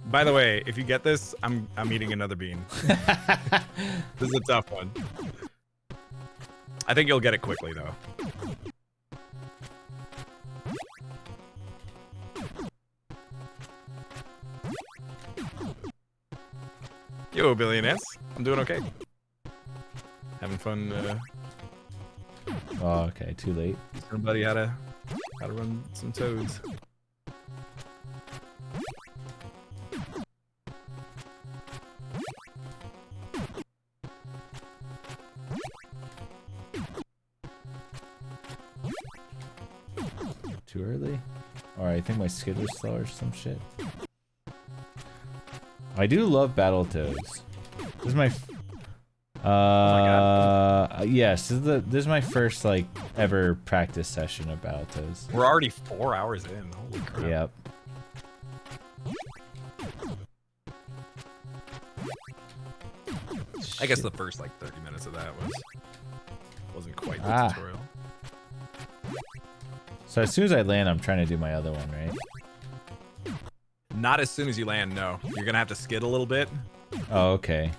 By the way, if you get this, I'm eating another bean. This is a tough one. I think you'll get it quickly though. Yo, Billionaires. I'm doing okay. Having fun
Oh, okay. Too late.
teaching everybody how to run some toads.
Too early? Alright, I think my skid was slow or some shit. I do love Battletoads. This is my yes, this is my first like ever practice session of Battletoads.
We're already 4 hours in. Holy crap.
Yep.
I guess the first like 30 minutes of that wasn't quite the tutorial.
So as soon as I land, I'm trying to do my other one, right?
Not as soon as you land, no. You're gonna have to skid a little bit.
Oh, okay.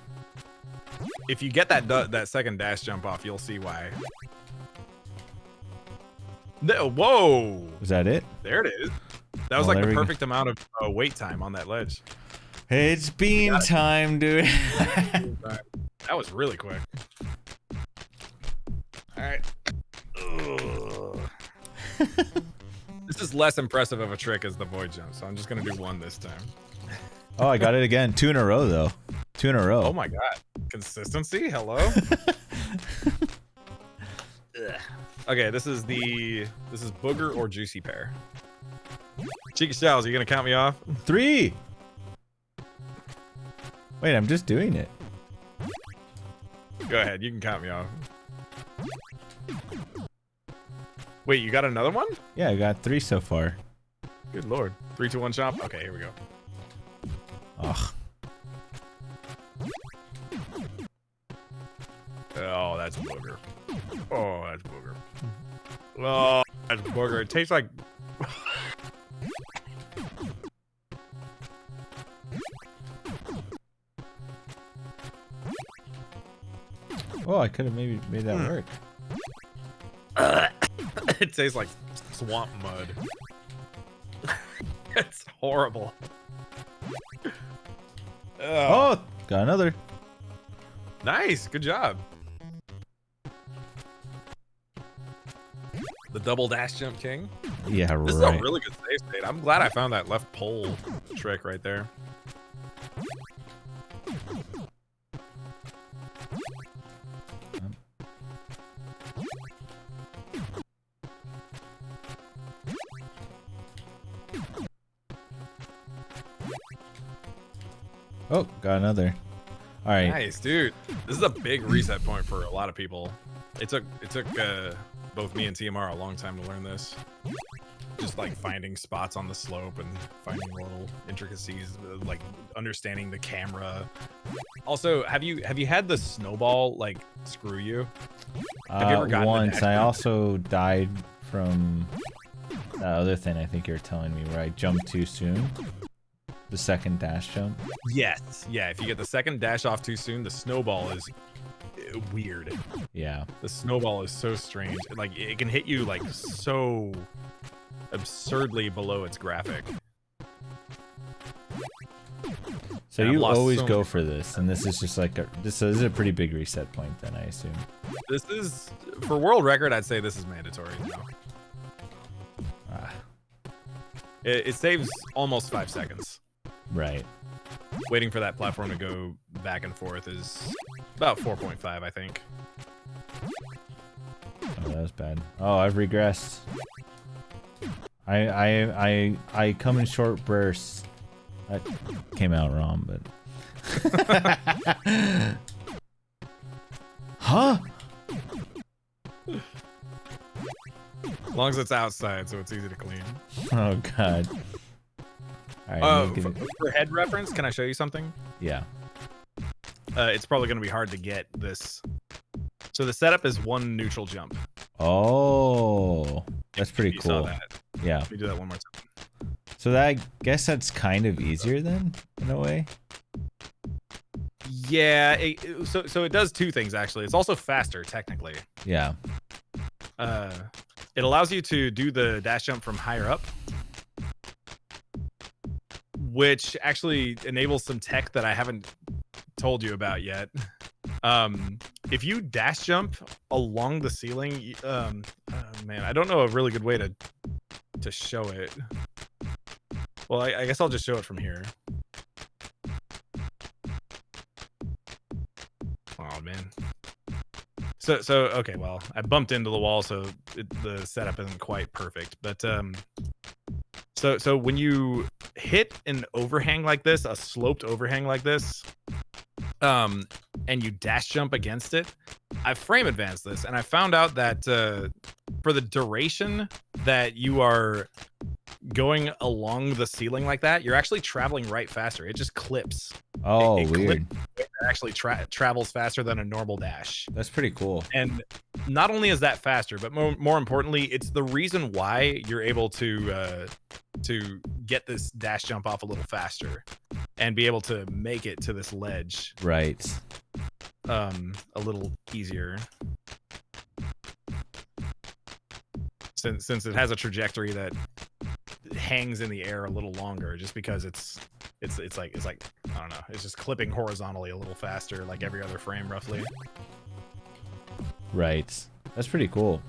If you get that second dash jump off, you'll see why. No, whoa!
Is that it?
There it is. That was like the perfect amount of wait time on that ledge.
It's bean time, dude.
That was really quick. All right. This is less impressive of a trick as the void jump, so I'm just gonna do one this time.
Oh, I got it again. 2 in a row, though. 2 in a row.
Oh my god. Consistency? Hello? Okay, this is booger or juicy pear. Cheeky Styles, are you gonna count me off?
3. Wait, I'm just doing it.
Go ahead, you can count me off. Wait, you got another one?
Yeah, I got 3 so far.
Good lord. 3, 2, 1 chop? Okay, here we go.
Ugh.
Oh, that's booger. Oh, that's booger. Oh, that's booger. It tastes like...
Oh, I could have maybe made that work.
It tastes like swamp mud. It's horrible.
Oh, got another.
Nice, good job. The double dash jump king.
Yeah,
This is a really good save state. I'm glad I found that left pole trick right there.
Oh, got another. All right.
Nice, dude. This is a big reset point for a lot of people. It took both me and TMR a long time to learn this. Just like finding spots on the slope and finding little intricacies, like understanding the camera. Also, have you had the snowball like screw you? Have you ever gotten
once. I also died from that other thing I think you were telling me where I jumped too soon. The second dash jump.
Yes. Yeah, if you get the second dash off too soon, the snowball is weird.
Yeah.
The snowball is so strange. Like it can hit you like so absurdly below its graphic.
So you always go for this, and this is just like this is a pretty big reset point then, I assume.
This is for world record, I'd say this is mandatory now. It saves almost 5 seconds.
Right.
Waiting for that platform to go back and forth is about 4.5, I think.
Oh, that was bad. Oh, I've regressed. I come in short bursts. That came out wrong, but huh?
As long as it's outside, so it's easy to clean.
Oh god. All right,
for head reference, can I show you something?
Yeah.
It's probably going to be hard to get this. So the setup is one neutral jump.
Oh, that's pretty cool.
Saw that.
Yeah.
Let me do that one more time.
So that, I guess that's kind of easier then, in a way.
Yeah. So it does 2 things actually. It's also faster technically.
Yeah.
It allows you to do the dash jump from higher up, which actually enables some tech that I haven't told you about yet. If you dash jump along the ceiling, man, I don't know a really good way to show it. Well, I guess I'll just show it from here. Oh man. So okay, well, I bumped into the wall, so the setup isn't quite perfect, but so when you hit an overhang like this, a sloped overhang like this, and you dash jump against it, I frame advanced this, and I found out that for the duration that you are going along the ceiling like that, you're actually traveling right faster. It just clips.
Oh,
it
weird.
It actually travels faster than a normal dash.
That's pretty cool.
And not only is that faster, but more importantly, it's the reason why you're able to get this dash jump off a little faster and be able to make it to this ledge.
Right.
A little easier. Since it has a trajectory that hangs in the air a little longer, just because it's like I don't know, it's just clipping horizontally a little faster, like every other frame roughly.
Right. That's pretty cool.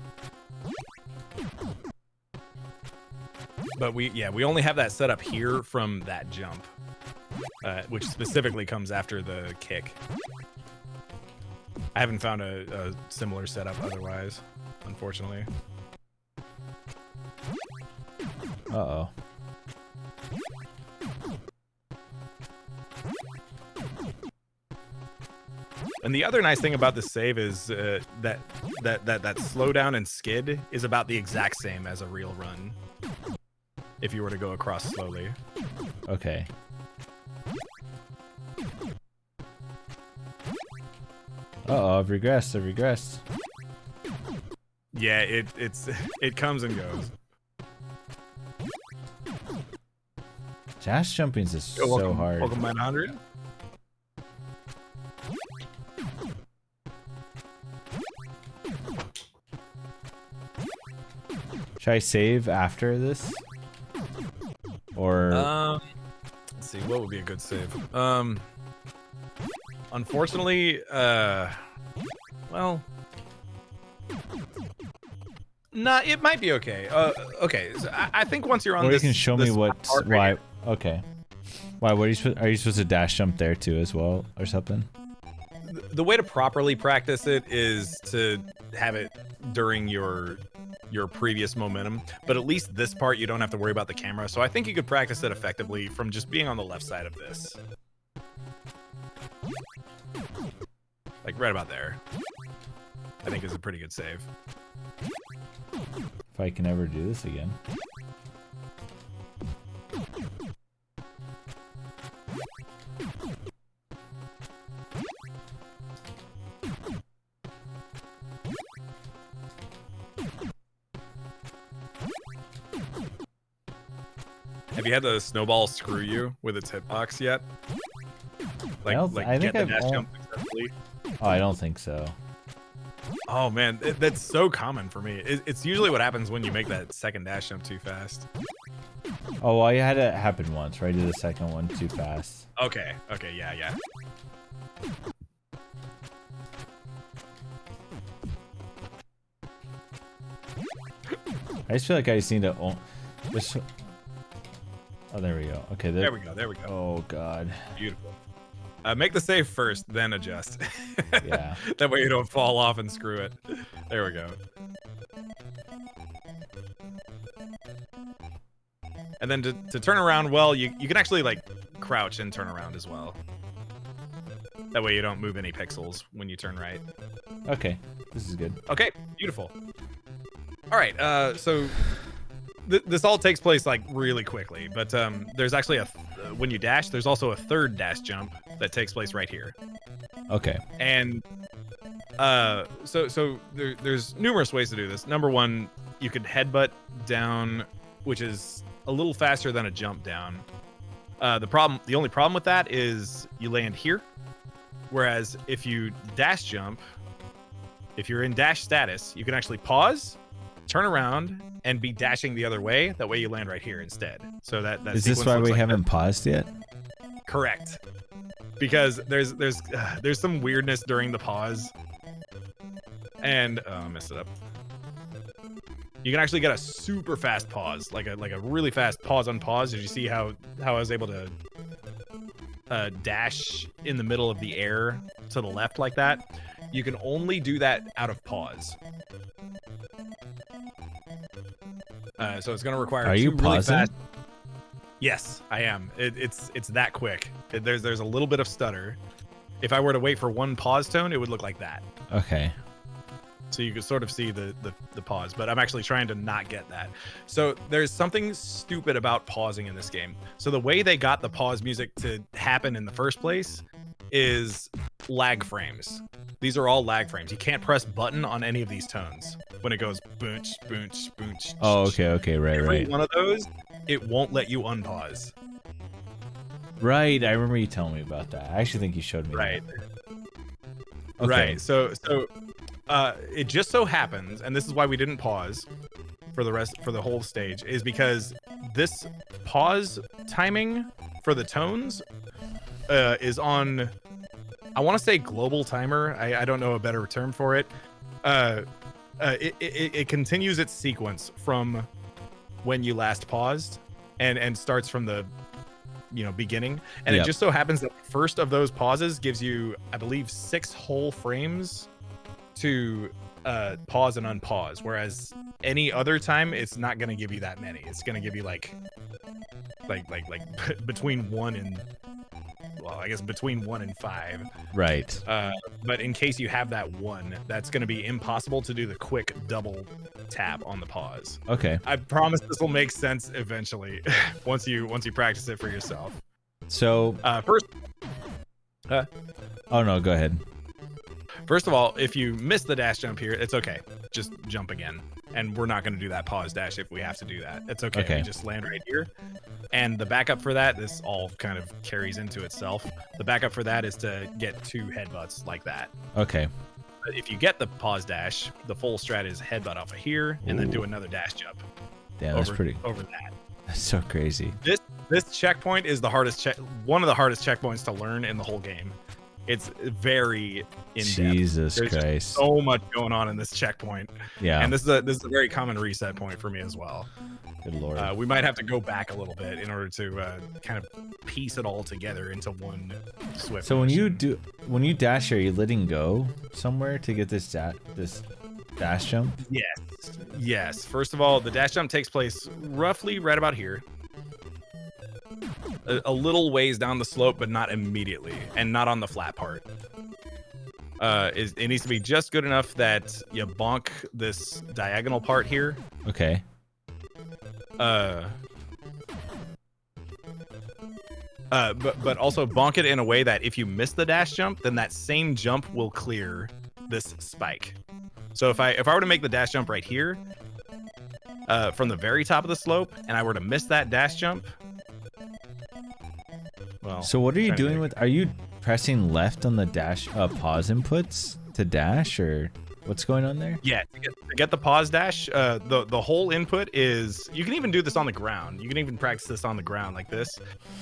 But we only have that set up here from that jump, which specifically comes after the kick. I haven't found a similar setup otherwise, unfortunately.
Uh-oh.
And the other nice thing about the save is that slowdown and skid is about the exact same as a real run. If you were to go across slowly.
Okay. Uh-oh, I've regressed.
Yeah, it comes and goes.
Dash jumping is so hard.
Welcome, 900.
Should I save after this? Or
let's see, what would be a good save? Unfortunately, well, nah, it might be okay. Okay, so I think once you're on
or
this,
you can show me what
part
why.
right
Okay. Why? What are you supposed to dash jump there too as well or something?
the way to properly practice it is to have it during your previous momentum, but at least this part you don't have to worry about the camera. So I think you could practice it effectively from just being on the left side of this. Like right about there. I think is a pretty good save.
If I can ever do this again.
Have you had the snowball screw you with its hitbox yet? Like,
I think
get the
I've
dash jump successfully?
Oh, I don't think so.
Oh man, that's so common for me. It's usually what happens when you make that second dash jump too fast.
Oh, well, I had it happen once, where I did the second one too fast.
Okay, yeah.
I just feel like I just need to. This. Oh, there we go. Okay,
There we go.
Oh God.
Beautiful. Make the save first, then adjust.
Yeah.
That way you don't fall off and screw it. There we go. And then to turn around, well, you can actually like crouch and turn around as well. That way you don't move any pixels when you turn right.
Okay, this is good.
Okay, beautiful. All right, so this all takes place like really quickly, but there's actually when you dash, there's also a third dash jump that takes place right here.
Okay.
And so there's numerous ways to do this. Number one, you could headbutt down, which is a little faster than a jump down. The only problem with that is you land here, whereas if you dash jump, if you're in dash status, you can actually pause, turn around, and be dashing the other way. That way you land right here instead. So that
is this why we haven't paused yet?
Correct. Because there's some weirdness during the pause, and I messed it up. You can actually get a super fast pause, like a really fast pause on pause. Did you see how I was able to dash in the middle of the air to the left like that? You can only do that out of pause. So it's going to require.
Are you
two really
pausing?
fast... Yes, I am. It's that quick. There's a little bit of stutter. If I were to wait for one pause tone, it would look like that.
Okay.
So you can sort of see the pause, but I'm actually trying to not get that. So there's something stupid about pausing in this game. So the way they got the pause music to happen in the first place is lag frames. These are all lag frames. You can't press button on any of these tones when it goes boonch, boonch, boonch.
Oh, okay, right.
Every one of those, it won't let you unpause.
Right, I remember you telling me about that. I actually think you showed me.
Right.
That. Okay.
Right. So it just so happens, and this is why we didn't pause for the whole stage, is because this pause timing for the tones is on, I want to say global timer. I don't know a better term for it. It continues its sequence from when you last paused and starts from the beginning, and it just so happens that the first of those pauses gives you, I believe, 6 whole frames to pause and unpause, whereas any other time it's not going to give you that many. It's going to give you like between 1 and, well, I guess between 1 and 5.
Right.
But in case you have that 1, that's going to be impossible to do the quick double tap on the pause.
Okay.
I promise this will make sense eventually once you practice it for yourself.
So
first,
oh no, go ahead.
First of all, if you miss the dash jump here, it's okay. Just jump again. And we're not going to do that pause dash if we have to do that. It's okay.
Okay.
We just land right here. And the backup for that, this all kind of carries into itself. The backup for that is to get 2 headbutts like that.
Okay.
But if you get the pause dash, the full strat is headbutt off of here and then do another dash jump.
Damn, that's pretty.
Over that.
That's so crazy.
This checkpoint is the hardest one of the hardest checkpoints to learn in the whole game. It's very in-depth.
Jesus
There's
Christ.
just so much going on in this checkpoint.
Yeah.
And this is a very common reset point for me as well.
Good lord.
We might have to go back a little bit in order to kind of piece it all together into one swift.
So
motion.
when you dash, are you letting go somewhere to get this dash jump?
Yes. First of all, the dash jump takes place roughly right about here. A little ways down the slope, but not immediately, and not on the flat part. It needs to be just good enough that you bonk this diagonal part here.
Okay.
But also bonk it in a way that if you miss the dash jump, then that same jump will clear this spike. So if I were to make the dash jump right here, from the very top of the slope, and I were to miss that dash jump. Well,
so what are you doing with? Are you pressing left on the dash pause inputs to dash, or what's going on there?
Yeah, to get the pause dash, the whole input is. You can even do this on the ground. You can even practice this on the ground like this.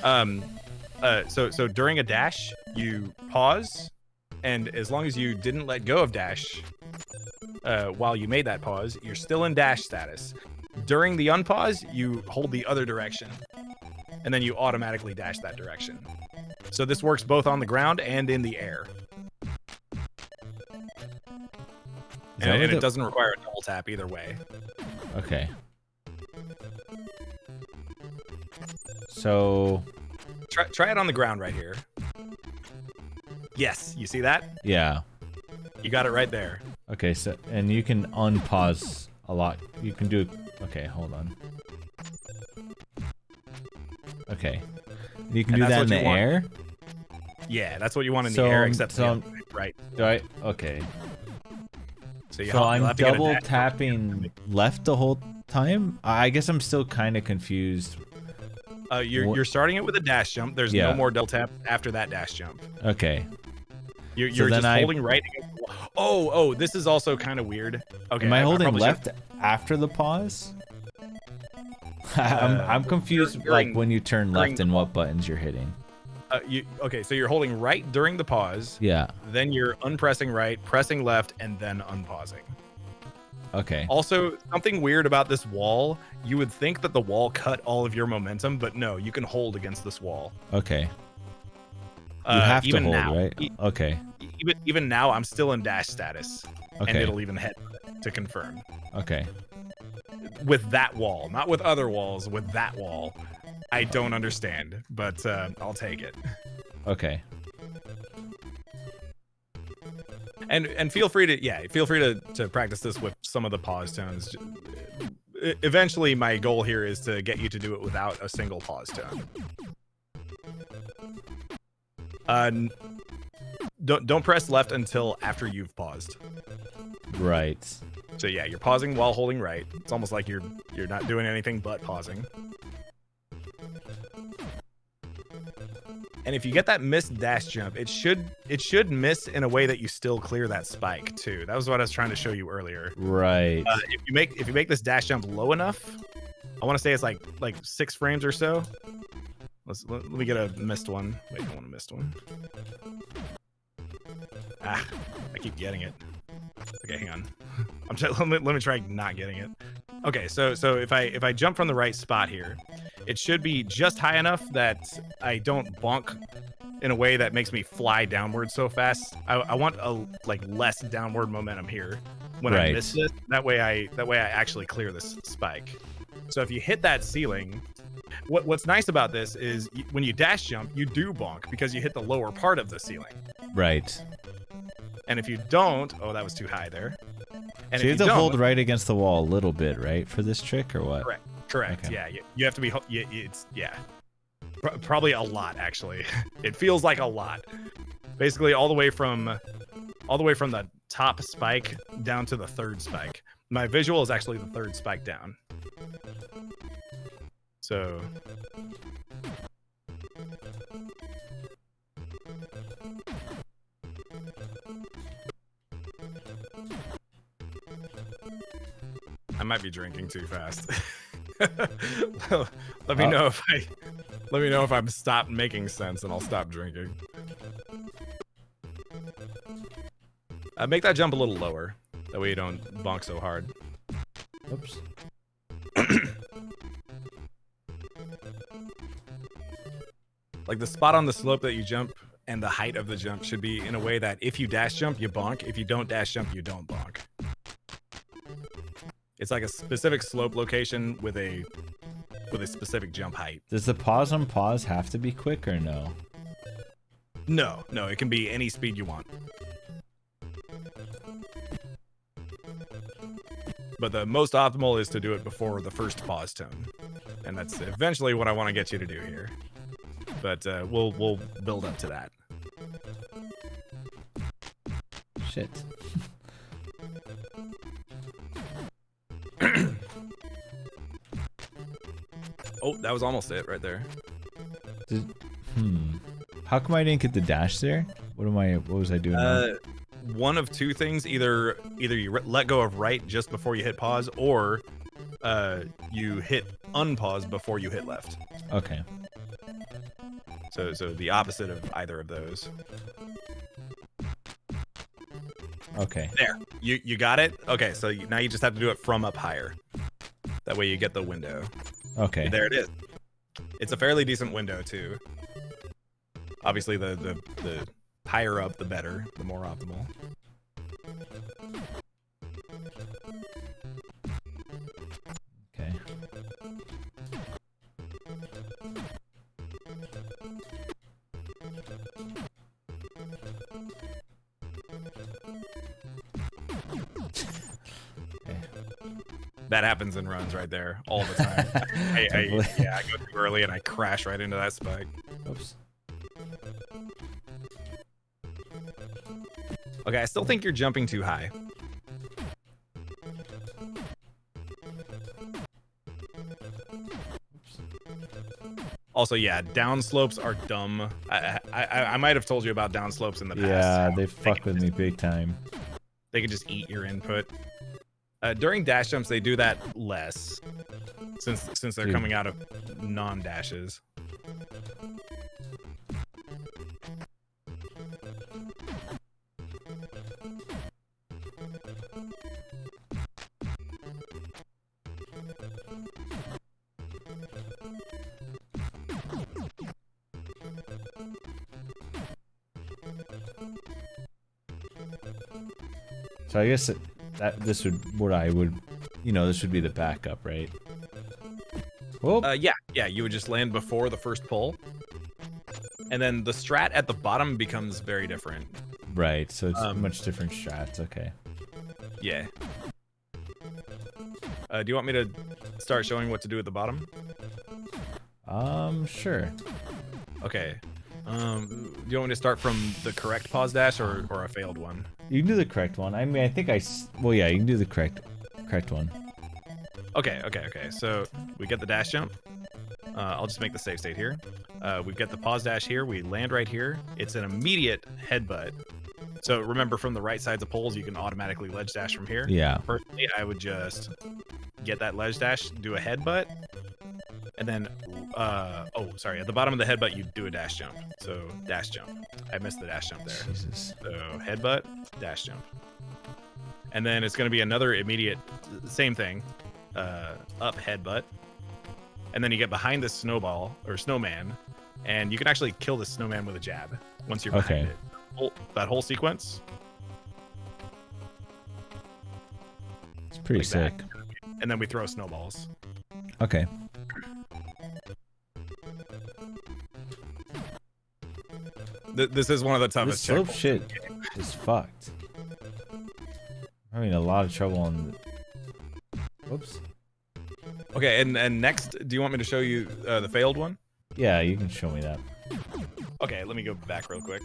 So during a dash, you pause, and as long as you didn't let go of dash while you made that pause, you're still in dash status. During the unpause, you hold the other direction, and then you automatically dash that direction. So this works both on the ground and in the air. And it doesn't require a double tap either way.
Okay. So
try it on the ground right here. Yes, you see that?
Yeah.
You got it right there.
Okay, so and you can unpause a lot. You can do. Okay, hold on. Okay. You can do that in the air?
Yeah, that's what you want in the air, except right.
Right. Okay.
So
I'm double tapping left the whole time? I guess I'm still kind of confused.
You're starting it with a dash jump. There's no more double tap after that dash jump.
Okay.
You're just holding right. Oh, this is also kind of weird. Okay.
Am I holding left after the pause? I'm confused, like when you turn left and what buttons you're hitting.
So you're holding right during the pause.
Yeah.
Then you're unpressing right, pressing left, and then unpausing.
Okay.
Also, something weird about this wall, you would think that the wall cut all of your momentum, but no, you can hold against this wall.
Okay. You have to hold,
now,
right? Okay.
Even now, I'm still in dash status.
Okay.
And it'll even head to confirm.
Okay.
With that wall, not with other walls, with that wall. I don't understand, but I'll take it.
Okay.
And feel free to practice this with some of the pause tones. Eventually, my goal here is to get you to do it without a single pause tone. Don't press left until after you've paused.
Right.
So yeah, you're pausing while holding right. It's almost like you're not doing anything but pausing. And if you get that missed dash jump, it should miss in a way that you still clear that spike too. That was what I was trying to show you earlier.
Right.
If you make this dash jump low enough, I want to say it's like 6 frames or so. Let me get a missed one. Wait, I want a missed one. Ah, I keep getting it. Okay, hang on. Let me try not getting it. Okay, so if I jump from the right spot here, it should be just high enough that I don't bonk in a way that makes me fly downward so fast. I want a less downward momentum here when I miss this. That way I actually clear this spike. So if you hit that ceiling, what's nice about this is when you dash jump, you do bonk because you hit the lower part of the ceiling.
Right.
And if you don't, oh, that was too high there. And
so you have to hold right against the wall a little bit, right, for this trick, or what?
Correct.
Okay.
Yeah, you have to be. Probably a lot actually. It feels like a lot. Basically, all the way from the top spike down to the 3rd spike. My visual is actually the 3rd spike down. So. I might be drinking too fast. Let me know if I'm stopped making sense, and I'll stop drinking. Make that jump a little lower. That way you don't bonk so hard.
Oops.
Like the spot on the slope that you jump and the height of the jump should be in a way that if you dash jump, you bonk. If you don't dash jump, you don't bonk. It's like a specific slope location with a specific jump height.
Does the pause on pause have to be quick or no?
No, it can be any speed you want. But the most optimal is to do it before the first pause tone. And that's eventually what I want to get you to do here. But we'll build up to that.
Shit.
Oh, that was almost it right there.
How come I didn't get the dash there? What was I doing?
One of two things: either you let go of right just before you hit pause, or you hit unpause before you hit left.
Okay.
So the opposite of either of those.
Okay.
There. You got it? Okay, so now you just have to do it from up higher. That way you get the window.
Okay.
There it is. It's a fairly decent window too. Obviously the higher up the better, the more optimal.
Okay.
That happens in runs right there all the time. I go too early and I crash right into that spike.
Oops.
Okay, I still think you're jumping too high. Also, yeah, down slopes are dumb. I might have told you about down slopes in the past.
Yeah, they fuck with me big time.
They can just eat your input. During dash jumps, they do that less, since they're coming out of non-dashes.
So I guess this would this would be the backup, right? Oh.
Yeah, you would just land before the first pull. And then the strat at the bottom becomes very different.
Right, so it's much different strats. Okay.
Yeah. Do you want me to start showing what to do at the bottom?
Sure.
Okay. Do you want me to start from the correct pause dash or a failed one?
You can do the correct one. I mean, I think well, yeah, you can do the correct one.
Okay. So we get the dash jump. I'll just make the save state here. We've got the pause dash here. We land right here. It's an immediate headbutt. So remember, from the right sides of poles, you can automatically ledge dash from here.
Yeah.
Personally, I would just get that ledge dash, do a headbutt, and then, at the bottom of the headbutt, you do a dash jump. So dash jump. I missed the dash jump there.
Jesus.
So headbutt, dash jump. And then it's going to be another immediate, same thing, up headbutt. And then you get behind this snowball, or snowman, and you can actually kill this snowman with a jab once you're behind it. That whole sequence.
It's pretty
like
sick.
That. And then we throw snowballs.
Okay.
This is one of the toughest.
This slope shit is fucked. I'm having a lot of trouble on. Whoops.
Okay, and next, do you want me to show you the failed one?
Yeah, you can show me that.
Okay, let me go back real quick.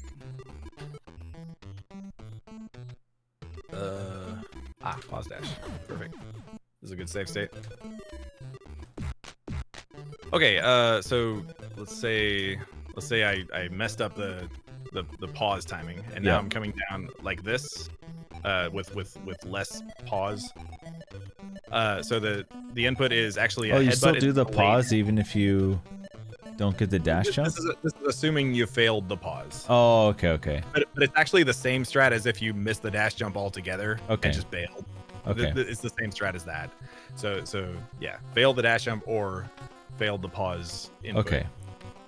Pause dash. Perfect. This is a good save state. Okay, so let's say I messed up the pause timing, and now I'm coming down like this, with less pause. So the input is actually a headbutt.
You still do the pause even if you don't get the dash jump?
This is assuming you failed the pause.
Oh, okay.
But it's actually the same strat as if you missed the dash jump altogether and just bailed.
Okay.
It's the same strat as that. So yeah, failed the dash jump or failed the pause input.
Okay.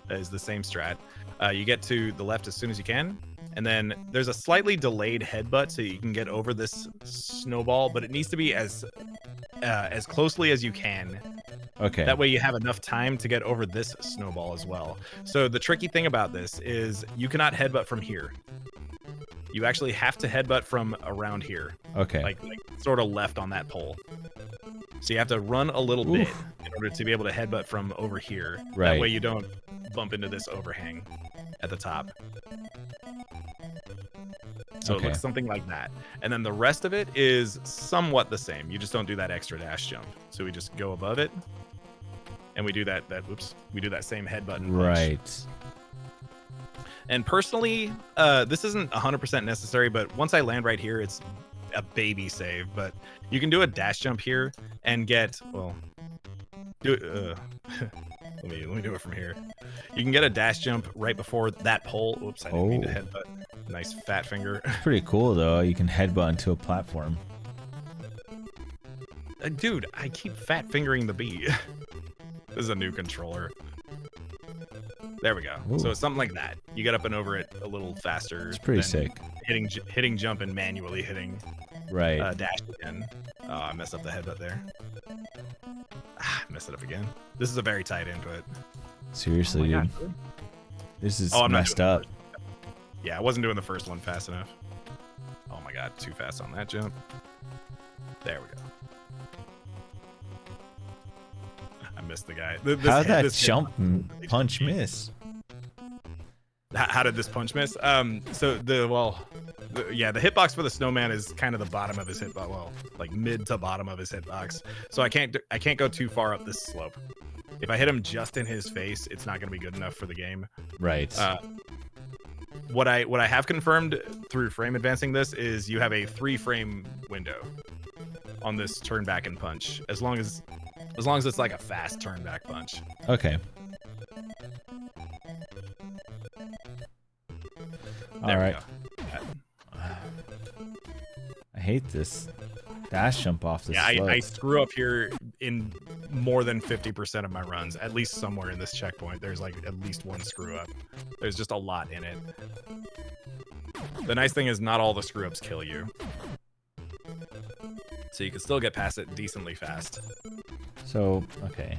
Is the same strat. You get to the left as soon as you can, and then there's a slightly delayed headbutt so you can get over this snowball, but it needs to be as closely as you can.
Okay.
That way you have enough time to get over this snowball as well. So the tricky thing about this is you cannot headbutt from here. You actually have to headbutt from around here.
Okay.
Like sort of left on that pole. So you have to run a little bit in order to be able to headbutt from over here.
Right.
That way you don't bump into this overhang at the top. So it looks something like that. And then the rest of it is somewhat the same. You just don't do that extra dash jump. So we just go above it. And we do we do that same headbutt and punch.
Right.
And personally, this isn't 100% necessary, but once I land right here, it's a baby save. But you can do a dash jump here and get, well, let me do it from here. You can get a dash jump right before that pole. Oops, I didn't mean to headbutt. Nice fat finger.
Pretty cool though. You can headbutt into a platform.
Dude, I keep fat fingering the bee. This is a new controller. There we go.
Ooh.
So it's something like that. You get up and over it a little faster.
It's pretty sick.
Hitting jump and manually hitting dash again. Oh, I messed up the headbutt there. Messed it up again. This is a very tight input.
Seriously, dude. This is messed up.
Yeah, I wasn't doing the first one fast enough. Oh my god, too fast on that jump. There we go. I missed the guy.
How did that jump punch miss?
How did this punch miss? So the hitbox for the snowman is kind of the bottom of his hitbox. Well, like mid to bottom of his hitbox. So I can't go too far up this slope. If I hit him just in his face, it's not going to be good enough for the game.
Right.
What I have confirmed through frame advancing this is you have a 3-frame window on this turn back and punch, as long as it's like a fast turn back punch.
Okay. All right. I hate this dash jump off this slope.
I screw up here in more than 50% of my runs. At least somewhere in this checkpoint, there's like at least one screw up. There's just a lot in it. The nice thing is not all the screw ups kill you. So you can still get past it decently fast.
So, okay.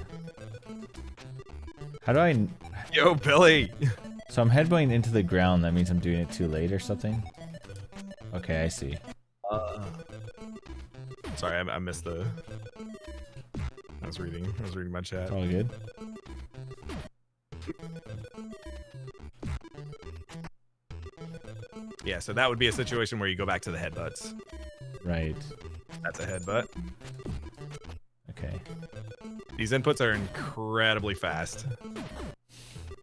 How do I...
Yo, Billy!
So I'm headbutting into the ground. That means I'm doing it too late or something? Okay, I see.
Sorry, I missed the. I was reading my chat.
It's all good.
Yeah, so that would be a situation where you go back to the headbutts.
Right.
That's a headbutt.
Okay.
These inputs are incredibly fast.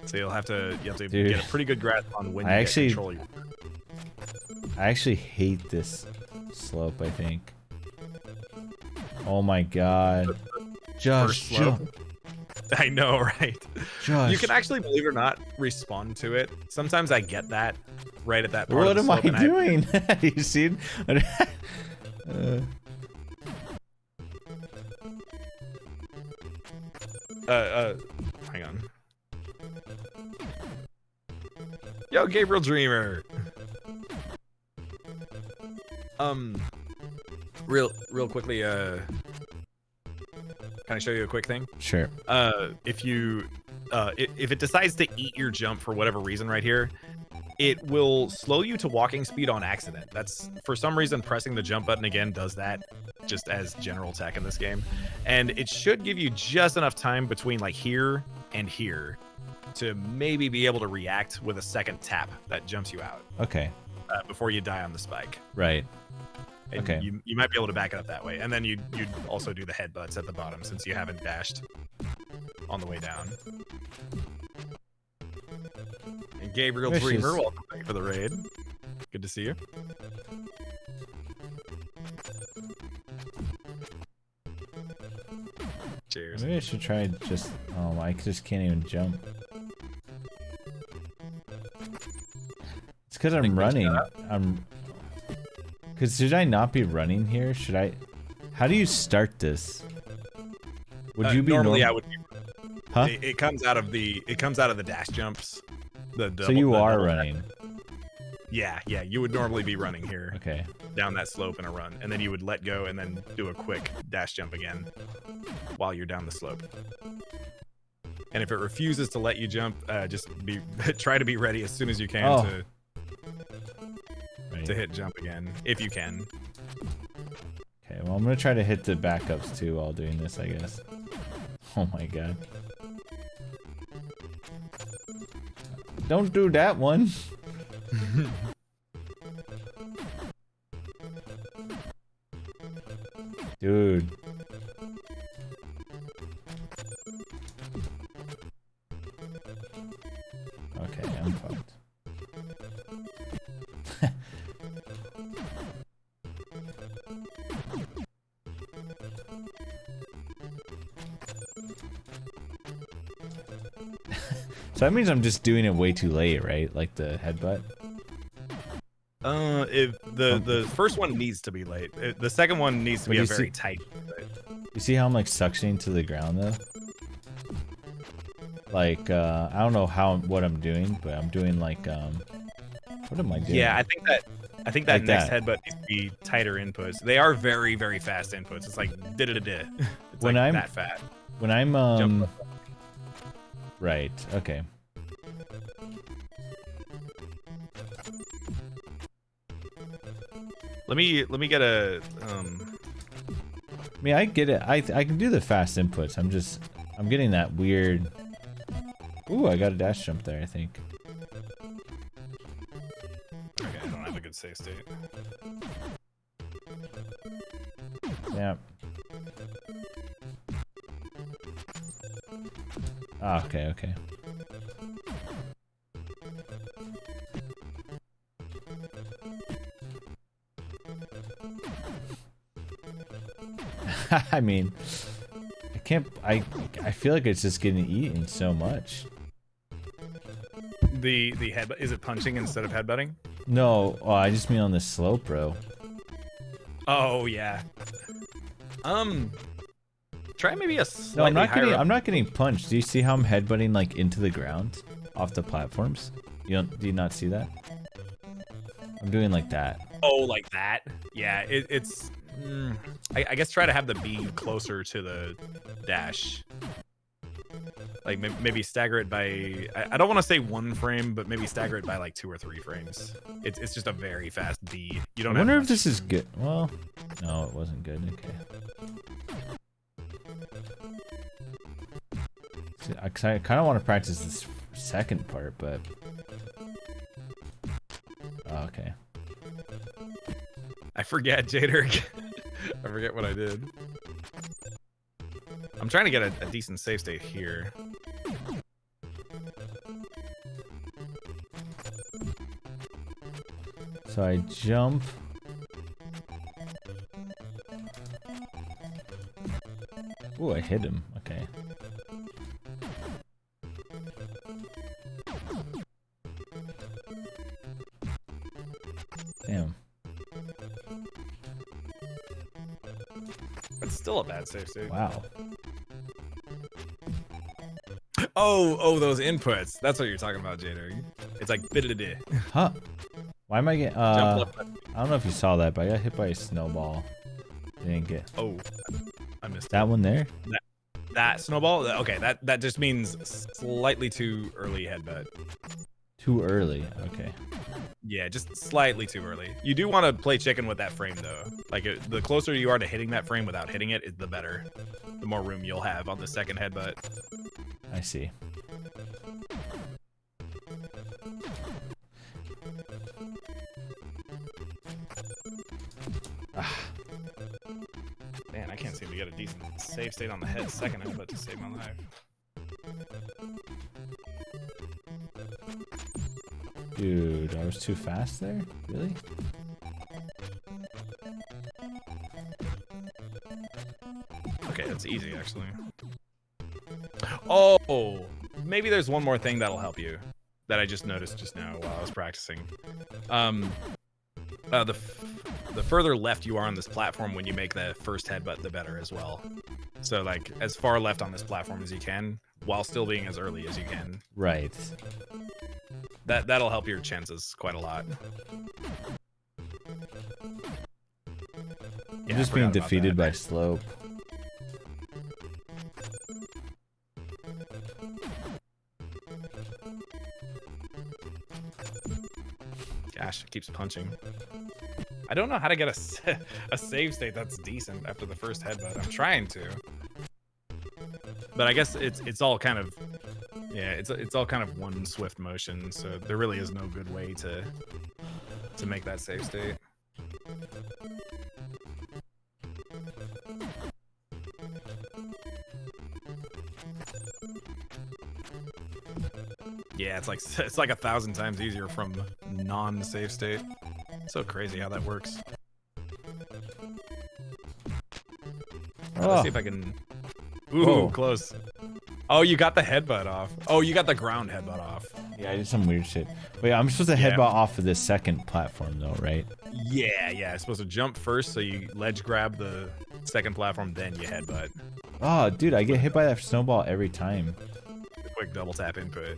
So you have to
Dude.
get a pretty good grasp on when you
actually-
get control.
I actually hate this slope, I think. Oh my god. Just
First slope.
jump.
I know, right?
Just.
You can actually, believe it or not, respond to it. Sometimes I get that right at that part
What
of the
am I
slope, and
doing? You see?
Hang on. Yo, Gabriel Dreamer. Real quickly, can I show you a quick thing?
Sure.
If it decides to eat your jump for whatever reason right here, it will slow you to walking speed on accident. That's, for some reason, pressing the jump button again does that, just as general tech in this game. And it should give you just enough time between like here and here to maybe be able to react with a second tap that jumps you out
Okay.
before you die on the spike.
Right.
And
Okay.
you might be able to back it up that way. And then you'd also do the headbutts at the bottom since you haven't dashed on the way down. And Gabriel
There she
Dreamer,
is.
welcome back for the raid. Good to see you. Cheers.
Maybe I should try just. Oh, I just can't even jump. It's because I'm running. Because should I not be running here? Should I? How do you start this? Would you be
normally? I would.
Huh?
It comes out of the dash jumps.
So you are running.
Yeah, you would normally be running here.
Okay.
Down that slope in a run, and then you would let go and then do a quick dash jump again while you're down the slope. And if it refuses to let you jump, just try to be ready as soon as you can to hit jump again, if you can.
Okay, well I'm gonna try to hit the backups too while doing this, I guess. Oh my god. Don't do that one. Dude. Okay, I'm fucked. So that means I'm just doing it way too late, right? Like the headbutt?
If the first one needs to be late. The second one needs to be a very tight.
You see how I'm like suctioning to the ground though? Like I don't know what I'm doing, but I'm doing like what am I doing?
Yeah, I think that
Like
next
that.
headbutt needs to be tighter inputs. They are very, very fast inputs. It's like da-da-da-da. It's
When
like
I'm-
that fat.
When I'm
Jump.
right, okay.
Let me get a
I mean I get it. I can do the fast inputs. I'm getting that weird. Ooh, I got a dash jump there, I think.
Okay, I don't have a good save state.
Yeah. Ah, okay, okay. I mean, I can't. I feel like it's just getting eaten so much.
The headbutt, is it punching instead of headbutting?
No, oh, I just mean on the slope, bro.
Oh yeah. Try maybe a
No,
slightly
I'm not
higher
getting.
up.
I'm not getting punched. Do you see how I'm headbutting like into the ground, off the platforms? Do you not see that? I'm doing like that.
Oh, like that? Yeah, it's. I guess try to have the B closer to the dash. Like maybe stagger it by, I don't want to say 1 frame, but maybe stagger it by like 2 or 3 frames. It's just a very fast beat. You don't.
I wonder
have
if this is good. Well, no, it wasn't good. Okay. See, I kind of want to practice this second part, but oh, okay.
I forget, Jader. I forget what I did. I'm trying to get a decent save state here.
So I jump. Ooh, I hit him. Okay. Damn.
It's still a bad save state.
Wow.
Oh, those inputs. That's what you're talking about, Jader. It's like bidididi.
Huh? Why am I getting?
Jump left.
I don't know if you saw that, but I got hit by a snowball. Didn't get.
Oh, I missed
That one there.
that snowball. Okay, that just means slightly too early headbutt.
Too early. Okay.
Yeah, just slightly too early. You do want to play chicken with that frame though. Like the closer you are to hitting that frame without hitting it, is the better. The more room you'll have on the second headbutt.
I see.
Man, I can't seem to get a decent save state on the second headbutt to save my life.
Dude, I was too fast there? Really?
Okay, that's easy actually. Oh, maybe there's one more thing that'll help you that I just noticed just now while I was practicing. The further left you are on this platform when you make the first headbutt, the better as well. So like as far left on this platform as you can, while still being as early as you can.
Right.
That'll help your chances quite a lot.
I'm just being defeated by slope.
Gosh, it keeps punching. I don't know how to get a save state that's decent after the first headbutt. I'm trying to, but I guess it's all kind of, yeah, it's all kind of one swift motion. So there really is no good way to make that save state. Yeah, it's like 1,000 times easier from non-save state. So crazy how that works. Let's see if I can. Ooh,
Whoa.
Close. Oh, you got the headbutt off. Oh, you got the ground headbutt off.
Yeah, I did some weird shit. Wait, I'm supposed to headbutt off of this second platform though, right?
Yeah. I'm supposed to jump first, so you ledge grab the second platform, then you headbutt.
Oh, dude, I get hit by that snowball every time.
A quick double tap input.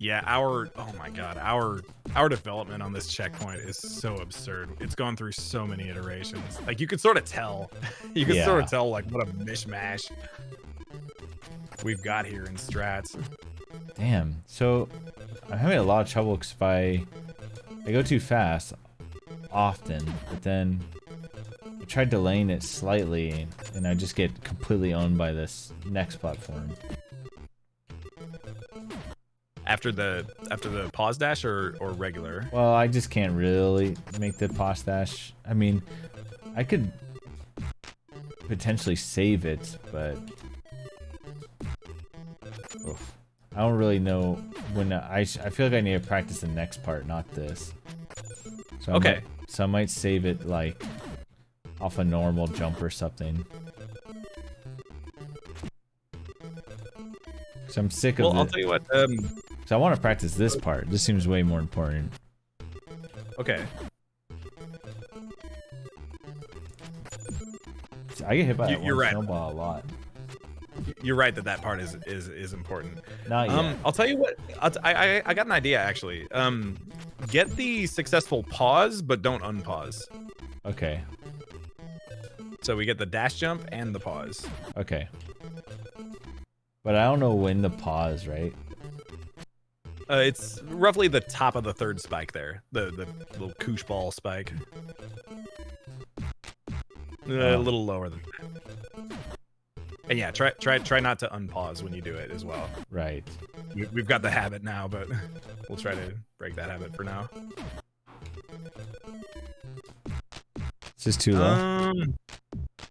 Yeah, oh my god, our development on this checkpoint is so absurd. It's gone through so many iterations. Like you could sort of tell. You can sort of tell like what a mishmash we've got here in strats.
Damn. So I'm having a lot of trouble because if I go too fast often, but then I tried delaying it slightly and I just get completely owned by this next platform.
After the pause dash or regular?
Well, I just can't really make the pause dash. I mean, I could potentially save it, but oof. I don't really know when I feel like I need to practice the next part, not this. So
okay.
I might save it like off a normal jump or something. So I'm sick of it.
Well, I'll tell you what.
So I want to practice this part. This seems way more important.
Okay.
I get hit by that
You're
one
right.
snowball a lot.
You're right that part is important.
Not yet.
I'll tell you what. I got an idea actually. Get the successful pause, but don't unpause.
Okay.
So we get the dash jump and the pause.
Okay. But I don't know when to pause, right?
It's roughly the top of the third spike there. The little koosh ball spike. A little lower than that. And yeah, try not to unpause when you do it as well.
Right.
We've got the habit now, but we'll try to break that habit for now.
It's just too low.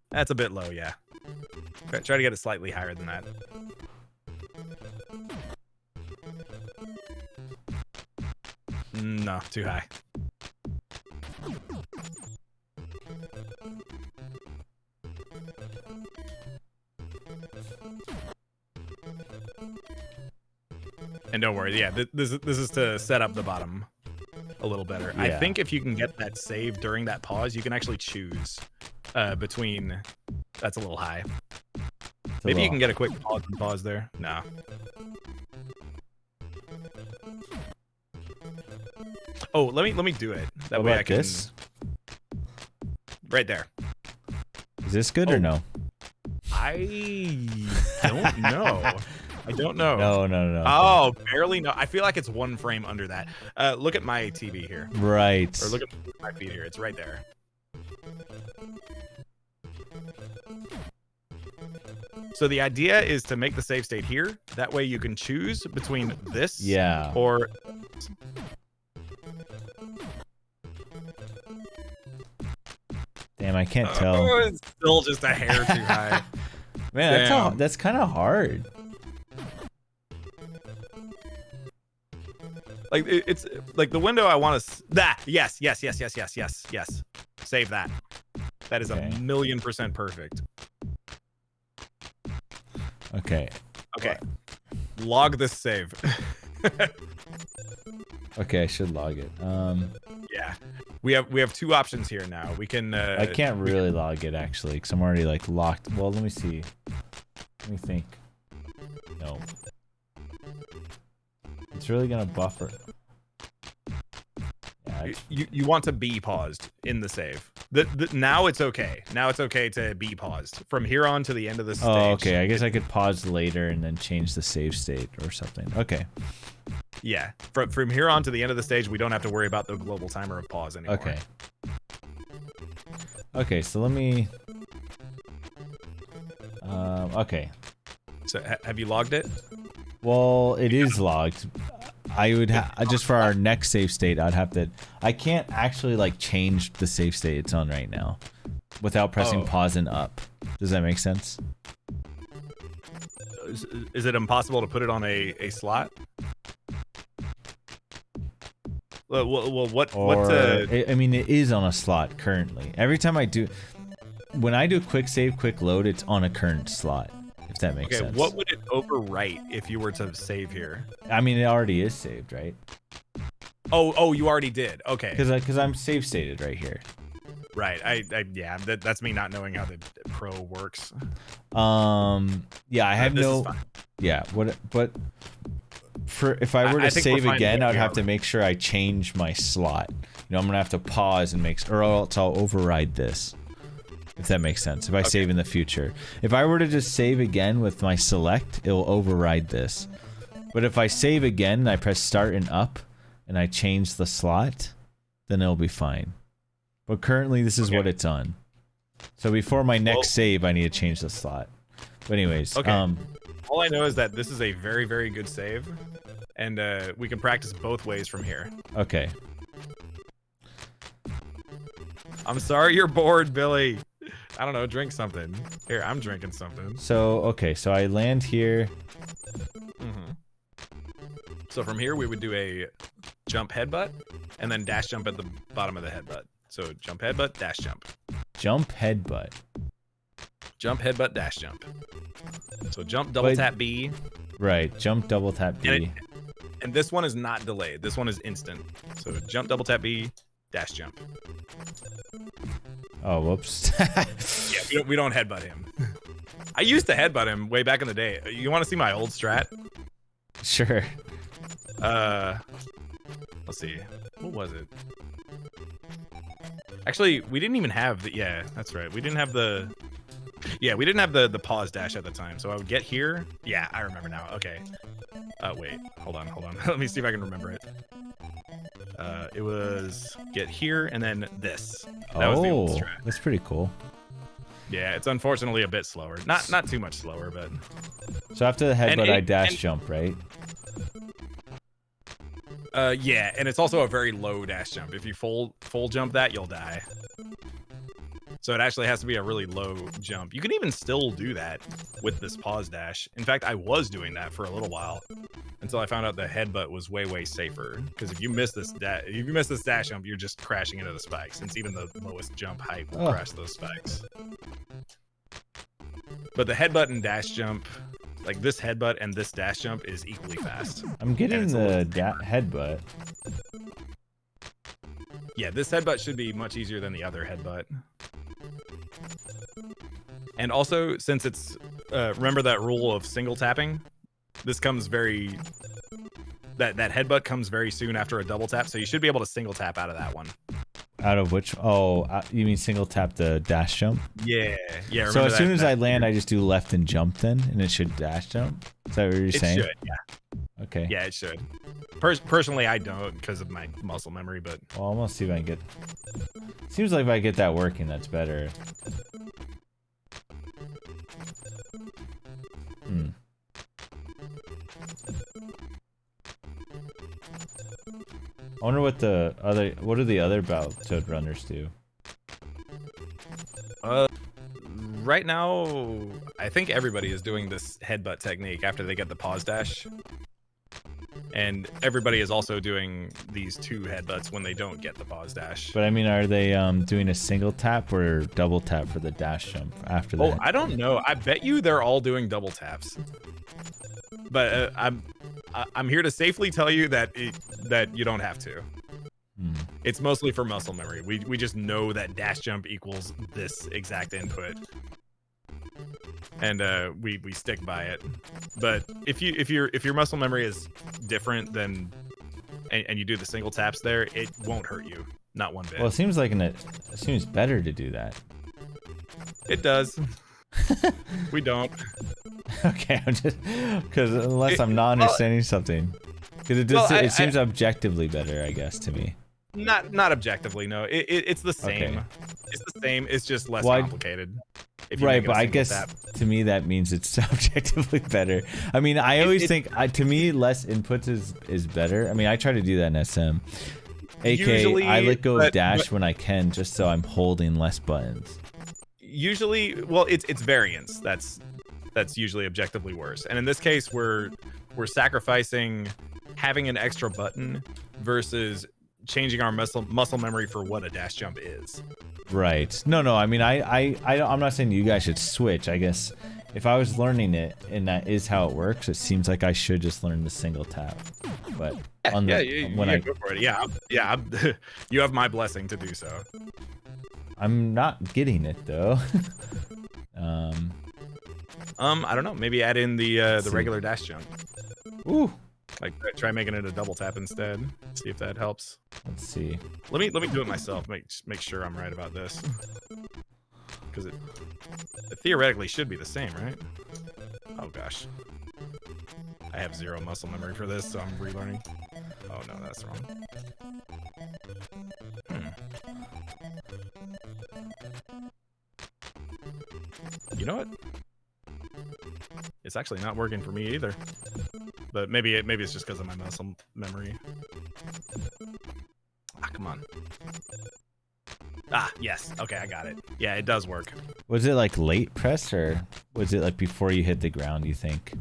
That's a bit low, yeah. Try to get it slightly higher than that. No, too high. And don't worry, yeah, this is to set up the bottom a little better. Yeah. I think if you can get that save during that pause, you can actually choose between. That's a little high. Maybe you can get a quick pause there. No. Oh, let me do it. That way I can. This? Right there.
Is this good or no?
I don't know. I don't know.
No.
Oh, barely no. I feel like it's one frame under that. Look at my TV here.
Right.
Or look at my feed here. It's right there. So the idea is to make the save state here. That way you can choose between this or...
Damn, I can't tell.
It's still just a hair too high.
Man, that's kind of hard.
Like it's like the window I want to yes. Save that. That is 1,000,000% perfect.
Okay.
Log this save.
Okay, I should log it.
Yeah. We have two options here now. We can
I can't really log it actually because I'm already like locked. Well, let me see. Let me think. No. It's really gonna buffer. Yeah,
you want to be paused in the save. Now it's okay. Now it's okay to be paused from here on to the end of the stage.
Oh, okay. I guess I could pause later and then change the save state or something. Okay.
Yeah. From here on to the end of the stage, we don't have to worry about the global timer of pause anymore.
Okay. Okay. So let me. Okay.
So have you logged it?
Well, it is logged. I would just for our next save state, I'd have to. I can't actually like change the save state it's on right now without pressing pause and up. Does that make sense?
Is it impossible to put it on a slot? Well, what?
I mean, it is on a slot currently. Every time I do, when I do quick save, quick load, it's on a current slot. If that makes sense.
What would it overwrite if you were to save here?
I mean, it already is saved, right?
Oh, you already did. Okay.
Because I'm save stated right here.
Right. Yeah. That's me not knowing how the pro works.
Yeah, I have no. Yeah. But if I were to save again, I'd have to make sure I change my slot. You know, I'm gonna have to pause and or else I'll override this. If that makes sense. If I save in the future. If I were to just save again with my select, it will override this. But if I save again and I press start and up and I change the slot, then it'll be fine. But currently this is what it's on. So before my next save, I need to change the slot. But anyways,
all I know is that this is a very, very good save. And we can practice both ways from here.
Okay.
I'm sorry you're bored, Billy. I don't know, drink something. Here, I'm drinking something.
So, okay, so I land here.
So from here, we would do a jump headbutt, and then dash jump at the bottom of the headbutt. So jump headbutt, dash jump.
Jump headbutt.
Jump headbutt, dash jump. So jump double tap B.
Right, jump double tap B.
And this one is not delayed. This one is instant. So jump double tap B, dash jump.
Oh, whoops.
Yeah, we don't headbutt him. I used to headbutt him way back in the day. You want to see my old strat?
Sure.
Let's see.
What was it? Actually, we didn't even have the. Yeah, that's right. We didn't have the. Yeah, we didn't have the pause dash at the time. So I would get here. Yeah, I remember now. Okay. Wait. Hold on. Let me see if I can remember it. It was get here and then this. That was the old strat.
That's pretty cool.
Yeah, it's unfortunately a bit slower. Not too much slower, but.
So after the headbutt, I dash jump, right?
Yeah, and it's also a very low dash jump. If you full jump that, you'll die. So it actually has to be a really low jump. You can even still do that with this pause dash. In fact, I was doing that for a little while until I found out the headbutt was way safer. Because if you miss this dash jump, you're just crashing into the spikes. Since even the lowest jump height will crash those spikes. But the headbutt and dash jump, like this headbutt and this dash jump, is equally fast.
I'm getting the headbutt.
Yeah, this headbutt should be much easier than the other headbutt. And also, since it's remember that rule of single tapping, this comes very that headbutt comes very soon after a double tap, so you should be able to single tap out of that one.
Out of which? Oh, you mean single tap the dash jump?
Yeah.
So as soon as I land, I just do left and jump then, and it should dash jump? Is that what you're saying?
It should, yeah.
Okay.
Yeah, it should. Personally, I don't because of my muscle memory, but...
Well, I'm gonna see if I can get... Seems like if I get that working, that's better. I wonder what what do the other Battletoad runners do?
Right now, I think everybody is doing this headbutt technique after they get the pause dash. And everybody is also doing these two headbutts when they don't get the pause dash.
But I mean, are they doing a single tap or double tap for the dash jump after that?
Oh, I don't know. I bet you they're all doing double taps. But I'm here to safely tell you that that you don't have to. It's mostly for muscle memory. We just know that dash jump equals this exact input. And we stick by it. But if your muscle memory is different than and you do the single taps there, it won't hurt you, not one bit.
Well, it seems like it seems better to do that.
It does. We don't.
Okay, I'm just because unless I'm not understanding something, because it seems objectively better, I guess, to me.
Not objectively, no. It's the same.
Okay.
It's the same. It's just less complicated.
Right, but I guess to me that means it's objectively better. I mean, I always think to me less inputs is better. I mean, I try to do that in SM. Usually, I let go of dash when I can, just so I'm holding less buttons.
Usually, well, it's variance. That's usually objectively worse. And in this case, we're sacrificing having an extra button versus changing our muscle memory for what a dash jump is.
Right. No. I mean, I'm not saying you guys should switch. I guess if I was learning it and that is how it works, it seems like I should just learn the single tap. But
go for it. Yeah. You have my blessing to do so.
I'm not getting it though.
I don't know. Maybe add in the regular dash jump.
Ooh.
Like try making it a double tap instead. See if that helps.
Let's see.
Let me do it myself. Make sure I'm right about this. Because it theoretically should be the same, right? Oh gosh. I have zero muscle memory for this, so I'm relearning. Oh no, that's wrong. You know what? It's actually not working for me either. But maybe it's just because of my muscle memory. Ah, come on. Ah, yes. Okay, I got it. Yeah, it does work.
Was it like late press or was it like before you hit the ground, you think?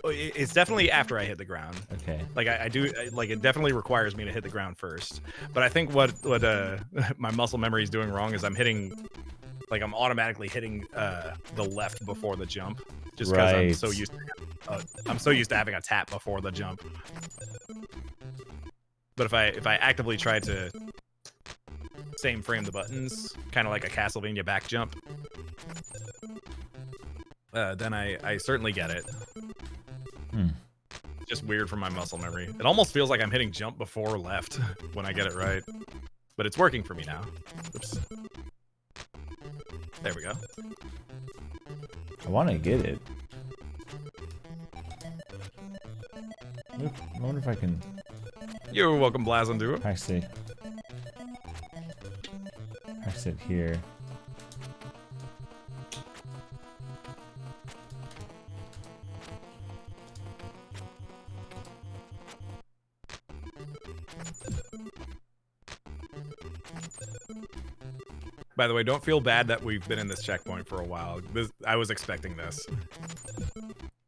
It's definitely after I hit the ground.
Okay.
Like I do, like it definitely requires me to hit the ground first. But I think what my muscle memory is doing wrong is I'm automatically hitting the left before the jump, just because I'm so used to having a tap before the jump. But if I actively try to same frame the buttons, kind of like a Castlevania back jump, then I certainly get it. just weird from my muscle memory. It almost feels like I'm hitting jump before left when I get it right. But it's working for me now. Oops. There we go.
I want to get it. I wonder if I can...
You're welcome, Blazon Duo.
Actually... I sit here.
By the way, don't feel bad that we've been in this checkpoint for a while. I was expecting this.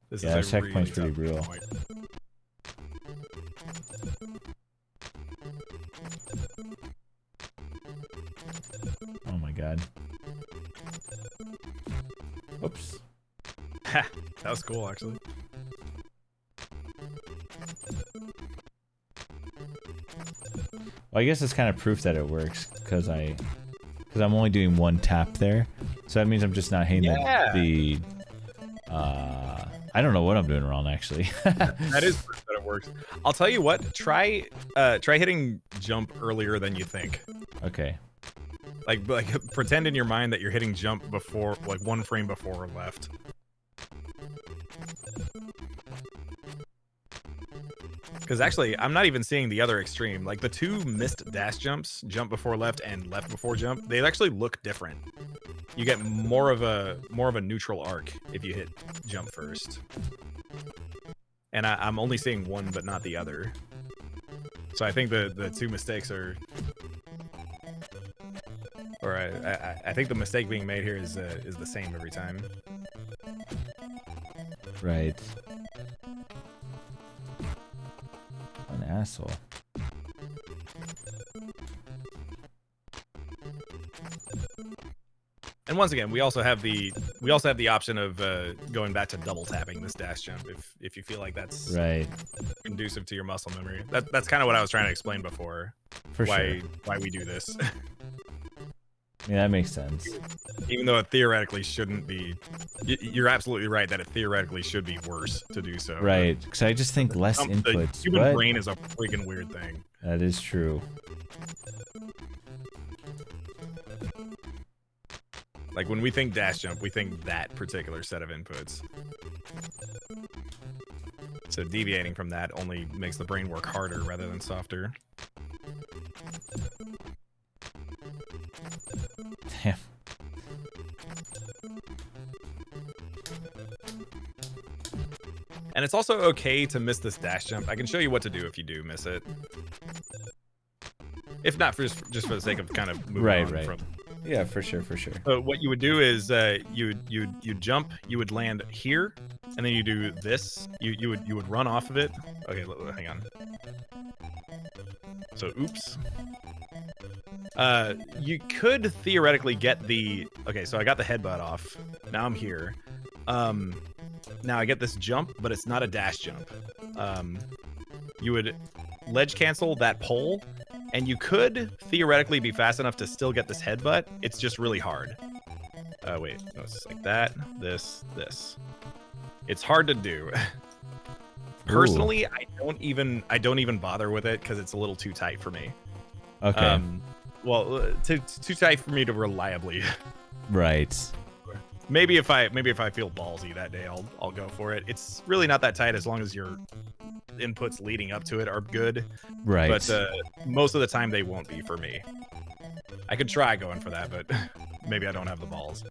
This
Yeah,
is a
checkpoint's
really
pretty
tough
brutal.
checkpoint.
Oh my god. Oops.
That was cool, actually.
Well, I guess it's kind of proof that it works because I'm only doing one tap there, so that means I'm just not hitting the I don't know what I'm doing wrong actually.
That is proof that it works. I'll tell you what. Try hitting jump earlier than you think.
Okay.
Like pretend in your mind that you're hitting jump before, like 1 frame before left. Because actually, I'm not even seeing the other extreme. Like the 2 missed dash jumps, jump before left and left before jump, they actually look different. You get more of a neutral arc if you hit jump first. And I'm only seeing one, but not the other. So I think the 2 mistakes are, or I think the mistake being made here is the same every time.
Right. An asshole.
And once again, we also have the option of going back to double tapping this dash jump if you feel like that's
right
conducive to your muscle memory. That's kind of what I was trying to explain before. Why we do this.
Yeah, that makes sense.
Even though it theoretically shouldn't be. You're absolutely right that it theoretically should be worse to do so.
Right, because I just think less inputs.
The human brain is a freaking weird thing.
That is true.
Like when we think dash jump, we think that particular set of inputs. So deviating from that only makes the brain work harder rather than softer.
Damn.
And it's also okay to miss this dash jump. I can show you what to do if you do miss it. If not, just for the sake of kind of moving on from.
Yeah, for sure.
So what you would do is you jump, you would land here, and then you do this. You would run off of it. Okay, hang on. So oops. You could theoretically get the. Okay, so I got the headbutt off. Now I'm here. Now I get this jump, but it's not a dash jump. You would ledge cancel that pole. And you could theoretically be fast enough to still get this headbutt. It's just really hard. Wait, no, it's like that. This. It's hard to do. Personally, I don't even bother with it because it's a little too tight for me.
Okay.
Well, too tight for me to reliably.
Right.
Maybe if I feel ballsy that day, I'll go for it. It's really not that tight as long as your inputs leading up to it are good.
Right.
But most of the time they won't be for me. I could try going for that, but maybe I don't have the balls.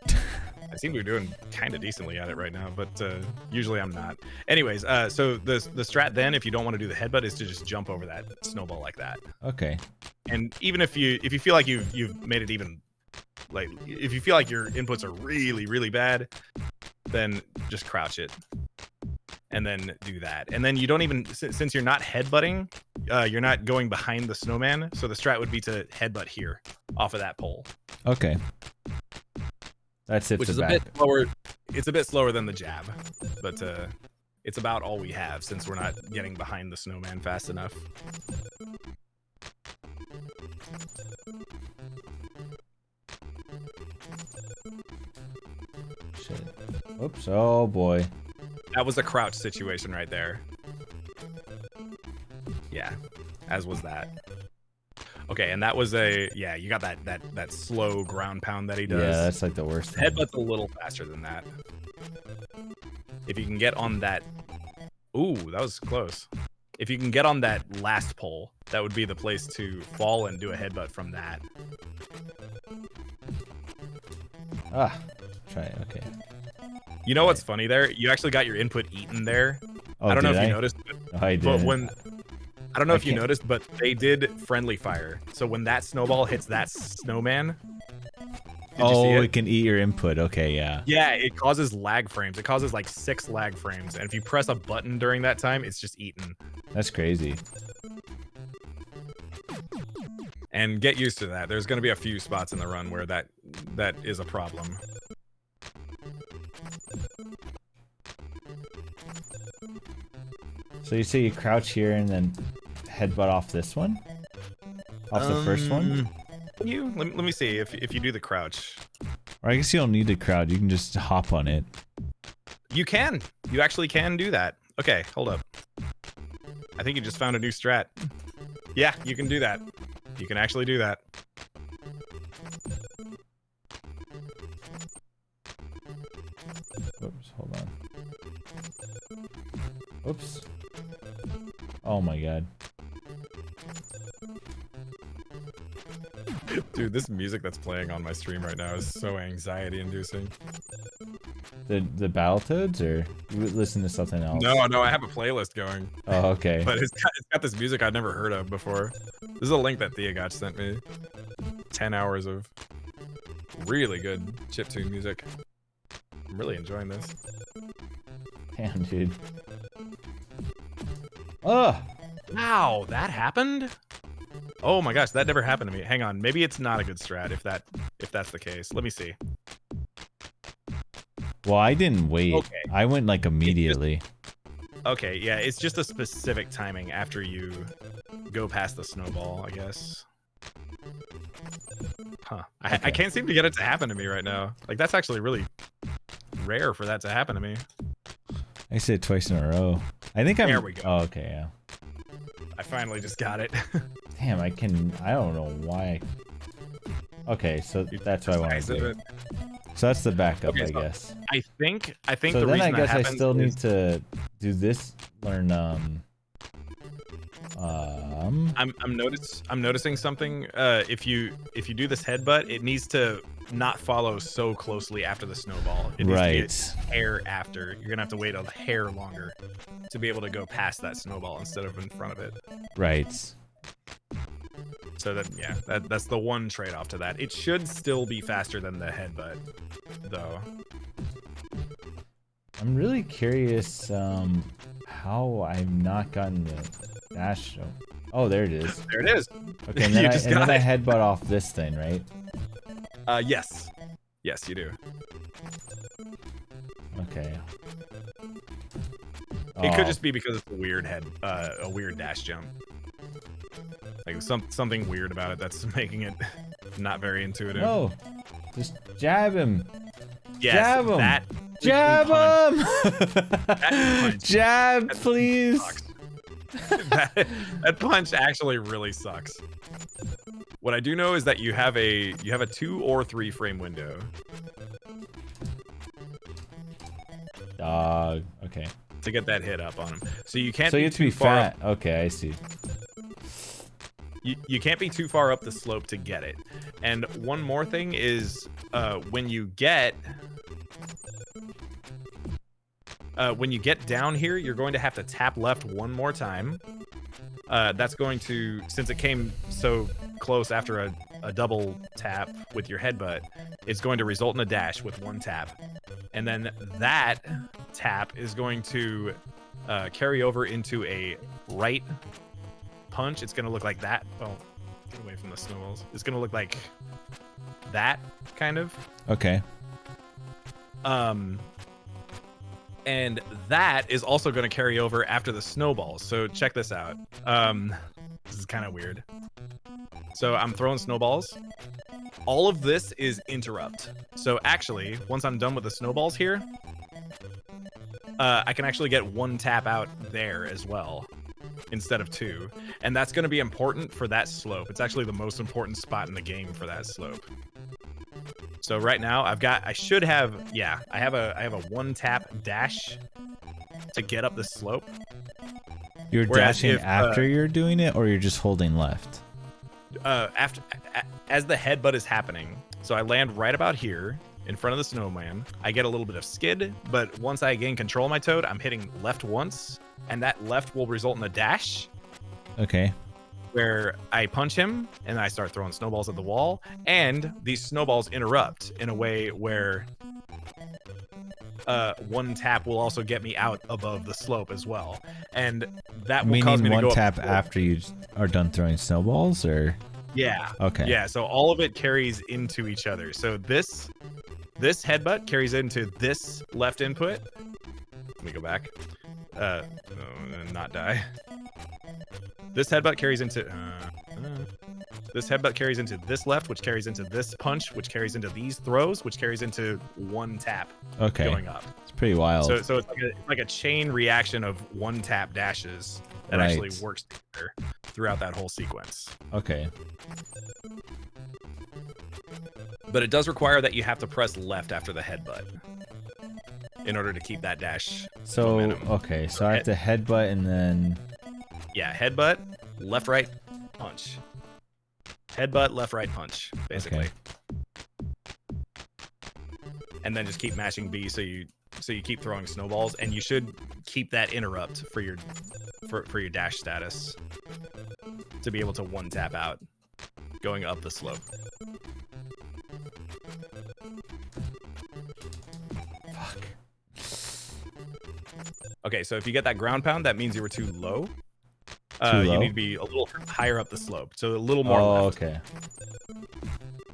I seem to be doing kind of decently at it right now, but usually I'm not. Anyways, so the strat then, if you don't want to do the headbutt, is to just jump over that snowball like that.
Okay.
And even if you feel like you've made it even. Like, if you feel like your inputs are really, really bad, then just crouch it. And then do that. And then you don't even, since you're not headbutting, you're not going behind the snowman, so the strat would be to headbutt here, off of that pole.
Okay. That's it.
Which is a bit slower. It's a bit slower than the jab, but it's about all we have since we're not getting behind the snowman fast enough.
Shit. Oops. Oh boy.
That was a crouch situation right there.
Yeah, as was that. Okay, and that was you got that slow ground pound that he does.
Yeah, that's like the worst thing.
Headbutt's a little faster than that. If you can get on that... Ooh, that was close. If you can get on that last pole, that would be the place to fall and do a headbutt from that.
Ah, try it. Okay.
You know what's funny there? You actually got your input eaten there.
Oh,
I don't know if
did
you
I?
noticed,
Oh, I did.
but when... I don't know if you
can't-
noticed, but they did friendly fire. So when that snowball hits that snowman... Did you see
it can eat your input. Okay, yeah.
Yeah, it causes lag frames. It causes like 6 lag frames. And if you press a button during that time, it's just eaten.
That's crazy.
And get used to that. There's going to be a few spots in the run where that is a problem.
So you say you crouch here and then headbutt off this one? Off the first one?
Let me see if you do the crouch.
Or I guess you don't need to crouch. You can just hop on it.
You can. You actually can do that. Okay, hold up. I think you just found a new strat. Yeah, you can do that. You can actually do that.
Oops, hold on. Oops. Oh my god.
Dude, this music that's playing on my stream right now is so anxiety inducing.
The Battletoads, or you would listen to something else?
No, I have a playlist going.
Oh, okay.
But it's got this music I'd never heard of before. This is a link that Theogotch sent me. 10 hours of really good chiptune music. I'm really enjoying this.
Damn, dude. Oh!
Wow, that happened? Oh my gosh, that never happened to me. Hang on, maybe it's not a good strat if that's the case. Let me see.
Well, I didn't wait.
Okay.
I went like immediately.
Okay, yeah, it's just a specific timing after you go past the snowball, I guess. Huh. I can't seem to get it to happen to me right now. Like, that's actually really rare for that to happen to me.
I said it twice in a row. I think I'm...
There we go.
Oh, okay, yeah.
I finally just got it.
Damn, I don't know why. Okay, so that's what I want to do. So that's the backup,
Okay,
I
so
guess.
I think
So
the
then I
reason
guess
that
I
happens
still
is,
need to do this, learn,
I'm noticing something. If you do this headbutt, it needs to not follow so closely after the snowball. It needs to be a hair after. You're gonna have to wait a hair longer to be able to go past that snowball instead of in front of it.
Right.
So that's the one trade-off to that. It should still be faster than the headbutt, though.
I'm really curious how I've not gotten the dash. Oh, there it is.
There it is.
Okay, and then,
You
I
just got it.
headbutt off this thing, right?
Yes, you do.
Okay.
It could
Oh,
just be because it's a weird dash jump. Like something weird about it that's making it not very intuitive.
no. Just jab him.
Yes,
jab him.
that
Jab
punch.
him.
punch.
Jab,
That
please.
sucks. that punch actually really sucks. What I do know is that you have a 2 or 3 frame window.
Dog. Okay.
To get that hit up on him. So you can't
So
be
you have to be
too far
fat. Okay, I see.
You can't be too far up the slope to get it. And one more thing is when you get down here, you're going to have to tap left one more time. That's going to, since it came so close after a double tap with your headbutt, it's going to result in a dash with one tap. And then that tap is going to carry over into a right punch. It's going to look like that. Oh, get away from the snowballs. It's going to look like that, kind of.
Okay.
And that is also going to carry over after the snowballs. So check this out. This is kind of weird. So I'm throwing snowballs. All of this is interrupt. So actually, once I'm done with the snowballs here, I can actually get one tap out there as well.
instead of 2, and that's going to be important for that slope. It's actually the most important spot in the game for that slope. So right now I have a 1-tap dash to get up the slope.
You're dashing after you're doing it, or you're just holding left?
As the headbutt is happening. So I land right about here in front of the snowman. I get a little bit of skid, but once I gain control of my toad, I'm hitting left once, and that left will result in a dash.
Okay.
Where I punch him, and I start throwing snowballs at the wall, and these snowballs interrupt in a way where 1 tap will also get me out above the slope as well, and that will cause me to go
1 tap after you are done throwing snowballs, or?
Yeah.
Okay.
Yeah. So all of it carries into each other. So this headbutt carries into this left input. Let me go back. Not die. This headbutt carries into. This headbutt carries into this left, which carries into this punch, which carries into these throws, which carries into 1 tap.
Okay.
Going up.
It's pretty wild.
So it's like a chain reaction of 1-tap dashes that actually works together throughout that whole sequence.
Okay.
But it does require that you have to press left after the headbutt in order to keep that dash momentum.
Okay, so I have to headbutt and then...
Yeah, headbutt, left, right, punch. Headbutt, left, right, punch, basically.
Okay.
And then just keep mashing B so you keep throwing snowballs, and you should keep that interrupt for your dash status to be able to 1-tap out going up the slope.
Fuck.
Okay, so if you get that ground pound, that means you were too low.
Too low?
You need to be a little higher up the slope, so a little more left.
Okay.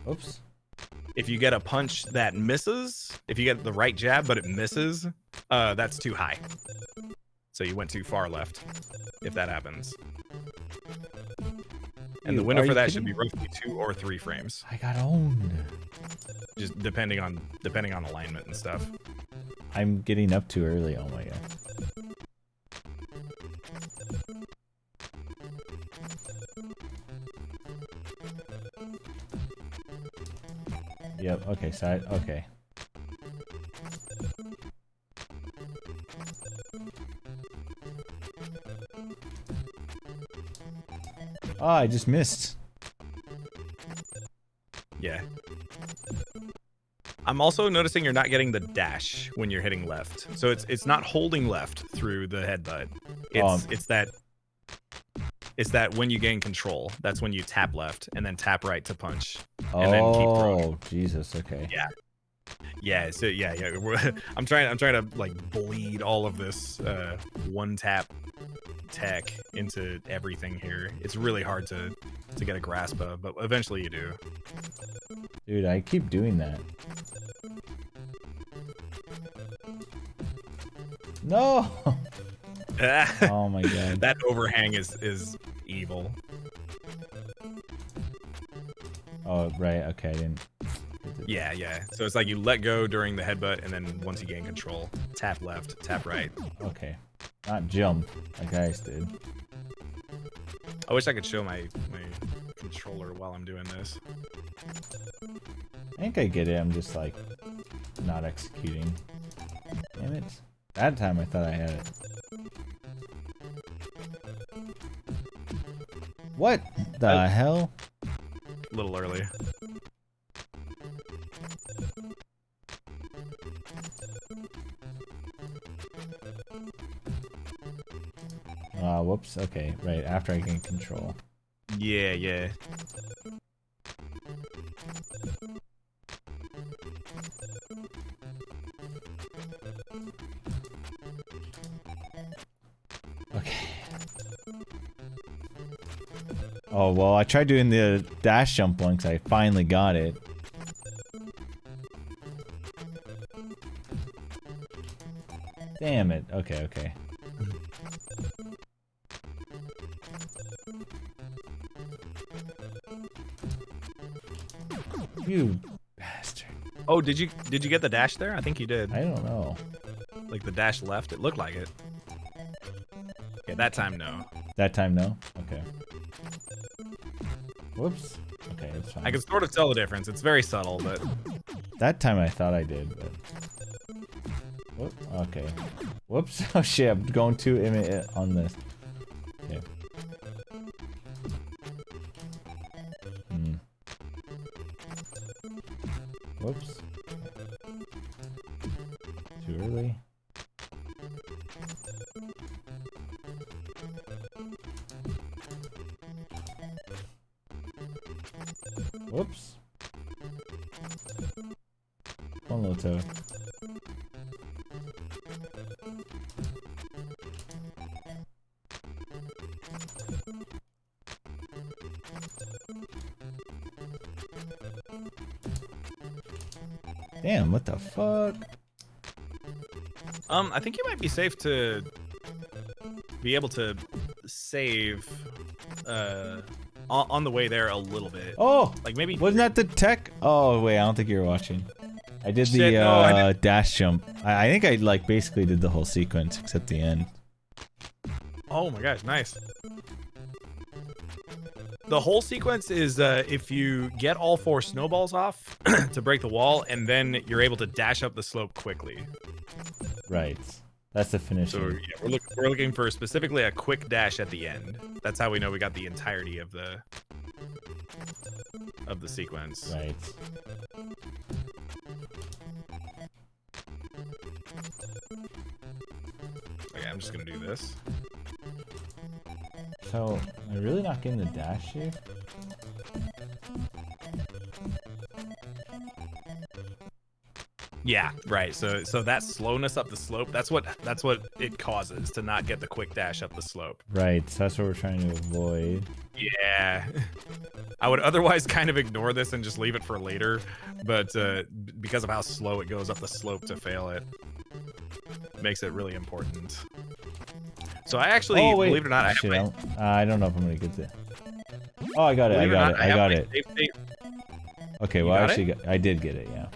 Oops.
If you get a punch that misses, if you get the right jab but it misses, that's too high. So you went too far left, if that happens. And the window for that should be roughly 2 or 3 frames.
I got owned.
Just depending on alignment and stuff.
I'm getting up too early. Oh my god. Yep. Okay. Okay. Oh, I just missed.
Yeah. I'm also noticing you're not getting the dash when you're hitting left. So it's not holding left through the headbutt. It's that when you gain control, that's when you tap left and then tap right to punch. And then keep throwing.
Jesus, okay.
Yeah. Yeah, so yeah. I'm trying to like bleed all of this 1-tap tech into everything here. It's really hard to get a grasp of, but eventually you do.
Dude, I keep doing that. No. Oh my god.
That overhang is evil.
Oh right, okay, I didn't.
Yeah. So it's like you let go during the headbutt, and then once you gain control, tap left, tap right.
Okay. Not jump like I did.
I wish I could show my controller while I'm doing this.
I think I get it, I'm just like not executing. Damn it. That time I thought I had it. What the hell?
A little early.
Whoops. Okay, right after I gain control.
Yeah.
Okay. Oh, well, I tried doing the dash jump one because I finally got it. Damn it. Okay. You bastard.
Oh, did you get the dash there? I think you did.
I don't know.
Like the dash left? It looked like it. Okay, that time no.
That time, no? Okay. Whoops. Okay, it's fine.
I can sort of tell the difference. It's very subtle, but
That time I thought I did, but... Whoop. Okay. Whoops. Oh shit, I'm going too on this. Okay. Whoops. Too early. Whoops. One little toe. Damn, what the fuck?
I think you might be safe to be able to save on the way there a little bit.
Oh!
Like maybe
Wasn't that the tech? Oh, wait, I don't think you were watching. I did the
Shit, no, I didn't.
dash jump. I think I like basically did the whole sequence except the end.
Oh my gosh, nice. The whole sequence is if you get all 4 snowballs off to break the wall, and then you're able to dash up the slope quickly.
Right. That's the finish.
So yeah, we're looking for specifically a quick dash at the end. That's how we know we got the entirety of the sequence.
Right.
Okay, I'm just gonna do this.
So, am I really not getting the dash here?
Yeah, right. So that slowness up the slope, that's what it causes to not get the quick dash up the slope.
Right, so that's what we're trying to avoid.
Yeah. I would otherwise kind of ignore this and just leave it for later, but because of how slow it goes up the slope to fail it, makes it really important. So I actually, believe it or not,
I don't know if I'm gonna get that. Oh, I got it. I got it. Okay, well, I did get it. Yeah.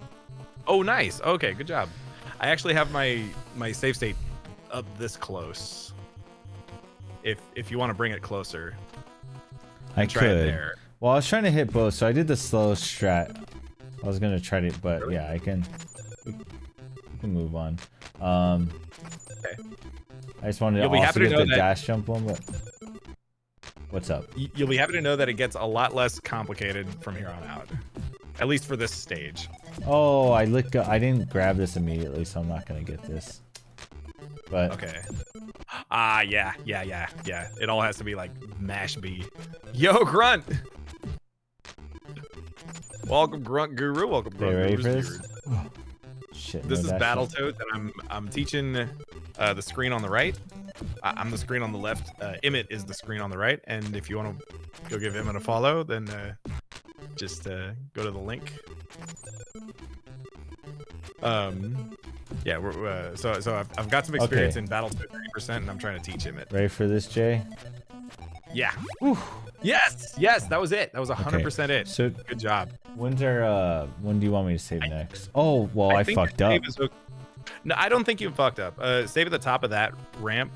Oh, nice. Okay, good job. I actually have my save state up this close. If you want to bring it closer,
I
try it
could.
there.
Well, I was trying to hit both, so I did the slow strat. I was gonna try to, but yeah, I can. We can move on.
Okay.
I just wanted to also get the dash jump one, but what's up?
You'll be happy to know that it gets a lot less complicated from here on out, at least for this stage.
Oh, I didn't grab this immediately, so I'm not gonna get this. But
okay. Yeah. It all has to be like mash B. Yo, Grunt. Welcome, Grunt Guru. Welcome, Grunt
ready
Guru's
for this?
viewers.
Oh, shit.
This is Battletoads, and I'm teaching the screen on the right. I'm the screen on the left. Emmett is the screen on the right, and if you want to go give Emmett a follow, then just go to the link. Yeah, so I've got some experience in Battletoads 30%, and I'm trying to teach him it.
Ready for this, Jay?
Yeah. Ooh. Yes, that was it. That was 100% it.
So
good job.
When do you want me to save next? Oh, well, I fucked up.
No, I don't think you fucked up. Save at the top of that ramp.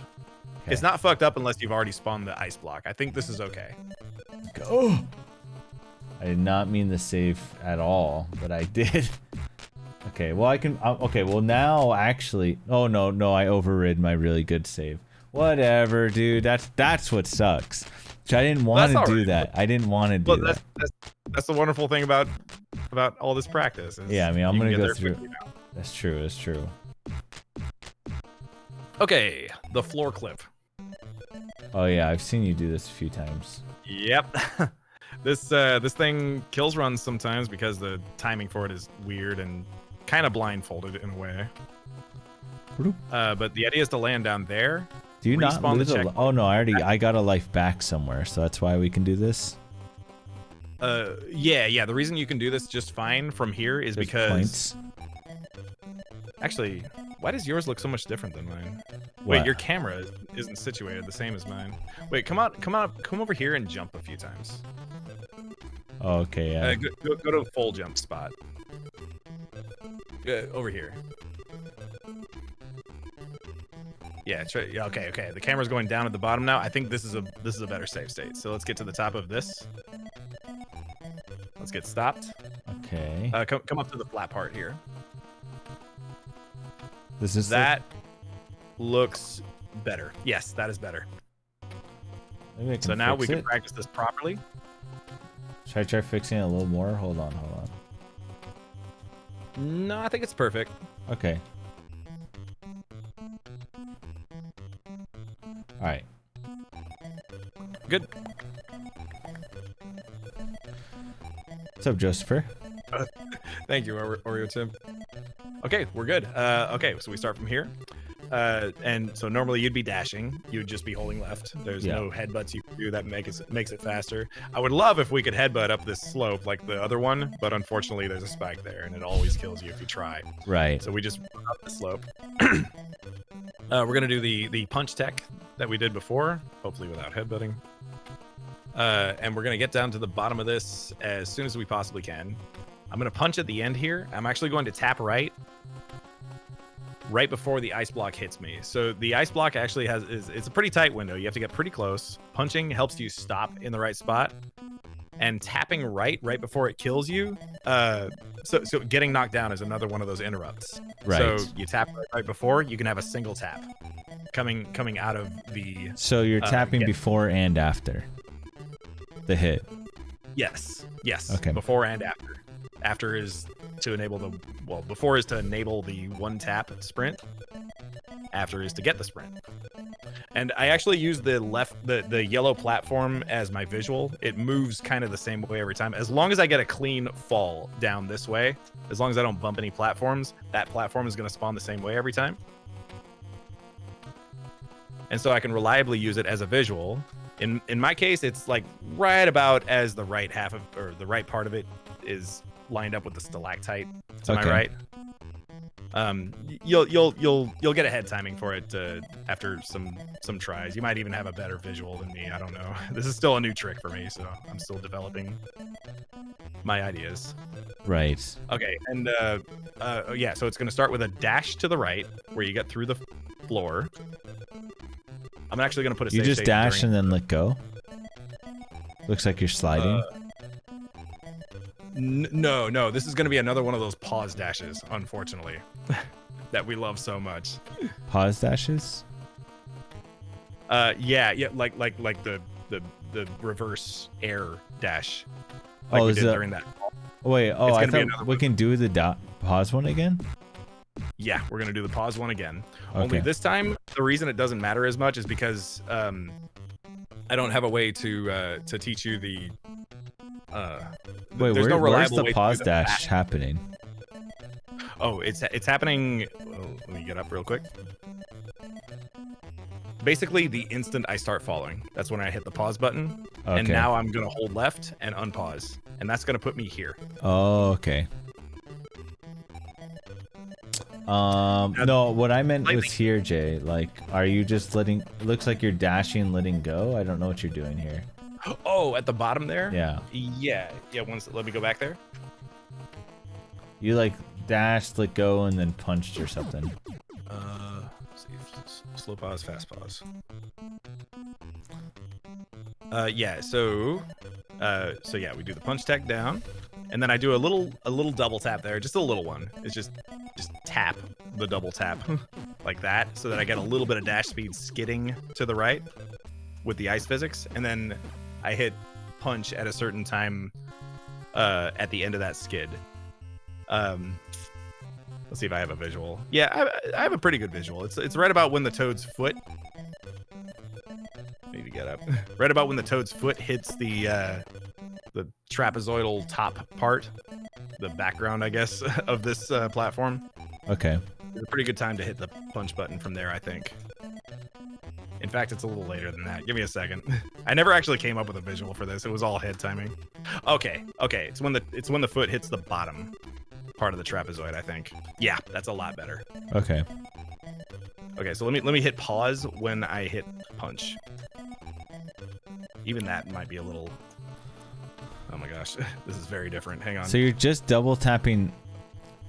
Okay.
It's not fucked up unless you've already spawned the ice block. I think this is okay.
Oh! I did not mean to save at all, but I did. Okay, well, I can... okay, well, now, actually... Oh, no, I overrid my really good save. Whatever, dude. That's what sucks. I didn't want to do that. I didn't want to do that.
That's the wonderful thing about all this practice.
Yeah, I mean, I'm going to go through... That's true, that's true.
Okay, the floor clip.
Oh, yeah, I've seen you do this a few times.
Yep. This thing kills runs sometimes because the timing for it is weird and kind of blindfolded in a way. But the idea is to land down there.
Do you not lose a... Oh, no, I got a life back somewhere, so that's why we can do this?
Yeah, the reason you can do this just fine from here is because... Points. Actually, why does yours look so much different than mine? What? Wait, your camera isn't situated the same as mine. Wait, come over here and jump a few times.
Oh, okay, yeah.
Go to a full jump spot. Over here. Yeah, okay. The camera's going down at the bottom now. I think this is a better save state. So let's get to the top of this. Let's get stopped.
Okay.
Come up to the flat part here.
That
looks better. Yes, that is better.
Maybe I can
so now we
fix
can
it.
practice this properly.
Should I try fixing it a little more? Hold on.
No, I think it's perfect.
Okay. All right.
Good.
What's up, Josepher?
Thank you, Oreo Tim. Okay, we're good. Okay, so we start from here. And so normally you'd be dashing. You'd just be holding left. There's no headbutts you can do that makes it faster. I would love if we could headbutt up this slope like the other one, but unfortunately there's a spike there, and it always kills you if you try.
Right.
So we just run up the slope. We're gonna do the punch tech that we did before, hopefully without headbutting. And we're gonna get down to the bottom of this as soon as we possibly can. I'm gonna punch at the end here. I'm actually going to tap right before the ice block hits me. So the ice block actually it's a pretty tight window. You have to get pretty close. Punching helps you stop in the right spot, and tapping right before it kills you. So getting knocked down is another one of those interrupts.
Right.
So you tap right before, you can have a single tap coming out of the.
So you're tapping before and after the hit.
Yes.
Okay.
Before and after. After is to enable before is to enable the one tap sprint. After is to get the sprint. And I actually use the yellow platform as my visual. It moves kind of the same way every time. As long as I get a clean fall down this way, as long as I don't bump any platforms, that platform is going to spawn the same way every time. And so I can reliably use it as a visual. In my case, it's like right about as the right half of, or the right part of it is lined up with the stalactite to my right. You'll get a head timing for it after some tries. You might even have a better visual than me. I don't know. This is still a new trick for me, so I'm still developing my ideas.
Right.
Okay, and yeah, so it's going to start with a dash to the right where you get through the floor. I'm actually going to put a.
You just dash and then let go. Looks like you're sliding.
No. This is going to be another one of those pause dashes, unfortunately, that we love so much.
Pause dashes?
Yeah, like the reverse air dash. Like we did during that.
Wait, I thought we can do the pause one again?
Yeah, we're gonna do the pause one again.
Okay.
Only this time, the reason it doesn't matter as much is because I don't have a way to teach you the.
Wait,
there's no reliable
where's the
way
pause
to do the
dash happening?
Oh, it's happening. Well, let me get up real quick. Basically, the instant I start falling, that's when I hit the pause button.
Okay.
And now I'm gonna hold left and unpause, and that's gonna put me here.
Oh, okay. No, what I meant was here, Jay. Like, are you just letting? It looks like you're dashing, letting go. I don't know what you're doing here.
Oh, at the bottom there?
Yeah.
Yeah. Let me go back there.
You like dashed, let go, and then punched or something.
Let's see. Slow pause, fast pause. Yeah. So yeah, we do the punch tech down, and then I do a little double tap there, just a little one. It's just tap the double tap like that, so that I get a little bit of dash speed skidding to the right with the ice physics, and then I hit punch at a certain time at the end of that skid. Let's see if I have a visual. Yeah, I have a pretty good visual. It's right about when the toad's foot. Need to get up. Right about when the toad's foot hits the trapezoidal top part, the background, I guess, of this platform.
Okay.
It's a pretty good time to hit the punch button from there, I think. In fact, it's a little later than that. Give me a second. I never actually came up with a visual for this. It was all head timing. Okay. It's when the foot hits the bottom part of the trapezoid, I think. Yeah, that's a lot better.
Okay.
Okay, so let me hit pause when I hit punch. Even that might be a little. Oh my gosh, this is very different. Hang on.
So you're just double tapping.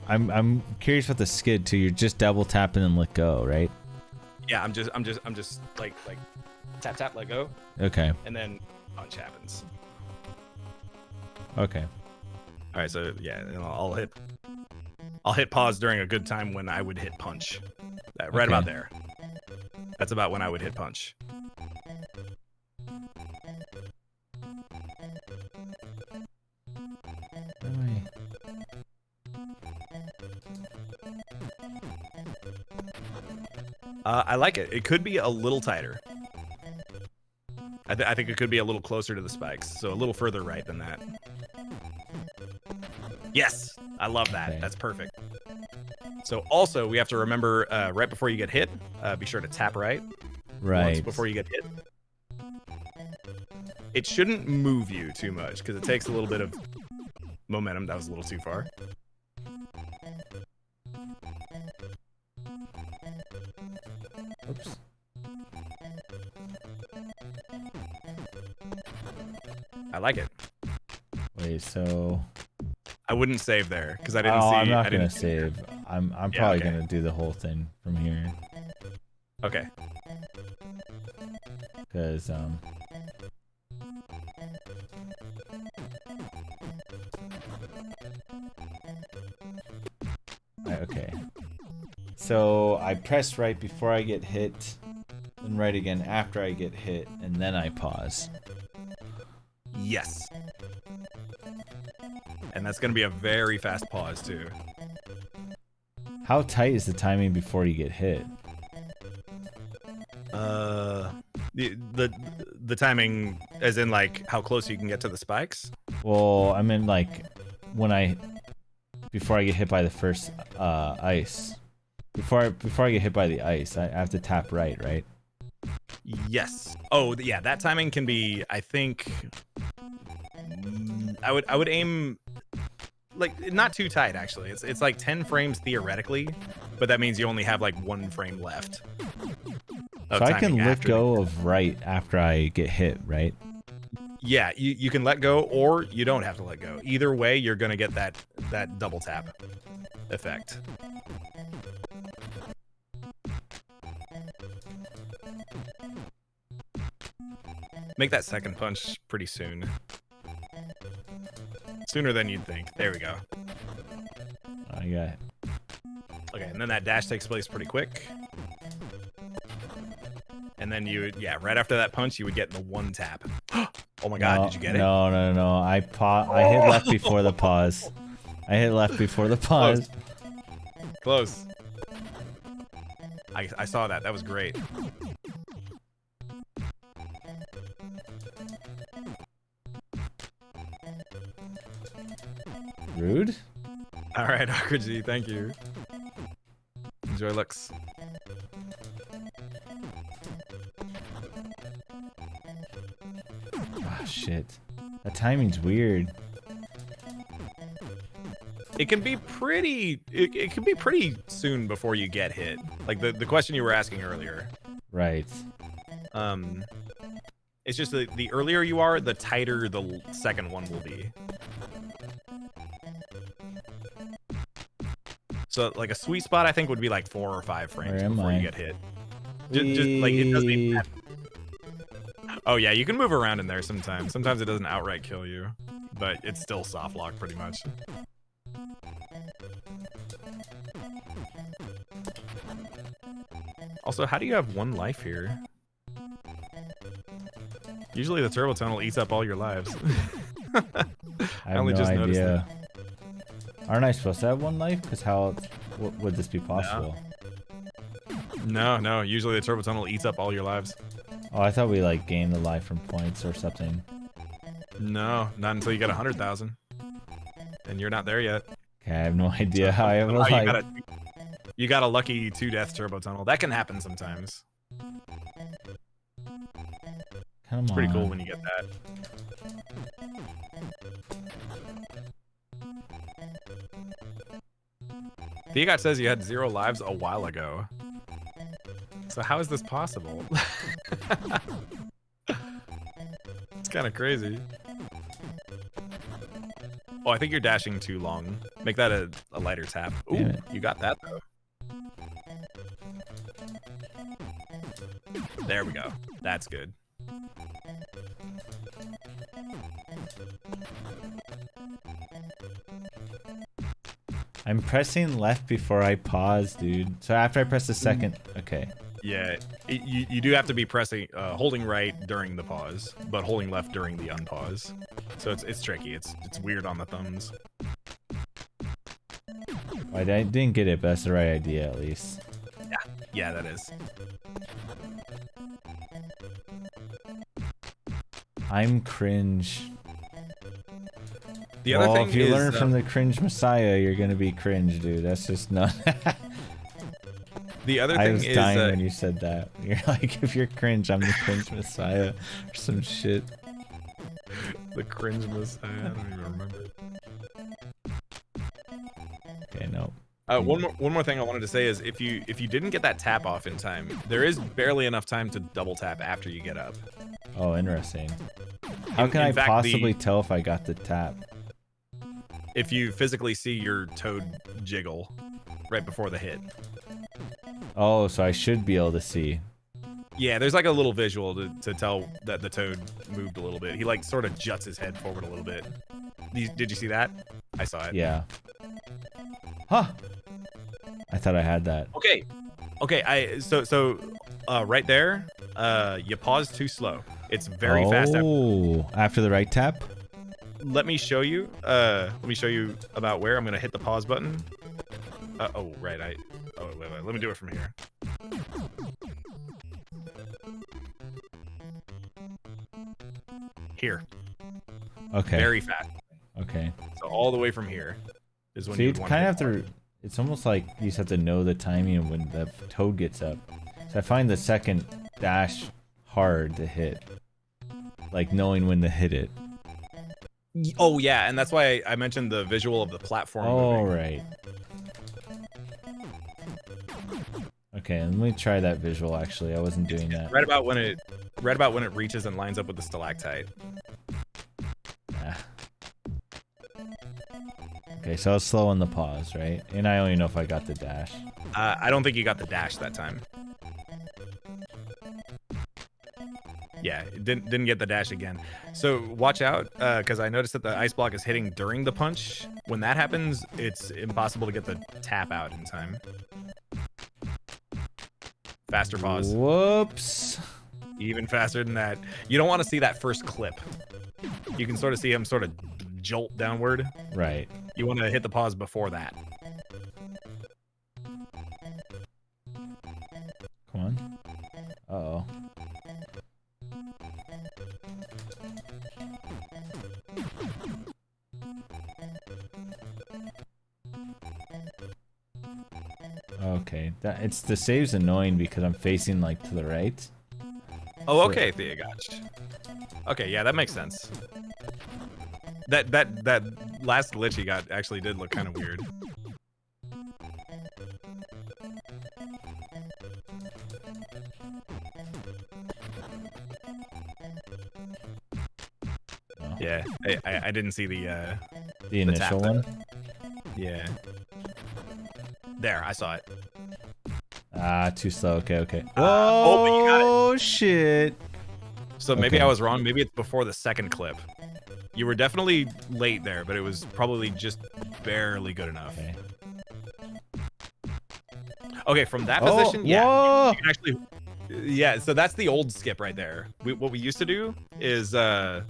I'm curious about the skid too. You're just double tapping and let go, right?
Yeah, I'm just like tap tap, let go,
Okay.
and then punch happens.
Okay.
All right, so yeah, and I'll hit pause during a good time when I would hit punch. Right about there. That's about when I would hit punch. I like it. It could be a little tighter. I think it could be a little closer to the spikes, so a little further right than that. Yes, I love that.
Okay.
That's perfect. So also, we have to remember right before you get hit, be sure to tap right.
Right.
Once before you get hit. It shouldn't move you too much because it takes a little bit of momentum. That was a little too far.
Oops.
I like it.
Wait, so
I wouldn't save there because I didn't see.
I'm not
I
gonna
didn't
save. I'm
Yeah,
probably
okay.
gonna do the whole thing from here
Okay.
because okay. So I press right before I get hit, then right again after I get hit, and then I pause.
Yes. And that's gonna be a very fast pause too.
How tight is the timing before you get hit?
The timing, as in like how close you can get to the spikes.
Well, I mean like before I get hit by the first ice. Before I get hit by the ice, I have to tap right?
Yes. Oh, yeah. That timing can be. I think. I would aim like not too tight actually. It's like 10 frames theoretically, but that means you only have like 1 frame left.
So I can let go of right after I get hit, right?
Yeah, you can let go or you don't have to let go. Either way, you're gonna get that double tap effect. Make that second punch pretty soon. Sooner than you'd think. There we go.
I got it.
Okay, and then that dash takes place pretty quick. And then you would, yeah, right after that punch, you would get the 1 tap. Oh my god, did you get it?
No. I hit left before the pause. I hit left before the pause.
Close. I saw that. That was great.
Rude?
All right, Awkward G, thank you. Enjoy looks.
Ah, shit. That timing's weird.
It can be pretty. It can be pretty soon before you get hit. Like the question you were asking earlier.
Right.
It's just the earlier you are, the tighter the second one will be. So like a sweet spot, I think would be like 4 or 5 frames before you get hit. Just like it doesn't even happen. Oh yeah, you can move around in there sometimes. Sometimes it doesn't outright kill you, but it's still soft lock pretty much. Also, how do you have 1 life here? Usually the turbo tunnel eats up all your lives.
I have
only
no
just noticed
idea. Aren't I supposed to have 1 life? Because how else would this be possible?
No. Usually the turbo tunnel eats up all your lives.
Oh, I thought we like gained the life from points or something.
No, not until you get 100,000. And you're not there yet.
Okay, I have no idea how I have a life.
You got a lucky 2-death turbo tunnel. That can happen sometimes.
Come
It's
on.
pretty cool when you get that. Theogot says you had 0 lives a while ago. So how is this possible? It's kind of crazy. Oh, I think you're dashing too long. Make that a lighter tap. Ooh, you got that though. There we go. That's good.
I'm pressing left before I pause, dude. So after I press the second, okay.
Yeah, you do have to be pressing, holding right during the pause, but holding left during the unpause. So it's tricky. It's weird on the thumbs.
I didn't get it, but that's the right idea at least.
Yeah, that is.
I'm cringe.
The other thing
if you
is,
learn from the cringe messiah, you're gonna be cringe, dude. That's just not.
the other
I
thing
was
is,
dying when you said that. You're like, if you're cringe, I'm the cringe messiah or some shit.
the cringe messiah. I don't even remember.
Okay, no.
One more thing I wanted to say is if you didn't get that tap off in time, there is barely enough time to double tap after you get up.
Oh, interesting. How can I possibly tell if I got the tap?
If you physically see your toad jiggle right before the hit.
Oh, so I should be able to see.
Yeah, there's like a little visual to tell that the toad moved a little bit. He like sort of juts his head forward a little bit. Did you see that? I saw it.
Yeah. Huh. I thought I had that.
Okay. So right there, you pause too slow. It's very fast.
Oh, after the right tap?
Let me show you. Let me show you about where I'm gonna hit the pause button. Oh, right. Oh, wait. Let me do it from here. Here.
Okay.
Very fast.
Okay.
So all the way from here is when
So
you
you kind of have to. It's almost like you just have to know the timing of when the toad gets up. So I find the second dash hard to hit. Like knowing when to hit it.
Oh yeah, and that's why I mentioned the visual of the platform.
Oh,
moving.
right. Okay, let me try that visual. Actually, I wasn't doing that.
Right about when it reaches and lines up with the stalactite.
Ah. Okay, so I was slow on the pause, right? And I only know if I got the dash.
I don't think you got the dash that time. Yeah, didn't get the dash again. So watch out, because I noticed that the ice block is hitting during the punch. When that happens, it's impossible to get the tap out in time. Faster pause.
Whoops.
Even faster than that. You don't want to see that first clip. You can sort of see him sort of jolt downward.
Right.
You want to hit the pause before that.
Come on. Uh-oh. Okay, it's the save's annoying because I'm facing like to the right.
Oh, okay, Thea, gotcha. Okay, yeah, that makes sense. That last glitch he got actually did look kind of weird.
Oh.
Yeah, I didn't see the
initial one.
Yeah. There, I saw it.
Ah, too slow. Okay.
Oh, but you got it.
Oh shit.
So maybe
Okay.
I was wrong. Maybe it's before the second clip. You were definitely late there, but it was probably just barely good enough.
Okay.
Okay, from that
Oh,
position, yeah,
whoa.
you can actually. Yeah, so that's the old skip right there. What we used to do is, I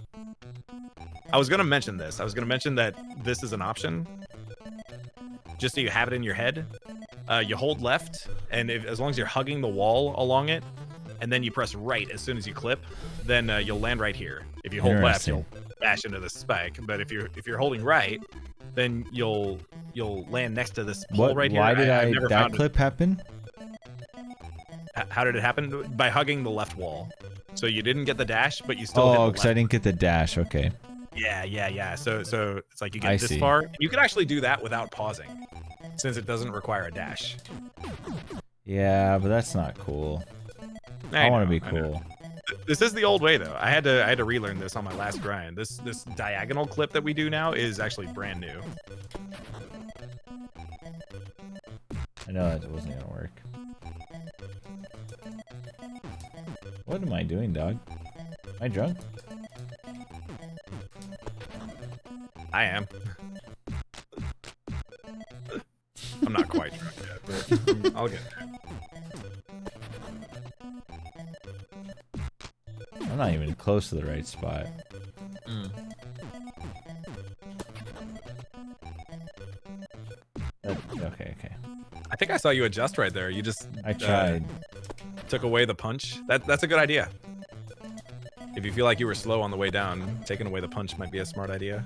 was gonna mention this. I was gonna mention that this is an option, just so you have it in your head. You hold left, and as long as you're hugging the wall along it, and then you press right as soon as you clip, then you'll land right here. If you hold left, you'll bash into the spike. But if you're holding right, then you'll land next to this pole right here.
Why did
I've never
that
found
clip happen?
How did it happen? By hugging the left wall. So you didn't get the dash, but you still.
Oh, because I didn't get the dash. Okay.
Yeah. So it's like you get
I
this
see.
far. You can actually do that without pausing, since it doesn't require a dash.
Yeah, but that's not cool. I want to be cool.
This is the old way though. I had to relearn this on my last grind. This diagonal clip that we do now is actually brand new.
I know that wasn't gonna work. What am I doing, dog? Am I drunk?
I am. I'm not quite drunk yet, but I'll get there.
I'm not even close to the right spot. Okay.
I think I saw you adjust right there. You just
I tried.
took away the punch. That's a good idea. If you feel like you were slow on the way down, taking away the punch might be a smart idea.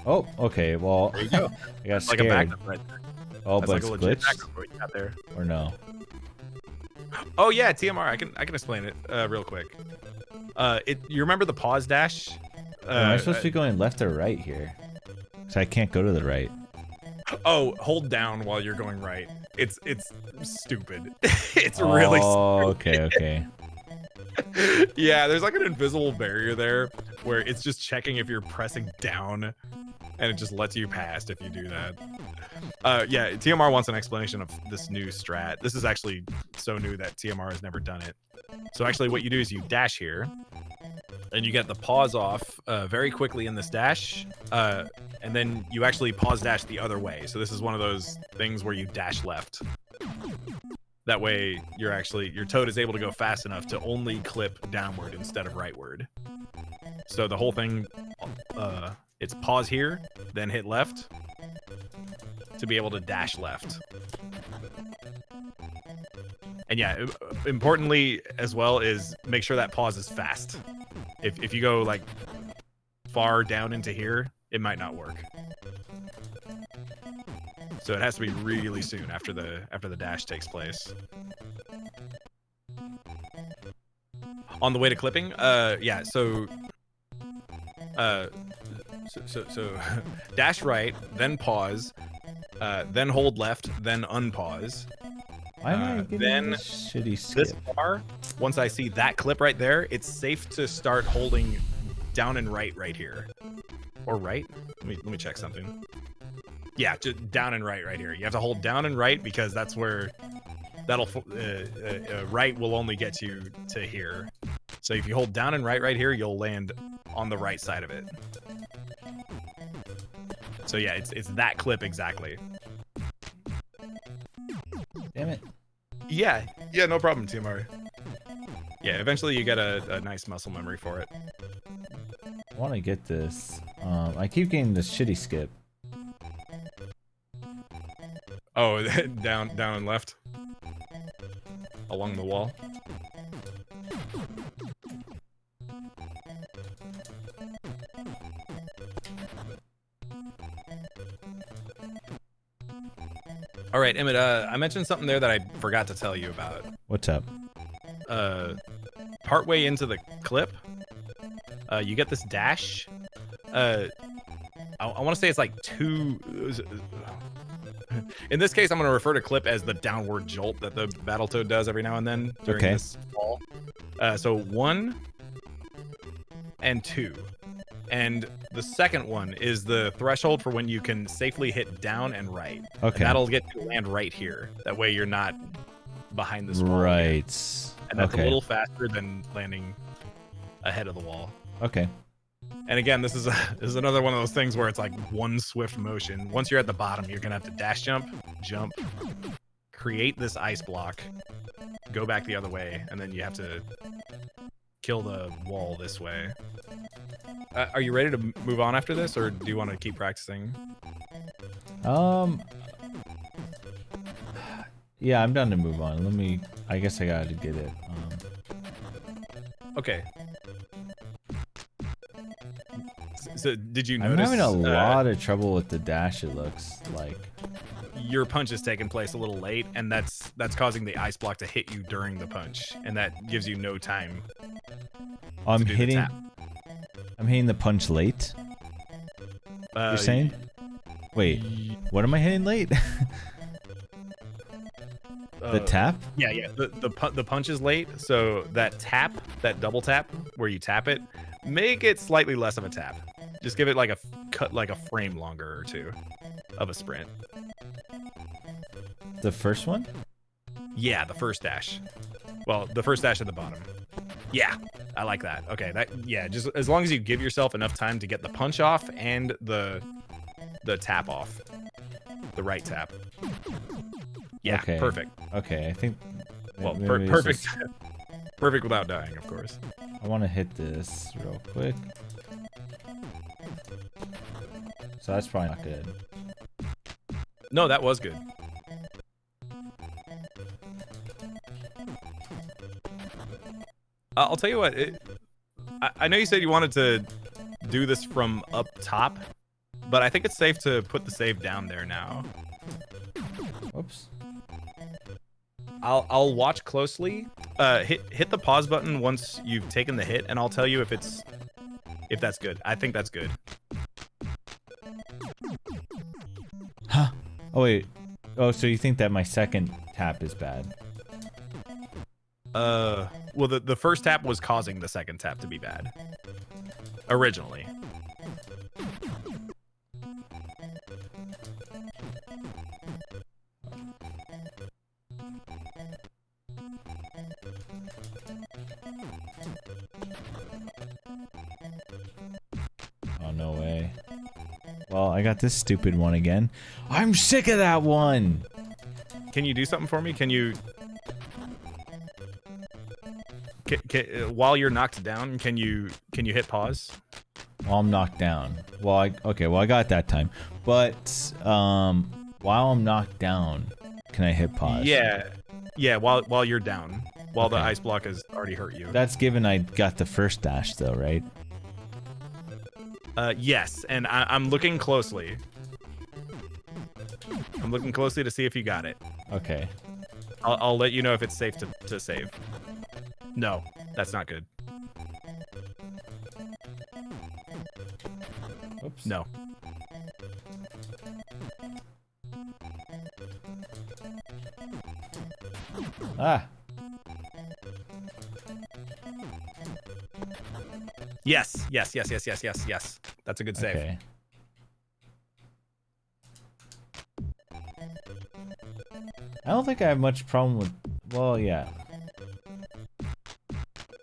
Oh, okay. Well,
There you go.
I got
Like a
scared.
backup right there.
Oh,
That's
but
like
it's
a legit
glitched?
backup what you got there.
Or no?
Oh yeah, TMR. I can explain it real quick. You remember the pause dash?
Am I supposed to be going left or right here? So I can't go to the right.
Oh, hold down while you're going right. It's stupid. It's really stupid.
Okay.
Yeah, there's like an invisible barrier there where it's just checking if you're pressing down, and it just lets you past if you do that. Yeah, TMR wants an explanation of this new strat. This is actually so new that TMR has never done it. So actually what you do is you dash here, and you get the pause off very quickly in this dash, and then you actually pause dash the other way. So this is one of those things where you dash left. That way your Toad is able to go fast enough to only clip downward instead of rightward. So the whole thing, it's pause here, then hit left to be able to dash left. And yeah, importantly as well is make sure that pause is fast. If you go like far down into here, it might not work. So it has to be really soon after the dash takes place. On the way to clipping, yeah, so dash right, then pause, then hold left, then unpause.
Why am I getting
Then
this shitty skip?
this bar, once I see that clip right there, it's safe to start holding down and right here. Or right? Let me check something. Yeah, just down and right here. You have to hold down and right because that's where that'll right will only get you to here. So if you hold down and right here, you'll land on the right side of it. So yeah, it's that clip exactly.
Damn it.
Yeah, no problem, TMR. Yeah, eventually you get a nice muscle memory for it.
I want to get this. I keep getting this shitty skip.
Oh, down and left along the wall. All right, Emmett, I mentioned something there that I forgot to tell you about.
What's up?
Partway into the clip, you get this dash. I want to say it's like two. In this case, I'm going to refer to clip as the downward jolt that the Battletoad does every now and then during this fall. So 1 and 2. And the second one is the threshold for when you can safely hit down and right.
Okay.
And that'll get you to land right here. That way you're not behind this wall.
Right.
And that's a little faster than landing ahead of the wall.
Okay.
And again, this is another one of those things where it's like one swift motion. Once you're at the bottom, you're gonna have to dash jump, create this ice block, go back the other way, and then you have to kill the wall this way. Are you ready to move on after this, or do you want to keep practicing?
Yeah, I'm done to move on. I guess I gotta get it.
Okay. So did you
I'm
notice?
having a lot of trouble with the dash, it looks like.
Your punch is taking place a little late, and that's causing the ice block to hit you during the punch, and that gives you no time.
I'm hitting the punch late. You're saying? Wait, what am I hitting late? The tap?
Yeah. The punch is late, so that double tap where you tap it, make it slightly less of a tap. Just give it like a frame longer or two of a sprint.
The first one?
Yeah, the first dash. Well, the first dash at the bottom. Yeah, I like that. Okay, just as long as you give yourself enough time to get the punch off and the tap off. The right tap. Yeah,
okay.
Perfect.
Okay, I think.
Well,
maybe
perfect.
just-
Perfect without dying, of course.
I want to hit this real quick. So that's probably not good.
No, that was good. I'll tell you what. I know you said you wanted to do this from up top, but I think it's safe to put the save down there now.
Whoops.
I'll watch closely. Hit the pause button once you've taken the hit, and I'll tell you if that's good. I think that's good.
Huh? Oh wait. Oh, so you think that my second tap is bad?
Well, the first tap was causing the second tap to be bad. Originally.
Oh, no way. Well, I got this stupid one again. I'm sick of that one!
Can you do something for me? Can you... while you're knocked down, can you hit pause?
While I'm knocked down. Well, I got it that time. But, while I'm knocked down, can I hit pause?
Yeah, while you're down. While the
Okay.
ice block has already hurt you.
That's given I got the first dash, though, right?
Yes, and I'm looking closely. I'm looking closely to see if you got it.
Okay.
I'll let you know if it's safe to save. No, that's not good.
Oops.
No.
Ah.
Yes. That's a good save.
Okay. I don't think I have much problem with... Well, yeah.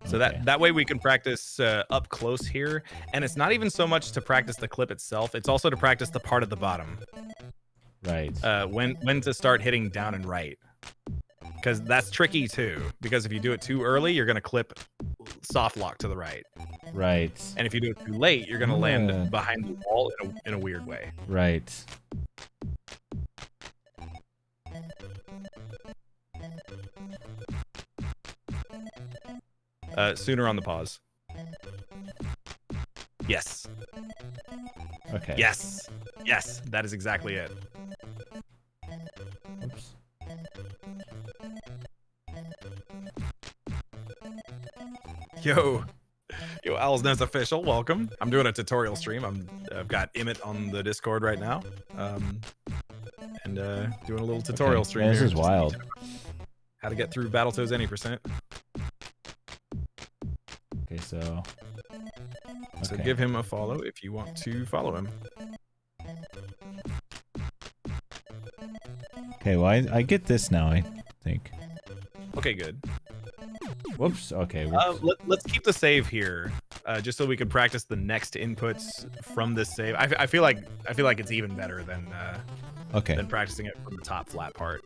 So
Okay.
that way we can practice up close here, and it's not even so much to practice the clip itself, it's also to practice the part at the bottom.
Right.
When to start hitting down and right. Because that's tricky too, because if you do it too early, you're going to clip soft lock to the right.
Right.
And if you do it too late, you're going to
Yeah.
land behind the wall in a weird way.
Right.
Sooner on the pause. Yes.
Okay.
Yes. Yes. That is exactly it.
Oops.
Yo, Owl's Nest official, welcome. I'm doing a tutorial stream. I've got Emmett on the Discord right now, and doing a little tutorial
Okay.
stream.
Yeah, this
here.
is
Just
wild.
How to get through Battletoads Any%.
Okay, so...
So
Okay.
give him a follow if you want to follow him.
Okay, well, I get this now, I think.
Okay, good.
Whoops. Okay. Whoops.
Let's keep the save here, just so we can practice the next inputs from this save. I feel like it's even better than
Okay.
practicing it from the top flat part.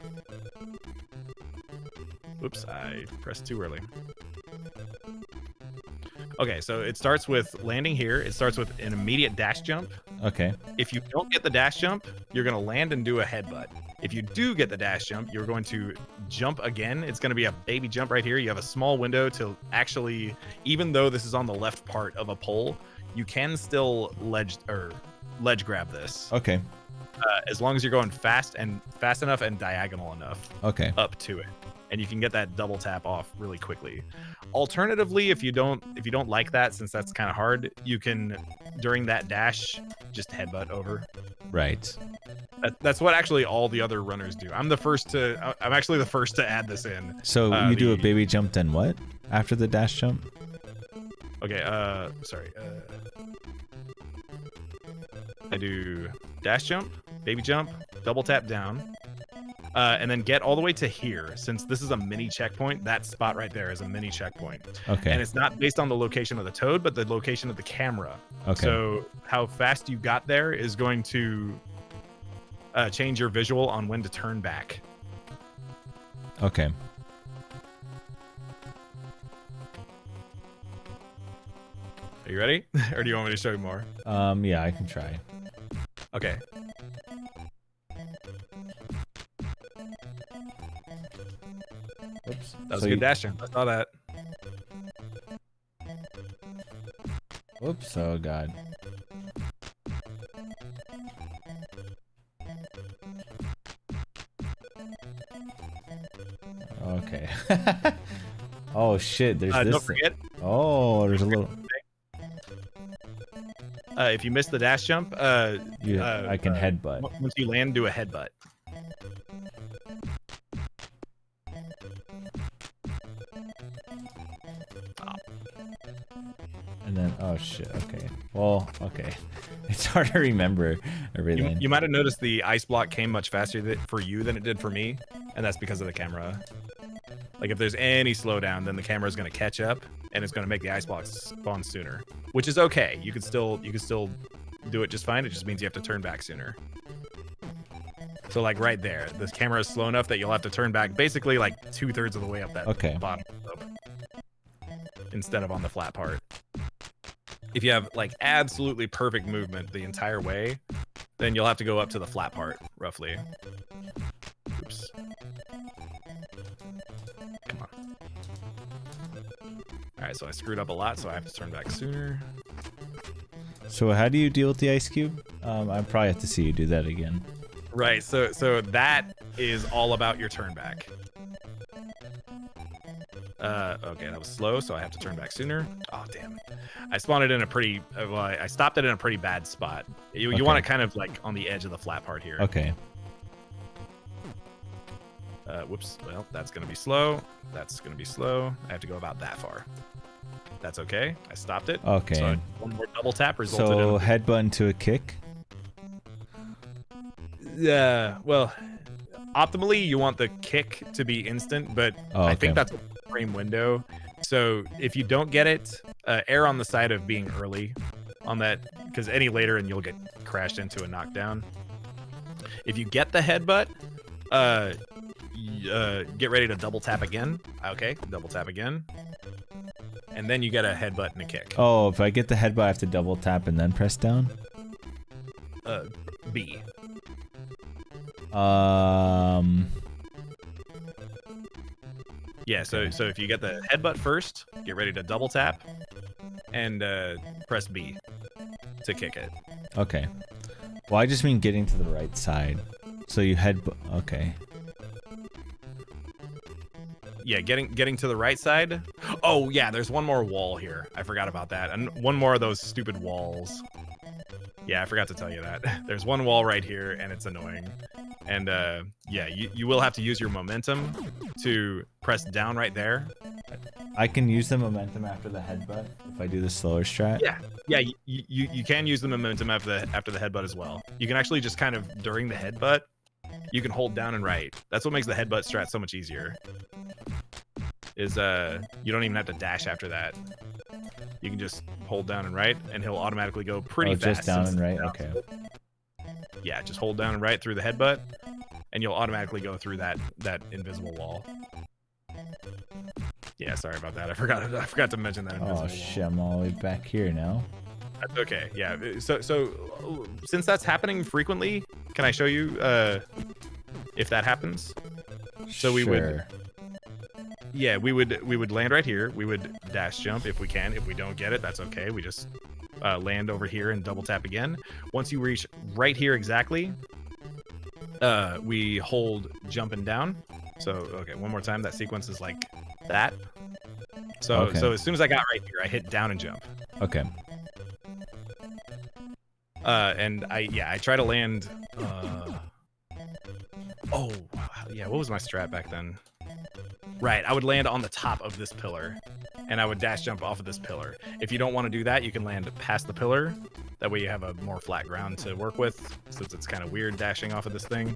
Oops, I pressed too early. Okay, so it starts with landing here. It starts with an immediate dash jump.
Okay.
If you don't get the dash jump, you're going to land and do a headbutt. If you do get the dash jump, you're going to jump again. It's going to be a baby jump right here. You have a small window to actually, even though this is on the left part of a pole, you can still ledge grab this.
Okay.
As long as you're going fast enough and diagonal enough
Okay.
up to it. And you can get that double tap off really quickly. Alternatively, if you don't like that, since that's kind of hard, you can, during that dash, just headbutt over.
Right.
That's what actually all the other runners do. I'm actually the first to add this in.
So you do a baby jump, then what? After the dash jump?
Okay, sorry. I do dash jump, baby jump, double tap down, and then get all the way to here. Since this is a mini checkpoint, that spot right there is a mini checkpoint.
Okay.
And it's not based on the location of the toad, but the location of the camera.
Okay.
So how fast you got there is going to change your visual on when to turn back.
Okay.
Are you ready? Or do you want me to show you more?
Yeah, I can try.
Okay.
Oops.
That was a good dash jump. I saw that.
Oops. Oh god. Okay. Oh shit, there's this.
Don't forget,
Oh, there's a little.
if you miss the dash jump,
I can headbutt.
Once you land, do a headbutt.
And then, oh shit, okay. Well, okay. It's hard to remember everything.
You might have noticed the ice block came much faster for you than it did for me, and that's because of the camera. Like if there's any slowdown, then the camera is going to catch up, and it's going to make the ice block spawn sooner, which is okay. You can still do it just fine. It just means you have to turn back sooner. So like right there, this camera is slow enough that you'll have to turn back basically like 2/3 of the way up that bottom slope instead of on the flat part. If you have like absolutely perfect movement the entire way, then you'll have to go up to the flat part roughly. Oops. Come on. All right, so I screwed up a lot, so I have to turn back sooner.
So how do you deal with the ice cube? I probably have to see you do that again.
Right, so that is all about your turn back. Okay, that was slow, so I have to turn back sooner. Oh, damn. I spawned it in a pretty... well, I stopped it in a pretty bad spot. You want it kind of like on the edge of the flat part here.
Okay.
Whoops. Well, that's going to be slow. That's going to be slow. I have to go about that far. That's okay. I stopped it.
Okay.
So one more double tap resulted in...
So headbutt into a kick?
Yeah, well, optimally, you want the kick to be instant, but I think that's a frame window. So if you don't get it, err on the side of being early on that, because any later and you'll get crashed into a knockdown. If you get the headbutt, get ready to double tap again. Okay, double tap again. And then you get a headbutt and a kick.
Oh, if I get the headbutt, I have to double tap and then press down?
B. Yeah, so if you get the headbutt first, get ready to double tap and press B to kick it.
Okay. Well, I just mean getting to the right side. So you headbutt. Okay.
Yeah, getting to the right side. Oh yeah, there's one more wall here. I forgot about that. And one more of those stupid walls. Yeah, I forgot to tell you that. There's one wall right here, and it's annoying. And yeah, you will have to use your momentum to press down right there.
I can use the momentum after the headbutt if I do the slower strat.
Yeah, you can use the momentum after the headbutt as well. You can actually just kind of during the headbutt, you can hold down and right. That's what makes the headbutt strat so much easier. Is you don't even have to dash after that. You can just hold down and right, and he'll automatically go pretty fast.
Just down and right. Okay.
Yeah, just hold down and right through the headbutt, and you'll automatically go through that invisible wall. Yeah, sorry about that. I forgot to mention that invisible wall.
Shit, I'm all the way back here now.
That's okay. Yeah. So since that's happening frequently, can I show you if that happens? So we would. Yeah, we would land right here. We would dash jump if we can. If we don't get it, that's okay. We just land over here and double tap again. Once you reach right here exactly, we hold jumping down. So okay, one more time. That sequence is like that. So as soon as I got right here, I hit down and jump.
Okay.
And I try to land. Oh yeah, what was my strat back then? Right, I would land on the top of this pillar, and I would dash jump off of this pillar. If you don't want to do that, you can land past the pillar. That way you have a more flat ground to work with, since it's kind of weird dashing off of this thing.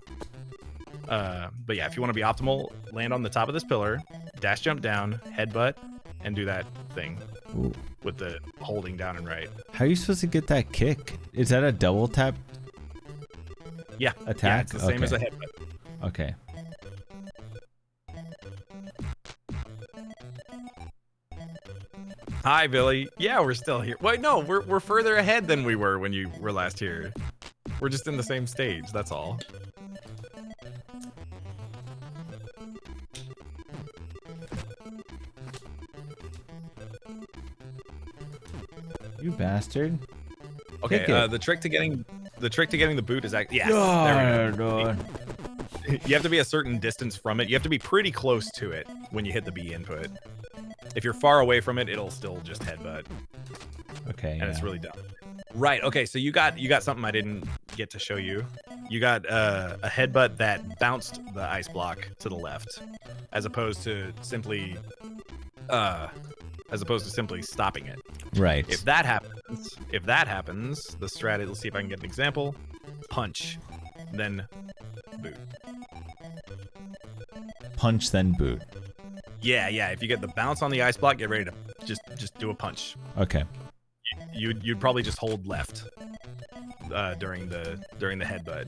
But yeah, if you want to be optimal, land on the top of this pillar, dash jump down, headbutt, and do that thing.
Ooh.
With the holding down and right.
How are you supposed to get that kick? Is that a double tap?
Yeah.
Attack?
Yeah, it's the same
Okay.
as a headbutt.
Okay.
Hi, Billy. Yeah, we're still here. Wait, no, we're further ahead than we were when you were last here. We're just in the same stage, that's all.
You bastard.
Okay,
Kick it.
the trick to getting the boot is actually, yes,
Oh,
there we go.
God.
You have to be a certain distance from it. You have to be pretty close to it when you hit the B input. If you're far away from it, it'll still just headbutt.
Okay.
And it's really dumb. Right. Okay. So you got something I didn't get to show you. You got a headbutt that bounced the ice block to the left, as opposed to simply stopping it.
Right.
If that happens, the strat. Let's see if I can get an example. Punch, then boot.
Punch, then boot.
Yeah. If you get the bounce on the ice block, get ready to just do a punch.
Okay.
You'd probably just hold left during the headbutt,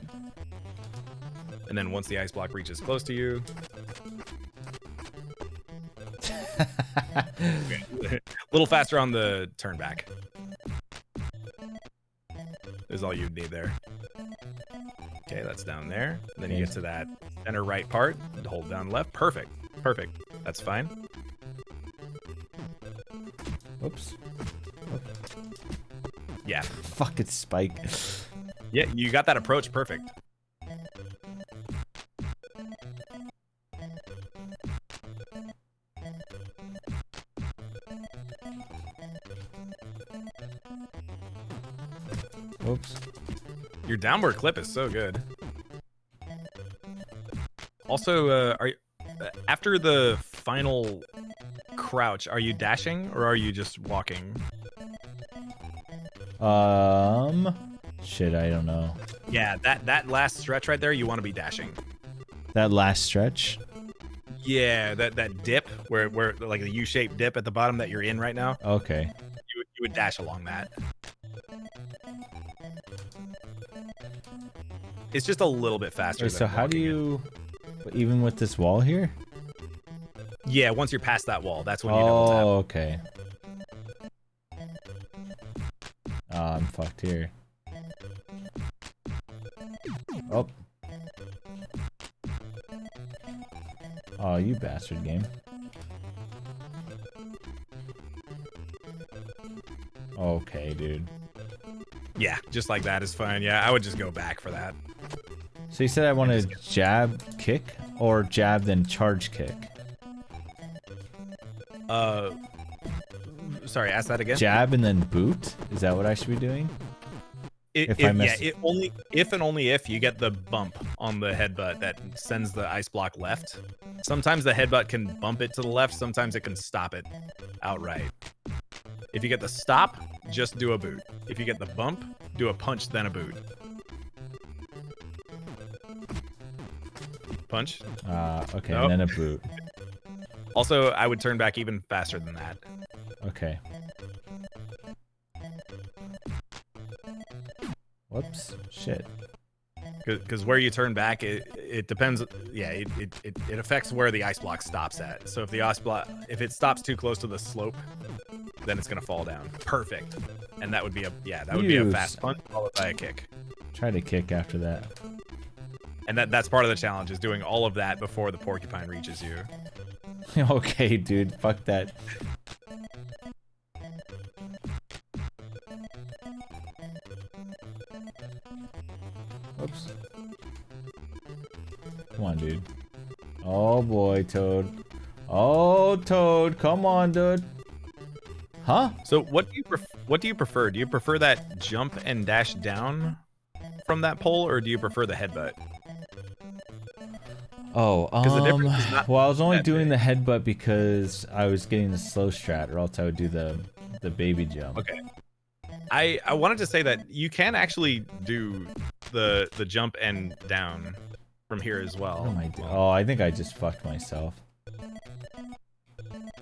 and then once the ice block reaches close to you, a little faster on the turn back is all you'd need there. Okay, that's down there. Then you get to that center right part, hold down left. Perfect. That's fine.
Whoops.
Yeah.
Fuck, it's Spike.
Yeah, you got that approach perfect.
Whoops.
Your downward clip is so good. Also, after the final crouch, are you dashing or are you just walking?
Shit, I don't know.
Yeah, that last stretch right there, you want to be dashing.
That last stretch?
Yeah, that dip where like the U-shaped dip at the bottom that you're in right now.
Okay.
You would dash along that. It's just a little bit faster.
Wait, so how do
walking
you, even with this wall here?
Yeah, once you're past that wall, that's when you double tap.
Oh, okay. I'm fucked here. Oh. Oh, you bastard game. Okay, dude.
Yeah, just like that is fine. Yeah, I would just go back for that.
So you said I want to jab kick or jab then charge kick?
Sorry, ask that again.
Jab and then boot? Is that what I should be doing? If
and only if you get the bump on the headbutt that sends the ice block left. Sometimes the headbutt can bump it to the left. Sometimes it can stop it outright. If you get the stop, just do a boot. If you get the bump, do a punch, then a boot. Punch.
Okay,
Nope.
and then a boot.
Also, I would turn back even faster than that.
Okay. Whoops. Shit.
Because where you turn back, it depends. Yeah, it affects where the ice block stops at. So if the ice block, if it stops too close to the slope, then it's gonna fall down. Perfect. And that would be a fast punch followed by a kick.
Try to kick after that.
And that's part of the challenge, is doing all of that before the porcupine reaches you.
Okay, dude. Fuck that. Oops. Come on, dude. Oh boy, Toad. Oh, Toad. Come on, dude. Huh?
So what do you prefer? Do you prefer that jump and dash down from that pole, or do you prefer the headbutt?
Oh,
the difference is not
well, I was only
that
doing
big.
the headbutt because I was getting the slow strat, or else I would do the baby jump.
Okay. I wanted to say that you can actually do the jump and down
from here as well.
What am I doing? Oh, I think I just fucked myself.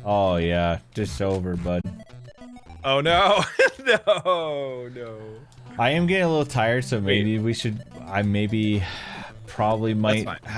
Oh yeah, just over, bud.
Oh no, no.
I am getting a little tired, so maybe we should. I probably might have to